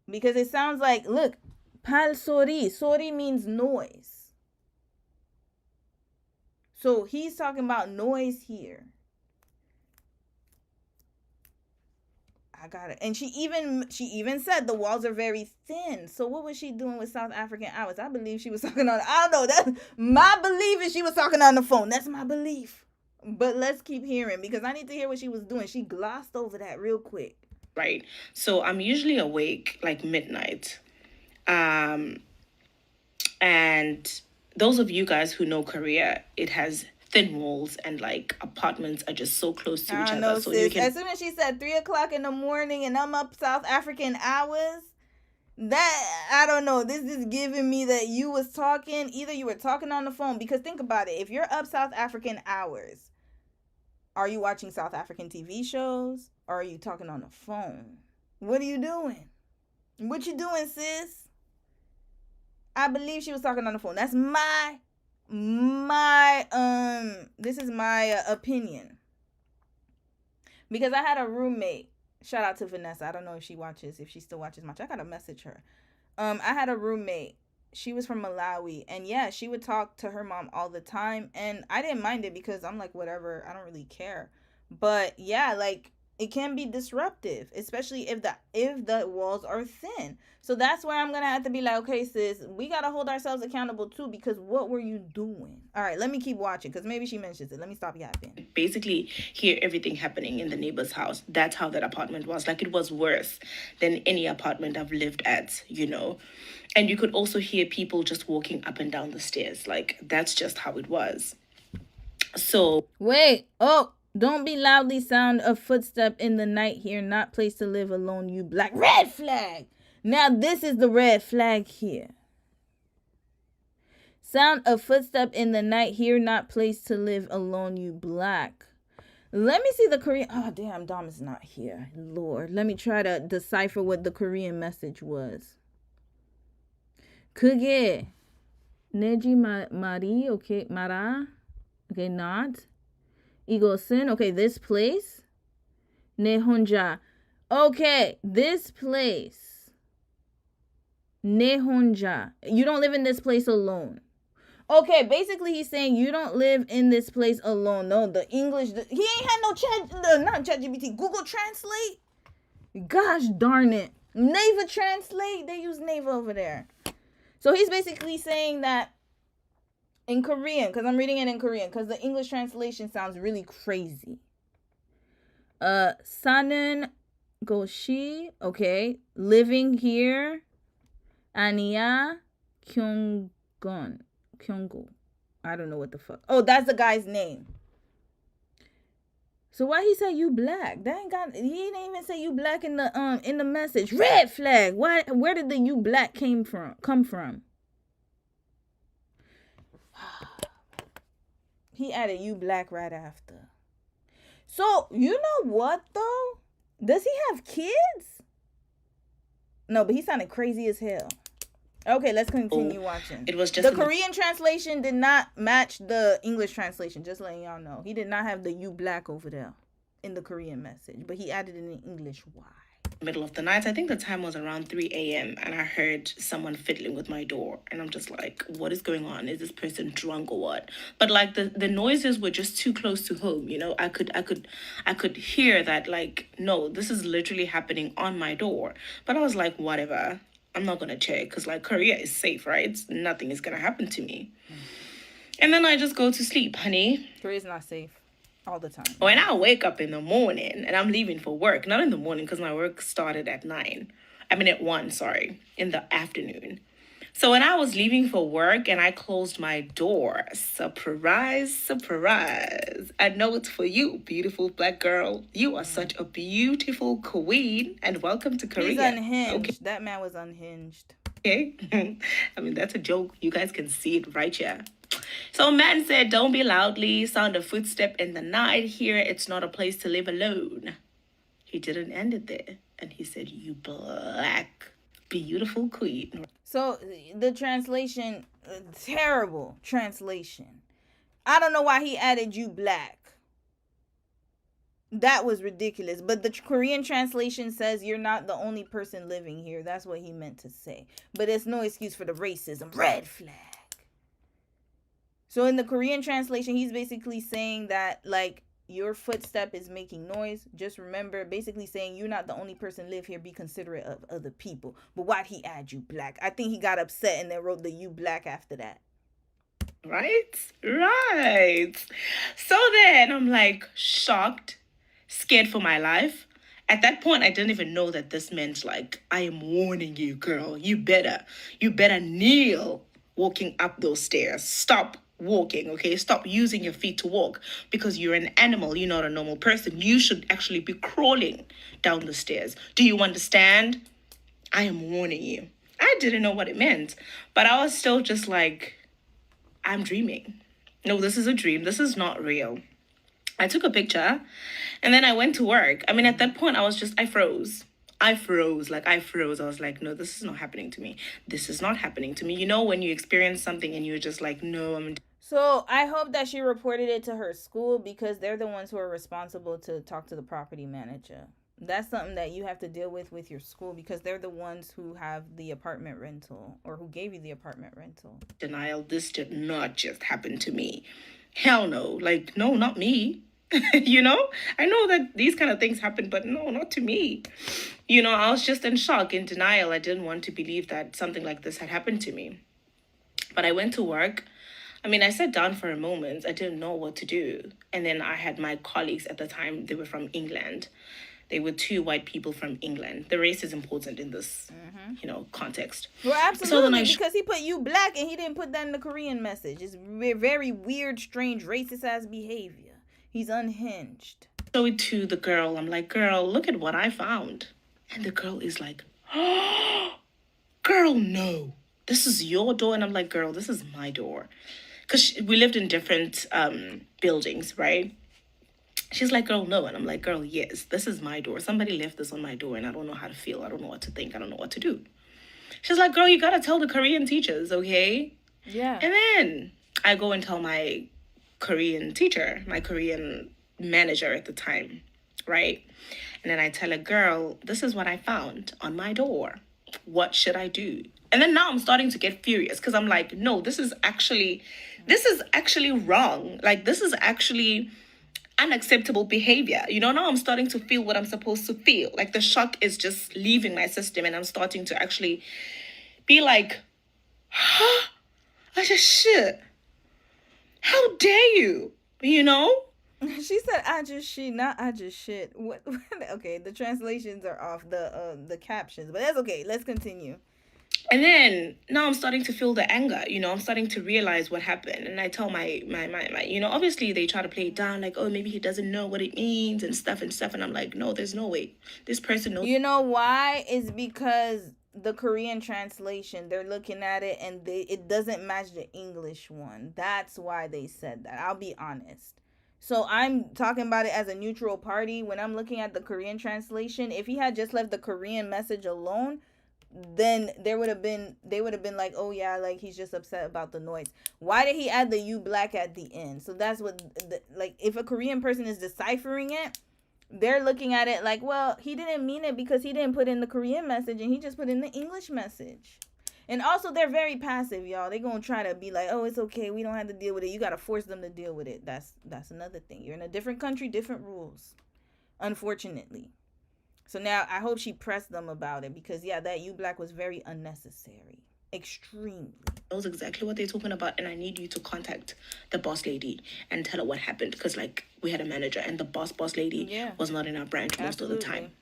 Because it sounds like, look, pal sori. Sori means noise. So he's talking about noise here. I got it. And she even said the walls are very thin. So what was she doing with South African hours? I believe she was talking on, I don't know. That's my belief is she was talking on the phone. That's my belief. But let's keep hearing because I need to hear what she was doing. She glossed over that real quick. Right. So I'm usually awake like midnight. And those of you guys who know Korea, it has thin walls and like apartments are just so close to each other. So you can... As soon as she said 3 o'clock in the morning and I'm up South African hours, that I don't know. This is giving me that you was talking. Either you were talking on the phone because think about it. If you're up South African hours, are you watching South African TV shows or are you talking on the phone? What are you doing? What you doing, sis? I believe she was talking on the phone. That's this is my opinion. Because I had a roommate. Shout out to Vanessa. I don't know if she still watches much. I gotta message her. I had a roommate. She was from Malawi. And yeah, she would talk to her mom all the time. And I didn't mind it because I'm like, whatever, I don't really care. But yeah, like it can be disruptive, especially if the walls are thin. So that's where I'm gonna have to be like, okay, sis, we gotta hold ourselves accountable too, because what were you doing? All right, let me keep watching because maybe she mentions it. Let me stop yapping. Basically hear everything happening in the neighbor's house. That's how that apartment was. Like it was worse than any apartment I've lived at, you know. And you could also hear people just walking up and down the stairs. Like that's just how it was. So wait, don't be loudly sound of footstep in the night here, not place to live alone, you black. Red flag. Now this is the red flag here. Sound of footstep in the night here, not place to live alone, you black. Let me see the Korean. Oh, damn, Dom is not here. Lord, let me try to decipher what the Korean message was. 그게 내지 말이, okay, 말아, okay, not. 이것은, okay, this place. 내 혼자. Okay, this place. 내 혼자. You don't live in this place alone. Okay, basically he's saying you don't live in this place alone. No, the English, he ain't had not ChatGPT, Google Translate. Gosh darn it. Naver Translate, they use Naver over there. So he's basically saying that in Korean, because I'm reading it in Korean, because the English translation sounds really crazy. 사는 Goshi. Okay. Living here. Ania Kyunggon. Kyunggo. I don't know what the fuck. Oh, that's the guy's name. So why he say you black? That ain't got. He didn't even say you black in the message. Red flag. Why? Where did the you black come from? He added you black right after. So you know what though? Does he have kids? No, but he sounded crazy as hell. Okay, let's continue watching. It was just the Korean translation did not match the English translation. Just letting y'all know, he did not have the "you black" over there in the Korean message, but he added it in English. Why? Middle of the night. I think the time was around 3 a.m. and I heard someone fiddling with my door, and I'm just like, what is going on? Is this person drunk or what? But like the noises were just too close to home, you know. I could hear that, like, no, this is literally happening on my door. But I was like, whatever, I'm not gonna check, because like Korea is safe, right? Nothing is gonna happen to me. And then I just go to sleep, honey. Korea's not safe. All the time. When I wake up in the morning and I'm leaving for work, not in the morning because my work started at 1, in the afternoon. So when I was leaving for work and I closed my door, surprise, surprise. I know it's for you, beautiful black girl. You are such a beautiful queen, and welcome to Korea. He's unhinged. Okay. That man was unhinged. Okay. I mean, that's a joke. You guys can see it right here. So a man said, don't be loudly, sound a footstep in the night. Here, it's not a place to live alone. He didn't end it there. And he said, you black, beautiful queen. So the translation, terrible translation. I don't know why he added you black. That was ridiculous. But the Korean translation says you're not the only person living here. That's what he meant to say. But it's no excuse for the racism. Red flag. So in the Korean translation, he's basically saying that, like, your footstep is making noise. Just remember, basically saying you're not the only person live here. Be considerate of other people. But why'd he add you black? I think he got upset and then wrote the you black after that. Right? So then I'm like shocked, scared for my life. At that point, I didn't even know that this meant, like, I am warning you, girl. You better kneel walking up those stairs. Stop walking, okay? Stop using your feet to walk, because you're an animal. You're not a normal person. You should actually be crawling down the stairs. Do you understand? I am warning you. I didn't know what it meant, but I was still just like, I'm dreaming. No, this is a dream. This is not real. I took a picture and then I went to work. I mean, at that point, I froze. I froze. I was like, no, this is not happening to me. This is not happening to me. You know, when you experience something and you're just like, no, So I hope that she reported it to her school, because they're the ones who are responsible to talk to the property manager. That's something that you have to deal with your school, because they're the ones who have the apartment rental, or who gave you the apartment rental. Denial, this did not just happen to me. Hell no. Like, no, not me. You know, I know that these kind of things happen, but no, not to me. You know, I was just in shock, in denial. I didn't want to believe that something like this had happened to me. But I went to work. I mean, I sat down for a moment. I didn't know what to do. And then I had my colleagues at the time. They were from England. They were 2 white people from England. The race is important in this, you know, context. Well, absolutely, because he put you black and he didn't put that in the Korean message. It's very weird, strange, racist-ass behavior. He's unhinged. Show it to the girl. I'm like, girl, look at what I found. And the girl is like, oh, girl, no. This is your door. And I'm like, girl, this is my door. Because we lived in different buildings, right? She's like, girl, no. And I'm like, girl, yes, this is my door. Somebody left this on my door and I don't know how to feel. I don't know what to think. I don't know what to do. She's like, girl, you got to tell the Korean teachers, okay? Yeah. And then I go and tell my Korean teacher, my Korean manager at the time, right? And then I tell her, girl, this is what I found on my door. What should I do? And then now I'm starting to get furious, because I'm like, no, this is actually wrong. Like, this is actually unacceptable behavior. You know, now I'm starting to feel what I'm supposed to feel. Like, the shock is just leaving my system, and I'm starting to actually be like, I just shit. How dare you? You know? She said, "I just shit, not I just shit." What? Okay, the translations are off the captions, but that's okay. Let's continue. And then now I'm starting to feel the anger, I'm starting to realize what happened. And I tell my obviously they try to play it down like, oh, maybe he doesn't know what it means and stuff. And I'm like, no, there's no way. This person knows. You know why? It's because the Korean translation, they're looking at it and it doesn't match the English one. That's why they said that. I'll be honest. So I'm talking about it as a neutral party. When I'm looking at the Korean translation, if he had just left the Korean message alone, then they would have been like, oh yeah, like he's just upset about the noise. Why did he add the "you black" at the end? So that's what like, if a Korean person is deciphering it, they're looking at it like, well, he didn't mean it because he didn't put in the Korean message and he just put in the English message. And also, they're very passive, y'all. They're gonna try to be like, oh, it's okay, we don't have to deal with it. You gotta force them to deal with it. That's another thing. You're in a different country, different rules, unfortunately. So now I hope she pressed them about it, because yeah, that "you black" was very unnecessary. Extremely. Knows exactly what they're talking about, and I need you to contact the boss lady and tell her what happened, because like we had a manager and the boss lady was not in our branch most of the time.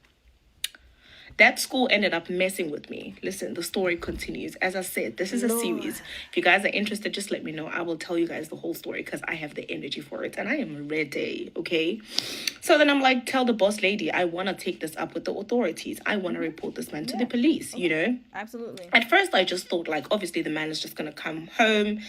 That school ended up messing with me. Listen, the story continues. As I said, this is a series. If you guys are interested, just let me know. I will tell you guys the whole story because I have the energy for it and I am ready, okay? So then I'm like, tell the boss lady, I want to take this up with the authorities. I want to report this man to the police, Absolutely. At first, I just thought, like, obviously the man is just going to come home,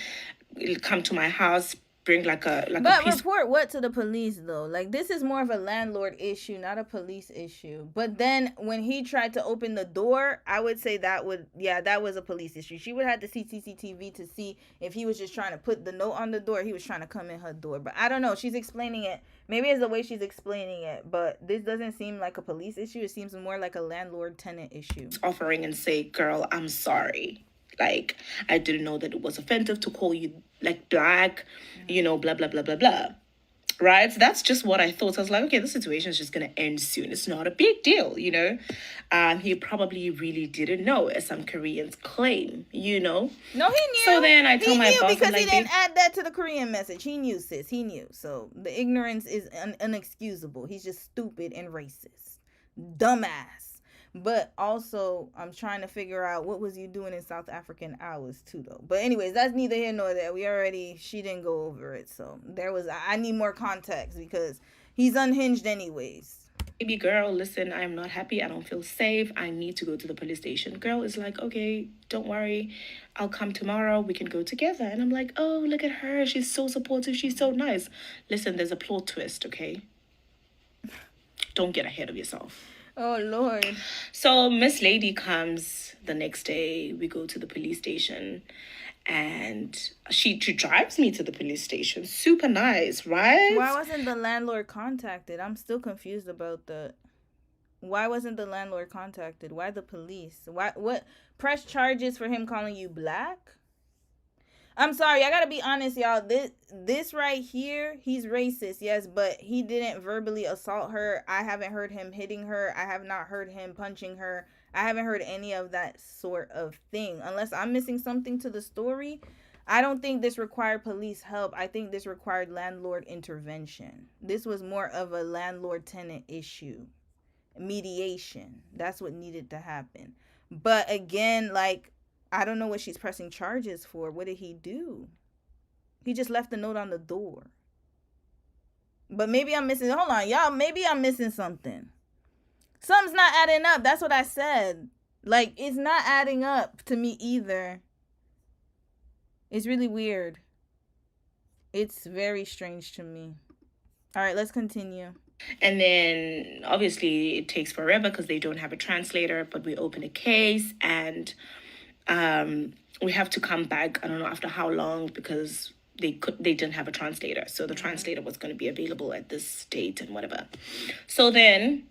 come to my house, bring like a piece. Report what to the police though? Like, this is more of a landlord issue, not a police issue. But then when he tried to open the door, I would say that was a police issue. She would have to see CCTV to see if he was just trying to put the note on the door, he was trying to come in her door. But I don't know, she's explaining it, maybe it's the way she's explaining it, but this doesn't seem like a police issue. It seems more like a landlord tenant issue. Offering and say, girl, I'm sorry. Like, I didn't know that it was offensive to call you, like, black, blah, blah, blah, blah, blah. Right? So that's just what I thought. So I was like, okay, the situation is just going to end soon. It's not a big deal, He probably really didn't know, as some Koreans claim, No, he knew. So then I told my boss, because he didn't add that to the Korean message. He knew, sis. He knew. So the ignorance is unexcusable. He's just stupid and racist. Dumbass. But also, I'm trying to figure out what was you doing in South African hours too, though. But anyways, that's neither here nor there. She didn't go over it. So I need more context because he's unhinged anyways. Baby girl, listen, I'm not happy. I don't feel safe. I need to go to the police station. Girl is like, okay, don't worry. I'll come tomorrow. We can go together. And I'm like, oh, look at her. She's so supportive. She's so nice. Listen, there's a plot twist, okay? Don't get ahead of yourself. Oh, Lord. So Miss Lady comes the next day. We go to the police station. And she drives me to the police station. Super nice, right? Why wasn't the landlord contacted? I'm still confused about that. Why wasn't the landlord contacted? Why the police? What? Press charges for him calling you black? I'm sorry, I gotta be honest, y'all. This right here, he's racist, yes, but he didn't verbally assault her. I haven't heard him hitting her. I have not heard him punching her. I haven't heard any of that sort of thing. Unless I'm missing something to the story. I don't think this required police help. I think this required landlord intervention. This was more of a landlord-tenant issue. Mediation. That's what needed to happen. But again, like, I don't know what she's pressing charges for. What did he do? He just left a note on the door. But maybe I'm missing... Hold on, y'all. Maybe I'm missing something. Something's not adding up. That's what I said. Like, it's not adding up to me either. It's really weird. It's very strange to me. All right, let's continue. And then, obviously, it takes forever because they don't have a translator. But we open a case and... we have to come back, I don't know after how long, because they didn't have a translator. So the translator was going to be available at this date and whatever. So then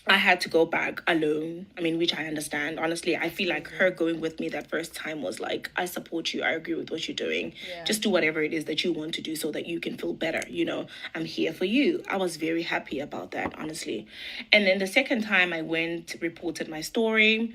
I had to go back alone. I mean, which I understand. Honestly, I feel like her going with me that first time was like, I support you. I agree with what you're doing. Yeah. Just do whatever it is that you want to do so that you can feel better. I'm here for you. I was very happy about that, honestly. And then the second time I went, reported my story.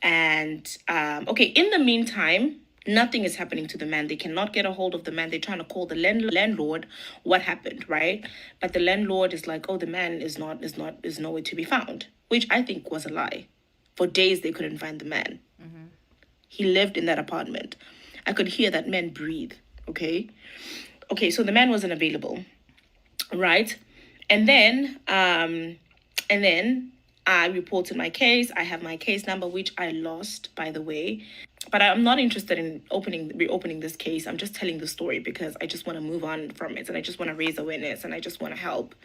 And, okay, in the meantime, Nothing is happening to the man. They cannot get a hold of the man. They're trying to call the landlord. What happened, right? But the landlord is like, oh, the man is nowhere to be found, which I think was a lie. For days they couldn't find the man. He lived in that apartment. I could hear that man breathe. Okay, so the man wasn't available, right? And then I reported my case. I have my case number, which I lost, by the way. But I'm not interested in reopening this case. I'm just telling the story because I just want to move on from it, and I just want to raise awareness, and I just want to help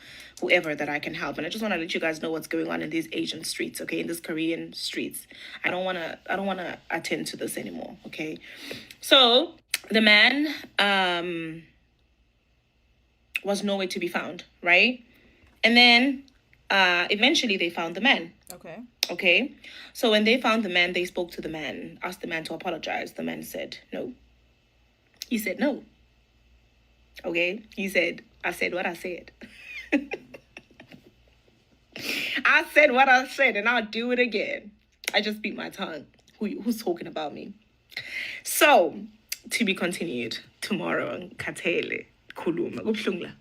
whoever that I can help. And I just want to let you guys know what's going on in these Asian streets, okay, in these Korean streets. I don't want to attend to this anymore, okay? So the man was nowhere to be found, right? And then eventually they found the man. Okay. So when they found the man, they spoke to the man, asked the man to apologize. The man said no. He said no. Okay. He said, I said what I said. I said what I said, and I'll do it again. I just beat my tongue. Who's talking about me? So, to be continued tomorrow. Katele Kuluma. Kubuhlungu.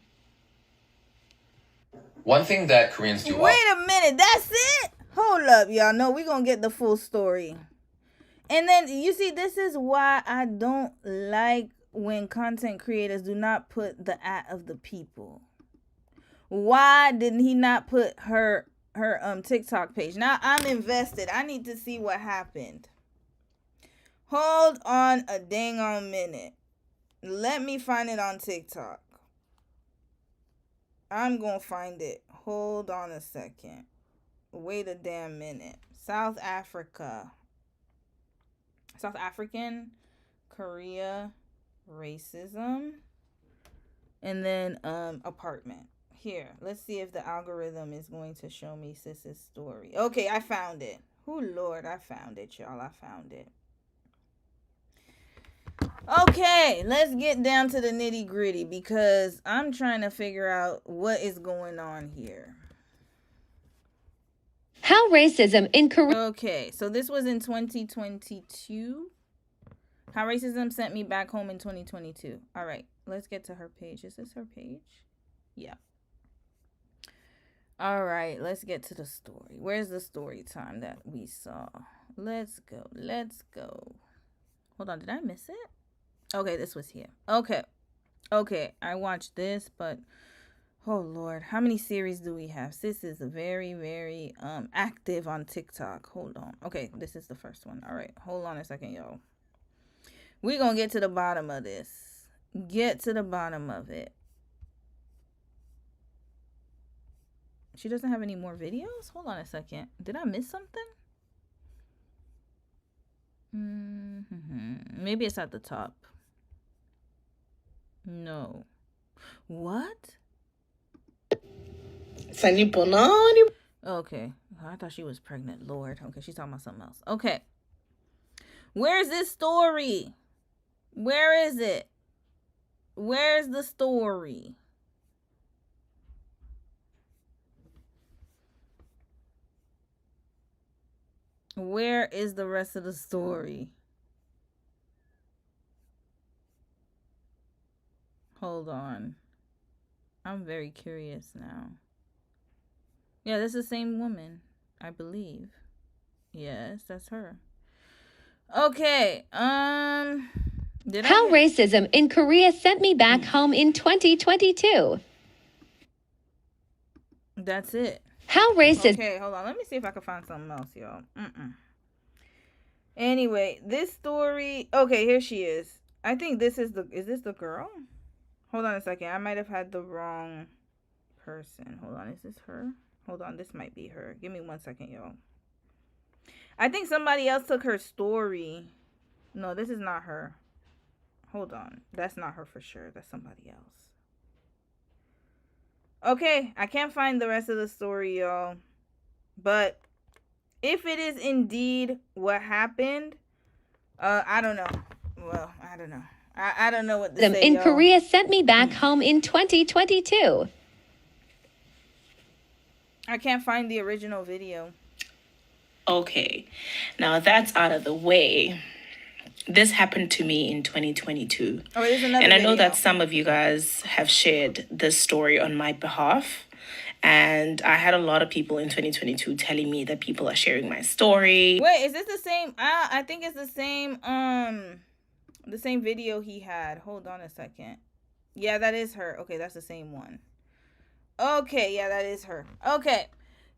One thing that Koreans do Wait a minute, that's it? Hold up, y'all. No, we're going to get the full story. And then, you see, this is why I don't like when content creators do not put the at of the people. Why didn't he not put her TikTok page? Now, I'm invested. I need to see what happened. Hold on a dang on minute. Let me find it on TikTok. I'm going to find it. Hold on a second. Wait a damn minute. South African, Korea, racism, and then apartment. Here, let's see if the algorithm is going to show me Sis's story. Okay, I found it. Oh, Lord, I found it, y'all. I found it. Okay, let's get down to the nitty gritty because I'm trying to figure out what is going on here. How racism in Korea. Okay, so this was in 2022. How racism sent me back home in 2022. All right, let's get to her page. Is this her page? Yeah. All right, let's get to the story. Where's the story time that we saw? Let's go. Hold on, did I miss it? Okay, this was here. Okay, I watched this, but oh Lord, how many series do we have? Sis is very, very active on TikTok. Hold on. Okay, this is the first one. All right, hold on a second, y'all. We're gonna get to the bottom of this. Get to the bottom of it. She doesn't have any more videos? Hold on a second. Did I miss something? Maybe it's at the top. No. What? Okay. I thought she was pregnant. Lord. Okay, she's talking about something else. Okay. Where's this story? Where is it? Where's the story? Where is the rest of the story? Hold on. I'm very curious now. Yeah, this is the same woman, I believe. Yes, that's her. Okay, How racism in Korea sent me back home in 2022. That's it. How racist. Okay, hold on. Let me see if I can find something else, y'all. Anyway, this story. Okay, here she is. I think this is the. Is this the girl? Hold on a second. I might have had the wrong person. Hold on. Is this her? Hold on. This might be her. Give me 1 second, y'all. I think somebody else took her story. No, this is not her. Hold on. That's not her for sure. That's somebody else. Okay, I can't find the rest of the story, y'all. But if it is indeed what happened, I don't know. Well, I don't know. I don't know what to say, in y'all. Korea sent me back home in 2022. I can't find the original video. Okay, now that's out of the way. This happened to me in 2022. Oh, there's another and I know video. that some of you guys have shared this story on my behalf. And I had a lot of people in 2022 telling me that people are sharing my story. Wait, is this the same? I think it's the same video he had. Hold on a second. Yeah, that is her. Okay, that's the same one. Okay, yeah, that is her. Okay.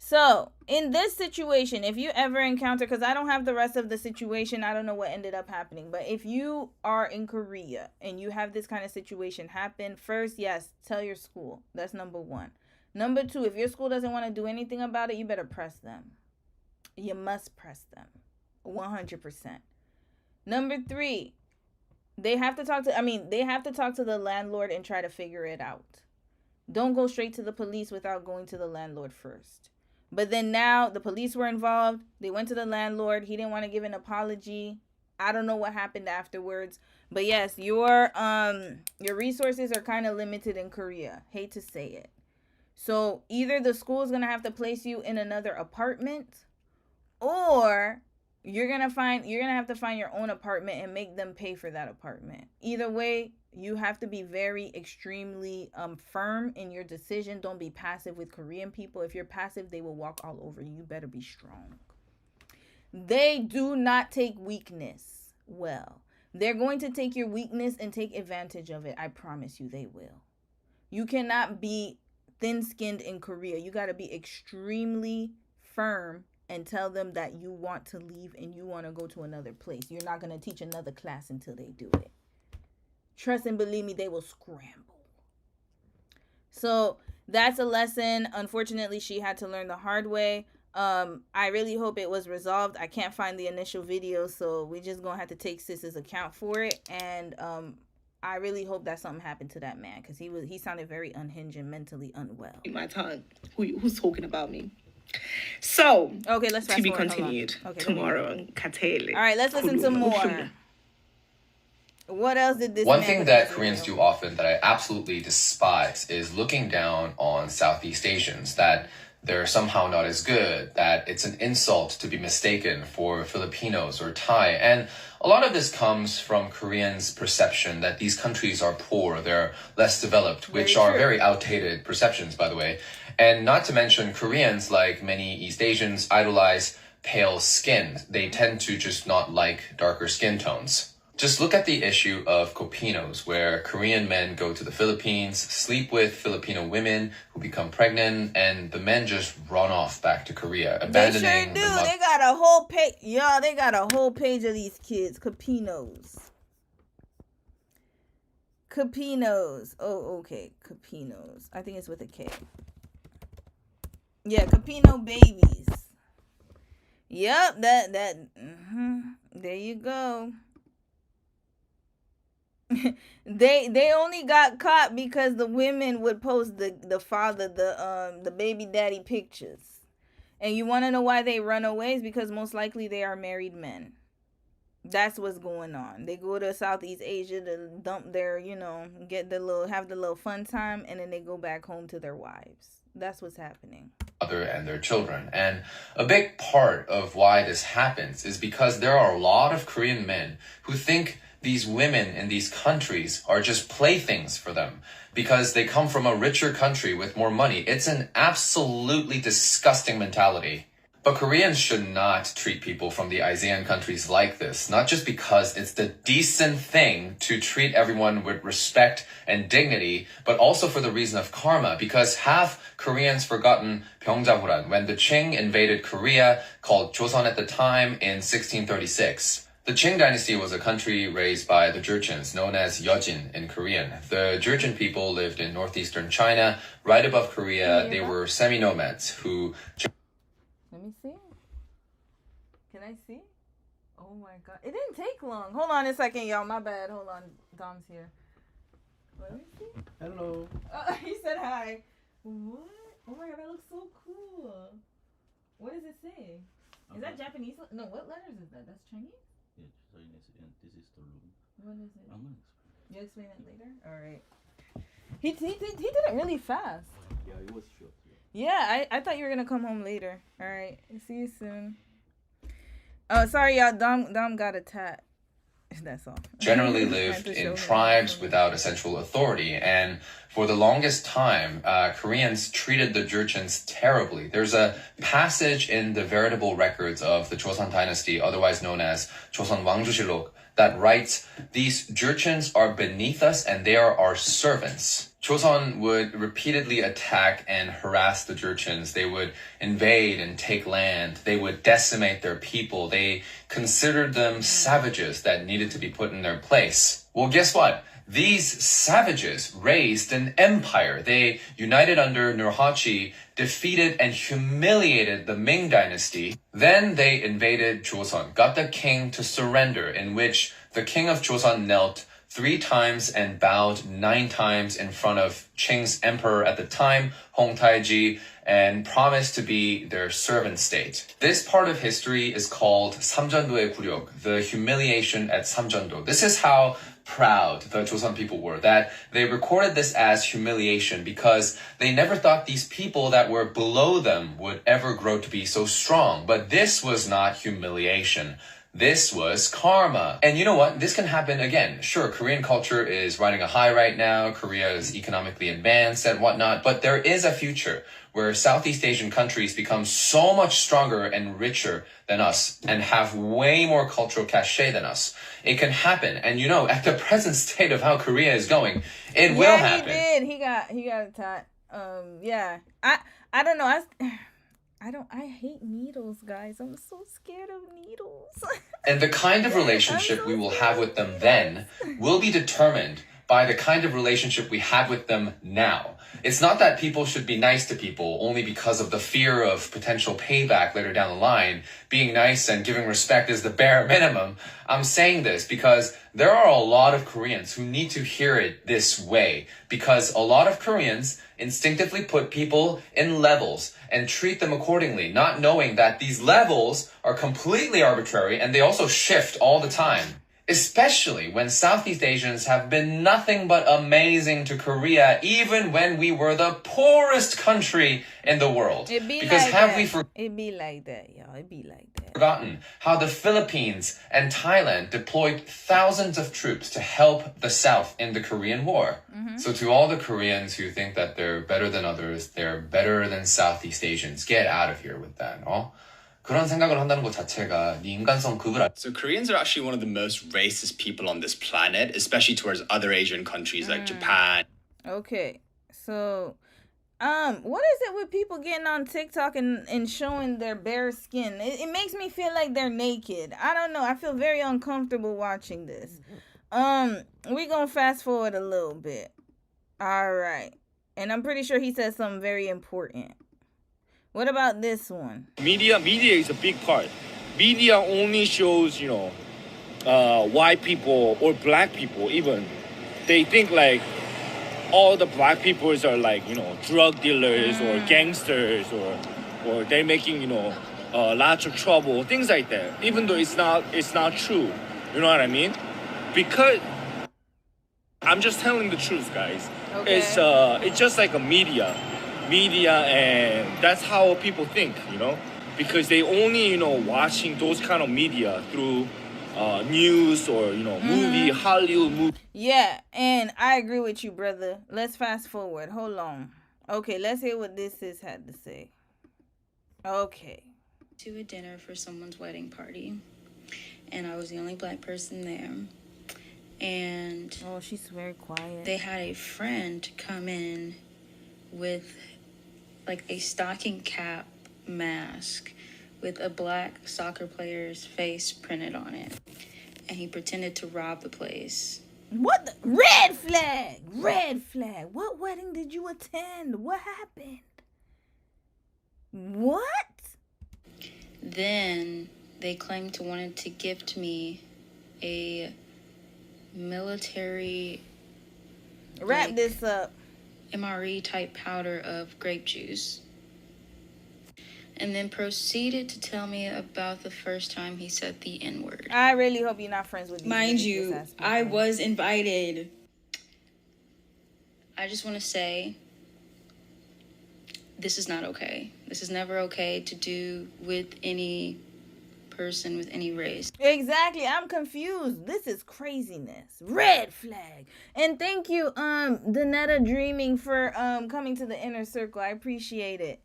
So, in this situation, if you ever encounter, because I don't have the rest of the situation, I don't know what ended up happening, but if you are in Korea and you have this kind of situation happen, first, yes, tell your school. That's number one. Number two, if your school doesn't want to do anything about it, you better press them. You must press them. 100%. Number three, they have to talk to the landlord and try to figure it out. Don't go straight to the police without going to the landlord first. But then now the police were involved. They went to the landlord. He didn't want to give an apology. I don't know what happened afterwards. But yes, your resources are kind of limited in Korea. Hate to say it. So either the school is going to have to place you in another apartment, or you're going to have to find your own apartment and make them pay for that apartment. Either way, you have to be very extremely firm in your decision. Don't be passive with Korean people. If you're passive, they will walk all over you. You better be strong. They do not take weakness well. They're going to take your weakness and take advantage of it. I promise you they will. You cannot be thin-skinned in Korea. You got to be extremely firm and tell them that you want to leave and you want to go to another place. You're not going to teach another class until they do it. Trust and believe me, they will scramble. So that's a lesson. Unfortunately, she had to learn the hard way. I really hope it was resolved. I can't find the initial video, so we just gonna have to take Sis's account for it. And I really hope that something happened to that man, because he sounded very unhinged and mentally unwell. My tongue. Who's talking about me? So okay, let's to be continued tomorrow on Katele. All right, let's listen to more. What else did this One thing that Koreans do often that I absolutely despise is looking down on Southeast Asians, that they're somehow not as good, that it's an insult to be mistaken for Filipinos or Thai. And a lot of this comes from Koreans' perception that these countries are poor, they're less developed, which are very outdated perceptions, by the way. And not to mention, Koreans, like many East Asians, idolize pale skin. They tend to just not like darker skin tones. Just look at the issue of Copinos, where Korean men go to the Philippines, sleep with Filipino women who become pregnant, and the men just run off back to Korea, abandoning They sure do. They got a whole page. Y'all, they got a whole page of these kids. Copinos. Copinos. Oh, okay. Copinos. I think it's with a K. Yeah, Copino babies. Yep, there you go. They only got caught because the women would post the father, the baby daddy pictures. And you want to know why they run away? Is because most likely they are married men. That's what's going on. They go to Southeast Asia to dump their, have the little fun time, and then they go back home to their wives. That's what's happening. Mother and their children. And a big part of why this happens is because there are a lot of Korean men who think these women in these countries are just playthings for them because they come from a richer country with more money. It's an absolutely disgusting mentality. But Koreans should not treat people from the ASEAN countries like this, not just because it's the decent thing to treat everyone with respect and dignity, but also for the reason of karma, because have Koreans forgotten Pyeongjahuran when the Qing invaded Korea, called Joseon at the time, in 1636? The Qing dynasty was a country raised by the Jurchens, known as Yeojin in Korean. The Jurchen people lived in northeastern China, right above Korea. They were semi-nomads who... Let me see. Can I see? Oh my god. It didn't take long. Hold on a second, y'all. My bad. Hold on. Dom's here. Let me see. Hello. He said hi. What? Oh my god, that looks so cool. What does it say? Is that Japanese? No, what letters is that? That's Chinese? Yeah, Chinese. And this is the room. What is it? I'm going to explain. You'll explain it later? Alright. He did it really fast. Yeah, it was short. Yeah, I thought you were gonna come home later. All right, see you soon. Oh, sorry, y'all. Dom got a tat. That's all. generally Had lived to show in him. tribes without a central authority. And for the longest time, Koreans treated the Jurchens terribly. There's a passage in the veritable records of the Joseon dynasty, otherwise known as Joseon Wangjusilok, that writes, "These Jurchens are beneath us and they are our servants." Joseon would repeatedly attack and harass the Jurchens. They would invade and take land. They would decimate their people. They considered them savages that needed to be put in their place. Well, guess what? These savages raised an empire. They united under Nurhaci, defeated and humiliated the Ming dynasty. Then they invaded Joseon, got the king to surrender, in which the king of Joseon knelt 3 times and bowed 9 times in front of Qing's emperor at the time, Hong Taiji, and promised to be their servant state. This part of history is called Samjeondo의 굴욕, the humiliation at Samjeondo. This is how proud the Joseon people were, that they recorded this as humiliation because they never thought these people that were below them would ever grow to be so strong. But this was not humiliation. This was karma. And you know what? This can happen again. Sure, Korean culture is riding a high right now. Korea is economically advanced and whatnot. But there is a future where Southeast Asian countries become so much stronger and richer than us and have way more cultural cachet than us. It can happen. And you know, at the present state of how Korea is going, it will happen. Yeah, he did. He got attacked. Yeah. I don't know. I hate needles, guys. I'm so scared of needles. And the kind of relationship we will have with them then will be determined by the kind of relationship we have with them now. It's not that people should be nice to people only because of the fear of potential payback later down the line. Being nice and giving respect is the bare minimum. I'm saying this because there are a lot of Koreans who need to hear it this way, because a lot of Koreans instinctively put people in levels and treat them accordingly, not knowing that these levels are completely arbitrary and they also shift all the time. Especially when Southeast Asians have been nothing but amazing to Korea, even when we were the poorest country in the world. It be Because like have that. we It be like that, y'all. It be like that. forgotten how the Philippines and Thailand deployed thousands of troops to help the South in the Korean War? So to all the Koreans who think that they're better than others, they're better than Southeast Asians, get out of here with that. 그런 생각을 한다는 것 자체가 네 인간성 극을 So Koreans are actually one of the most racist people on this planet, especially towards other Asian countries like Japan. Okay. So, what is it with people getting on TikTok and showing their bare skin? It makes me feel like they're naked. I don't know. I feel very uncomfortable watching this. We're gonna fast forward a little bit. All right. And I'm pretty sure he said something very important. What about this one? Media is a big part. Media only shows, white people or black people even. They think like all the black people are like, drug dealers or gangsters or they're making, lots of trouble, things like that. Even though it's not true. You know what I mean? Because I'm just telling the truth, guys. Okay. It's just like a media, and that's how people think, because they only, watching those kind of media through news or, movie, Hollywood movie. Yeah, and I agree with you, brother. Let's fast forward. Hold on. Okay, let's hear what this had to say. Okay. To a dinner for someone's wedding party, and I was the only black person there. And oh, she's very quiet. They had a friend come in with like a stocking cap mask with a black soccer player's face printed on it, and he pretended to rob the place. What the? Red flag. What wedding did you attend? What happened? What? Then they claimed to wanted to gift me a military wrap this up MRE type powder of grape juice, and then proceeded to tell me about the first time he said the N-word. I really hope you're not friends with these Mind niggas. you, I was invited. I just want to say this is not okay. This is never okay to do with any person with any race. Exactly. I'm confused. This is craziness. Red flag. And thank you, Danetta Dreaming, for coming to the inner circle. I appreciate it.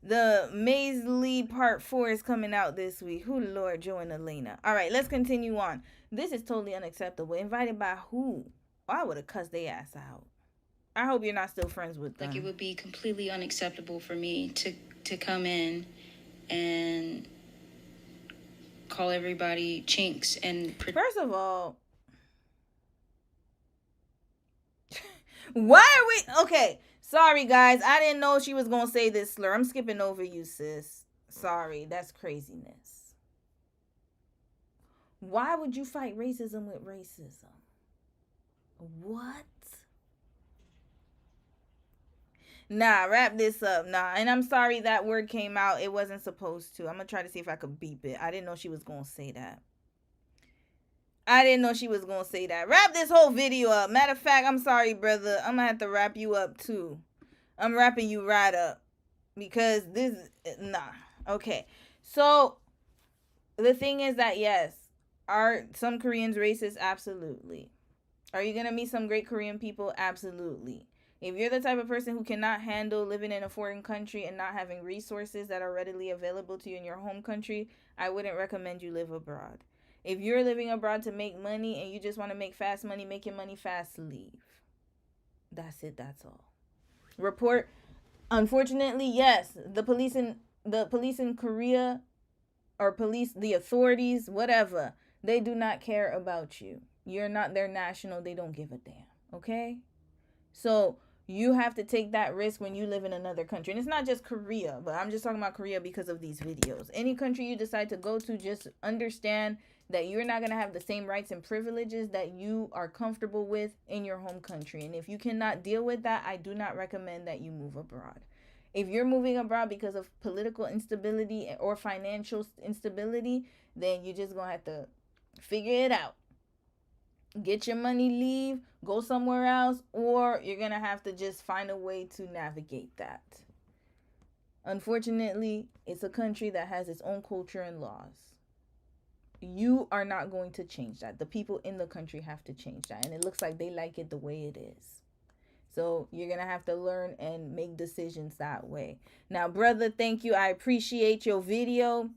The Maze Lee Part 4 is coming out this week. Who Lord, Joe and Elena. All right, let's continue on. This is totally unacceptable. Invited by who? I would have cussed their ass out. I hope you're not still friends with them. Like, it would be completely unacceptable for me to come in and call everybody chinks and... First of all, why are we... Okay, sorry, guys. I didn't know she was going to say this slur. I'm skipping over you, sis. Sorry, that's craziness. Why would you fight racism with racism? What? Nah, wrap this up. Nah, and I'm sorry that word came out. It wasn't supposed to. I'm going to try to see if I could beep it. I didn't know she was going to say that. Wrap this whole video up. Matter of fact, I'm sorry, brother. I'm going to have to wrap you up, too. I'm wrapping you right up. Because this... Nah. Okay. So, the thing is that, yes, are some Koreans racist? Absolutely. Are you going to meet some great Korean people? Absolutely. If you're the type of person who cannot handle living in a foreign country and not having resources that are readily available to you in your home country, I wouldn't recommend you live abroad. If you're living abroad to make money and you just want to make fast money, make your money fast, leave. That's it. That's all. Report. Unfortunately, yes, the police in Korea, or the authorities, whatever, they do not care about you. You're not their national. They don't give a damn. Okay? So you have to take that risk when you live in another country. And it's not just Korea, but I'm just talking about Korea because of these videos. Any country you decide to go to, just understand that you're not going to have the same rights and privileges that you are comfortable with in your home country. And if you cannot deal with that, I do not recommend that you move abroad. If you're moving abroad because of political instability or financial instability, then you're just going to have to figure it out. Get your money, leave, go somewhere else, or you're going to have to just find a way to navigate that. Unfortunately, it's a country that has its own culture and laws. You are not going to change that. The people in the country have to change that. And it looks like they like it the way it is. So you're going to have to learn and make decisions that way. Now, brother, thank you. I appreciate your video.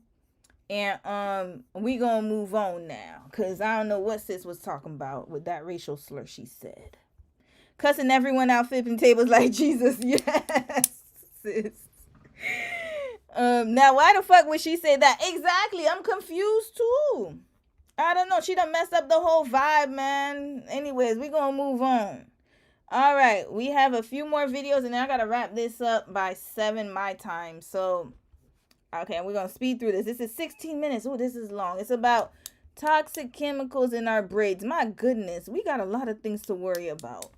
And we gonna move on now, because I don't know what sis was talking about with that racial slur she said. Cussing everyone out, flipping tables like Jesus. Yes, sis. Now, why the fuck would she say that? Exactly, I'm confused too. I don't know. She done messed up the whole vibe, man. Anyways, we gonna move on. All right, we have a few more videos, and then I gotta wrap this up by 7 my time. So... okay, we're going to speed through this. This is 16 minutes. Oh, this is long. It's about toxic chemicals in our braids. My goodness, we got a lot of things to worry about.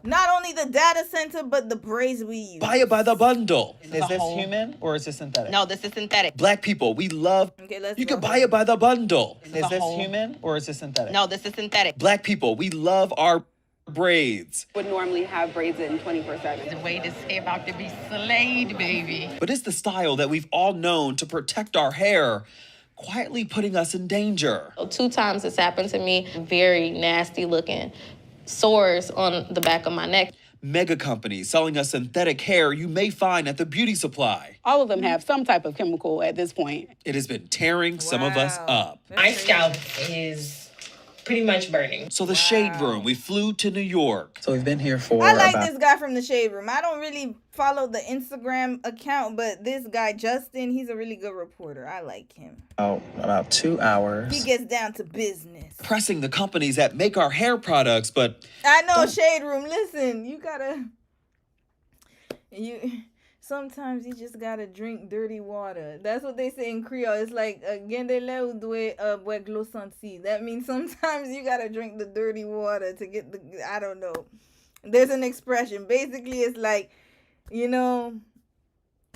Not only the data center, but the braids we use. Buy it by the bundle. Is this human or is this synthetic? No, this is synthetic. Black people, we love... Okay, let's you can buy it by the bundle. Is this human or is this synthetic? No, this is synthetic. Black people, we love our braids. Would normally have braids in 24/7. The way this hair about to be slayed, baby. But it's the style that we've all known to protect our hair, quietly putting us in danger. 2 times it's happened to me. Very nasty looking sores on the back of my neck. Mega companies selling us synthetic hair you may find at the beauty supply. All of them have some type of chemical at this point. It has been tearing some of us up. My scalp is pretty much burning. So the Shade Room, we flew to New York. So we've been here for I like this guy from the Shade Room. I don't really follow the Instagram account, but this guy, Justin, he's a really good reporter. I like him. About 2 hours. He gets down to business. Pressing the companies that make our hair products, but... I know, Shade Room, listen, you gotta... Sometimes you just gotta drink dirty water. That's what they say in Creole. It's like, that means sometimes you gotta drink the dirty water to get the, I don't know. There's an expression. Basically, it's like,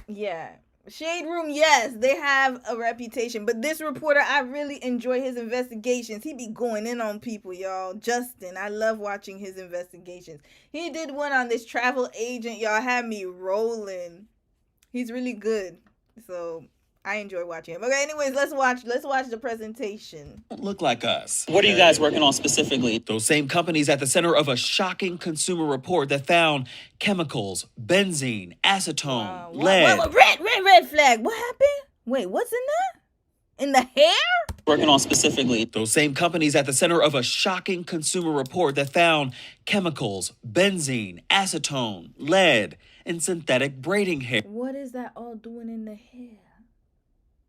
yeah. Shade Room, yes, they have a reputation. But this reporter, I really enjoy his investigations. He be going in on people, y'all. Justin, I love watching his investigations. He did one on this travel agent, y'all. Had me rolling. He's really good. So I enjoy watching him. Okay, anyways, let's watch the presentation. Don't look like us. What are you guys working on specifically? Those same companies at the center of a shocking consumer report that found chemicals, benzene, acetone, lead. Red flag. What happened? Wait, what's in there? In the hair? Working on specifically. Those same companies at the center of a shocking consumer report that found chemicals, benzene, acetone, lead, and synthetic braiding hair. What is that all doing in the hair?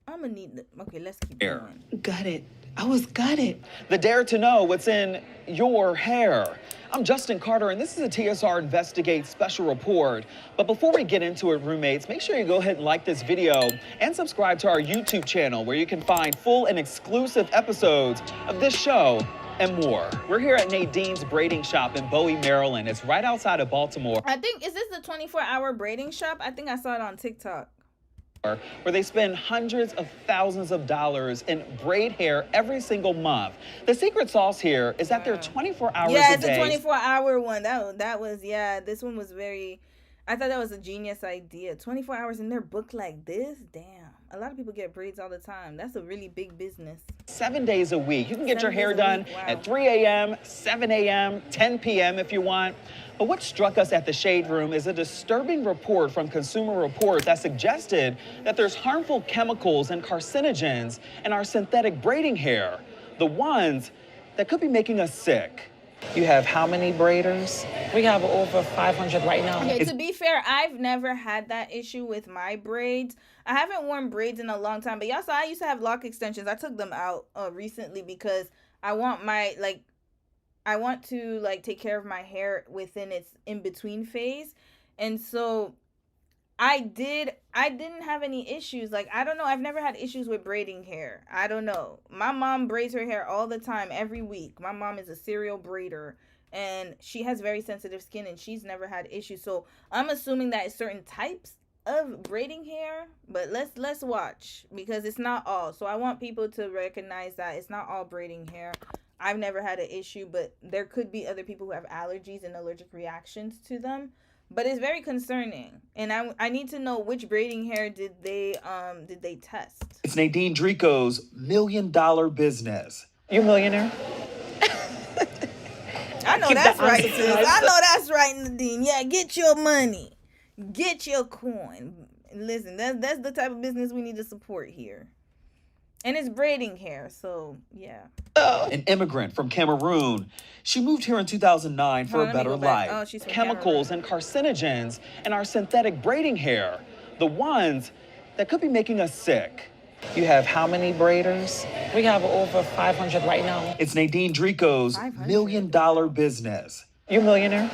I'm gonna need okay, let's keep going. Gutted. I was gutted. The Dare to Know What's in Your Hair. I'm Justin Carter, and this is a TSR Investigate special report. But before we get into it, roommates, make sure you go ahead and like this video and subscribe to our YouTube channel, where you can find full and exclusive episodes of this show and more. We're here at Nadine's Braiding Shop in Bowie, Maryland. It's right outside of Baltimore. I think, is this the 24-hour braiding shop? I think I saw it on TikTok. Where they spend hundreds of thousands of dollars in braid hair every single month. The secret sauce here is that they're 24 hours a day. Yeah, it's a 24-hour one. That was, yeah, this one was very, I thought that was a genius idea. 24 hours and they're booked like this? Damn. A lot of people get braids all the time. That's a really big business. 7 days a week. You can get your hair done at 3 a.m., 7 a.m., 10 p.m. if you want. But what struck us at the Shade Room is a disturbing report from Consumer Reports that suggested that there's harmful chemicals and carcinogens in our synthetic braiding hair, the ones that could be making us sick. You have how many braiders? We have over 500 right now. Okay, to be fair, I've never had that issue with my braids. I haven't worn braids in a long time, but y'all saw I used to have lock extensions. I took them out recently because I want to take care of my hair within its in-between phase. And so I didn't have any issues. Like, I don't know. I've never had issues with braiding hair. I don't know. My mom braids her hair all the time, every week. My mom is a serial braider and she has very sensitive skin and she's never had issues. So I'm assuming that it's certain types of braiding hair, but let's watch because it's not all. So I want people to recognize that it's not all braiding hair. I've never had an issue, but there could be other people who have allergies and allergic reactions to them. But it's very concerning, and I need to know which braiding hair did they test. It's Nadine Drico's $1 million business. You a millionaire? I know that's right, sis. I know that's right, Nadine. Yeah, get your money, get your coin. Listen, that's the type of business we need to support here. And it's braiding hair, so yeah. An immigrant from Cameroon. She moved here in 2009 for a better life. Oh, she's from Chemicals and carcinogens in our synthetic braiding hair, the ones that could be making us sick. You have how many braiders? We have over 500 right now. It's Nadine Drico's $1 million business. You a millionaire?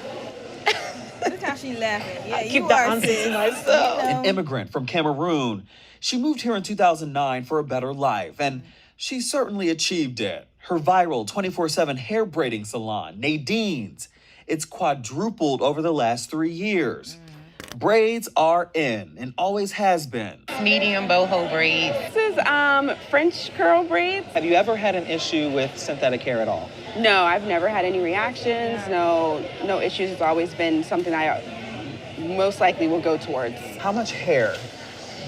Look how she laughing. Yeah, you are, sis. Myself. An immigrant from Cameroon. She moved here in 2009 for a better life, and she certainly achieved it. Her viral 24/7 hair braiding salon, Nadine's, it's quadrupled over the last 3 years. Braids are in and always has been. Medium boho braids. This is French curl braids. Have you ever had an issue with synthetic hair at all? No, I've never had any reactions, no issues. It's always been something I most likely will go towards. How much hair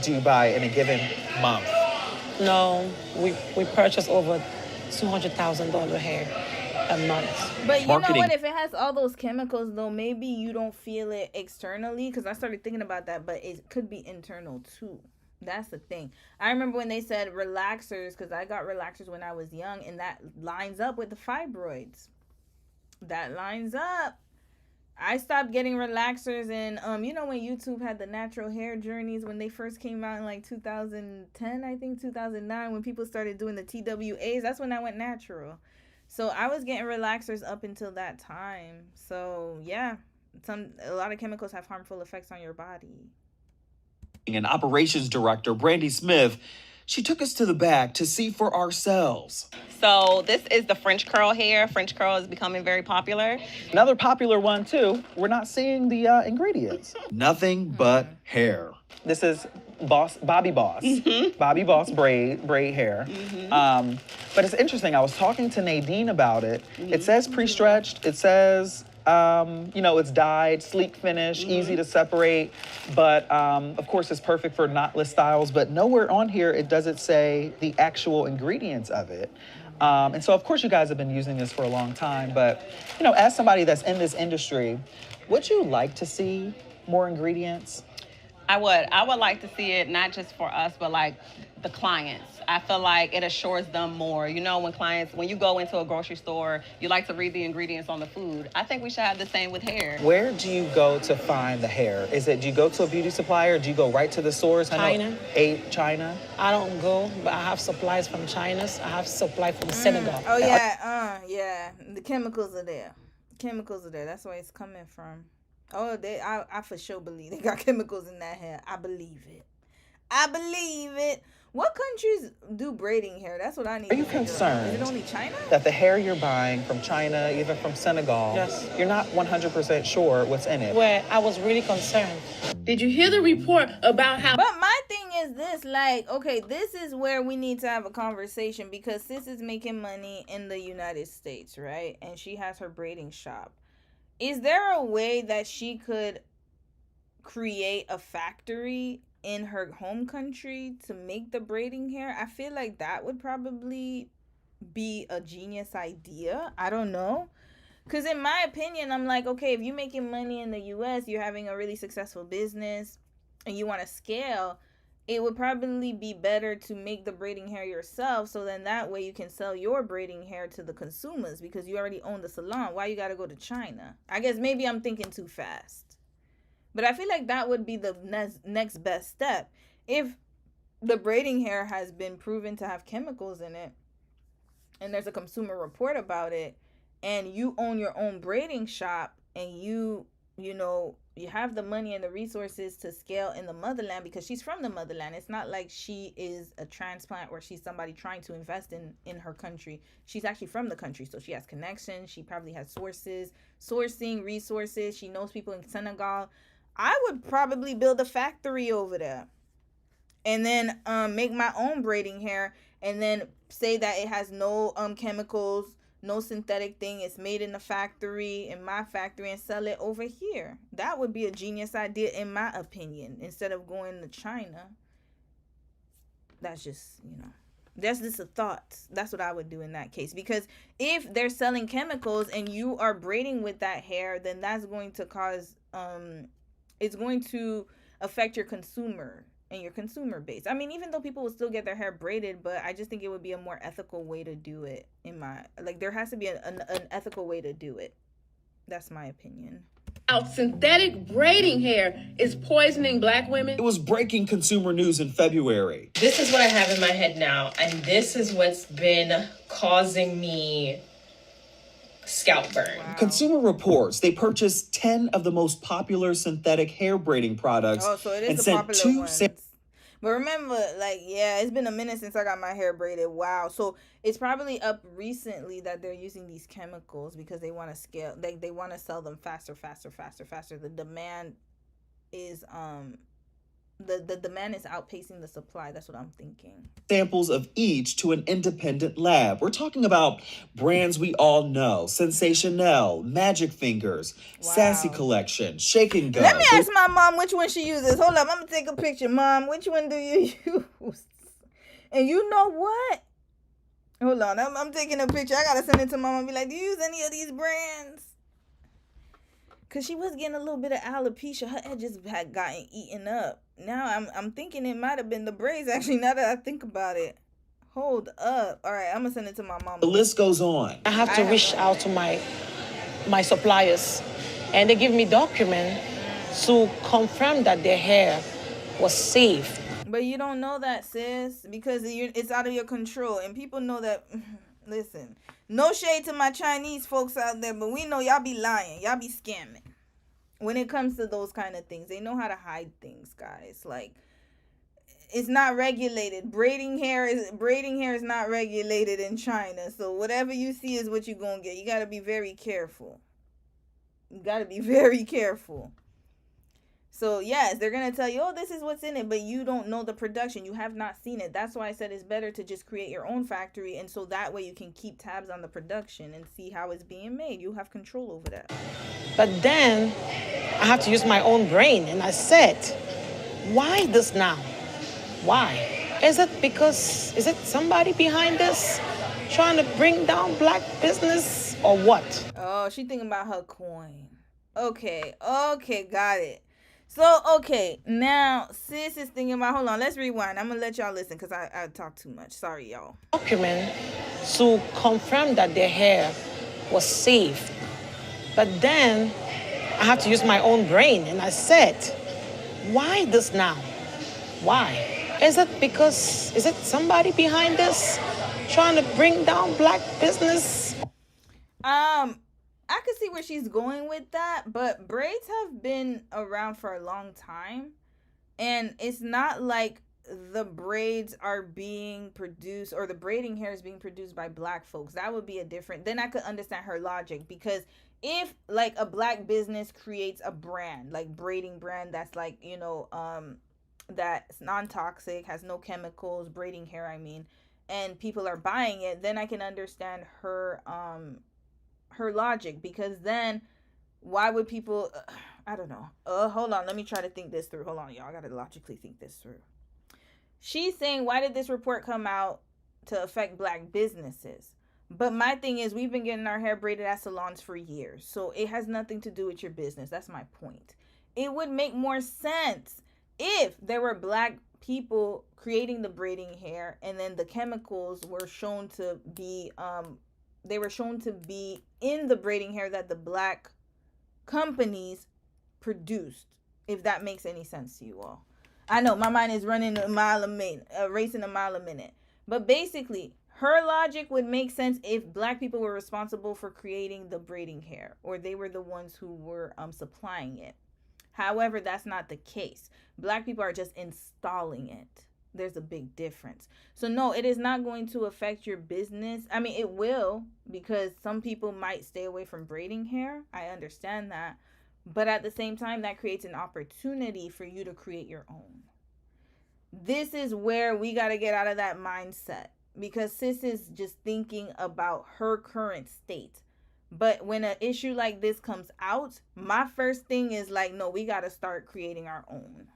do you buy in a given month? No, we purchase over $200,000 hair a month. But you know what? If it has all those chemicals, though, maybe you don't feel it externally. Because I started thinking about that, but it could be internal too. That's the thing. I remember when they said relaxers, because I got relaxers when I was young, and that lines up with the fibroids. That lines up. I stopped getting relaxers, and you know when YouTube had the natural hair journeys when they first came out in like 2010, I think 2009, when people started doing the TWAs. That's when I went natural. So I was getting relaxers up until that time. So yeah, a lot of chemicals have harmful effects on your body. And operations director Brandy Smith, she took us to the back to see for ourselves. So this is the French curl hair. French curl is becoming very popular. Another popular one too. We're not seeing the ingredients. Nothing but hair. This is Bobby Boss. Mm-hmm. Bobby Boss braid hair. Mm-hmm. But it's interesting. I was talking to Nadine about it. Mm-hmm. It says pre-stretched. It says You know, it's dyed, sleek finish, easy to separate, but of course it's perfect for knotless styles, but nowhere on here does it say the actual ingredients of it. And so of course you guys have been using this for a long time, but you know, as somebody that's in this industry, would you like to see more ingredients? I would like to see it not just for us, but like the clients. I feel like it assures them more. You know, when you go into a grocery store, you like to read the ingredients on the food. I think we should have the same with hair. Where do you go to find the hair? Do you go to a beauty supplier? Do you go right to the source? China. China? I don't go, but I have supplies from China. I have supply from Senegal. Oh, yeah. Yeah. The chemicals are there. That's where it's coming from. Oh, I for sure believe they got chemicals in that hair. I believe it. What countries do braiding hair? That's what I need to figure out. Are you concerned? Is it only China? That the hair you're buying from China, even from Senegal, yes, you're not 100% sure what's in it. Well, I was really concerned. Did you hear the report about how... But my thing is this, like, okay, this is where we need to have a conversation because sis is making money in the United States, right? And she has her braiding shop. Is there a way that she could create a factory in her home country to make the braiding hair? I feel like that would probably be a genius idea. I don't know. Because in my opinion, I'm like, okay, if you're making money in the US, you're having a really successful business and you want to scale, it would probably be better to make the braiding hair yourself. So then that way you can sell your braiding hair to the consumers because you already own the salon. Why you got to go to China? I guess maybe I'm thinking too fast. But I feel like that would be the next best step. If the braiding hair has been proven to have chemicals in it, and there's a consumer report about it, and you own your own braiding shop, and you have the money and the resources to scale in the motherland because she's from the motherland. It's not like she is a transplant or she's somebody trying to invest in her country. She's actually from the country, so she has connections. She probably has sourcing resources. She knows people in Senegal. I would probably build a factory over there and then make my own braiding hair and then say that it has no chemicals, no synthetic thing. It's made in the factory, in my factory, and sell it over here. That would be a genius idea in my opinion, instead of going to China. That's just, that's just a thought. That's what I would do in that case. Because if they're selling chemicals and you are braiding with that hair, then that's going to cause... it's going to affect your consumer and your consumer base. I mean, even though people will still get their hair braided, but I just think it would be a more ethical way to do it. There has to be an ethical way to do it. That's my opinion. Synthetic braiding hair is poisoning Black women. It was breaking consumer news in February. This is what I have in my head now, and this is what's been causing me scalp burn. Wow. Consumer Reports, they purchased 10 of the most popular synthetic hair braiding products. Oh, so it is the popular ones. But remember, it's been a minute since I got my hair braided. Wow. So it's probably up recently that they're using these chemicals because they want to scale. They want to sell them faster. The demand is the demand is outpacing the supply. That's what I'm thinking. Samples of each to an independent lab. We're talking about brands we all know: Sensationelle, Magic Fingers, Sassy Collection, Shake and Go. Let me ask my mom which one she uses. Hold up, I'm gonna take a picture. Mom, which one do you use? And you know what? Hold on, I'm taking a picture. I gotta send it to mom and be like, do you use any of these brands? Cause she was getting a little bit of alopecia. Her edges had gotten eaten up. Now I'm thinking it might have been the braids, actually, now that I think about it. Hold up. All right, I'm gonna send it to my mom. The list goes on. I have to reach out to my suppliers, and they give me documents to confirm that their hair was safe. But you don't know that, sis, because it's out of your control, and people know that. Listen, no shade to my Chinese folks out there, but we know y'all be lying, y'all be scamming. When it comes to those kind of things, they know how to hide things, guys. It's not regulated. Braiding hair is not regulated in China. So whatever you see is what you're gonna get. You gotta be very careful. So yes, they're gonna tell you, oh, this is what's in it, but you don't know the production. You have not seen it. That's why I said it's better to just create your own factory, and so that way you can keep tabs on the production and see how it's being made. You have control over that. But then I have to use my own brain, and I said, why this now? Why? Is it somebody behind this trying to bring down black business or what? Oh, she thinking about her coin. Okay, got it. So, okay, now sis is thinking about, hold on, let's rewind. I'm going to let y'all listen because I talk too much. Sorry, y'all. Document to confirm that their hair was safe. But then I have to use my own brain, and I said, why this now? Why? Is it somebody behind this trying to bring down black business? I could see where she's going with that, but braids have been around for a long time, and it's not like the braids are being produced, or the braiding hair is being produced by black folks. That would be a different, then I could understand her logic, because if like a black business creates a brand, like braiding brand, that's like, you know, that's non-toxic, has no chemicals, braiding hair, I mean, and people are buying it, then I can understand her logic, because then why would people I don't know. Hold on, let me try to think this through. Hold on, y'all, I gotta logically think this through. She's saying, why did this report come out to affect black businesses? But my thing is, we've been getting our hair braided at salons for years, so it has nothing to do with your business. That's my point. It would make more sense if there were black people creating the braiding hair, and then the chemicals were shown to be in the braiding hair that the black companies produced, if that makes any sense to you all. I know my mind is running racing a mile a minute, but basically her logic would make sense if black people were responsible for creating the braiding hair, or they were the ones who were supplying it. However, that's not the case. Black people are just installing it. There's a big difference. So no, it is not going to affect your business. I mean, it will, because some people might stay away from braiding hair. I understand that. But at the same time, that creates an opportunity for you to create your own. This is where we got to get out of that mindset, because sis is just thinking about her current state. But when an issue like this comes out, my first thing is like, no, we got to start creating our own.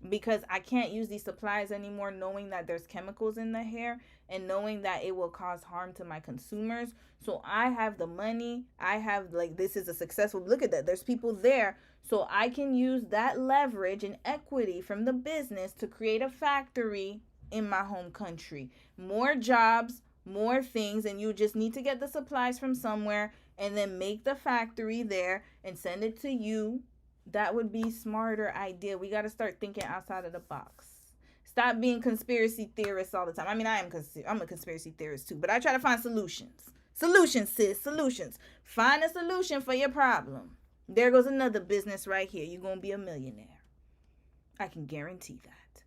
Because I can't use these supplies anymore, knowing that there's chemicals in the hair and knowing that it will cause harm to my consumers. So I have the money. I have, like, this is a successful, look at that. There's people there. So I can use that leverage and equity from the business to create a factory in my home country. More jobs, more things, and you just need to get the supplies from somewhere and then make the factory there and send it to you. That would be smarter idea. We got to start thinking outside of the box. Stop being conspiracy theorists all the time. I mean, I'm a conspiracy theorist too, but I try to find solutions. Solutions, sis, solutions. Find a solution for your problem. There goes another business right here. You're going to be a millionaire. I can guarantee that.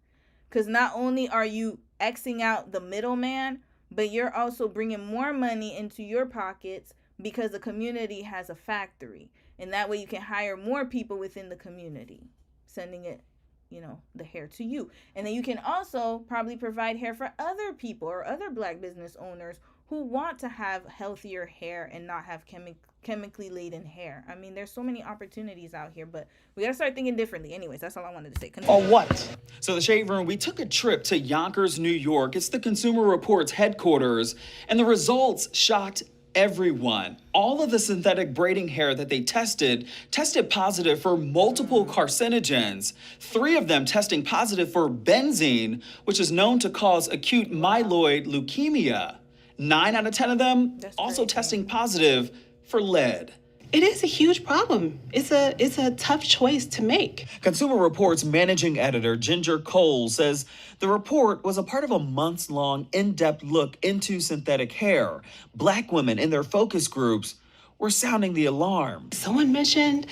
Because not only are you Xing out the middleman, but you're also bringing more money into your pockets because the community has a factory. And that way you can hire more people within the community, sending it, you know, the hair to you. And then you can also probably provide hair for other people or other black business owners who want to have healthier hair and not have chemically laden hair. I mean, there's so many opportunities out here, but we got to start thinking differently. Anyways, that's all I wanted to say. Continue. Or what? So the Shade Room, we took a trip to Yonkers, New York. It's the Consumer Reports headquarters, and the results shocked everyone. All of the synthetic braiding hair that they tested positive for multiple carcinogens, 3 of them testing positive for benzene, which is known to cause acute myeloid leukemia. 9 out of 10 of them also testing positive for lead. It is a huge problem. It's a tough choice to make. Consumer Reports managing editor Ginger Cole says the report was a part of a months-long in-depth look into synthetic hair. Black women in their focus groups were sounding the alarm. Someone mentioned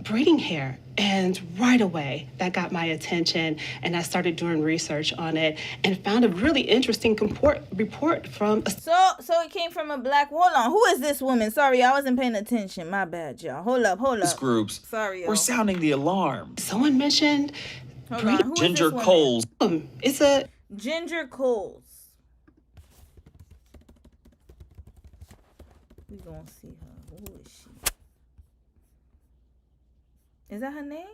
braiding hair. And right away, that got my attention, and I started doing research on it and found a really interesting report from a... So it came from a black... Hold on. Who is this woman? Sorry, I wasn't paying attention. My bad, y'all. Hold up. These groups Sorry, were sounding the alarm. Someone mentioned... Hold on. Who is Ginger this woman? Coles. It's a... Ginger Coles. We gonna see her. Who is she? Is that her name?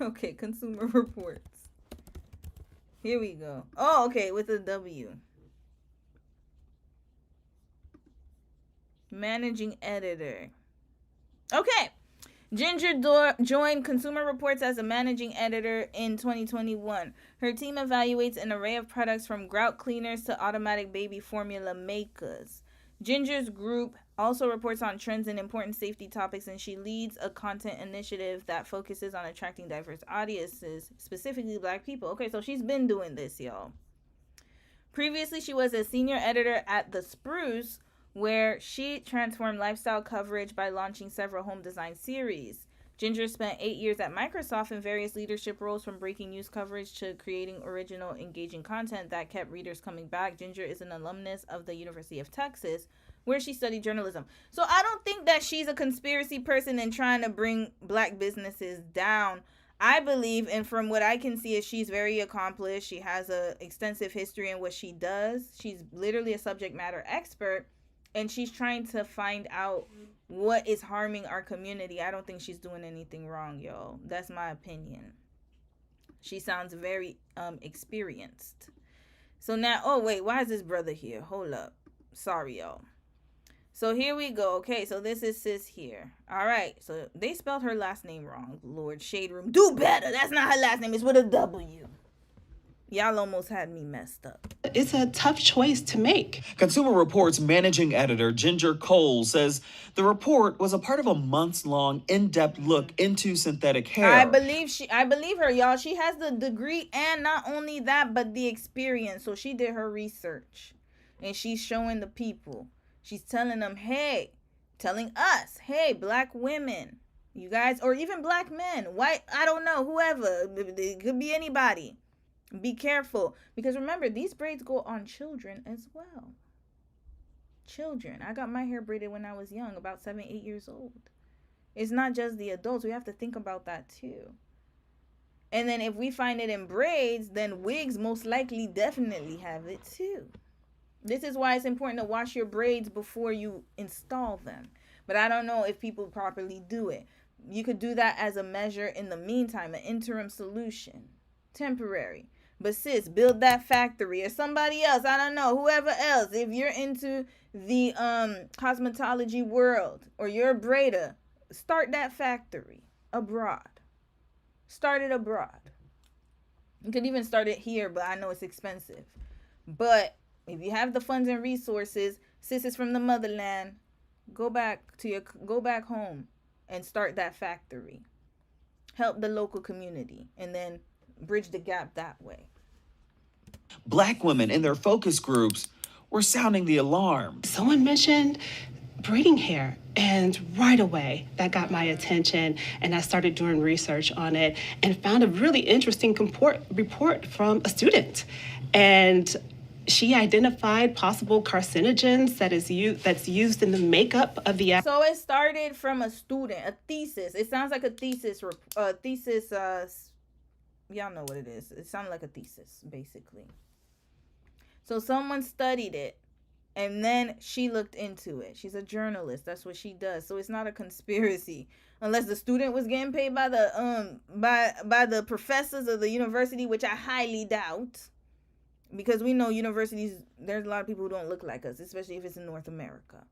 Okay, Consumer Reports. Here we go. Oh, okay, with a W. Managing editor. Okay. Ginger joined Consumer Reports as a managing editor in 2021. Her team evaluates an array of products from grout cleaners to automatic baby formula makers. Ginger's group also reports on trends and important safety topics, and she leads a content initiative that focuses on attracting diverse audiences, specifically Black people. Okay, so she's been doing this, y'all. Previously, she was a senior editor at The Spruce, where she transformed lifestyle coverage by launching several home design series. Ginger spent 8 years at Microsoft in various leadership roles, from breaking news coverage to creating original, engaging content that kept readers coming back. Ginger is an alumnus of the University of Texas, where she studied journalism. So I don't think that she's a conspiracy person and trying to bring Black businesses down. I believe, and from what I can see, is she's very accomplished. She has an extensive history in what she does. She's literally a subject matter expert, and she's trying to find out what is harming our community. I don't think she's doing anything wrong, y'all. That's my opinion. She sounds very experienced. So now, oh wait, why is this brother here? Hold up. Sorry, y'all. So here we go. Okay, so this is sis here. All right, so they spelled her last name wrong. Lord, Shade Room, do better. That's not her last name. It's with a W. Y'all almost had me messed up. It's a tough choice to make. Consumer Reports managing editor Ginger Coles says the report was a part of a months-long, in-depth look into synthetic hair. I believe her, y'all. She has the degree, and not only that, but the experience. So she did her research, and she's showing the people. She's telling them, hey, telling us, hey, Black women, you guys, or even Black men, white, I don't know, whoever, it could be anybody. Be careful, because remember, these braids go on children as well. Children. I got my hair braided when I was young, about 7, 8 years old. It's not just the adults. We have to think about that too. And then if we find it in braids, then wigs most likely definitely have it too. This is why it's important to wash your braids before you install them. But I don't know if people properly do it. You could do that as a measure in the meantime, an interim solution. Temporary. But sis, build that factory, or somebody else, I don't know, whoever else. If you're into the cosmetology world, or you're a braider, start that factory abroad. Start it abroad. You could even start it here, but I know it's expensive. But if you have the funds and resources, sis is from the motherland, go back home and start that factory. Help the local community, and then bridge the gap that way. Black women in their focus groups were sounding the alarm. Someone mentioned braiding hair, and right away that got my attention, and I started doing research on it and found a really interesting report from a student. And she identified possible carcinogens that's used in the makeup of the... So it started from a student, a thesis. It sounds like a thesis, y'all know what it is. It sounded like a thesis, basically. So someone studied it, and then she looked into it. She's a journalist. That's what she does. So it's not a conspiracy, unless the student was getting paid by the by the professors of the university, which I highly doubt, because we know universities, there's a lot of people who don't look like us, especially if it's in North America.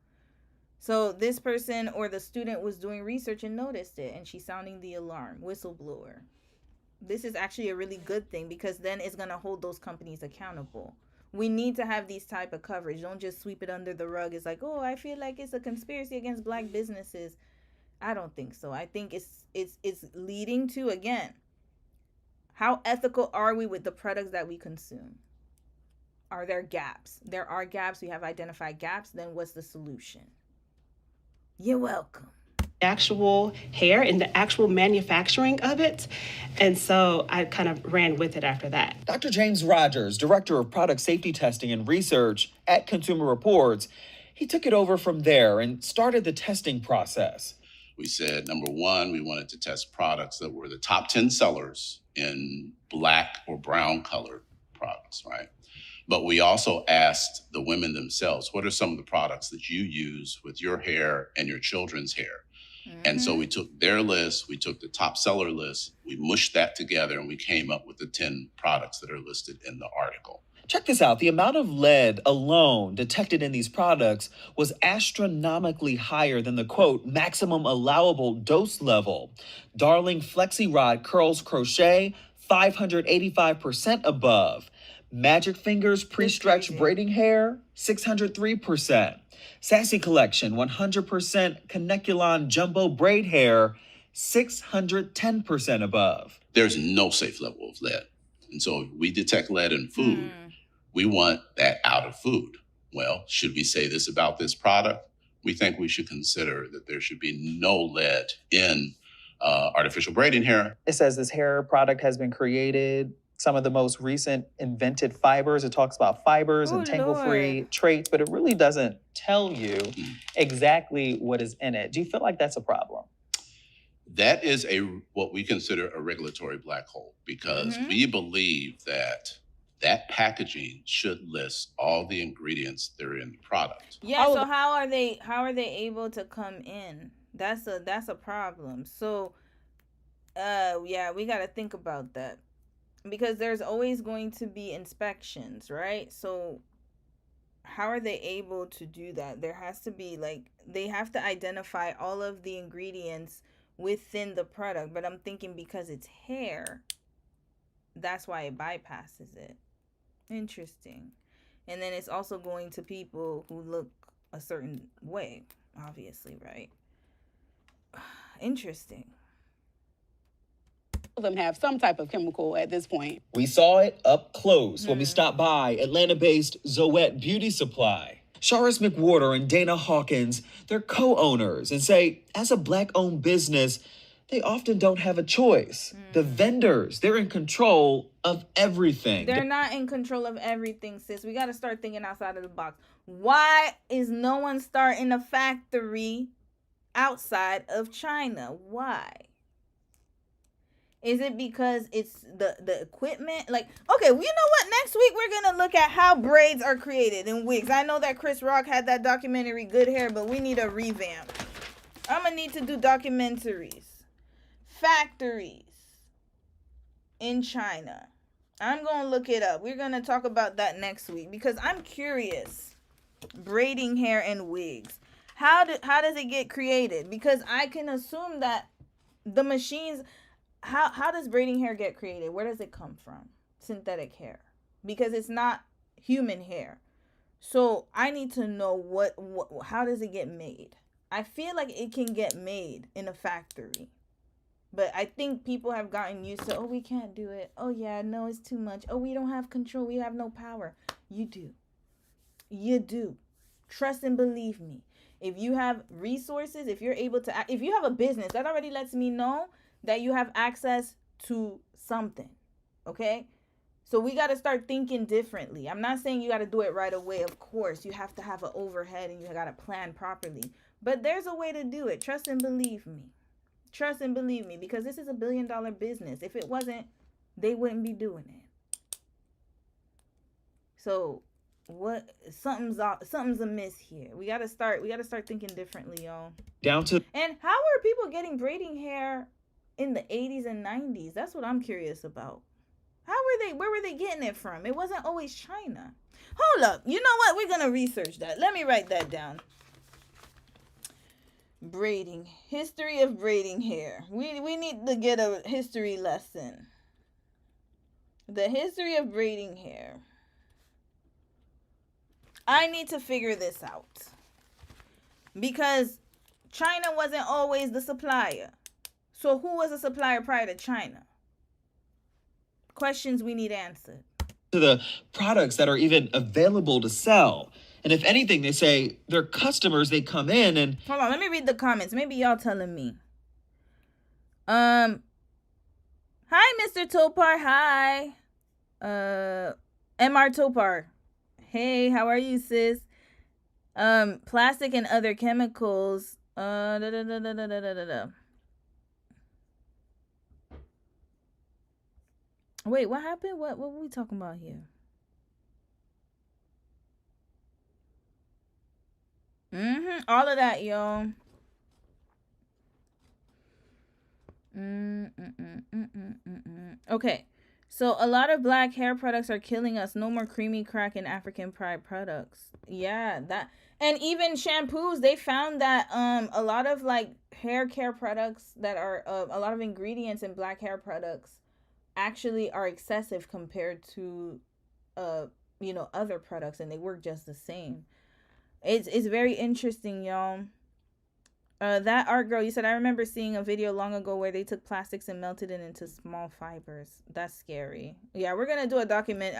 So this person or the student was doing research and noticed it, and she's sounding the alarm, whistleblower. This is actually a really good thing, because then it's going to hold those companies accountable. We need to have these type of coverage. Don't just sweep it under the rug. It's like, oh, I feel like it's a conspiracy against Black businesses. I don't think so. I think it's leading to, again, how ethical are we with the products that we consume? Are there gaps? There are gaps. We have identified gaps. Then what's the solution? You're welcome. actual hair and the actual manufacturing of it. And so I kind of ran with it after that. Dr. James Rogers, Director of Product Safety Testing and Research at Consumer Reports, he took it over from there and started the testing process. We said, number one, we wanted to test products that were the top 10 sellers in black or brown colored products, right? But we also asked the women themselves, what are some of the products that you use with your hair and your children's hair? And so we took their list, we took the top seller list, we mushed that together, and we came up with the 10 products that are listed in the article. Check this out. The amount of lead alone detected in these products was astronomically higher than the, quote, maximum allowable dose level. Darling Flexi Rod Curls Crochet, 585% above. Magic Fingers Pre-Stretch Braiding Hair, 603%. Sassy Collection 100% Connectulon Jumbo Braid Hair, 610% above. There's no safe level of lead. And so if we detect lead in food, we want that out of food. Well, should we say this about this product? We think we should consider that there should be no lead in artificial braiding hair. It says this hair product has been created. Some of the most recent invented fibers. It talks about fibers and tangle-free traits, but it really doesn't tell you exactly what is in it. Do you feel like that's a problem? That is what we consider a regulatory black hole, because we believe that packaging should list all the ingredients that are in the product. Yeah, so how are they able to come in? That's a problem. So yeah, we got to think about that. Because there's always going to be inspections, right? So how are they able to do that? There has to be, like, they have to identify all of the ingredients within the product. But I'm thinking because it's hair, that's why it bypasses it. Interesting. And then it's also going to people who look a certain way, obviously, right? Interesting. Of them have some type of chemical at this point. We saw it up close when we stopped by Atlanta-based Zoette Beauty Supply. Charis McWhorter and Dana Hawkins, they're co-owners and say, as a Black-owned business, they often don't have a choice. The vendors, they're in control of everything. They're not in control of everything, sis. We got to start thinking outside of the box. Why is no one starting a factory outside of China? Why? Is it because it's the equipment? Like, okay, well, you know what? Next week, we're going to look at how braids are created in wigs. I know that Chris Rock had that documentary, Good Hair, but we need a revamp. I'm going to need to do documentaries. Factories in China. I'm going to look it up. We're going to talk about that next week because I'm curious. Braiding hair and wigs. How does it get created? Because I can assume that the machines... How does braiding hair get created? Where does it come from? Synthetic hair. Because it's not human hair. So I need to know how does it get made? I feel like it can get made in a factory. But I think people have gotten used to, oh, we can't do it. Oh, yeah, no, it's too much. Oh, we don't have control. We have no power. You do. You do. Trust and believe me. If you have resources, if you're able to, if you have a business, that already lets me know that you have access to something, okay? So we got to start thinking differently. I'm not saying you got to do it right away. Of course, you have to have an overhead and you got to plan properly. But there's a way to do it. Trust and believe me. Trust and believe me, because this is $1 billion business. If it wasn't, they wouldn't be doing it. So something's amiss here. We got to start thinking differently, y'all. Down to... And how are people getting braiding hair in the 80s and 90s? That's what I'm curious about. Where were they getting it from? It wasn't always China. Hold up. You know what? We're going to research that. Let me write that down. Braiding. History of braiding hair. We need to get a history lesson. The history of braiding hair. I need to figure this out. Because China wasn't always the supplier. So who was a supplier prior to China? Questions we need answered. To the products that are even available to sell. And if anything, they say their customers, they come in and... Hold on, let me read the comments. Maybe y'all telling me. Hi, Mr. Topar. Hi. MR Topar. Hey, how are you, sis? Plastic and other chemicals. Wait, what happened? What were we talking about here? All of that, y'all. Okay. So a lot of black hair products are killing us. No more creamy crack and African pride products. Yeah, that, and even shampoos, they found that a lot of like hair care products that are a lot of ingredients in black hair products actually are excessive compared to other products, and they work just the same. It's very interesting, y'all. That art girl, you said, I remember seeing a video long ago where they took plastics and melted it into small fibers. That's scary. Yeah, we're gonna do a document.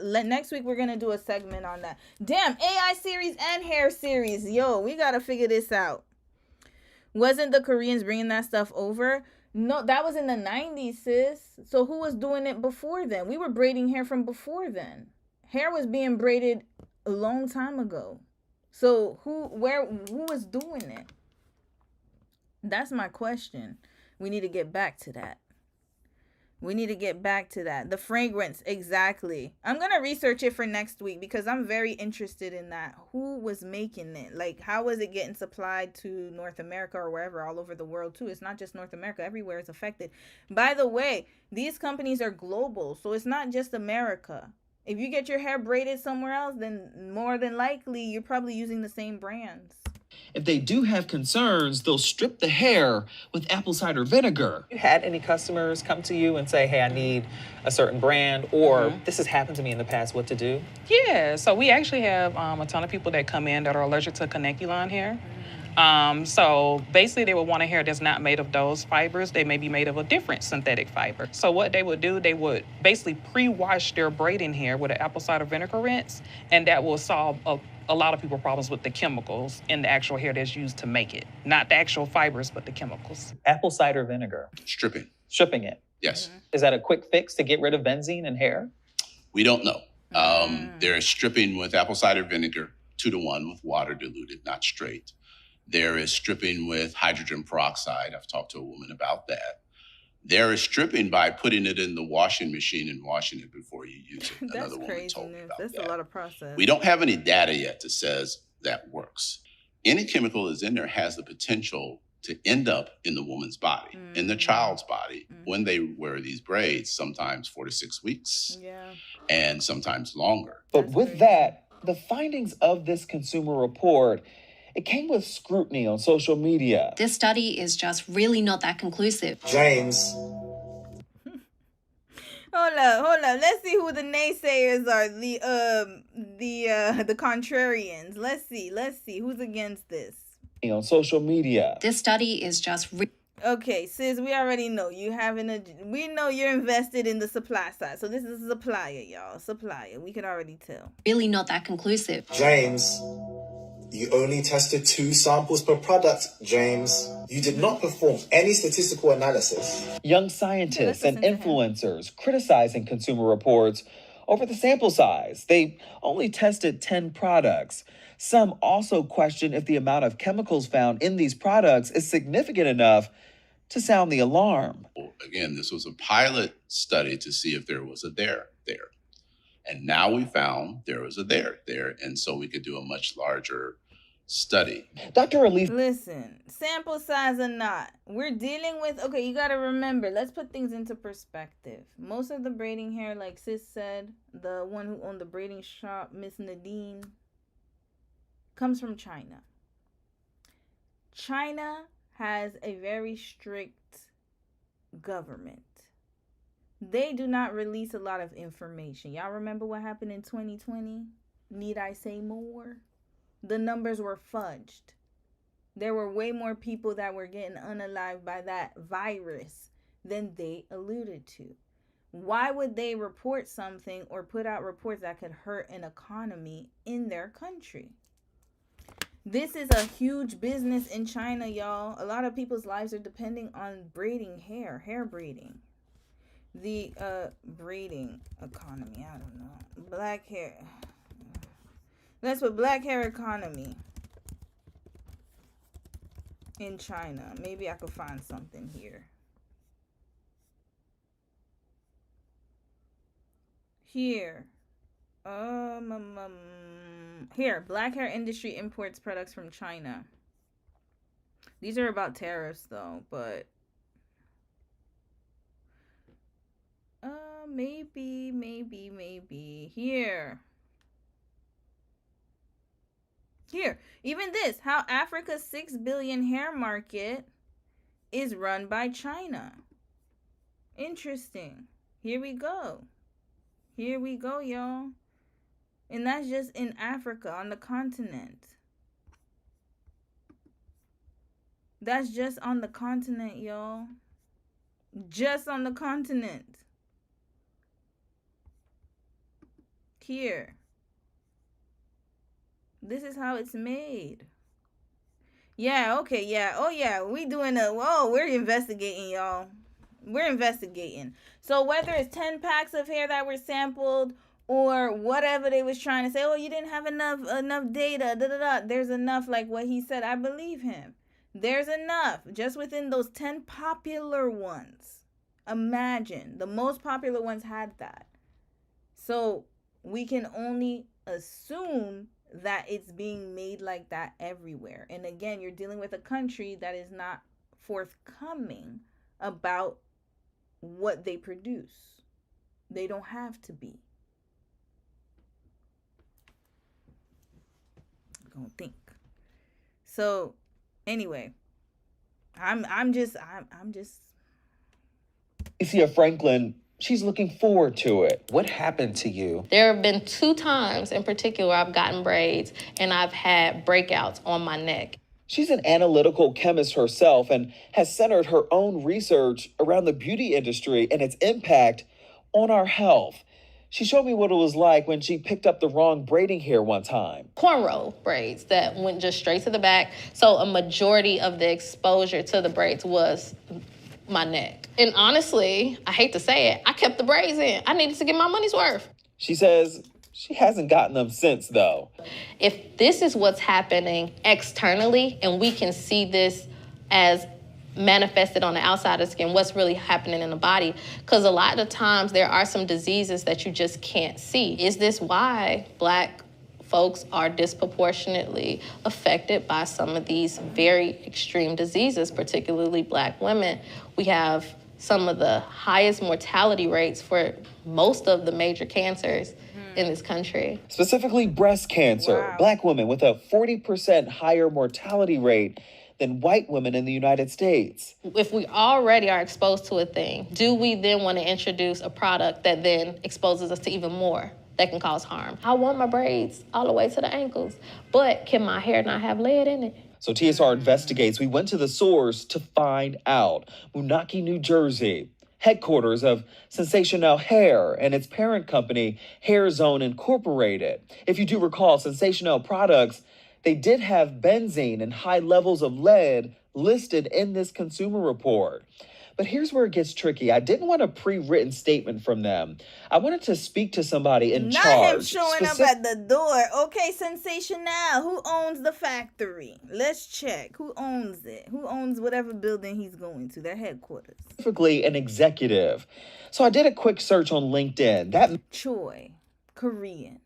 Next week we're gonna do a segment on that. Damn, AI series and hair series. Yo, we gotta figure this out. Wasn't the Koreans bringing that stuff over? No, that was in the 90s, sis. So who was doing it before then? We were braiding hair from before then. Hair was being braided a long time ago. So who was doing it? That's my question. We need to get back to that. The fragrance, exactly. I'm going to research it for next week because I'm very interested in that. Who was making it? Like, how was it getting supplied to North America or wherever, all over the world too? It's not just North America. Everywhere is affected. By the way, these companies are global, so it's not just America. If you get your hair braided somewhere else, then more than likely you're probably using the same brands. If they do have concerns, they'll strip the hair with apple cider vinegar. You had any customers come to you and say, hey, I need a certain brand, or this has happened to me in the past, what to do? Yeah, so we actually have a ton of people that come in that are allergic to caniculon hair. So basically they would want a hair that's not made of those fibers. They may be made of a different synthetic fiber. So what they would do, they would basically pre-wash their braiding hair with an apple cider vinegar rinse, and that will solve a lot of people's problems with the chemicals in the actual hair that's used to make it. Not the actual fibers, but the chemicals. Apple cider vinegar. Stripping. Stripping it. Yes. Is that a quick fix to get rid of benzene in hair? We don't know. There is stripping with apple cider vinegar, 2-to-1 with water diluted, not straight. There is stripping with hydrogen peroxide. I've talked to a woman about that. There is stripping by putting it in the washing machine and washing it before you use it. That's crazy. That's a lot of process. We don't have any data yet that says that works. Any chemical that's in there has the potential to end up in the woman's body, in the child's body, when they wear these braids, sometimes 4 to 6 weeks, and sometimes longer. But with that, the findings of this consumer report, it came with scrutiny on social media. This study is just really not that conclusive. James. Hold up. Let's see who the naysayers are. The contrarians. Let's see who's against this. On social media. This study is just okay, sis, we already know we know you're invested in the supply side. So this is a supplier, y'all. Supplier. We can already tell. Really not that conclusive. James. You only tested 2 samples per product, James. You did not perform any statistical analysis. Young scientists and influencers criticizing consumer reports over the sample size. They only tested 10 products. Some also question if the amount of chemicals found in these products is significant enough to sound the alarm. Again, this was a pilot study to see if there was a there. And now we found there was a there. And so we could do a much larger study. Dr. Elise. Listen, sample size or not, we're dealing with, okay, you got to remember, let's put things into perspective. Most of the braiding hair, like sis said, the one who owned the braiding shop, Miss Nadine, comes from China. China has a very strict government. They do not release a lot of information. Y'all remember what happened in 2020? Need I say more? The numbers were fudged. There were way more people that were getting unalived by that virus than they alluded to. Why would they report something or put out reports that could hurt an economy in their country? This is a huge business in China, y'all. A lot of people's lives are depending on braiding hair braiding. The braiding economy, I don't know. Black hair. That's what black hair economy in China. Maybe I could find something here. Here. Here, black hair industry imports products from China. These are about tariffs though, but maybe here. Here, even this, how Africa's 6 billion hair market is run by China. Interesting. Here we go. Here we go, y'all. And that's just in Africa, on the continent. That's just on the continent, y'all. Just on the continent. Here. This is how it's made. Yeah, okay, yeah. Oh, yeah, we're investigating, y'all. We're investigating. So whether it's 10 packs of hair that were sampled or whatever they was trying to say, oh, you didn't have enough data, there's enough, like what he said. I believe him. There's enough just within those 10 popular ones. Imagine the most popular ones had that. So we can only assume that it's being made like that everywhere. And again, you're dealing with a country that is not forthcoming about what they produce. They don't have to be. I don't think. So anyway, I'm just Alicia Franklin, she's looking forward to it. What happened to you? There have been 2 times in particular I've gotten braids and I've had breakouts on my neck. She's an analytical chemist herself and has centered her own research around the beauty industry and its impact on our health. She showed me what it was like when she picked up the wrong braiding hair one time. Cornrow braids that went just straight to the back. So a majority of the exposure to the braids was my neck. And honestly, I hate to say it, I kept the braids in. I needed to get my money's worth. She says she hasn't gotten them since, though. If this is what's happening externally and we can see this as manifested on the outside of the skin, what's really happening in the body? Because a lot of times there are some diseases that you just can't see. Is this why Black folks are disproportionately affected by some of these very extreme diseases, particularly Black women? We have some of the highest mortality rates for most of the major cancers in this country. Specifically breast cancer. Wow. Black women with a 40% higher mortality rate than white women in the United States. If we already are exposed to a thing, do we then want to introduce a product that then exposes us to even more that can cause harm? I want my braids all the way to the ankles, but can my hair not have lead in it? So TSR Investigates, we went to the source to find out. Moonachie, New Jersey, headquarters of Sensational Hair and its parent company, Hair Zone Incorporated. If you do recall, Sensational products, they did have benzene and high levels of lead listed in this consumer report. But here's where it gets tricky. I didn't want a pre-written statement from them. I wanted to speak to somebody in charge. Not him showing up at the door. Okay, Sensational. Who owns the factory? Let's check. Who owns it? Who owns whatever building he's going to? Their headquarters. Specifically an executive. So I did a quick search on LinkedIn. Choi. Korean.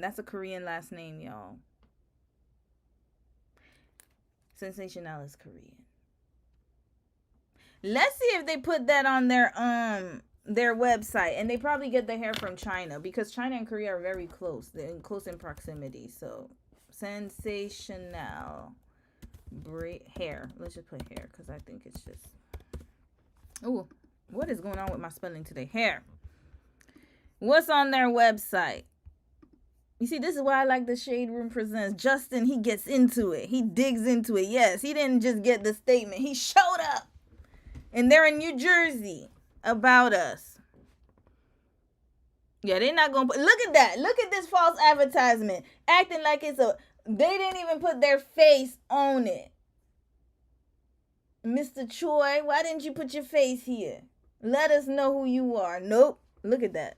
That's a Korean last name, y'all. Sensational is Korean. Let's see if they put that on their website. And they probably get the hair from China because China and Korea are very close. They're close in proximity. So Sensational hair. Let's just put hair because I think it's just... Oh, what is going on with my spelling today? Hair. What's on their website? You see, this is why I like the Shade Room Presents. Justin, he gets into it. He digs into it. Yes, he didn't just get the statement. He showed up. And they're in New Jersey. about us. Yeah, they're not gonna look at that. Look at this false advertisement. Acting like it's a they didn't even put their face on it. Mr. Choi, why didn't you put your face here? Let us know who you are. Nope. Look at that.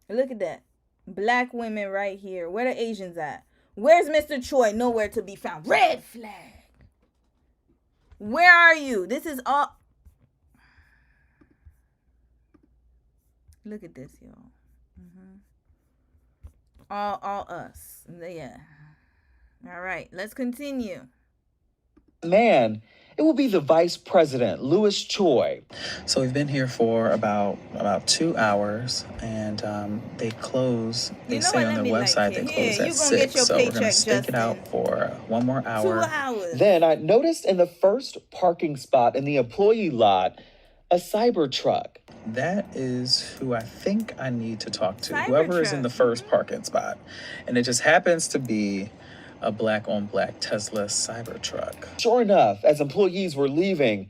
Look at that. Black women right here. Where the Asians at? Where's Mr. Choi? Nowhere to be found. Red flag. Where are you? This is all. Look at this, y'all. All us. Yeah. All right. Let's continue. Man, it will be the Vice President, Louis Choi. So we've been here for about 2 hours, and they close. They say on their website they close at 6. So we're gonna stake it out for 1 more hour. 2 hours. Then I noticed in the first parking spot in the employee lot, a Cybertruck. That is who I think I need to talk to. Whoever is in the first parking spot, and it just happens to be a black-on-black Tesla Cybertruck. Sure enough, as employees were leaving,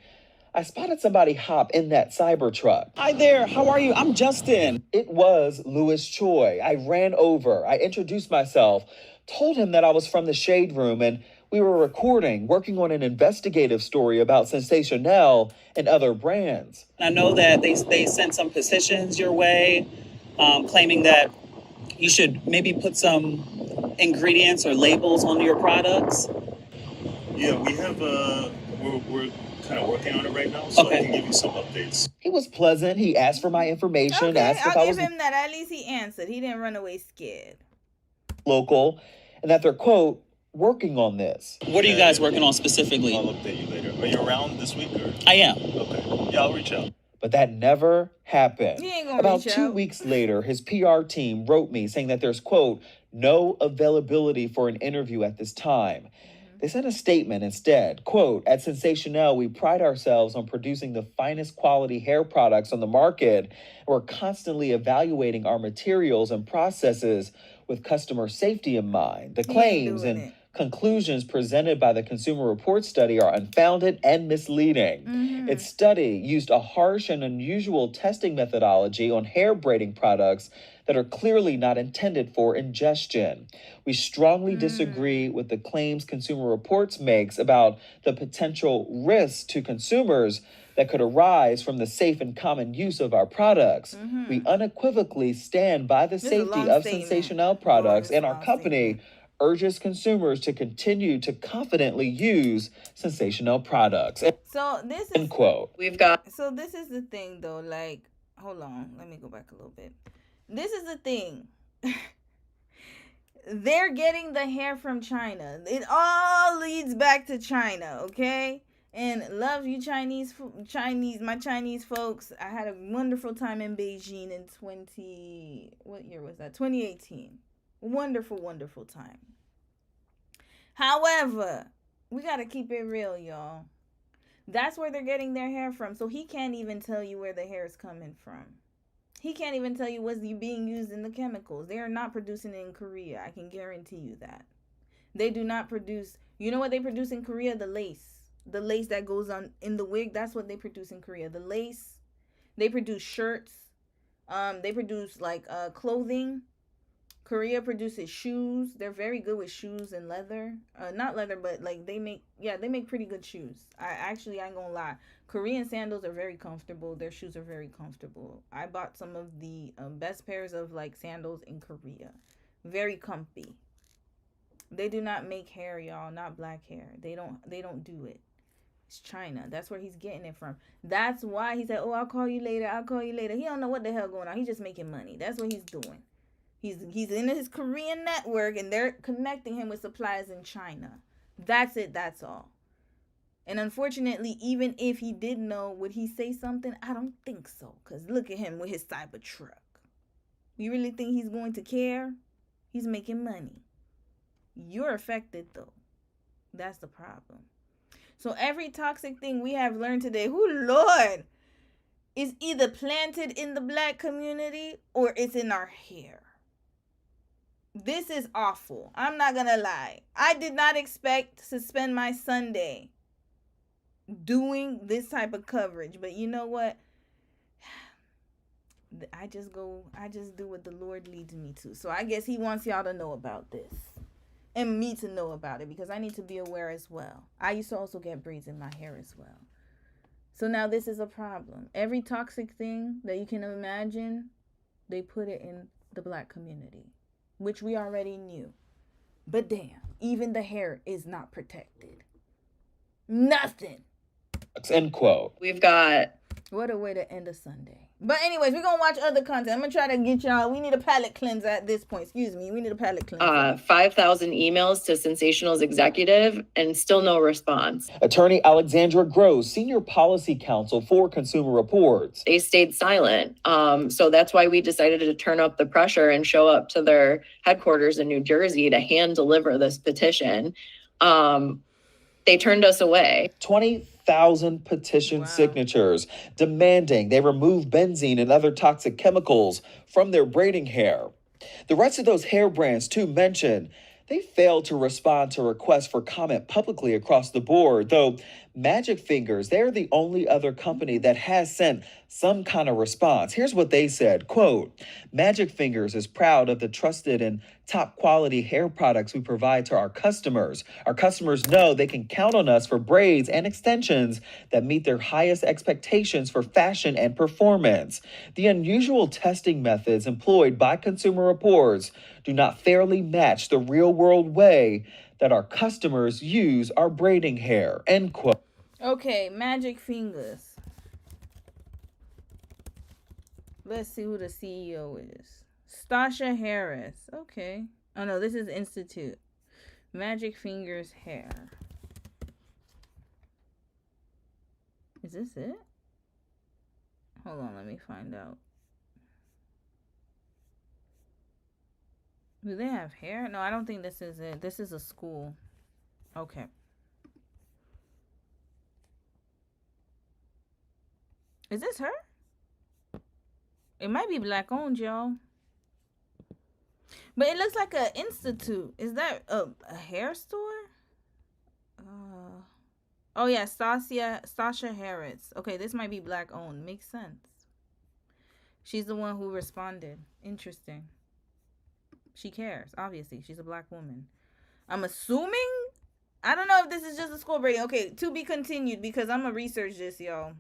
I spotted somebody hop in that Cybertruck. Hi there, how are you? I'm Justin. It was Louis Choi. I ran over, I introduced myself, told him that I was from the Shade Room, and we were working on an investigative story about Sensationel and other brands. I know that they sent some petitions your way, claiming that you should maybe put some ingredients or labels on your products. Yeah, we have we're kind of working on it right now, so I can give you some updates. He was pleasant. He asked for my information, Okay, asked if I I'll was give him that. At least he answered. He didn't run away scared. local, and that they're, quote, working on this. What are you guys working on specifically? I'll update you later. Are you around this week? Or? I am. Okay. Yeah, I'll reach out. But that never happened. He ain't gonna About reach 2 out. weeks later, his PR team wrote me saying that there's, quote, no availability for an interview at this time. They sent a statement instead, quote, at Sensationel, we pride ourselves on producing the finest quality hair products on the market. We're constantly evaluating our materials and processes with customer safety in mind. The claims and conclusions presented by the Consumer Reports study are unfounded and misleading. Its study used a harsh and unusual testing methodology on hair braiding products that are clearly not intended for ingestion. We strongly disagree with the claims Consumer Reports makes about the potential risks to consumers that could arise from the safe and common use of our products. We unequivocally stand by the This is a safety long of statement. Sensationel products, and our company urges consumers to continue to confidently use Sensationel products. So this is End quote. We've got. So this is the thing, though. Like, hold on, let me go back a little bit. This is the thing. They're getting the hair from China. It all leads back to China, okay? And love you, my Chinese folks. I had a wonderful time in Beijing in what year was that? 2018. Wonderful, wonderful time. However, we got to keep it real, y'all. That's where they're getting their hair from. So he can't even tell you where the hair is coming from. He can't even tell you what's being used in the chemicals. They are not producing it in Korea. I can guarantee you that. They do not produce. You know what they produce in Korea? The lace. The lace that goes on in the wig. That's what they produce in Korea. The lace. They produce shirts. They produce like clothing. Korea produces shoes. They're very good with shoes and leather. Not leather, but like they make pretty good shoes. I ain't gonna lie. Korean sandals are very comfortable. Their shoes are very comfortable. I bought some of the best pairs of like sandals in Korea. Very comfy. They do not make hair, y'all. Not black hair. They don't do it. It's China. That's where he's getting it from. That's why he said, "Oh, I'll call you later. I'll call you later." He don't know what the hell going on. He's just making money. That's what he's doing. He's in his Korean network, and they're connecting him with suppliers in China. That's it. That's all. And unfortunately, even if he did know, would he say something? I don't think so. Because look at him with his Cybertruck. You really think he's going to care? He's making money. You're affected, though. That's the problem. So every toxic thing we have learned today, Lord, is either planted in the black community or it's in our hair. This is awful. I'm not going to lie. I did not expect to spend my Sunday doing this type of coverage. But you know what? I just do what the Lord leads me to. So I guess he wants y'all to know about this. And me to know about it, because I need to be aware as well. I used to also get braids in my hair as well. So now this is a problem. Every toxic thing that you can imagine, they put it in the Black community, which we already knew. But damn, even the hair is not protected. Nothing. End quote. We've got... What a way to end a Sunday. But anyways, we're going to watch other content. I'm going to try to get y'all... We need a palate cleanser at this point. Excuse me. We need a palate cleanser. 5,000 emails to Sensational's executive and still no response. Attorney Alexandra Gross, Senior Policy Counsel for Consumer Reports. They stayed silent. So that's why we decided to turn up the pressure and show up to their headquarters in New Jersey to hand deliver this petition. They turned us away. 20,000 petition signatures demanding they remove benzene and other toxic chemicals from their braiding hair. The rest of those hair brands, too, mentioned they failed to respond to requests for comment publicly across the board, though Magic Fingers, they're the only other company that has sent some kind of response. Here's what they said, quote, Magic Fingers is proud of the trusted and top quality hair products we provide to our customers. Our customers know they can count on us for braids and extensions that meet their highest expectations for fashion and performance. The unusual testing methods employed by Consumer Reports do not fairly match the real-world way that our customers use our braiding hair, end quote. Okay, Magic Fingers. Let's see who the CEO is. Stasha Harris. Okay. Oh, no, this is Institute. Magic Fingers Hair. Is this it? Hold on, let me find out. Do they have hair? No, I don't think this is it. This is a school. Okay. Is this her? It might be Black owned, y'all. But it looks like an institute. Is that a hair store? Oh yeah, Stasha Harris. Okay, this might be Black owned. Makes sense. She's the one who responded. Interesting. She cares, obviously. She's a Black woman. I'm assuming? I don't know if this is just a school braiding. Okay, to be continued, because I'm going to research this, y'all.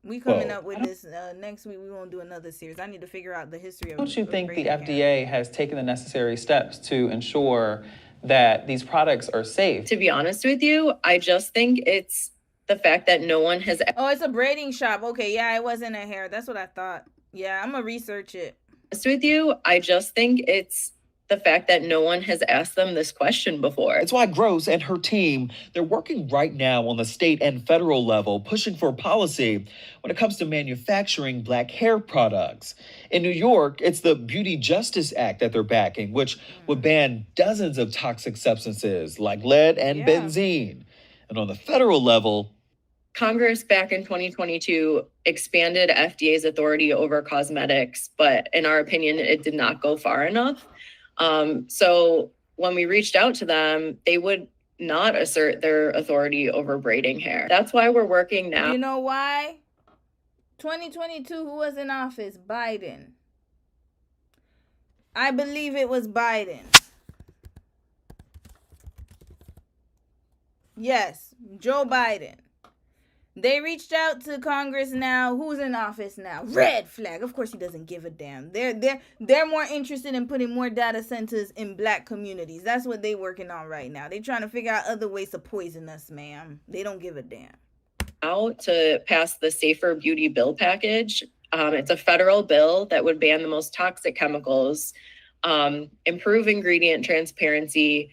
We coming up with this next week. We won't do another series. I need to figure out the history of Don't you think the FDA has taken the necessary steps to ensure that these products are safe? To be honest with you, I just think it's the fact that no one has... Oh, it's a braiding shop. Okay, yeah, it wasn't a hair. That's what I thought. Yeah, I'm going to research it. With you, I just think it's the fact that no one has asked them this question before. It's why Gross and her team, they're working right now on the state and federal level, pushing for policy when it comes to manufacturing Black hair products. In New York, it's the Beauty Justice Act that they're backing, which would ban dozens of toxic substances like lead and benzene. And on the federal level, Congress back in 2022 expanded FDA's authority over cosmetics, but in our opinion, it did not go far enough. So when we reached out to them, they would not assert their authority over braiding hair. That's why we're working now. You know why? 2022, who was in office? Biden. I believe it was Biden. Yes, Joe Biden. They reached out to Congress now. Who's in office now? Red flag. Of course he doesn't give a damn. They're more interested in putting more data centers in Black communities. That's what they working on right now. They trying to figure out other ways to poison us, ma'am. They don't give a damn. Out to pass the Safer Beauty Bill package. It's a federal bill that would ban the most toxic chemicals, improve ingredient transparency,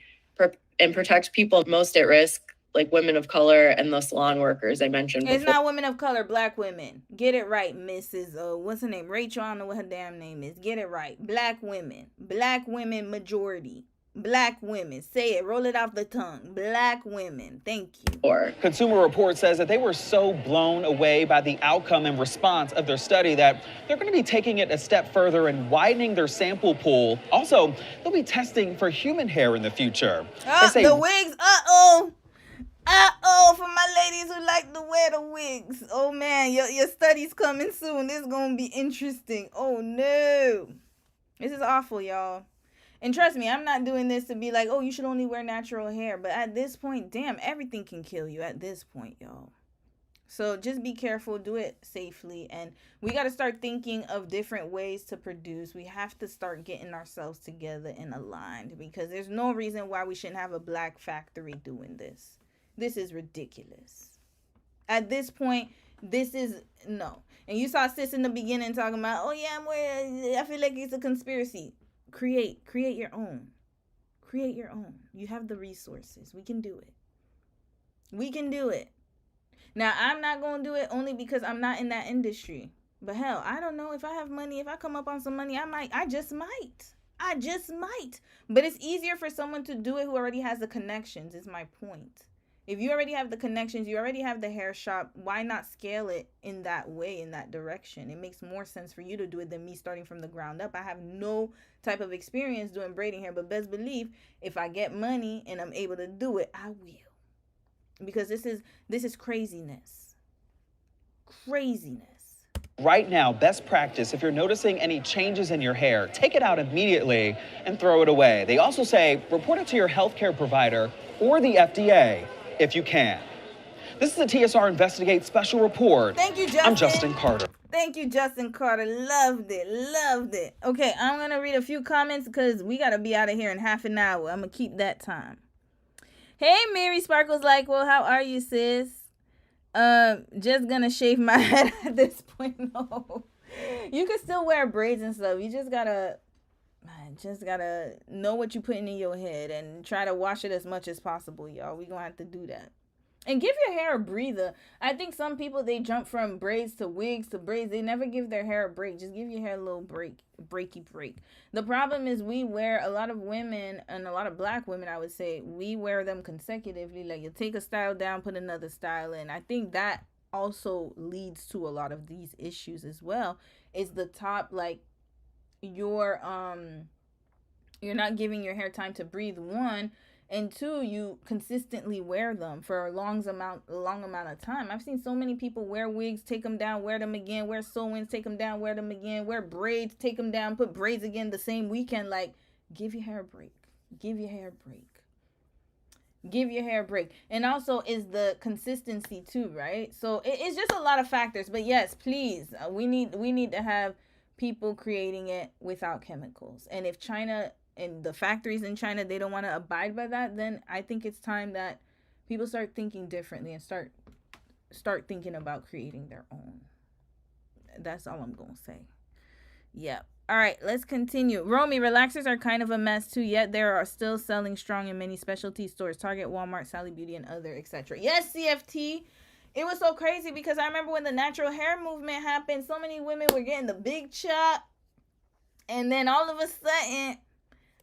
and protect people most at risk, like women of color and the salon workers I mentioned before. It's not women of color, Black women. Get it right, Mrs. What's her name? Rachel, I don't know what her damn name is. Get it right. Black women. Black women majority. Black women. Say it. Roll it off the tongue. Black women. Thank you. Consumer Reports says that they were so blown away by the outcome and response of their study that they're going to be taking it a step further and widening their sample pool. Also, they'll be testing for human hair in the future. The wigs. Uh-oh. Uh-oh, for my ladies who like to wear the wigs. Oh, man, your study's coming soon. This is going to be interesting. Oh, no. This is awful, y'all. And trust me, I'm not doing this to be like, oh, you should only wear natural hair. But at this point, damn, everything can kill you at this point, y'all. So just be careful, do it safely. And we got to start thinking of different ways to produce. We have to start getting ourselves together and aligned, because there's no reason why we shouldn't have a black factory doing this. This is ridiculous. At this point, this is no. And you saw sis in the beginning talking about, oh yeah, I feel like it's a conspiracy. Create your own. Create your own. You have the resources. We can do it. We can do it. Now, I'm not going to do it only because I'm not in that industry. But hell, I don't know if I have money. If I come up on some money, I just might. But it's easier for someone to do it who already has the connections, is my point. If you already have the connections, you already have the hair shop, why not scale it in that way, in that direction? It makes more sense for you to do it than me starting from the ground up. I have no type of experience doing braiding hair, but best believe if I get money and I'm able to do it, I will. Because this is craziness. Craziness. Right now, best practice, if you're noticing any changes in your hair, take it out immediately and throw it away. They also say report it to your healthcare provider or the FDA if you can. This is a TSR Investigate special report. Thank you, Justin. I'm Justin Carter. Thank you, Justin Carter. Loved it. Okay, I'm going to read a few comments because we got to be out of here in half an hour. I'm going to keep that time. Hey, Mary Sparkles like, well, how are you, sis? Just gonna shave my head at this point. No, you can still wear braids and stuff. You just gotta know what you're putting in your head and try to wash it as much as possible, y'all. We gonna have to do that. And give your hair a breather. I think some people, they jump from braids to wigs to braids. They never give their hair a break. Just give your hair a little breaky break. The problem is we wear, a lot of women, and a lot of black women, I would say, we wear them consecutively. Like, you take a style down, put another style in. I think that also leads to a lot of these issues as well. It's the top, like, you're not giving your hair time to breathe, one. And two, you consistently wear them for a long amount of time. I've seen so many people wear wigs, take them down, wear them again, wear sew-ins, take them down, wear them again, wear braids, take them down, put braids again the same weekend. Like, give your hair a break. Give your hair a break. Give your hair a break. And also is the consistency too, right? So it's just a lot of factors. But yes, please, we need to have people creating it without chemicals. And if China and the factories in China, they don't want to abide by that, then I think it's time that people start thinking differently and start thinking about creating their own. That's all I'm going to say. Yeah. All right, let's continue. Romy, relaxers are kind of a mess too, yet they are still selling strong in many specialty stores, Target, Walmart, Sally Beauty, and other, etc. Yes, CFT. It was so crazy because I remember when the natural hair movement happened, so many women were getting the big chop, and then all of a sudden,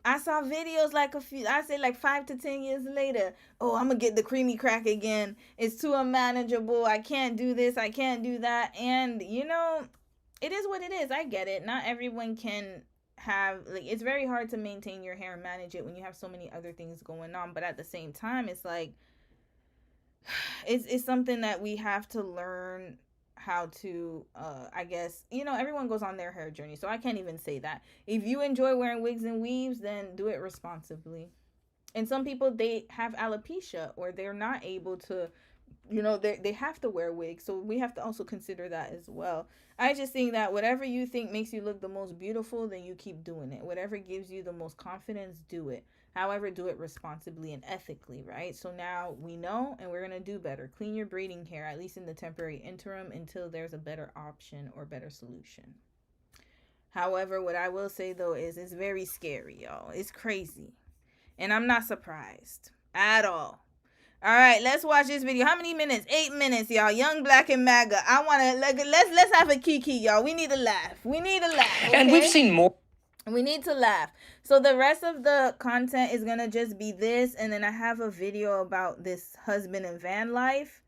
I saw videos like 5 to 10 years later. Oh, I'm going to get the creamy crack again. It's too unmanageable. I can't do this. I can't do that. And, you know, it is what it is. I get it. Not everyone can have, like, it's very hard to maintain your hair and manage it when you have so many other things going on. But at the same time, it's like, it's something that we have to learn how to, I guess, you know, everyone goes on their hair journey, so I can't even say that. If you enjoy wearing wigs and weaves, then do it responsibly. And some people, they have alopecia, or they're not able to, you know, they have to wear wigs, so we have to also consider that as well. I just think that whatever you think makes you look the most beautiful, then you keep doing it. Whatever gives you the most confidence, do it. However, do it responsibly and ethically, right? So now we know, and we're going to do better. Clean your braiding hair, at least in the temporary interim, until there's a better option or better solution. However, what I will say, though, is it's very scary, y'all. It's crazy. And I'm not surprised at all. All right, let's watch this video. How many minutes? 8 minutes, y'all. Young, Black, and MAGA. I want to, let's have a kiki, y'all. We need to laugh. Okay? And we've seen more. We need to laugh. So the rest of the content is going to just be this. And then I have a video about this husband and van life.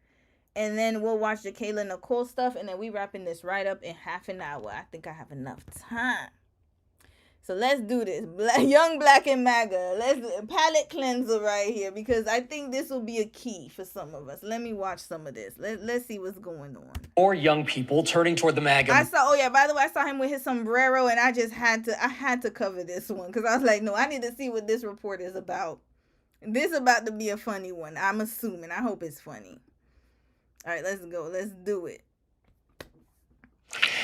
And then we'll watch the Kayla Nicole stuff. And then we wrapping this right up in half an hour. I think I have enough time. So let's do this. Young Black and MAGA. Let's palate cleanser right here, because I think this will be a key for some of us. Let me watch some of this. Let's see what's going on. More young people turning toward the MAGA. By the way, I saw him with his sombrero, and I had to cover this one, because I was like, no, I need to see what this report is about. This is about to be a funny one. I'm assuming. I hope it's funny. All right, let's go. Let's do it.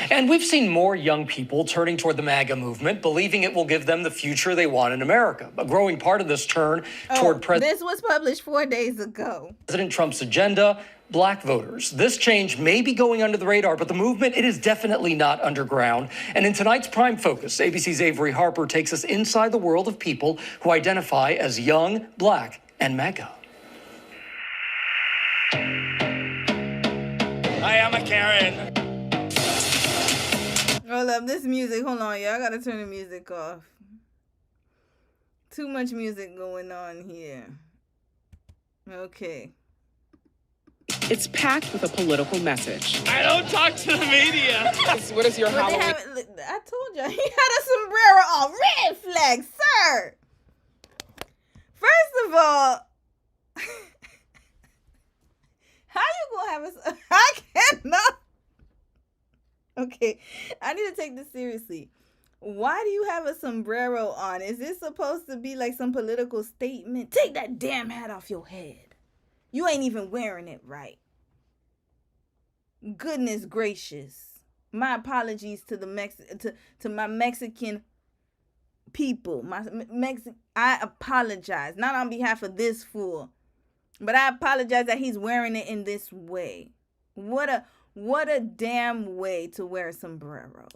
And we've seen more young people turning toward the MAGA movement, believing it will give them the future they want in America. A growing part of this turn toward This was published 4 days ago. President Trump's agenda, Black voters. This change may be going under the radar, but the movement, it is definitely not underground. And in tonight's Prime Focus, ABC's Avery Harper takes us inside the world of people who identify as young, Black, and MAGA. Hi, I'm a Karen. Hold up, this music. Hold on, y'all. I gotta turn the music off. Too much music going on here. Okay. It's packed with a political message. I don't talk to the media. What is your But Halloween? I told you, he had a sombrero on. Red flag, sir. First of all, how you gonna have a... I cannot... Okay, I need to take this seriously. Why do you have a sombrero on? Is this supposed to be like some political statement? Take that damn hat off your head. You ain't even wearing it right. Goodness gracious. My apologies to the to my Mexican people. I apologize. Not on behalf of this fool, but I apologize that he's wearing it in this way. What a damn way to wear a sombrero.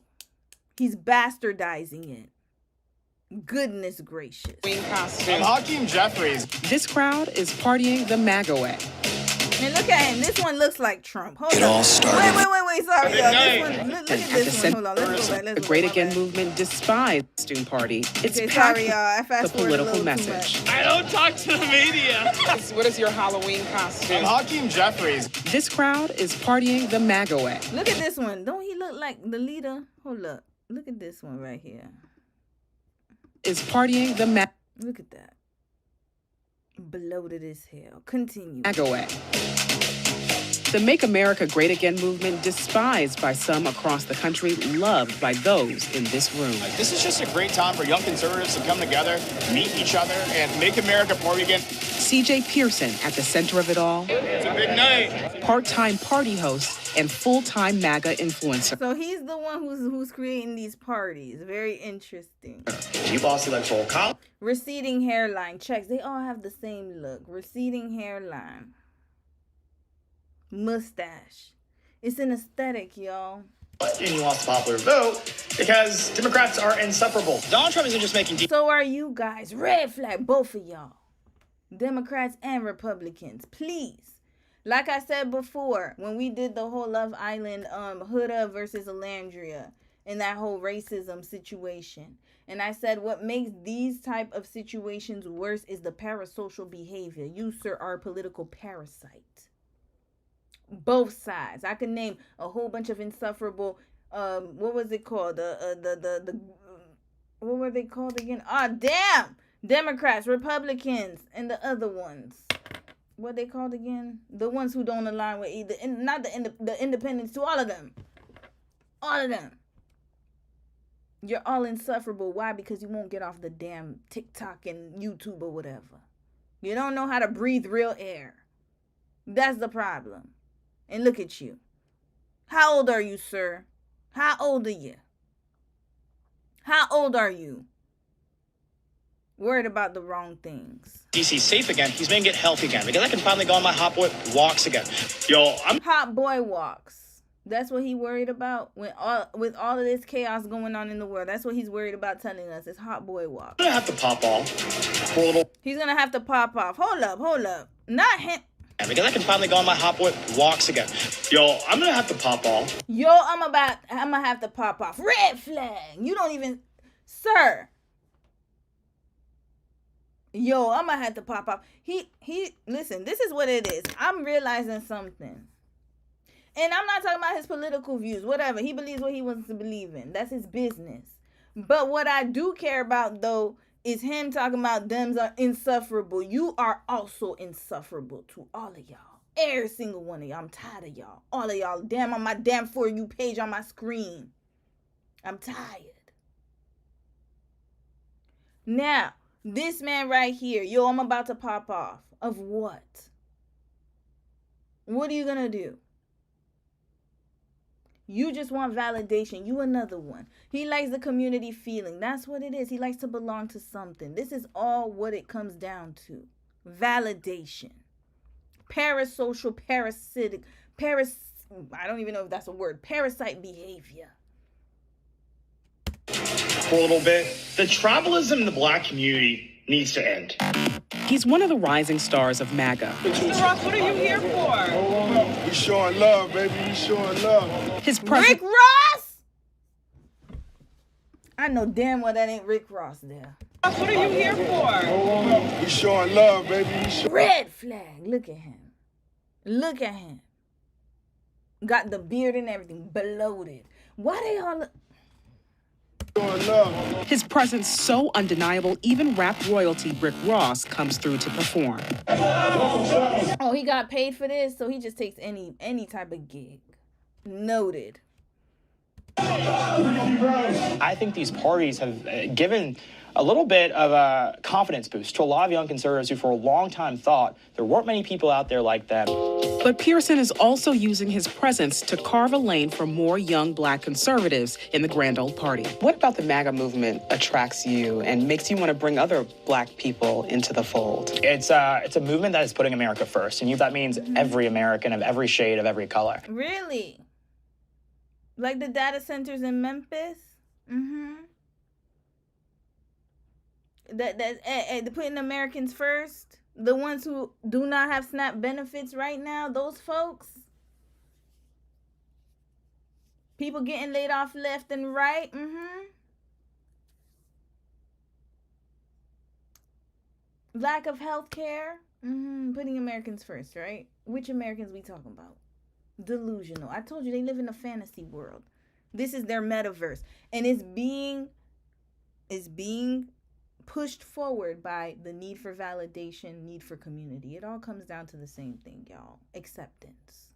He's bastardizing it. Goodness gracious. I'm Hakeem Jeffries. This crowd is partying the MAGA way. And look at him. This one looks like Trump. Hold It on. all started- Wait. Sorry, y'all. This one, look at At the this one. Hold on. Let's go back. The Great Again movement despised student party. It's Okay, packed sorry, y'all. I with fast the forwarded a political little too message. I don't talk to the media. What is your Halloween costume? I'm Hakeem Jeffries. This crowd is partying the MAGA way. Look at this one. Don't he look like the leader? Hold up. Look at this one right here. Is partying the MAGA Look at that. Bloated as hell. Continue. way. The Make America Great Again movement, despised by some across the country, loved by those in this room. This is just a great time for young conservatives to come together, meet each other, and make America party again. C.J. Pearson at the center of it all. It's a big night. Part-time party host and full-time MAGA influencer. So he's the one who's creating these parties. Very interesting. You bossy like full cop. Receding hairline. Checks. They all have the same look. Receding hairline. Mustache. It's an aesthetic, y'all. And he wants the popular vote because Democrats are insufferable. Donald Trump isn't just making So are you guys. Red flag, both of y'all. Democrats and Republicans. Please. Like I said before, when we did the whole Love Island Huda versus Alandria and that whole racism situation. And I said what makes these type of situations worse is the parasocial behavior. You, sir, are a political parasite. Both sides. I could name a whole bunch of insufferable. What was it called? What were they called again? Damn! Democrats, Republicans, and the other ones. What they called again? The ones who don't align with either, not the independents. To all of them. All of them. You're all insufferable. Why? Because you won't get off the damn TikTok and YouTube or whatever. You don't know how to breathe real air. That's the problem. And look at you. How old are you, sir? How old are you? How old are you? Worried about the wrong things. DC safe again. He's gonna get healthy again because I can finally go on my hot boy walks again. Yo, I'm Hot boy walks. That's what he worried about with all of this chaos going on in the world. That's what he's worried about telling us. It's hot boy walk. gonna have to pop off for a little He's gonna have to pop off. Hold up. Not him. because I can finally go on my hot boy walks again. Yo, I'm gonna have to pop off. Yo, I'm gonna have to pop off. Red flag. You don't even, sir. Yo, I'm gonna have to pop off. Listen, this is what it is. I'm realizing something. And I'm not talking about his political views, whatever. He believes what he wants to believe in. That's his business. But what I do care about, though, is him talking about them are insufferable. You are also insufferable to all of y'all. Every single one of y'all. I'm tired of y'all. All of y'all. Damn on my damn For You page on my screen. I'm tired. Now, this man right here. Yo, I'm about to pop off. Of what? What are you going to do? You just want validation. You another one. He likes the community feeling. That's what it is. He likes to belong to something. This is all what it comes down to. Validation. Parasocial, parasitic, I don't even know if that's a word. Parasite behavior. For a little bit, the tribalism in the Black community needs to end. He's one of the rising stars of MAGA. Mr. Ross, what are you here for? We showing love, baby. We showing love. His Rick Ross? I know damn well that ain't Rick Ross there. What are you here for? We showing love, baby. Red flag. Look at him. Look at him. Got the beard and everything. Bloated. Why they all... His presence so undeniable, even rap royalty Rick Ross comes through to perform. Oh, he got paid for this, so he just takes any type of gig. Noted. I think these parties have given a little bit of a confidence boost to a lot of young conservatives who for a long time thought there weren't many people out there like that. But Pearson is also using his presence to carve a lane for more young Black conservatives in the grand old party. What about the MAGA movement attracts you and makes you want to bring other Black people into the fold? It's a movement that is putting America first, and that means every American of every shade, of every color. Really? Like the data centers in Memphis? They're putting Americans first. The ones who do not have SNAP benefits right now, those folks. People getting laid off left and right. Lack of health care. Putting Americans first, right? Which Americans we talking about? Delusional. I told you they live in a fantasy world. This is their metaverse. And it's being pushed forward by the need for validation, need for community. It all comes down to the same thing, y'all. Acceptance.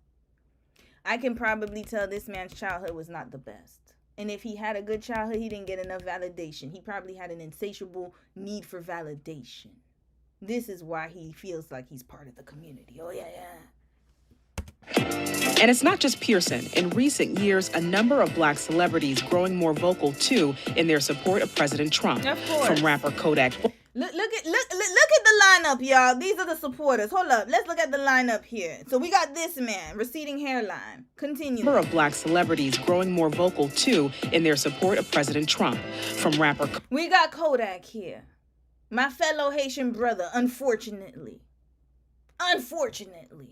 I can probably tell this man's childhood was not the best. And if he had a good childhood, he didn't get enough validation. He probably had an insatiable need for validation. This is why he feels like he's part of the community. Oh, yeah. And it's not just Pearson. In recent years, a number of Black celebrities growing more vocal, too, in their support of President Trump. Of course. From rapper Kodak. Look at the lineup, y'all. These are the supporters. Hold up. Let's look at the lineup here. So we got this man, receding hairline. Continue. A number of Black celebrities growing more vocal, too, in their support of President Trump. From rapper... We got Kodak here. My fellow Haitian brother, unfortunately.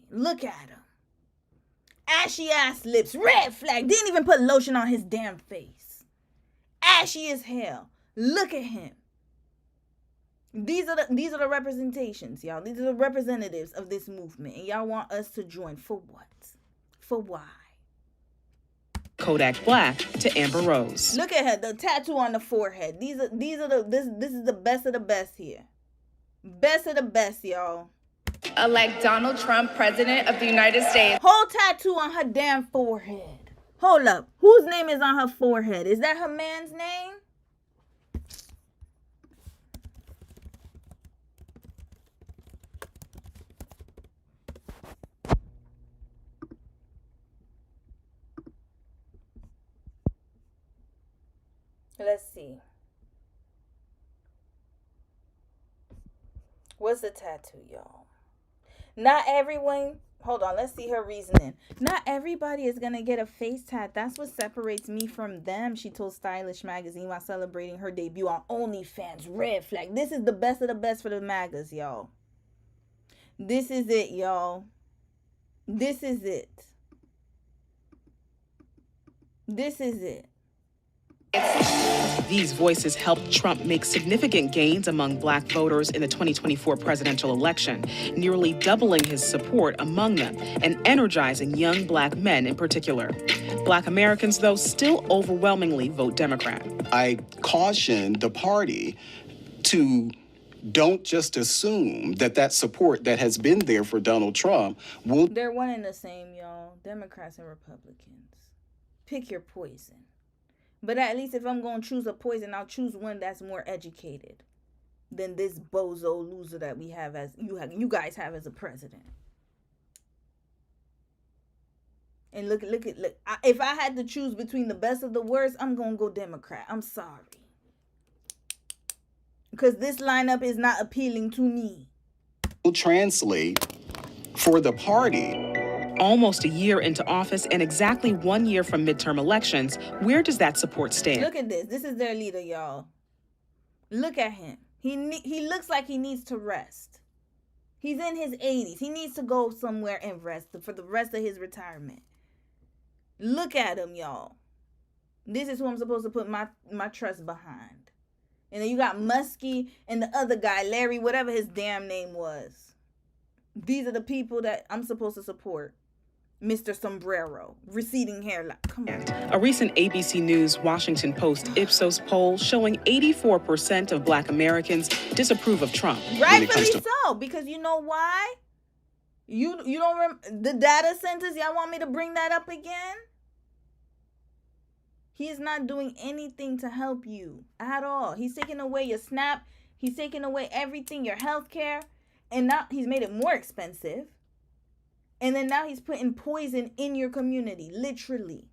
Look at him. Ashy ass lips, red flag. Didn't even put lotion on his damn face. Ashy as hell. Look at him. These are the representations, y'all. These are the representatives of this movement, and y'all want us to join for what? For why? Kodak Black to Amber Rose. Look at her, the tattoo on the forehead. This is the best of the best here. Best of the best, y'all. Elect Donald Trump, President of the United States. Whole tattoo on her damn forehead. Hold up. Whose name is on her forehead? Is that her man's name? Let's see. What's the tattoo, y'all? Not everyone, hold on, let's see her reasoning. Not everybody is going to get a face tat. That's what separates me from them, she told Stylish Magazine while celebrating her debut on OnlyFans. Red flag. This is the best of the best for the MAGAs, y'all. This is it, y'all. This is it. This is it. These voices helped Trump make significant gains among black voters in the 2024 presidential election, nearly doubling his support among them and energizing young black men in particular. Black Americans, though, still overwhelmingly vote Democrat. I caution the party to don't just assume that support that has been there for Donald Trump will... They're one and the same, y'all. Democrats and Republicans. Pick your poison. But at least if I'm going to choose a poison, I'll choose one that's more educated than this bozo loser that we have as you guys have as a president. And look. If I had to choose between the best of the worst, I'm going to go Democrat. I'm sorry. Because this lineup is not appealing to me. Will translate for the party. Almost a year into office and exactly 1 year from midterm elections, where does that support stand? Look at this. This is their leader, y'all. Look at him. He looks like he needs to rest. He's in his 80s. He needs to go somewhere and rest for the rest of his retirement. Look at him, y'all. This is who I'm supposed to put my trust behind. And then you got Muskie and the other guy, Larry, whatever his damn name was. These are the people that I'm supposed to support. Mr. Sombrero, receding hairline. Come on. A recent ABC News Washington Post Ipsos poll showing 84% of black Americans disapprove of Trump. Rightfully so, because you know why? You don't the data centers, y'all want me to bring that up again? He is not doing anything to help you at all. He's taking away your SNAP. He's taking away everything, your health care. And now he's made it more expensive. And then now he's putting poison in your community, literally.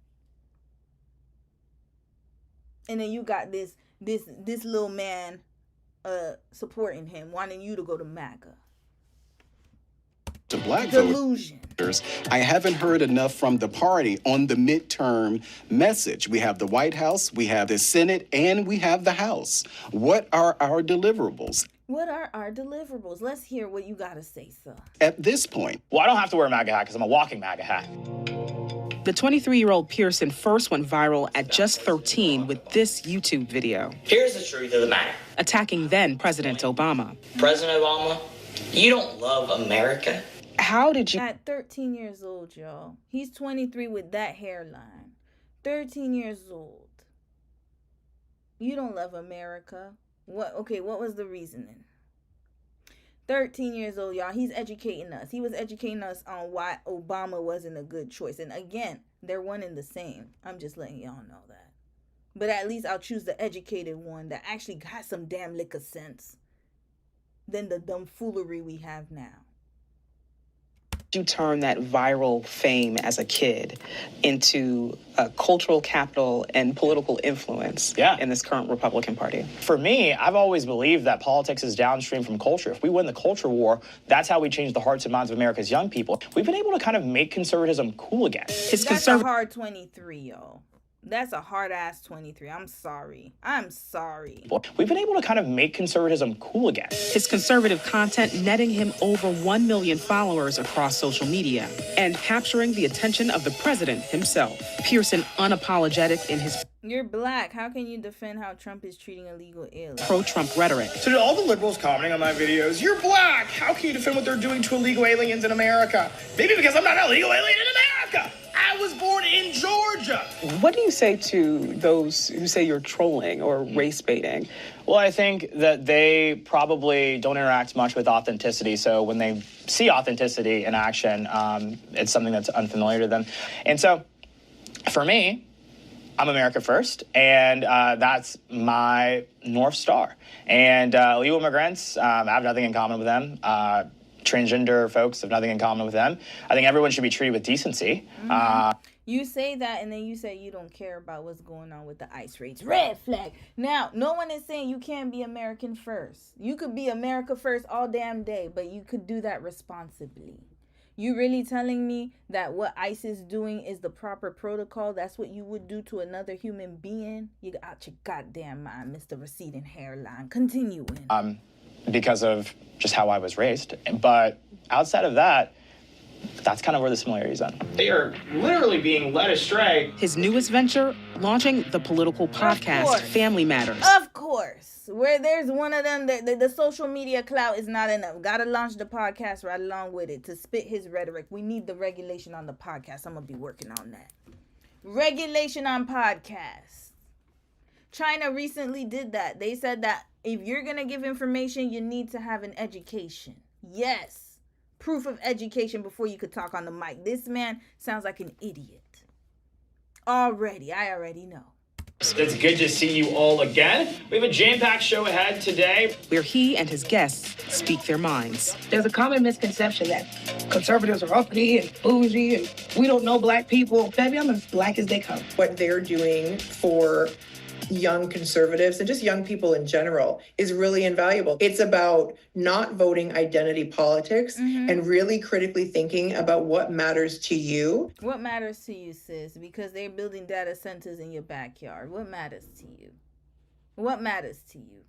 And then you got this little man supporting him, wanting you to go to MAGA. To black delusion. Voters, I haven't heard enough from the party on the midterm message. We have the White House, we have the Senate, and we have the House. What are our deliverables? What are our deliverables? Let's hear what you got to say, sir. At this point. Well, I don't have to wear a MAGA hat because I'm a walking MAGA hat. The 23-year-old Pearson first went viral at just 13 with this YouTube video. Here's the truth of the matter. Attacking then President Obama. President Obama, you don't love America. How did you... At 13 years old, y'all. He's 23 with that hairline. 13 years old. You don't love America. What was the reasoning? 13 years old, y'all. He's educating us. He was educating us on why Obama wasn't a good choice. And again, they're one and the same. I'm just letting y'all know that. But at least I'll choose the educated one that actually got some damn lick of sense than the dumb foolery we have now. You turn that viral fame as a kid into a cultural capital and political influence in this current Republican Party? For me, I've always believed that politics is downstream from culture. If we win the culture war, that's how we change the hearts and minds of America's young people. We've been able to kind of make conservatism cool again. That's a hard 23, y'all. That's a hard-ass 23. I'm sorry. We've been able to kind of make conservatism cool again. His conservative content netting him over 1 million followers across social media and capturing the attention of the president himself. Pearson unapologetic in his... You're black. How can you defend how Trump is treating illegal aliens? Pro-Trump rhetoric. So to all the liberals commenting on my videos, you're black. How can you defend what they're doing to illegal aliens in America? Maybe because I'm not an illegal alien in America. I was born in Georgia. What do you say to those who say you're trolling or race baiting? Well, I think that they probably don't interact much with authenticity. So when they see authenticity in action, it's something that's unfamiliar to them. And so for me, I'm America first, and that's my North Star. And illegal immigrants, I have nothing in common with them. Transgender folks have nothing in common with them. I think everyone should be treated with decency. You say that, and then you say you don't care about what's going on with the ICE raids. Red flag. Now, no one is saying you can't be American first. You could be America first all damn day, but you could do that responsibly. You really telling me that what ICE is doing is the proper protocol? That's what you would do to another human being? You got out your goddamn mind, Mr. Receding Hairline. Continuing. Because of just how I was raised. But outside of that, that's kind of where the similarities are. They are literally being led astray. His newest venture, launching the political podcast Family Matters. Of course. Where there's one of them, the social media clout is not enough. Gotta launch the podcast right along with it to spit his rhetoric. We need the regulation on the podcast. I'm gonna be working on that. Regulation on podcasts. China recently did that. They said that if you're gonna give information, you need to have an education. Yes. Proof of education before you could talk on the mic. This man sounds like an idiot. I already know. It's good to see you all again. We have a jam-packed show ahead today, where he and his guests speak their minds. There's a common misconception that conservatives are uppity and bougie and we don't know black people. Baby, I'm as black as they come. What they're doing for young conservatives and just young people in general is really invaluable. It's about not voting identity politics and really critically thinking about what matters to you. What matters to you, sis? Because they're building data centers in your backyard. What matters to you? What matters to you?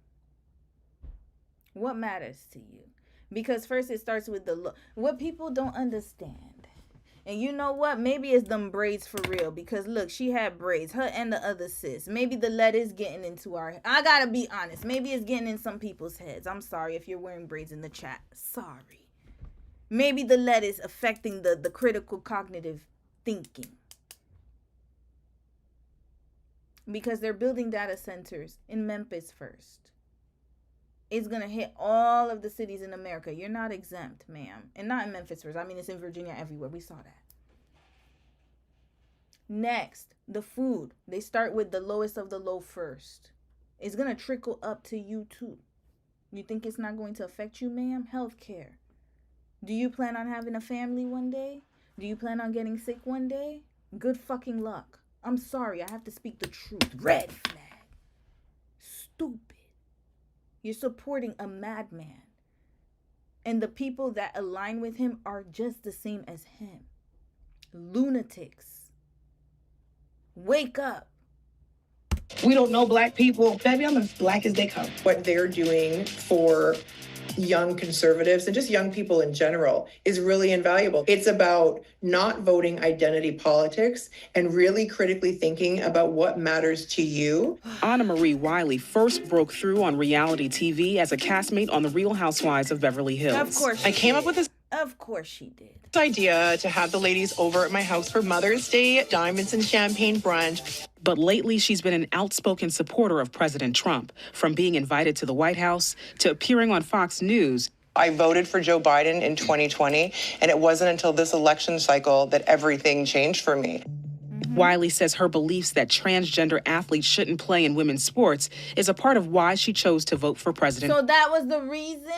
What matters to you? Because first it starts with the look. What people don't understand. And you know what? Maybe it's them braids for real. Because look, she had braids. Her and the other sis. Maybe the lead is getting into our... I gotta be honest. Maybe it's getting in some people's heads. I'm sorry if you're wearing braids in the chat. Sorry. Maybe the lead is affecting the critical cognitive thinking. Because they're building data centers in Memphis first. It's going to hit all of the cities in America. You're not exempt, ma'am. And not in Memphis first. I mean, it's in Virginia everywhere. We saw that. Next, the food. They start with the lowest of the low first. It's going to trickle up to you too. You think it's not going to affect you, ma'am? Healthcare. Do you plan on having a family one day? Do you plan on getting sick one day? Good fucking luck. I'm sorry. I have to speak the truth. Red flag. Stupid. You're supporting a madman. And the people that align with him are just the same as him. Lunatics. Wake up. We don't know black people. Baby, I'm as black as they come. What they're doing for young conservatives and just young people in general is really invaluable. It's about not voting identity politics and really critically thinking about what matters to you. Anna Marie Wiley first broke through on reality TV as a castmate on The Real Housewives of Beverly Hills. Of course she I came did. up with this Of course she did. idea to have the ladies over at my house for Mother's Day, diamonds and champagne brunch. But lately, she's been an outspoken supporter of President Trump, from being invited to the White House to appearing on Fox News. I voted for Joe Biden in 2020, and it wasn't until this election cycle that everything changed for me. Wiley says her beliefs that transgender athletes shouldn't play in women's sports is a part of why she chose to vote for President. So that was the reason?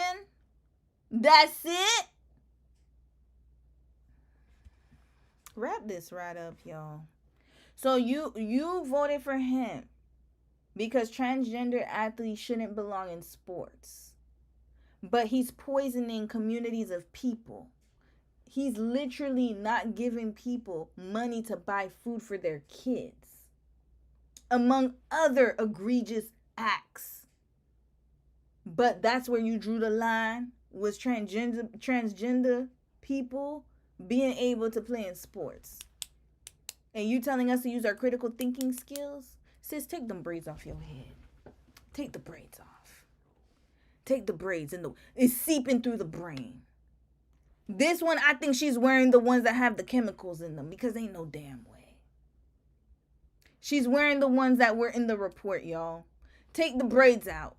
That's it? Wrap this right up, y'all. So you voted for him because transgender athletes shouldn't belong in sports. But he's poisoning communities of people. He's literally not giving people money to buy food for their kids. Among other egregious acts. But that's where you drew the line, was transgender people being able to play in sports. And you telling us to use our critical thinking skills? Sis, take them braids off your head. Take the braids off. Take the braids it's seeping through the brain. This one, I think she's wearing the ones that have the chemicals in them because ain't no damn way. She's wearing the ones that were in the report, y'all. Take the braids out.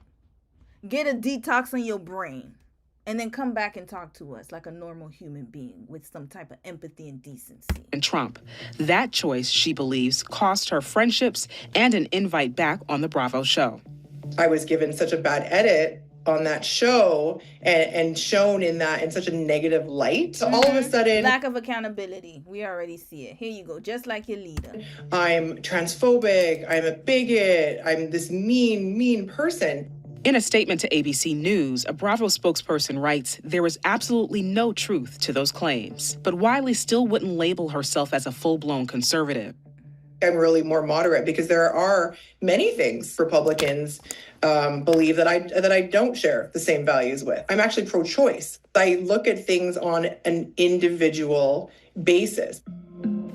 Get a detox on your brain. And then come back and talk to us like a normal human being with some type of empathy and decency. And Trump. That choice, she believes, cost her friendships and an invite back on the Bravo show. I was given such a bad edit on that show and shown in such a negative light. So all of a sudden... Lack of accountability. We already see it. Here you go. Just like your leader. I'm transphobic. I'm a bigot. I'm this mean person. In a statement to ABC News, a Bravo spokesperson writes, there is absolutely no truth to those claims. But Wiley still wouldn't label herself as a full-blown conservative. I'm really more moderate because there are many things Republicans believe that I don't share the same values with. I'm actually pro-choice. I look at things on an individual basis.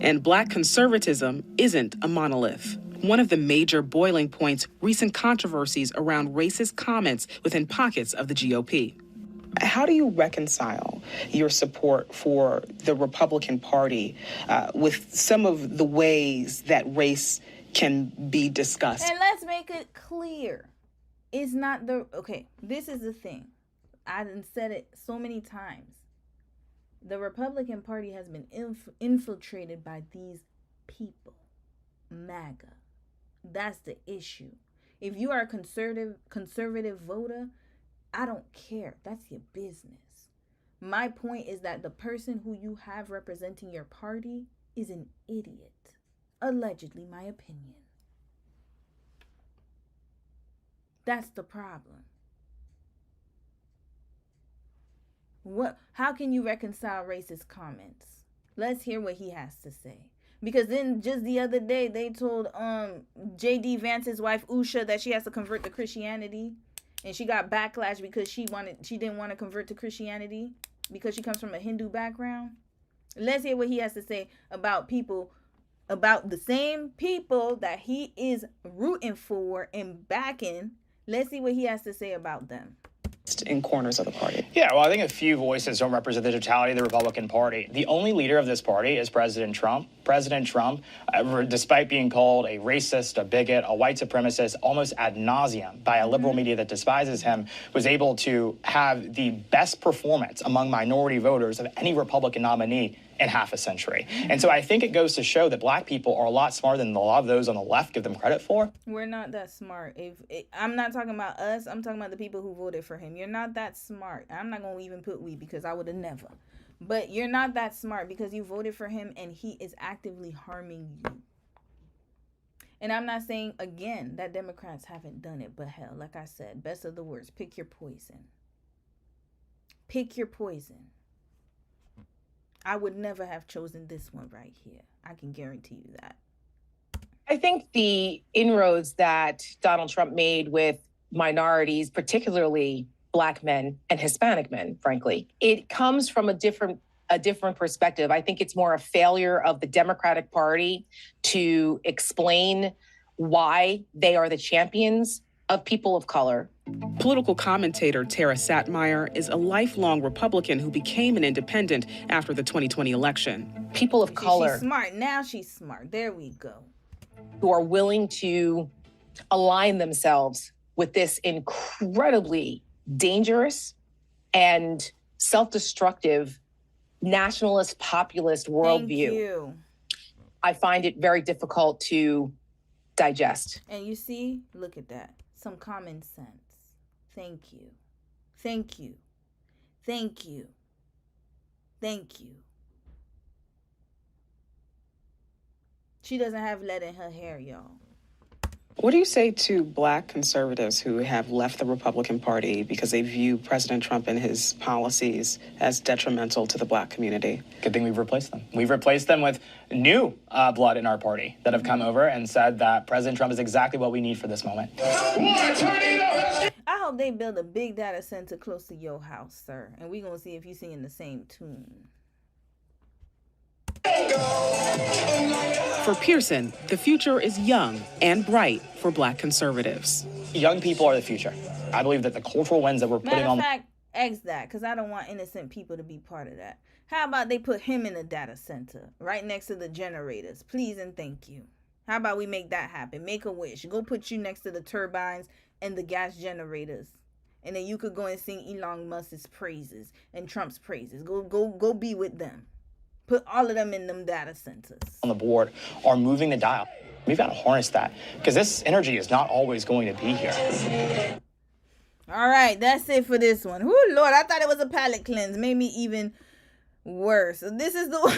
And Black conservatism isn't a monolith. One of the major boiling points, recent controversies around racist comments within pockets of the GOP. How do you reconcile your support for the Republican Party with some of the ways that race can be discussed? And let's make it clear. It's not okay, this is the thing. I done said it so many times. The Republican Party has been infiltrated by these people. MAGA. That's the issue. If you are a conservative voter, I don't care. That's your business. My point is that the person who you have representing your party is an idiot. Allegedly, my opinion. That's the problem. How can you reconcile racist comments? Let's hear what he has to say. Because then just the other day they told J.D. Vance's wife Usha that she has to convert to Christianity. And she got backlash because she didn't want to convert to Christianity because she comes from a Hindu background. Let's hear what he has to say about the same people that he is rooting for and backing. Let's see what he has to say about them. In corners of the party. Yeah, well, I think a few voices don't represent the totality of the Republican Party. The only leader of this party is President Trump. President Trump, despite being called a racist, a bigot, a white supremacist, almost ad nauseum by a liberal media that despises him, was able to have the best performance among minority voters of any Republican nominee in half a century. And so I think it goes to show that Black people are a lot smarter than a lot of those on the left give them credit for. We're not that smart. I'm not talking about us. I'm talking about the people who voted for him. You're not that smart. I'm not going to even put we because I would have never. But you're not that smart because you voted for him and he is actively harming you. And I'm not saying, again, that Democrats haven't done it. But hell, like I said, best of the worst. Pick your poison. Pick your poison. I would never have chosen this one right here. I can guarantee you that. I think the inroads that Donald Trump made with minorities, particularly Black men and Hispanic men, frankly, it comes from a different perspective. I think it's more a failure of the Democratic Party to explain why they are the champions of people of color. Political commentator Tara Satmeyer is a lifelong Republican who became an independent after the 2020 election. People of color. She's smart. Now she's smart. There we go. Who are willing to align themselves with this incredibly dangerous and self-destructive nationalist populist worldview. Thank you. I find it very difficult to digest. And you see, look at that. Some common sense. Thank you. Thank you. Thank you. Thank you. She doesn't have lead in her hair, y'all. What do you say to Black conservatives who have left the Republican Party because they view President Trump and his policies as detrimental to the Black community? Good thing we've replaced them. We've replaced them with new blood in our party that have come over and said that President Trump is exactly what we need for this moment. I hope they build a big data center close to your house, sir. And we're going to see if you're singing the same tune. For Pearson, the future is young and bright for Black conservatives. Young people are the future. I believe that the cultural winds that we're putting Matter on... of fact, X that, because I don't want innocent people to be part of that. How about they put him in a data center right next to the generators? Please and thank you. How about we make that happen? Make a wish. Go put you next to the turbines and the gas generators. And then you could go and sing Elon Musk's praises and Trump's praises. Go be with them. Put all of them in them data centers. On the board are moving the dial. We've got to harness that because this energy is not always going to be here. All right, that's it for this one. Oh Lord, I thought it was a palate cleanse. Made me even worse. So this is the one.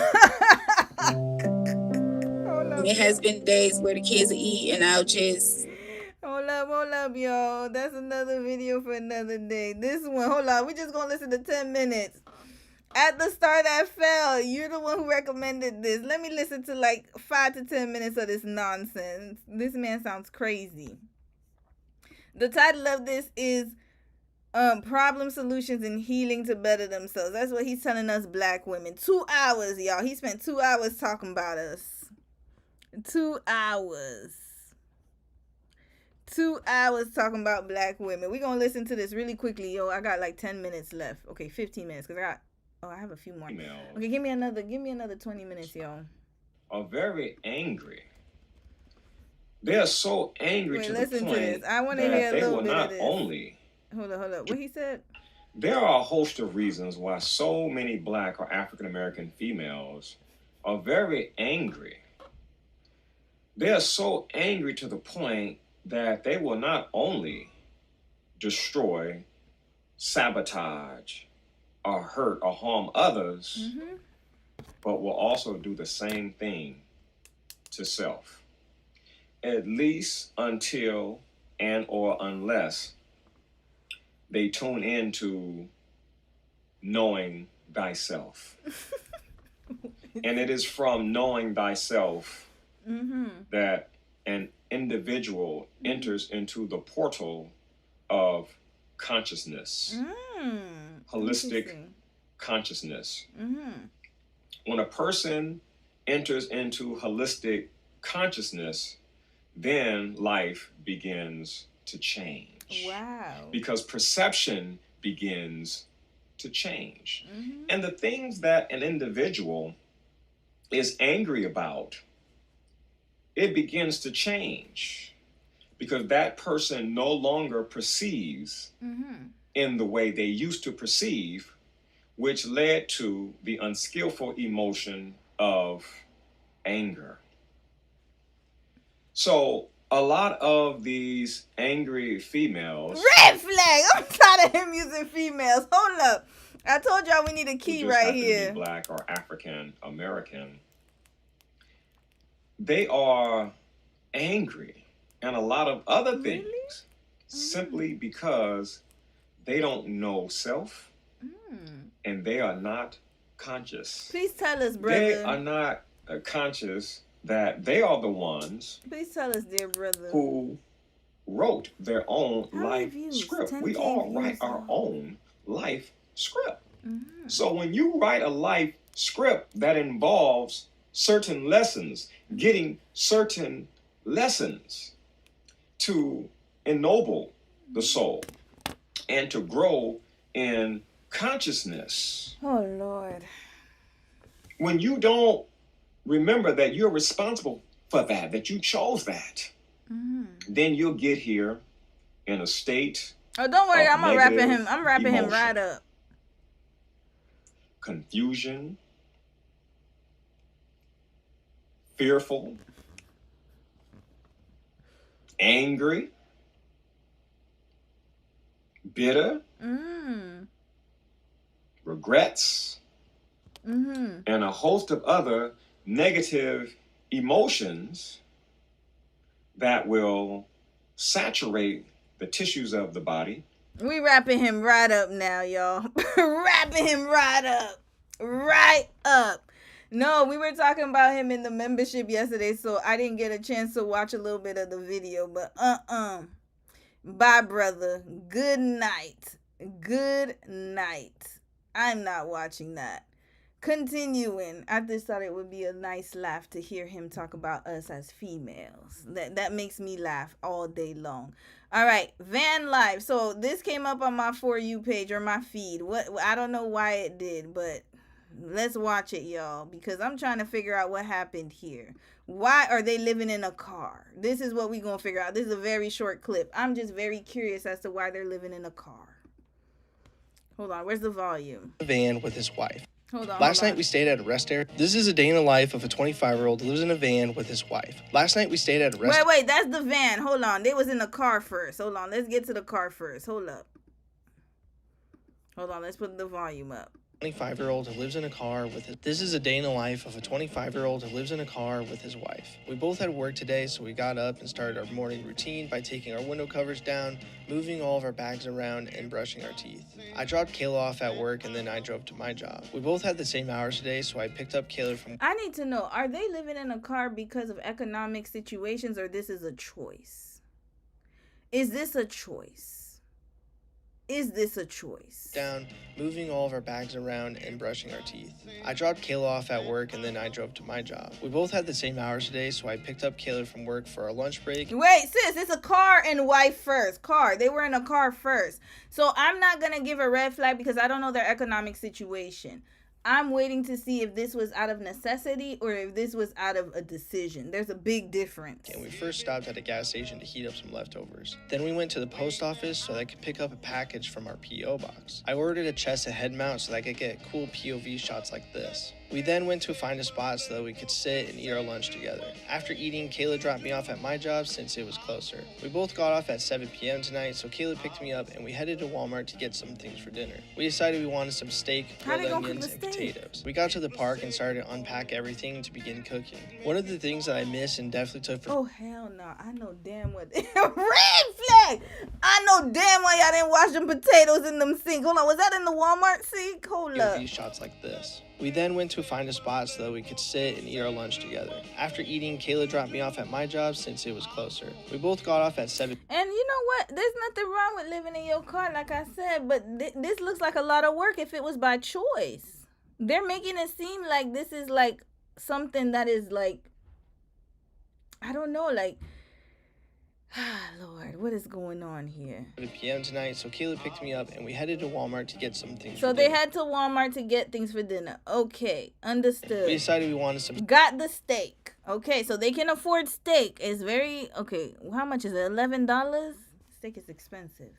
It has been days where the kids are eating and I'll just... Hold up, y'all. That's another video for another day. This one, hold on. We're just going to listen to 10 minutes At the Star That Fell, you're the one who recommended this. Let me listen to like 5 to 10 minutes of this nonsense. This man sounds crazy. The title of this is Problem Solutions and Healing to Better Themselves. That's what he's telling us black women. 2 hours, y'all. He spent 2 hours talking about us. 2 hours. 2 hours talking about black women. We're going to listen to this really quickly. Yo, I got like 10 minutes left. Okay, 15 minutes because I have a few more. Okay, give me another 20 minutes, yo. Are very angry. They are so angry to the point to this. I want to hear a little bit of this. Only. Hold up. What he said? There are a host of reasons why so many black or African American females are very angry. They are so angry to the point that they will not only destroy, sabotage, or hurt or harm others, but will also do the same thing to self. At least until and or unless they tune into knowing thyself. And it is from knowing thyself that an individual enters into the portal of consciousness, holistic consciousness. When a person enters into holistic consciousness, then life begins to change. Wow. Because perception begins to change. And the things that an individual is angry about, it begins to change because that person no longer perceives in the way they used to perceive, which led to the unskillful emotion of anger. So a lot of these angry females... Red flag! I'm tired of him using females. Hold up. I told y'all we need a key right here. Black or African American. They are angry and a lot of other things simply because they don't know self and they are not conscious. Please tell us, brother. They are not conscious that they are the ones Please tell us, dear brother, who wrote their own life script. We all write our own life script. So when you write a life script that involves certain lessons, getting certain lessons to ennoble the soul and to grow in consciousness. Oh, Lord. When you don't remember that you're responsible for that you chose that, then you'll get here in a state. Oh, don't worry, I'm rapping him right up. Confusion, fearful, angry, bitter, regrets, and a host of other negative emotions that will saturate the tissues of the body. We wrapping him right up now, y'all. Wrapping him right up. Right up. No, we were talking about him in the membership yesterday, so I didn't get a chance to watch a little bit of the video, but bye, brother. Good night. Good night. I'm not watching that. Continuing, I just thought it would be a nice laugh to hear him talk about us as females. That makes me laugh all day long. All right, van life. So this came up on my For You page or my feed. I don't know why it did, but let's watch it, y'all, because I'm trying to figure out what happened here. Why are they living in a car? This is what we're going to figure out. This is a very short clip. I'm just very curious as to why they're living in a car. Hold on, where's the volume? Van with his wife. Hold on. Last night we stayed at a rest area. This is a day in the life of a 25-year-old who lives in a van with his wife. Last night we stayed at a rest. Wait, that's the van. Hold on. They was in the car first. Hold on. Let's get to the car first. Hold up. Hold on. Let's put the volume up. 25-year-old who lives in a car with his... This is a day in the life of a 25-year-old who lives in a car with his wife. We both had work today, so we got up and started our morning routine by taking our window covers down, moving all of our bags around, and brushing our teeth. I dropped Kayla off at work, and then I drove to my job. We both had the same hours today, so I picked up Kayla from... I need to know, are they living in a car because of economic situations, or this is a choice? Is this a choice? Is this a choice? Down, moving all of our bags around, and brushing our teeth. I dropped Kayla off at work, and then I drove to my job. We both had the same hours today, so I picked up Kayla from work for our lunch break. Wait, sis, it's a car and wife first. Car. They were in a car first. So I'm not going to give a red flag because I don't know their economic situation. I'm waiting to see if this was out of necessity or if this was out of a decision. There's a big difference. And we first stopped at a gas station to heat up some leftovers. Then we went to the post office so that I could pick up a package from our P.O. box. I ordered a chest and head mount so that I could get cool POV shots like this. We then went to find a spot so that we could sit and eat our lunch together. After eating, Kayla dropped me off at my job since it was closer. We both got off at 7 p.m. tonight, so Kayla picked me up and we headed to Walmart to get some things for dinner. We decided we wanted some steak, grilled onions, and potatoes. We got to the park and started to unpack everything to begin cooking. One of the things that I missed and definitely took for... Oh, hell no. I know damn well. Red flag! I know damn well y'all didn't wash them potatoes in them sink. Hold on, was that in the Walmart sink? Hold up. POV shots like this. We then went to find a spot so that we could sit and eat our lunch together. After eating, Kayla dropped me off at my job since it was closer. We both got off at 7. And you know what? There's nothing wrong with living in your car, like I said, but this looks like a lot of work if it was by choice. They're making it seem like this is like something that is like, I don't know, like, Lord, what is going on here? 7 p.m. tonight, so Kayla picked me up and we headed to Walmart to get some things So for they dinner. had to Walmart to get things for dinner. Okay, understood. We decided we wanted some... Got the steak. Okay, so they can afford steak. It's very... Okay, how much is it? $11? Steak is expensive.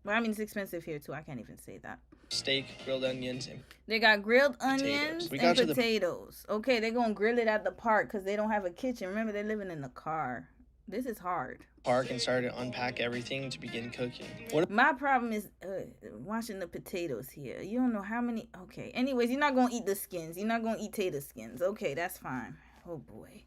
Well, I mean, it's expensive here, too. I can't even say that. Steak, grilled onions, and... They got grilled onions and potatoes. Okay, they're going to grill it at the park because they don't have a kitchen. Remember, they're living in the car. This is hard. Park and started to unpack everything to begin cooking. My problem is washing the potatoes here. You don't know how many... Okay, anyways, you're not going to eat the skins. You're not going to eat tater skins. Okay, that's fine. Oh, boy.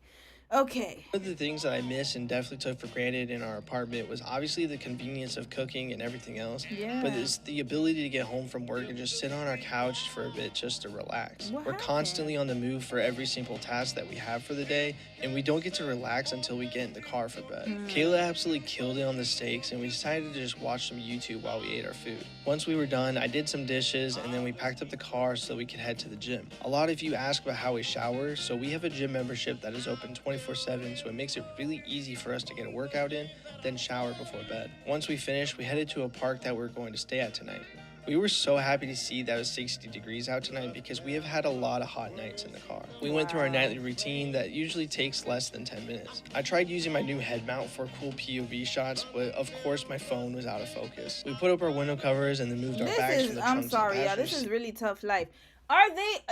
Okay. One of the things that I missed and definitely took for granted in our apartment was obviously the convenience of cooking and everything else. Yeah. But it's the ability to get home from work and just sit on our couch for a bit just to relax. We're constantly on the move for every single task that we have for the day, and we don't get to relax until we get in the car for bed. Kayla absolutely killed it on the steaks, and we decided to just watch some YouTube while we ate our food. Once we were done, I did some dishes, and then we packed up the car so we could head to the gym. A lot of you ask about how we shower, so we have a gym membership that is open 24/7, so it makes it really easy for us to get a workout in, then shower before bed. Once we finished, we headed to a park that we're going to stay at tonight. We were so happy to see that it was 60 degrees out tonight because we have had a lot of hot nights in the car. We went through our nightly routine that usually takes less than 10 minutes. I tried using my new head mount for cool POV shots, but of course my phone was out of focus. We put up our window covers and then moved our bags from the trunks. I'm sorry, y'all. This is really tough life.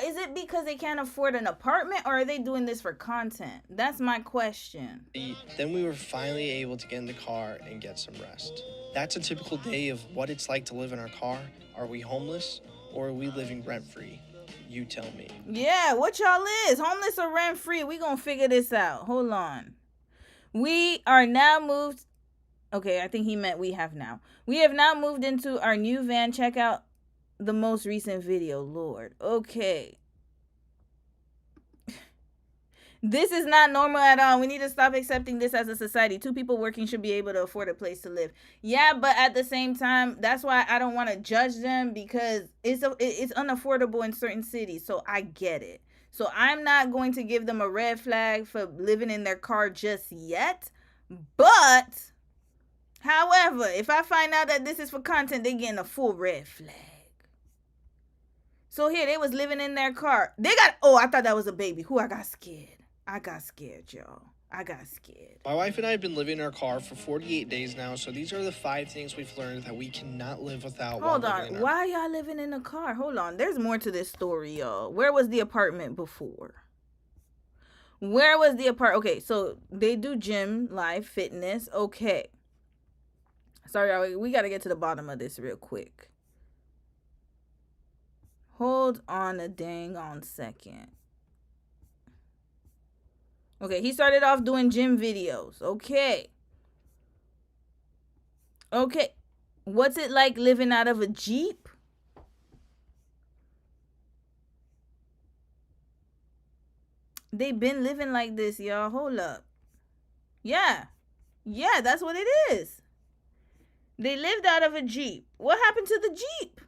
Is it because they can't afford an apartment, or are they doing this for content? That's my question. Then we were finally able to get in the car and get some rest. That's a typical day of what it's like to live in our car. Are we homeless, or are we living rent-free? You tell me. Yeah, what y'all is? Homeless or rent-free? We gonna figure this out. Hold on. We are now moved... Okay, I think he meant we have now. We have now moved into our new van. Check out the most recent video, Lord. Okay. This is not normal at all. We need to stop accepting this as a society. 2 people working should be able to afford a place to live. Yeah, but at the same time, that's why I don't want to judge them, because it's unaffordable in certain cities. So I get it. So I'm not going to give them a red flag for living in their car just yet. But, however, if I find out that this is for content, they're getting a full red flag. So here, they was living in their car. I thought that was a baby. I got scared. I got scared, y'all. I got scared. My wife and I have been living in our car for 48 days now, so these are the 5 things we've learned that we cannot live without. Hold on. Why y'all living in a car? Hold on. There's more to this story, y'all. Where was the apartment before? Where was the apartment? Okay, so they do gym, live, fitness. Okay. Sorry, y'all. We got to get to the bottom of this real quick. Hold on a dang on second. Okay, he started off doing gym videos. Okay. Okay. What's it like living out of a Jeep? They been living like this, y'all. Hold up. Yeah. Yeah, that's what it is. They lived out of a Jeep. What happened to the Jeep?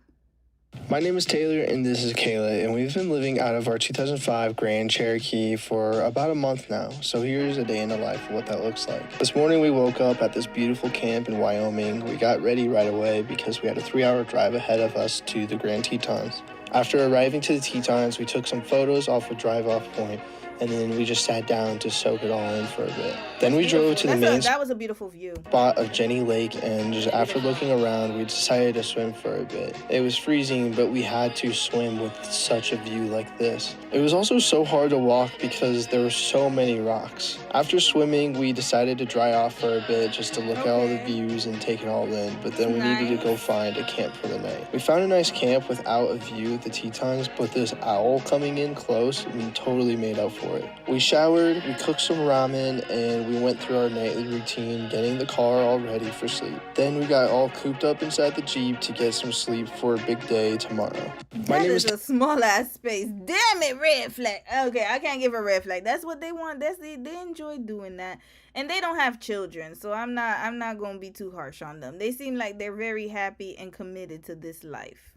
My name is Taylor, and this is Kayla, and we've been living out of our 2005 Grand Cherokee for about a month now. So here's a day in the life of what that looks like. This morning we woke up at this beautiful camp in Wyoming. We got ready right away because we had a 3-hour drive ahead of us to the Grand Tetons. After arriving to the Tetons, we took some photos off a drive-off point, and then we just sat down to soak it all in for a bit. Then we drove to the main That was a beautiful view. spot of Jenny Lake, and just after looking around, we decided to swim for a bit. It was freezing, but we had to swim with such a view like this. It was also so hard to walk because there were so many rocks. After swimming, we decided to dry off for a bit just to look at all the views and take it all in, but then we needed to go find a camp for the night. We found a nice camp without a view of the Tetons, but this owl coming in close and totally made up for it. We showered, we cooked some ramen, and we went through our nightly routine, getting the car all ready for sleep. Then we got all cooped up inside the Jeep to get some sleep for a big day tomorrow. My That name is is a small ass space. Damn it, red flag. Okay, I can't give a red flag. That's what they want. They enjoy doing that. And they don't have children, so I'm not gonna be too harsh on them. They seem like they're very happy and committed to this life.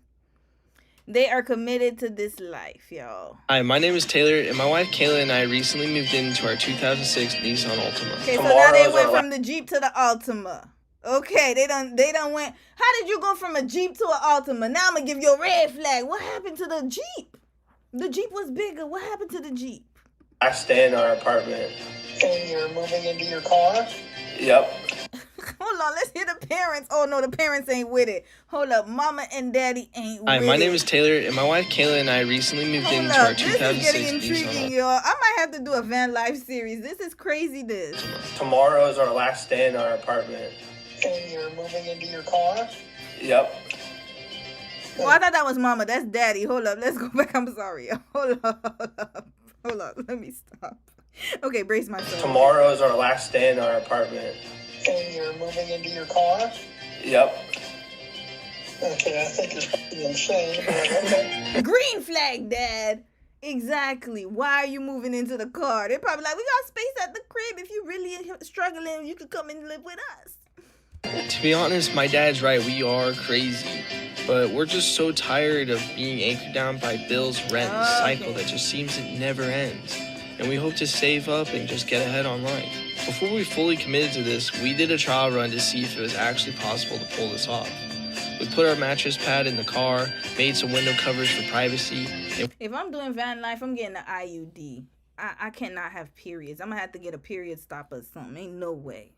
They are committed to this life, y'all. Hi, my name is Taylor, and my wife Kayla and I recently moved into our 2006 Nissan Altima. Okay, so now they went from the Jeep to the Altima. Okay, they done went. How did you go from a Jeep to an Altima? Now I'm gonna give you a red flag. What happened to the Jeep? The Jeep was bigger. What happened to the Jeep? I stay in our apartment. And you're moving into your car? Yep. Hold on, let's hear the parents. Oh no, the parents ain't with it. Hold up, mama and daddy ain't with it. Hi, my name is Taylor, and my wife Kayla and I recently moved Hold into up, our this is 2006 getting intriguing, Nissan. y'all. I might have to do a van life series. This is crazy. This. Tomorrow is our last day in our apartment. And you're moving into your car? Yep. Oh, I thought that was mama. That's daddy. Hold up, let's go back. I'm sorry. Hold up. Let me stop. Okay, brace myself. Tomorrow is our last day in our apartment. And you're moving into your car? Yep. Okay, I think it's fucking insane, but okay. Green flag, Dad. Exactly. Why are you moving into the car? They're probably like, we got space at the crib. If you're really struggling, you could come and live with us. To be honest, my dad's right. We are crazy. But we're just so tired of being anchored down by bills, rent, and cycle that just seems it never ends. And we hope to save up and just get ahead on life. Before we fully committed to this, we did a trial run to see if it was actually possible to pull this off. We put our mattress pad in the car, made some window covers for privacy. If I'm doing van life, I'm getting an IUD. I cannot have periods. I'm going to have to get a period stopper or something. Ain't no way.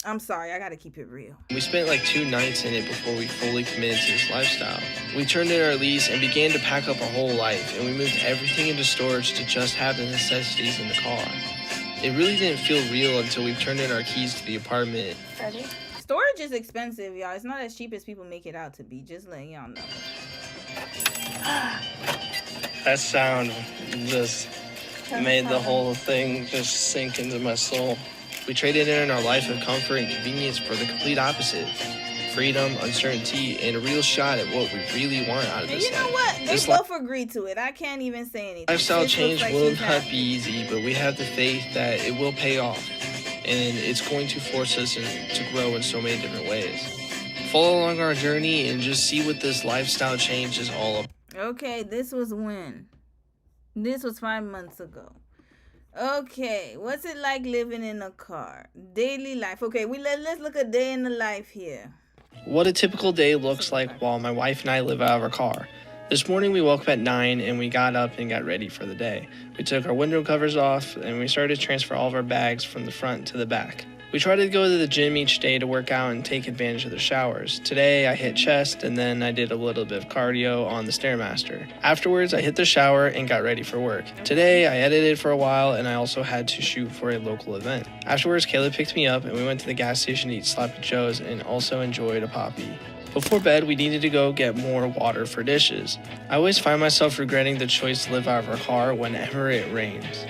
I'm sorry, I gotta keep it real. We spent like 2 nights in it before we fully committed to this lifestyle. We turned in our lease and began to pack up our whole life, and we moved everything into storage to just have the necessities in the car. It really didn't feel real until we turned in our keys to the apartment. Ready? Storage is expensive, y'all. It's not as cheap as people make it out to be. Just letting y'all know. That sound just made the whole thing just sink into my soul. We traded in our life of comfort and convenience for the complete opposite. Freedom, uncertainty, and a real shot at what we really want out of this life. You know what? They This both agreed to it. I can't even say anything. lifestyle This looks change like will she's not happy. be easy, but we have the faith that it will pay off. And it's going to force us to grow in so many different ways. Follow along our journey and just see what this lifestyle change is all about. Okay, this was when? This was 5 months ago. Okay, what's it like living in a car? Daily life. Okay, let's look a day in the life here. What a typical day looks like while my wife and I live out of our car. This morning we woke up at 9 and we got up and got ready for the day. We took our window covers off and we started to transfer all of our bags from the front to the back. We try to go to the gym each day to work out and take advantage of the showers. Today I hit chest and then I did a little bit of cardio on the Stairmaster. Afterwards I hit the shower and got ready for work. Today I edited for a while and I also had to shoot for a local event. Afterwards Kayla picked me up and we went to the gas station to eat Sloppy Joe's and also enjoyed a Poppy. Before bed, we needed to go get more water for dishes. I always find myself regretting the choice to live out of our car whenever it rains.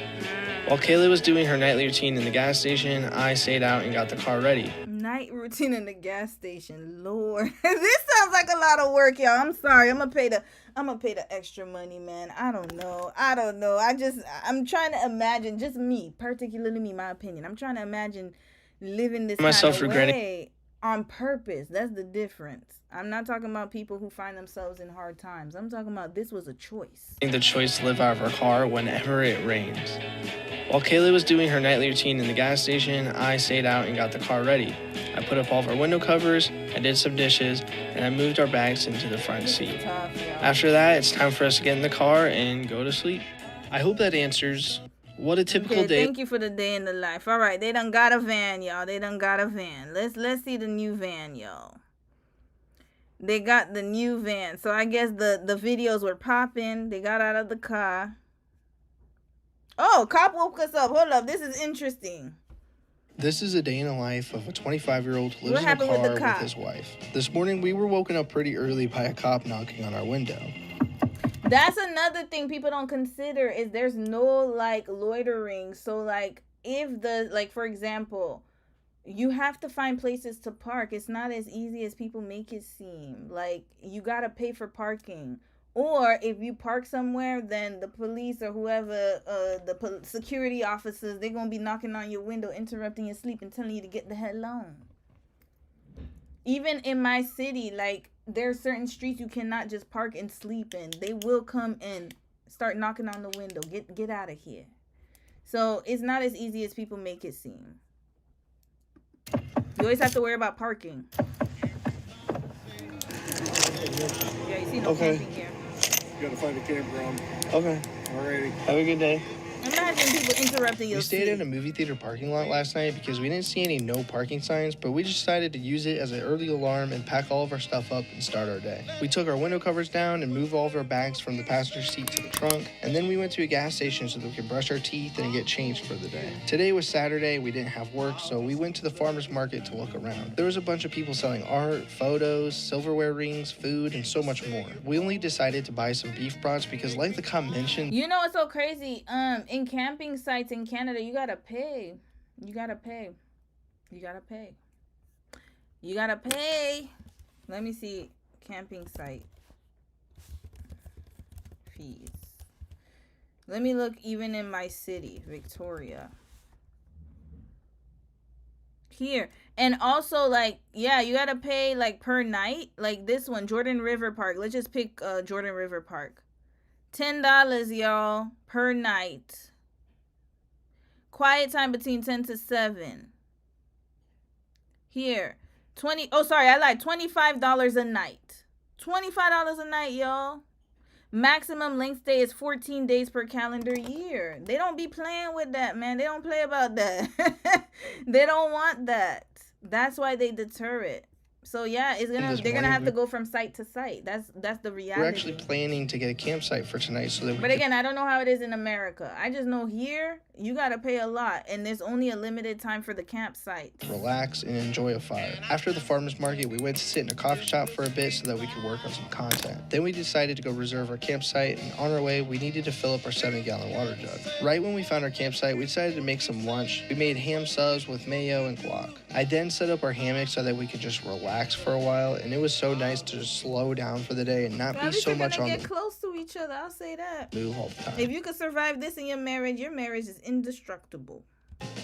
While Kayla was doing her nightly routine in the gas station, I stayed out and got the car ready. Night routine in the gas station, Lord. This sounds like a lot of work, y'all. I'm sorry. I'm gonna pay the extra money, man. I don't know. I'm trying to imagine, just me, particularly me, my opinion. I'm trying to imagine living this kind of way on purpose. That's the difference. I'm not talking about people who find themselves in hard times. I'm talking about this was a choice. The choice to live out of our car whenever it rains. While Kayla was doing her nightly routine in the gas station, I stayed out and got the car ready. I put up all of our window covers, I did some dishes, and I moved our bags into the front seat. After that, it's time for us to get in the car and go to sleep. I hope that answers what a typical day. Thank you for the day in the life. All right, they done got a van, y'all. They done got a van. Let's see the new van, y'all. They got the new van. So I guess the videos were popping. They got out of the car. Oh, cop woke us up. Hold up. This is interesting. This is a day in the life of a 25-year-old who lives in a car with his wife. This morning, we were woken up pretty early by a cop knocking on our window. That's another thing people don't consider is there's no, like, loitering. So, like, if for example, you have to find places to park. It's not as easy as people make it seem. Like, you got to pay for parking. Or if you park somewhere, then the police or whoever, the security officers, they're going to be knocking on your window, interrupting your sleep and telling you to get the hell on. Even in my city, like, there are certain streets you cannot just park and sleep in. They will come and start knocking on the window. Get out of here. So it's not as easy as people make it seem. You always have to worry about parking. Yeah, you see no camping here. You gotta find a campground. Okay. Alrighty. Have a good day. Imagine people interrupting your We stayed in a movie theater parking lot last night because we didn't see any no parking signs, but we decided to use it as an early alarm and pack all of our stuff up and start our day. We took our window covers down and moved all of our bags from the passenger seat to the trunk, and then we went to a gas station so that we could brush our teeth and get changed for the day. Today was Saturday, we didn't have work, so we went to the farmer's market to look around. There was a bunch of people selling art, photos, silverware rings, food, and so much more. We only decided to buy some beef brats because, like the cop mentioned, you know what's so crazy? In camping sites in Canada, you gotta pay. You gotta pay. Let me see. Camping site fees. Let me look even in my city, Victoria. Here. And also, like, yeah, you gotta pay, like, per night. Like this one, Jordan River Park. Let's just pick Jordan River Park. $10, y'all, per night. Quiet time between 10 to 7. Here. I lied. $25 a night. $25 a night, y'all. Maximum length stay is 14 days per calendar year. They don't be playing with that, man. They don't play about that. They don't want that. That's why they deter it. So yeah, they're gonna have to go from site to site. That's the reality. we're actually planning to get a campsite for tonight so that we But again, I don't know how it is in America. I just know here you gotta pay a lot, and there's only a limited time for the campsite. Relax and enjoy a fire. After the farmer's market, we went to sit in a coffee shop for a bit so that we could work on some content. Then we decided to go reserve our campsite, and on our way, we needed to fill up our 7-gallon water jug. Right when we found our campsite, we decided to make some lunch. We made ham subs with mayo and guac. I then set up our hammock so that we could just relax for a while, and it was so nice to just slow down for the day and not be so much on get close to each other. I'll say that. Move all the time. If you could survive this in your marriage is indestructible.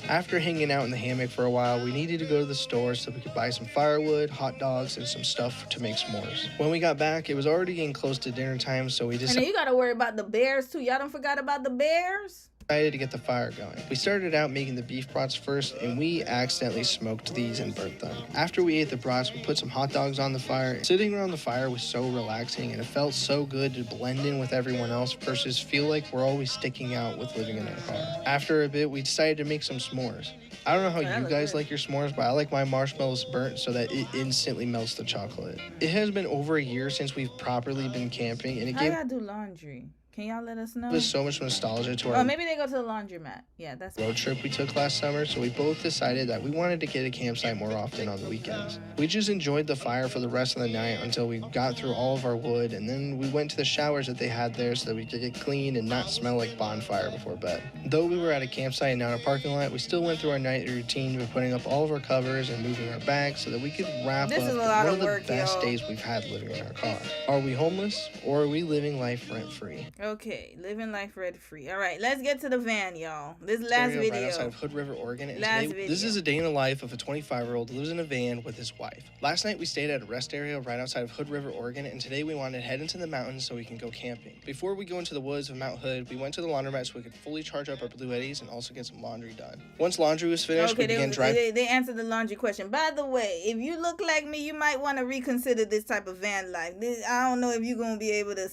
After hanging out in the hammock for a while, we needed to go to the store so we could buy some firewood, hot dogs, and some stuff to make s'mores. When we got back, it was already getting close to dinner time, so we And decided then you gotta worry about the bears too. Y'all don't forgot about the bears? to get the fire going. We started out making the beef brats first, and we accidentally smoked these and burnt them. After we ate the brats, we put some hot dogs on the fire. Sitting around the fire was so relaxing, and it felt so good to blend in with everyone else versus feel like we're always sticking out with living in our car. After a bit, we decided to make some s'mores. I don't know how you guys like your s'mores, but I like my marshmallows burnt so that it instantly melts the chocolate. It has been over a year since we've properly been camping, and I gotta do laundry. Can y'all let us know? There's so much nostalgia to Oh, our maybe they go to the laundromat. Yeah, that's road trip we took last summer, so we both decided that we wanted to get a campsite more often on the weekends. We just enjoyed the fire for the rest of the night until we got through all of our wood, and then we went to the showers that they had there so that we could get clean and not smell like bonfire before bed. Though we were at a campsite and not a parking lot, we still went through our night routine by putting up all of our covers and moving our bags so that we could wrap This up is a lot one of of the work, best y'all. days we've had living in our car. Are we homeless or are we living life rent-free? Okay, living life rent-free. All right, let's get to the van, y'all. This last Stereo video. right outside of Hood River, Oregon. And Last today, video. this is a day in the life of a 25-year-old who lives in a van with his wife. Last night we stayed at a rest area right outside of Hood River, Oregon, and today we wanted to head into the mountains so we can go camping. Before we go into the woods of Mount Hood, we went to the laundromat so we could fully charge up our Blue Eddies and also get some laundry done. Once laundry was finished, Okay, we began driving. they answered the laundry question. By the way, if you look like me, you might want to reconsider this type of van life. I don't know if you're going to be able to...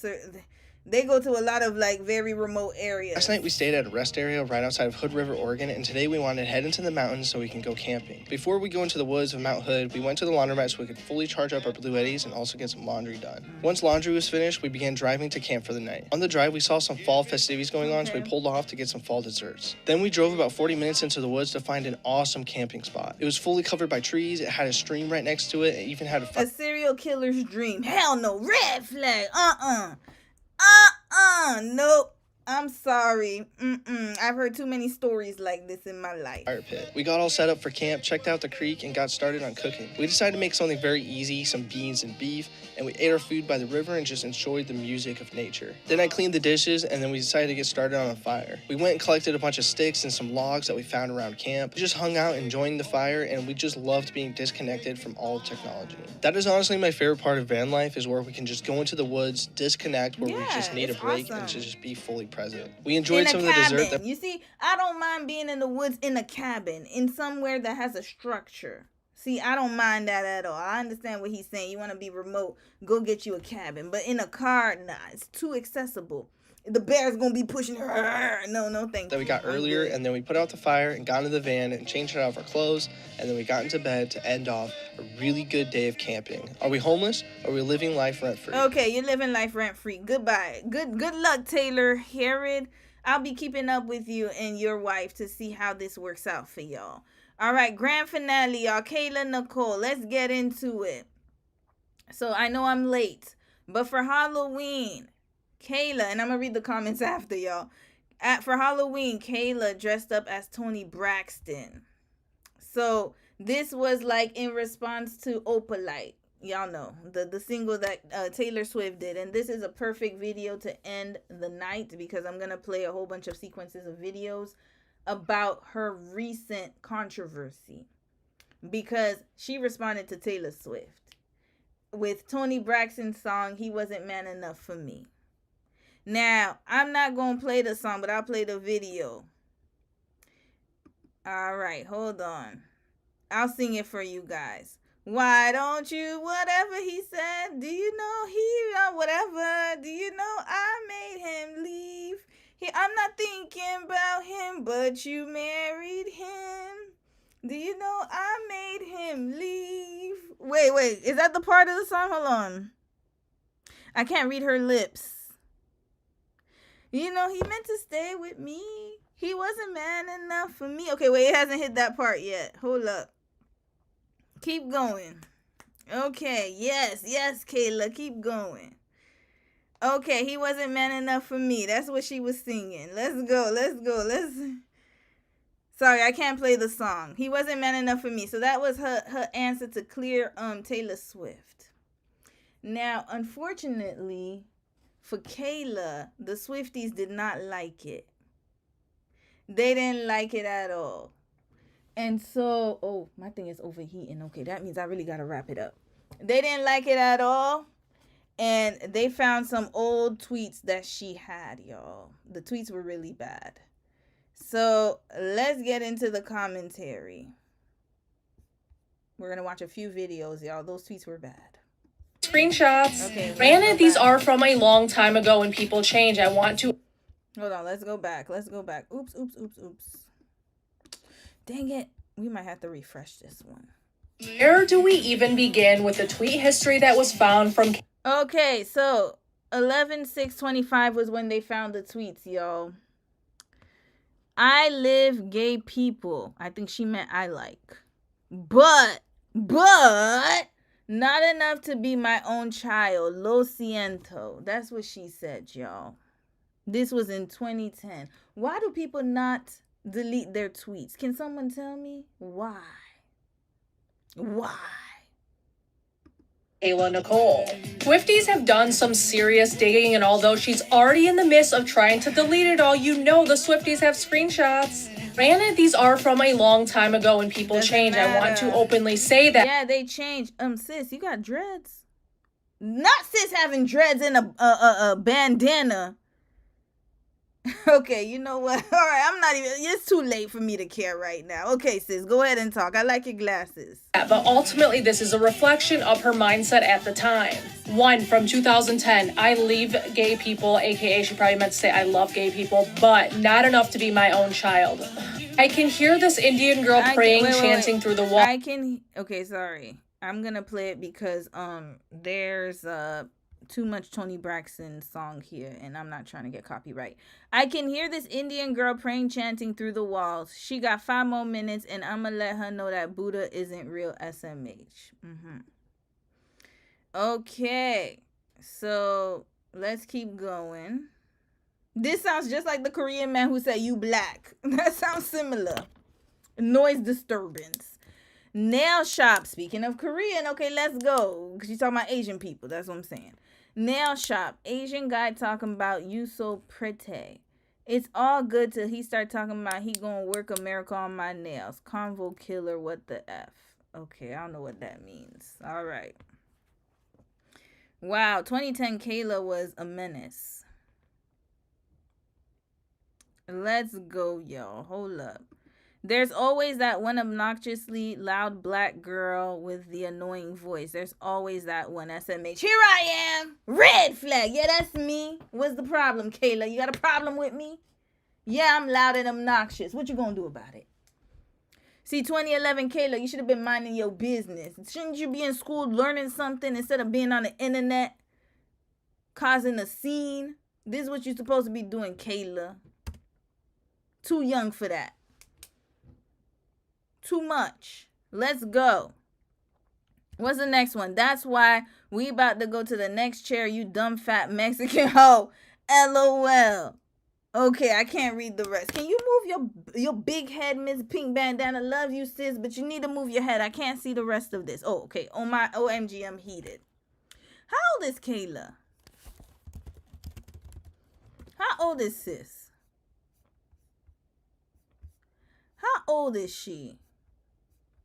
They go to a lot of like very remote areas. Last night we stayed at a rest area right outside of Hood River, Oregon, and today we wanted to head into the mountains so we can go camping. Before we go into the woods of Mount Hood, we went to the laundromat so we could fully charge up our Blue Eddies and also get some laundry done. Once laundry was finished, we began driving to camp for the night. On the drive, we saw some fall festivities going on, so we pulled off to get some fall desserts. Then we drove about 40 minutes into the woods to find an awesome camping spot. It was fully covered by trees, it had a stream right next to it, it even had A serial killer's dream. Hell no. Red flag. Nope. I'm sorry. I've heard too many stories like this in my life. fire pit. We got all set up for camp, checked out the creek, and got started on cooking. We decided to make something very easy, some beans and beef, and we ate our food by the river and just enjoyed the music of nature. Then I cleaned the dishes, and then we decided to get started on a fire. We went and collected a bunch of sticks and some logs that we found around camp. We just hung out enjoying the fire, and we just loved being disconnected from all of technology. That is honestly my favorite part of van life, is where we can just go into the woods, disconnect, where we just need a break and to just be fully present. We enjoyed some of the dessert that You see, I don't mind being in the woods in a cabin, in somewhere that has a structure. See, I don't mind that at all. I understand what he's saying. You want to be remote, go get you a cabin. But in a car, nah, it's too accessible. The bear's going to be pushing her. No, thank you. that we got earlier, and then we put out the fire and got into the van and changed out of our clothes, and then we got into bed to end off a really good day of camping. Are we homeless? Or are we living life rent-free? Okay, you're living life rent-free. Goodbye. Good luck, Taylor Herod. I'll be keeping up with you and your wife to see how this works out for y'all. All right, grand finale, y'all. Kayla Nicole, let's get into it. So I know I'm late, but for Halloween, Kayla, and I'm going to read the comments after, y'all. For Halloween, Kayla dressed up as Toni Braxton. So this was like in response to Opalite. Y'all know, the single that Taylor Swift did. And this is a perfect video to end the night because I'm going to play a whole bunch of sequences of videos about her recent controversy. Because she responded to Taylor Swift with Toni Braxton's song, He Wasn't Man Enough for Me. Now, I'm not going to play the song, but I'll play the video. All right, hold on. I'll sing it for you guys. Why don't you, whatever he said, do you know he, whatever, do you know I made him leave? I'm not thinking about him, but you married him. Do you know I made him leave? Wait, is that the part of the song? Hold on. I can't read her lips. You know, he meant to stay with me. He wasn't man enough for me. Okay, wait, it hasn't hit that part yet. Hold up. Keep going. Okay, yes, Kayla, keep going. Okay, he wasn't man enough for me. That's what she was singing. Let's go. Sorry, I can't play the song. He wasn't man enough for me. So that was her answer to clear Taylor Swift. Now, unfortunately, for Kayla, the Swifties did not like it. They didn't like it at all. And so, oh, my thing is overheating. Okay, that means I really got to wrap it up. They didn't like it at all. And they found some old tweets that she had, y'all. The tweets were really bad. So let's get into the commentary. We're going to watch a few videos, y'all. Those tweets were bad. Screenshots. Okay, granted, these are from a long time ago and people change. I want to... Hold on, let's go back. Oops. Dang it. We might have to refresh this one. Where do we even begin with the tweet history that was found from... Okay, so 11/6/25 was when they found the tweets, y'all. I live gay people. I think she meant I like. But not enough to be my own child. Lo siento. That's what she said, y'all. This was in 2010. Why do people not delete their tweets? Can someone tell me why? Why? Kayla Nicole. Swifties have done some serious digging, and although she's already in the midst of trying to delete it all, you know the Swifties have screenshots. Granted, these are from a long time ago and people change. I want to openly say that. Yeah, they changed. Sis, you got dreads. Not sis having dreads in a bandana. Okay, you know what? All right, I'm not even, it's too late for me to care right now. Okay, sis, go ahead and talk. I like your glasses. But ultimately, this is a reflection of her mindset at the time. One, from 2010, I leave gay people, aka she probably meant to say I love gay people, but not enough to be my own child. I can hear this Indian girl praying, chanting through the wall. Okay, sorry. I'm gonna play it because there's too much Toni Braxton song here, and I'm not trying to get copyright. I can hear this Indian girl praying, chanting through the walls. She got 5 more minutes, and I'ma let her know that Buddha isn't real SMH. Okay, so let's keep going. This sounds just like the Korean man who said, "You black." That sounds similar. Noise disturbance. Nail shop. Speaking of Korean, okay, let's go. Because you're talking about Asian people. That's what I'm saying. Nail shop. Asian guy talking about you so pretty. It's all good till he start talking about he gonna work a miracle on my nails. Convo killer, what the F? Okay, I don't know what that means. All right. Wow, 2010 Kayla was a menace. Let's go, y'all. Hold up. There's always that one obnoxiously loud black girl with the annoying voice. There's always that one. SMH. Here I am. Red flag. Yeah, that's me. What's the problem, Kayla? You got a problem with me? Yeah, I'm loud and obnoxious. What you gonna do about it? See, 2011 Kayla, you should have been minding your business. Shouldn't you be in school learning something instead of being on the internet causing a scene? This is what you're supposed to be doing, Kayla. Too young for that. Too much. Let's go. What's the next one? That's why we about to go to the next chair, you dumb fat Mexican hoe. LOL. Okay, I can't read the rest. Can you move your big head, Miss Pink Bandana? Love you, sis, but you need to move your head. I can't see the rest of this. Oh, okay. Oh my OMG, I'm heated. How old is Kayla? How old is sis? How old is she?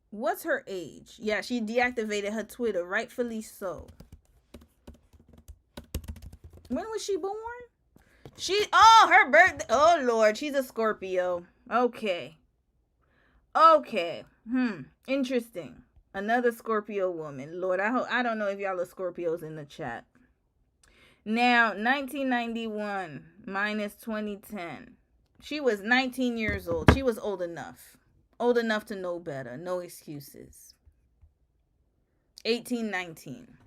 What's her age? Yeah, she deactivated her Twitter, rightfully so. When was she born? Her birthday. Oh, Lord, she's a Scorpio. Okay. Interesting. Another Scorpio woman. Lord, I don't know if y'all are Scorpios in the chat. Now, 1991 minus 2010. She was 19 years old. She was old enough. Old enough to know better. No excuses. 18, 19.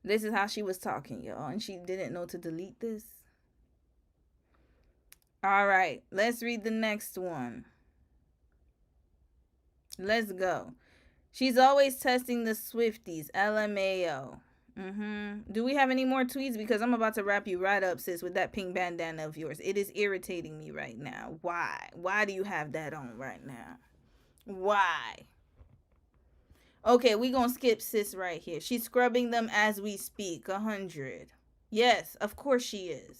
This is how she was talking, y'all. And she didn't know to delete this. All right. Let's read the next one. Let's go. She's always testing the Swifties. LMAO. Do we have any more tweets? Because I'm about to wrap you right up, sis, with that pink bandana of yours. It is irritating me right now. Why? Why do you have that on right now? Why? Okay, we gonna skip sis right here. She's scrubbing them as we speak. 100. Yes, of course she is.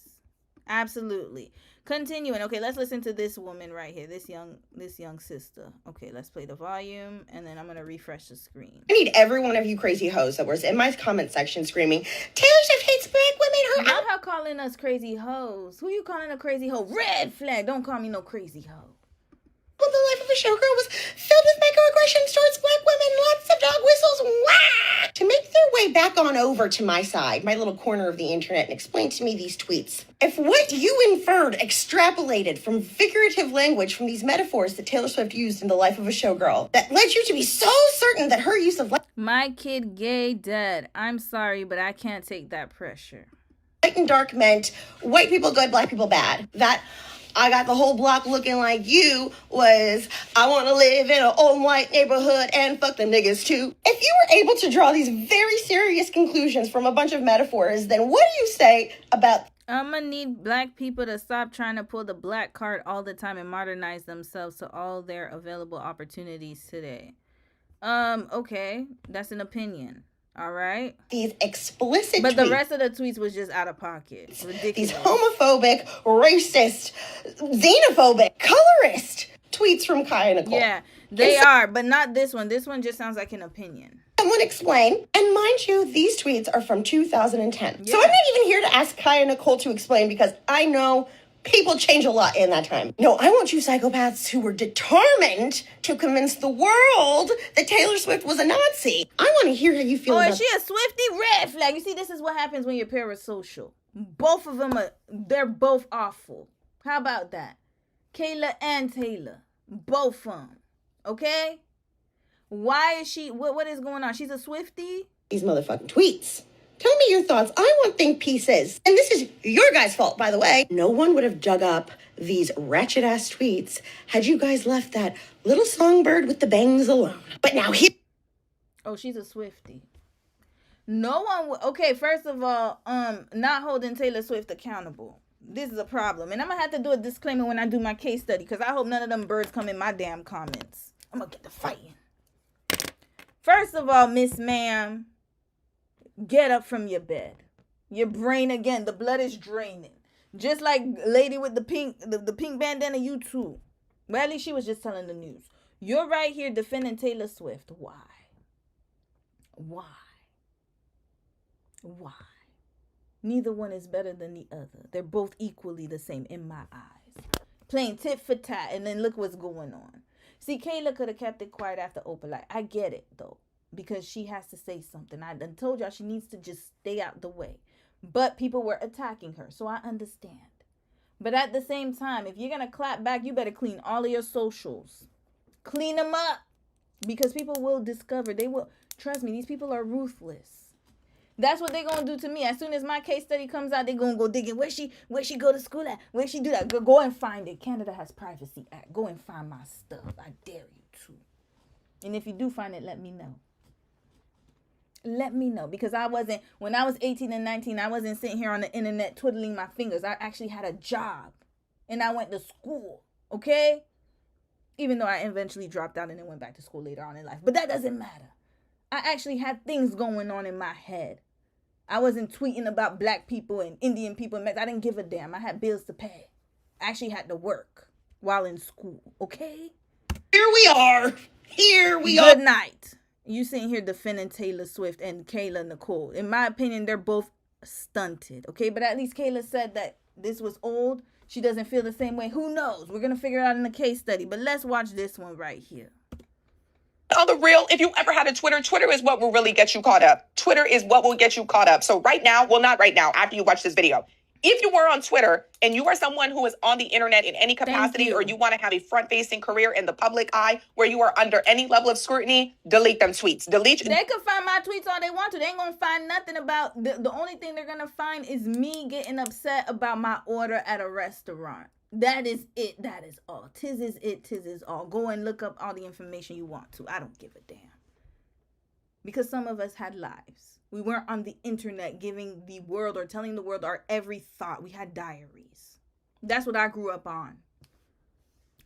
Absolutely. Continuing. Okay, let's listen to this woman right here. This young sister. Okay, let's play the volume, and then I'm gonna refresh the screen. I need every one of you crazy hoes that was in my comment section screaming, Taylor Swift hates black women. Not her calling us crazy hoes. Who you calling a crazy hoe? Red flag. Don't call me no crazy hoe. Well, the life of a showgirl was filled with microaggressions towards black women, lots of dog whistles, wah! To make their way back on over to my side, my little corner of the internet, and explain to me these tweets. If what you inferred, extrapolated from figurative language from these metaphors that Taylor Swift used in the life of a showgirl, that led you to be so certain that her use of My kid gay dead. I'm sorry, but I can't take that pressure. White and dark meant white people good, black people bad. That I got the whole block looking like you was I want to live in an old white neighborhood and fuck them niggas too. If you were able to draw these very serious conclusions from a bunch of metaphors, then what do you say about I'm gonna need black people to stop trying to pull the black card all the time and modernize themselves to all their available opportunities today? Okay, that's an opinion. All right. These explicit But the tweets, rest of the tweets was just out of pocket. Ridiculous. these homophobic, racist, xenophobic, colorist tweets from Kaya Nicole? Yeah, they are, but not this one. This one just sounds like an opinion. Someone explain. And mind you, these tweets are from 2010. Yeah. So I'm not even here to ask Kaya Nicole to explain because I know people change a lot in that time. No, I want you psychopaths who were determined to convince the world that Taylor Swift was a Nazi. I want to hear how you feel Oh, about is she a Swiftie? Red flag. You see, this is what happens when you're parasocial. Both of them they're both awful. How about that? Kayla and Taylor. Both of them. Okay? Why is she, what is going on? She's a Swiftie? these motherfucking tweets. Tell me your thoughts. I want think pieces. And this is your guys' fault, by the way. No one would have dug up these ratchet ass tweets had you guys left that little songbird with the bangs alone. But now here. Oh, she's a Swiftie. No one okay, first of all, not holding Taylor Swift accountable. This is a problem. And I'm gonna have to do a disclaimer when I do my case study, because I hope none of them birds come in my damn comments. I'm gonna get to fighting. First of all, Miss Ma'am, get up from your bed. Your brain, again, the blood is draining. Just like lady with the pink bandana, you too. Well, at least she was just telling the news. You're right here defending Taylor Swift. Why? Why? Why? Neither one is better than the other. They're both equally the same in my eyes. Playing tit for tat, and then look what's going on. See, Kayla could have kept it quiet after Opalite. I get it, though, because she has to say something. I done told y'all she needs to just stay out the way. But people were attacking her, so I understand. But at the same time, if you're going to clap back, you better clean all of your socials. Clean them up, because people will discover. They will. Trust me, these people are ruthless. That's what they're going to do to me. As soon as my case study comes out, they're going to go digging. Where she go to school at? Where she do that? Go and find it. Canada has Privacy Act. Go and find my stuff. I dare you to. And if you do find it, let me know. Let me know. Because when I was 18 and 19, I wasn't sitting here on the internet twiddling my fingers. I actually had a job. And I went to school. Okay? Even though I eventually dropped out and then went back to school later on in life. But that doesn't matter. I actually had things going on in my head. I wasn't tweeting about black people and Indian people. I didn't give a damn. I had bills to pay. I actually had to work while in school. Okay? Here we are. Good night. You sitting here defending Taylor Swift and Kayla Nicole. In my opinion, they're both stunted. Okay? But at least Kayla said that this was old. She doesn't feel the same way. Who knows? We're going to figure it out in the case study. But let's watch this one right here. On the real, if you ever had a Twitter is what will really get you caught up. Twitter is what will get you caught up. So right now, well, not right now, after you watch this video, if you were on Twitter and you are someone who is on the internet in any capacity, or you want to have a front-facing career in the public eye where you are under any level of scrutiny, delete them tweets. They can find my tweets all they want to. They ain't going to find nothing about, the only thing they're going to find is me getting upset about my order at a restaurant. That is it. That is all. Tis is it. Tis is all. Go and look up all the information you want to. I don't give a damn. Because some of us had lives. We weren't on the internet giving the world or telling the world our every thought. We had diaries. That's what I grew up on.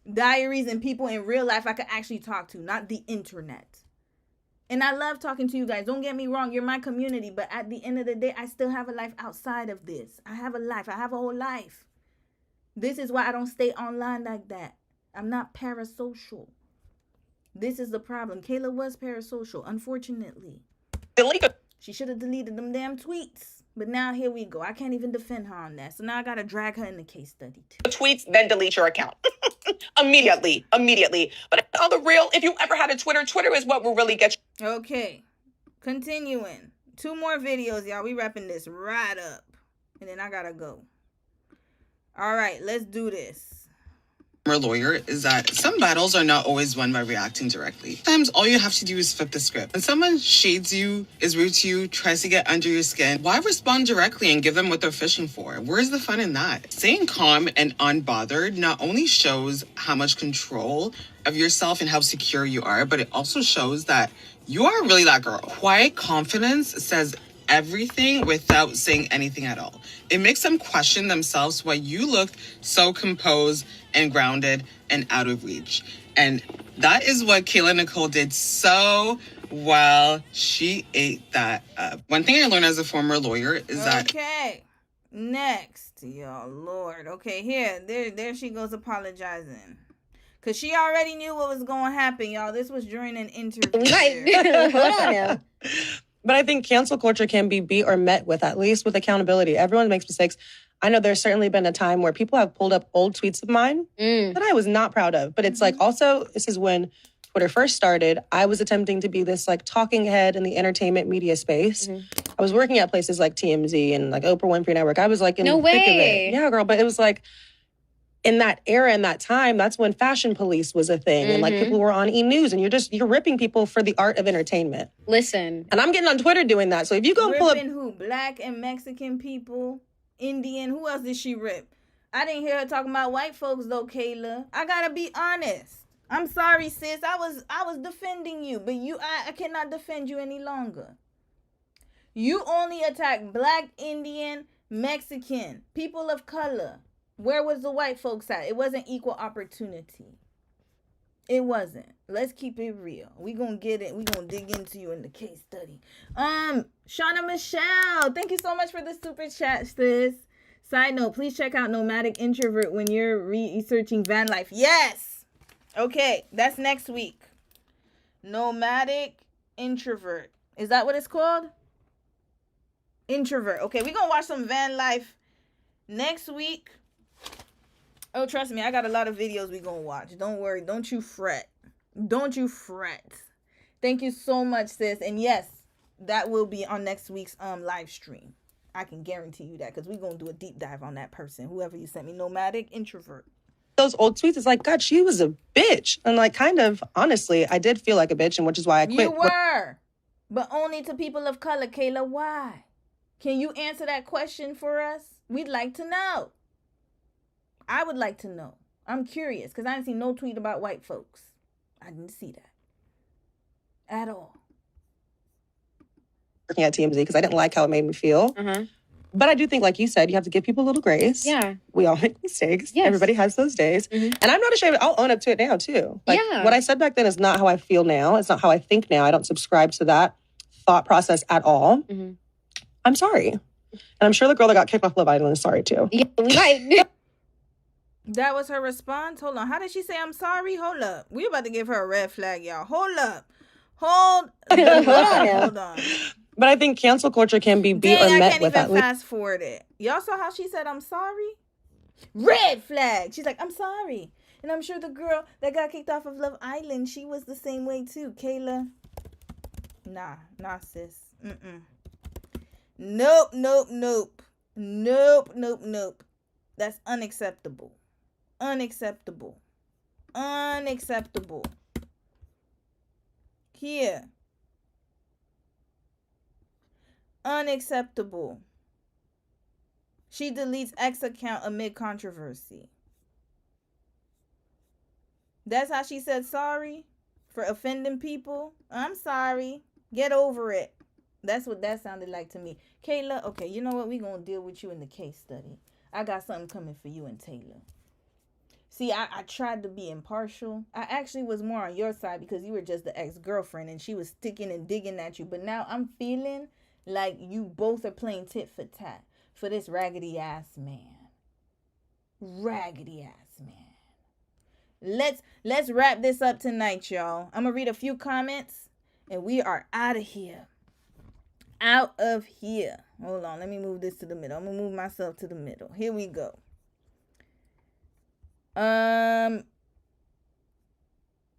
Diaries and people in real life I could actually talk to, not the internet. And I love talking to you guys. Don't get me wrong. You're my community. But at the end of the day, I still have a life outside of this. I have a life. I have a whole life. This is why I don't stay online like that. I'm not parasocial. This is the problem. Kayla was parasocial, unfortunately. She should have deleted them damn tweets. But now here we go. I can't even defend her on that. So now I got to drag her in the case study too. Tweets, then delete your account. Immediately. But on the real, if you ever had a Twitter is what will really get you. Okay. Continuing. 2 more videos, y'all. We wrapping this right up. And then I got to go. All right, let's do this. former lawyer is that some battles are not always won by reacting directly. Sometimes all you have to do is flip the script. When someone shades you, is rude to you, tries to get under your skin, why respond directly and give them what they're fishing for? Where's the fun in that? Staying calm and unbothered not only shows how much control of yourself and how secure you are, but it also shows that you are really that girl. Quiet confidence says everything without saying anything at all. It makes them question themselves why you look so composed and grounded and out of reach. And that is what Kayla Nicole did so well. She ate that up. One thing I learned as a former lawyer is that... Okay, next. Y'all, Lord. Okay, here. There she goes apologizing. Because she already knew what was going to happen, y'all. This was during an interview. Hold on now. But I think cancel culture can be beat or met with, at least with accountability. Everyone makes mistakes. I know there's certainly been a time where people have pulled up old tweets of mine that I was not proud of. But it's like, also, this is when Twitter first started. I was attempting to be this like talking head in the entertainment media space. I was working at places like TMZ and like Oprah Winfrey Network. I was like in the thick of it. Yeah, girl. But it was like, in that era, in that time, that's when fashion police was a thing. And like people were on E! News and you're ripping people for the art of entertainment. Listen. And I'm getting on Twitter doing that. So if you go pull up... Ripping who? Black and Mexican people? Indian? Who else did she rip? I didn't hear her talking about white folks though, Kayla. I gotta be honest. I'm sorry, sis. I was defending you, but I cannot defend you any longer. You only attack Black, Indian, Mexican, people of color. Where was the white folks at? It wasn't equal opportunity. It wasn't. Let's keep it real. We gonna get it. We gonna dig into you in the case study. Shauna Michelle, thank you so much for the super chat, sis. Side note, please check out Nomadic Introvert when you're researching van life. Yes. Okay, that's next week. Nomadic Introvert. Is that what it's called? Introvert. Okay, we gonna watch some van life next week. Oh, trust me, I got a lot of videos we gonna watch. Don't worry. Don't you fret. Don't you fret. Thank you so much, sis. And yes, that will be on next week's live stream. I can guarantee you that because we're gonna do a deep dive on that person. Whoever you sent me, Nomadic Introvert. Those old tweets, it's like, God, she was a bitch. And like, kind of, honestly, I did feel like a bitch, and which is why I quit. You were. But only to people of color, Kayla. Why? Can you answer that question for us? We'd like to know. I would like to know. I'm curious because I didn't see no tweet about white folks. I didn't see that at all. Working at TMZ because I didn't like how it made me feel. But I do think, like you said, you have to give people a little grace. Yeah. We all make mistakes. Yes. Everybody has those days. And I'm not ashamed. I'll own up to it now, too. Like, what I said back then is not how I feel now. It's not how I think now. I don't subscribe to that thought process at all. I'm sorry. And I'm sure the girl that got kicked off Love Island is sorry, too. Yeah, That was her response? Hold on. How did she say I'm sorry? Hold up. We about to give her a red flag, y'all. Hold up. Hold on. But I think cancel culture can be beat or met with at least. Fast forward it. Y'all saw how she said I'm sorry? Red flag. She's like, I'm sorry. And I'm sure the girl that got kicked off of Love Island, she was the same way too. Kayla. Nah, sis. Nope. That's unacceptable. Unacceptable. Here. Unacceptable. She deletes X account amid controversy. That's how she said sorry for offending people. I'm sorry. Get over it. That's what that sounded like to me. Kayla, okay, you know what? We're going to deal with you in the case study. I got something coming for you and Taylor. See, I tried to be impartial. I actually was more on your side because you were just the ex-girlfriend and she was sticking and digging at you. But now I'm feeling like you both are playing tit for tat for this raggedy ass man. Let's wrap this up tonight, y'all. I'm going to read a few comments and we are out of here. Hold on, let me move this to the middle. I'm going to move myself to the middle. Here we go.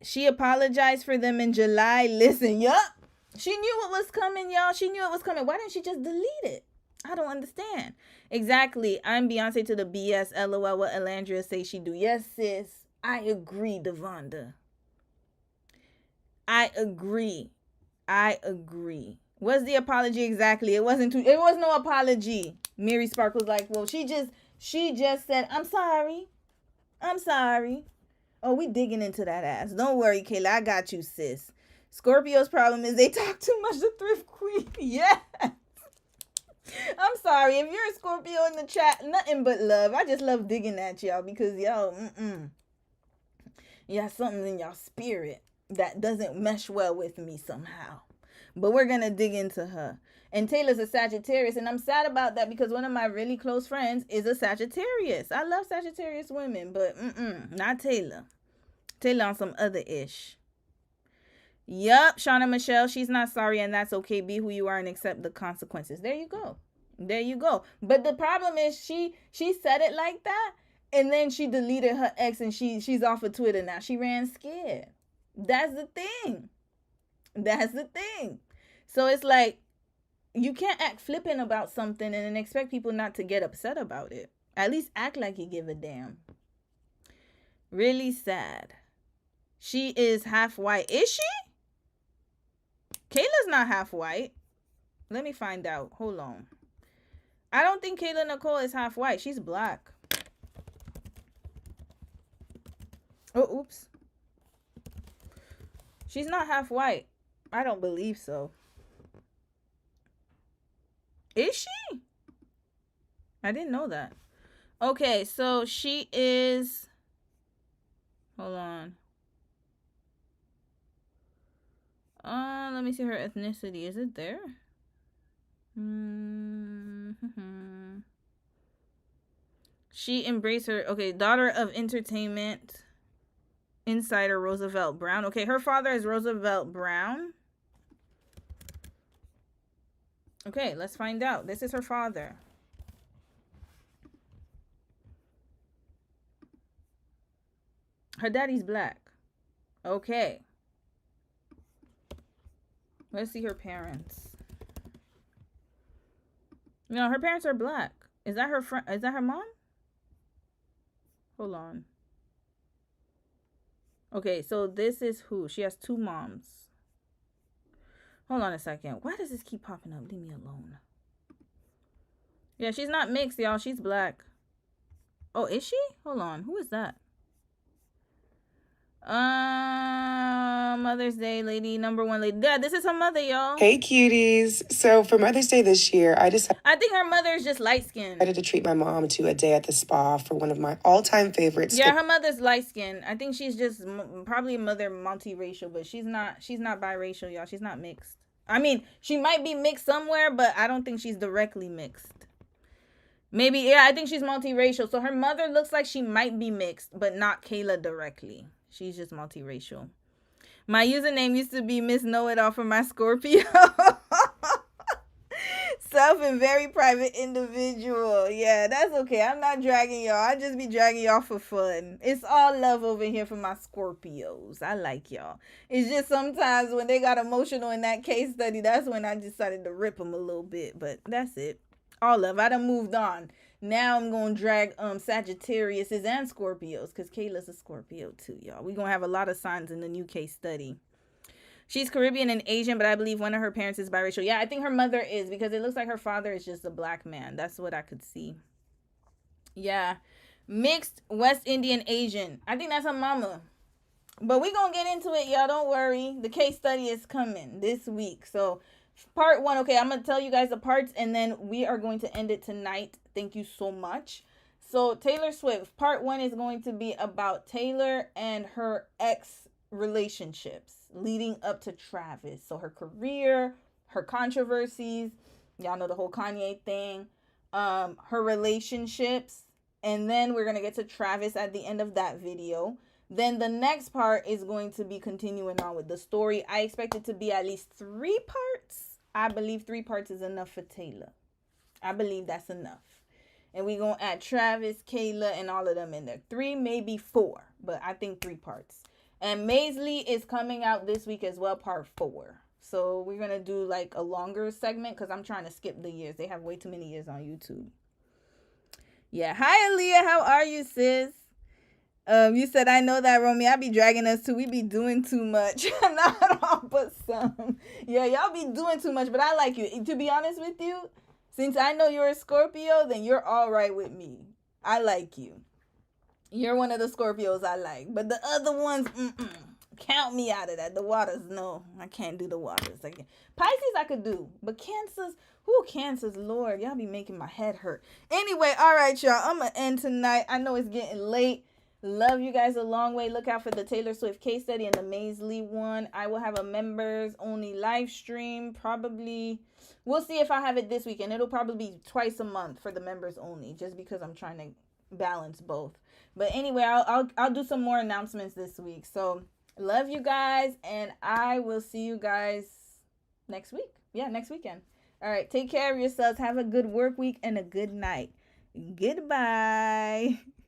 She apologized for them in July. Listen, yup. She knew what was coming, y'all. She knew it was coming. Why didn't she just delete it? I don't understand. Exactly. I'm Beyonce to the BS. LOL. What Alandria say she do. Yes, sis. I agree, Devonda. I agree. What's the apology exactly? It was no apology. Mary Spark was like, well, she just said, I'm sorry. Oh, we digging into that ass. Don't worry, Kayla. I got you, sis. Scorpio's problem is they talk too much to Thrift Queen. Yeah. I'm sorry. If you're a Scorpio in the chat, nothing but love. I just love digging at y'all because y'all, yeah, something in y'all spirit that doesn't mesh well with me somehow. But we're going to dig into her. And Taylor's a Sagittarius, and I'm sad about that because one of my really close friends is a Sagittarius. I love Sagittarius women, but not Taylor. Taylor on some other ish. Yup, Shauna Michelle, she's not sorry, and that's okay. Be who you are and accept the consequences. There you go. But the problem is she said it like that, and then she deleted her ex, and she's off of Twitter now. She ran scared. That's the thing. So it's like, you can't act flippant about something and then expect people not to get upset about it. At least act like you give a damn. Really sad. She is half white. Is she? Kayla's not half white. Let me find out. Hold on. I don't think Kayla Nicole is half white. She's black. Oh, oops. She's not half white. I don't believe so. Is she? I didn't know that. Okay, so she is... Hold on. Let me see her ethnicity. Is it there? She embraced her... Okay, daughter of entertainment insider Roosevelt Brown. Okay, her father is Roosevelt Brown. Okay, let's find out. This is her father. Her daddy's black. Okay. Let's see her parents. No, her parents are black. Is that her friend? Is that her mom? Hold on. Okay, so this is who? She has two moms. Hold on a second. Why does this keep popping up? Leave me alone. Yeah, she's not mixed, y'all. She's black. Oh, is she? Hold on. Who is that? Mother's Day lady, number one lady. Yeah, this is her mother, y'all. Hey, cuties. So for Mother's Day this year, I think her mother is just light-skinned. decided to treat my mom to a day at the spa for one of my all-time favorites. Yeah, her mother's light-skinned. I think she's just probably a mother multiracial, but she's not biracial, y'all. She's not mixed. I mean, she might be mixed somewhere, but I don't think she's directly mixed. Maybe, yeah, I think she's multiracial. So her mother looks like she might be mixed, but not Kayla directly. She's just multiracial. My username used to be Miss Know-It-All for my Scorpio. Self and very private individual. Yeah, that's okay. I'm not dragging y'all. I just be dragging y'all for fun. It's all love over here for my Scorpios. I like y'all. It's just sometimes when they got emotional in that case study, that's when I decided to rip them a little bit. But that's it. All love. I done moved on. Now I'm going to drag Sagittariuses and Scorpios because Kayla's a Scorpio too, y'all. We're going to have a lot of signs in the new case study. She's Caribbean and Asian, but I believe one of her parents is biracial. Yeah, I think her mother is because it looks like her father is just a black man. That's what I could see. Yeah. Mixed West Indian Asian. I think that's her mama. But we're going to get into it, y'all. Don't worry. The case study is coming this week. So part one. Okay, I'm going to tell you guys the parts and then we are going to end it tonight. Thank you so much. So Taylor Swift, part one is going to be about Taylor and her ex relationships leading up to Travis. So her career, her controversies, y'all know the whole Kanye thing, her relationships, and then we're going to get to Travis at the end of that video. Then the next part is going to be continuing on with the story. I expect it to be at least 3 parts. I believe 3 parts is enough for Taylor. I believe that's enough. And we're going to add Travis, Kayla, and all of them in there. 3, maybe 4, but I think 3 parts. And Maisley is coming out this week as well, part 4. So we're going to do like a longer segment because I'm trying to skip the years. They have way too many years on YouTube. Yeah. Hi, Aaliyah. How are you, sis? You said, I know that, Romy. I be dragging us too. We be doing too much. Not all, but some. Yeah, y'all be doing too much, but I like you. To be honest with you, since I know you're a Scorpio, then you're all right with me. I like you. You're one of the Scorpios I like. But the other ones, count me out of that. The waters, no. I can't do the waters. Pisces I could do. But Cancers, Cancers, Lord. Y'all be making my head hurt. Anyway, all right, y'all. I'm going to end tonight. I know it's getting late. Love you guys a long way. Look out for the Taylor Swift case study and the Maisley one. I will have a members only live stream. Probably, we'll see if I have it this weekend. It'll probably be twice a month for the members only, just because I'm trying to balance both. But anyway, I'll do some more announcements this week. So love you guys, and I will see you guys next week. Yeah, next weekend. All right, take care of yourselves. Have a good work week and a good night. Goodbye.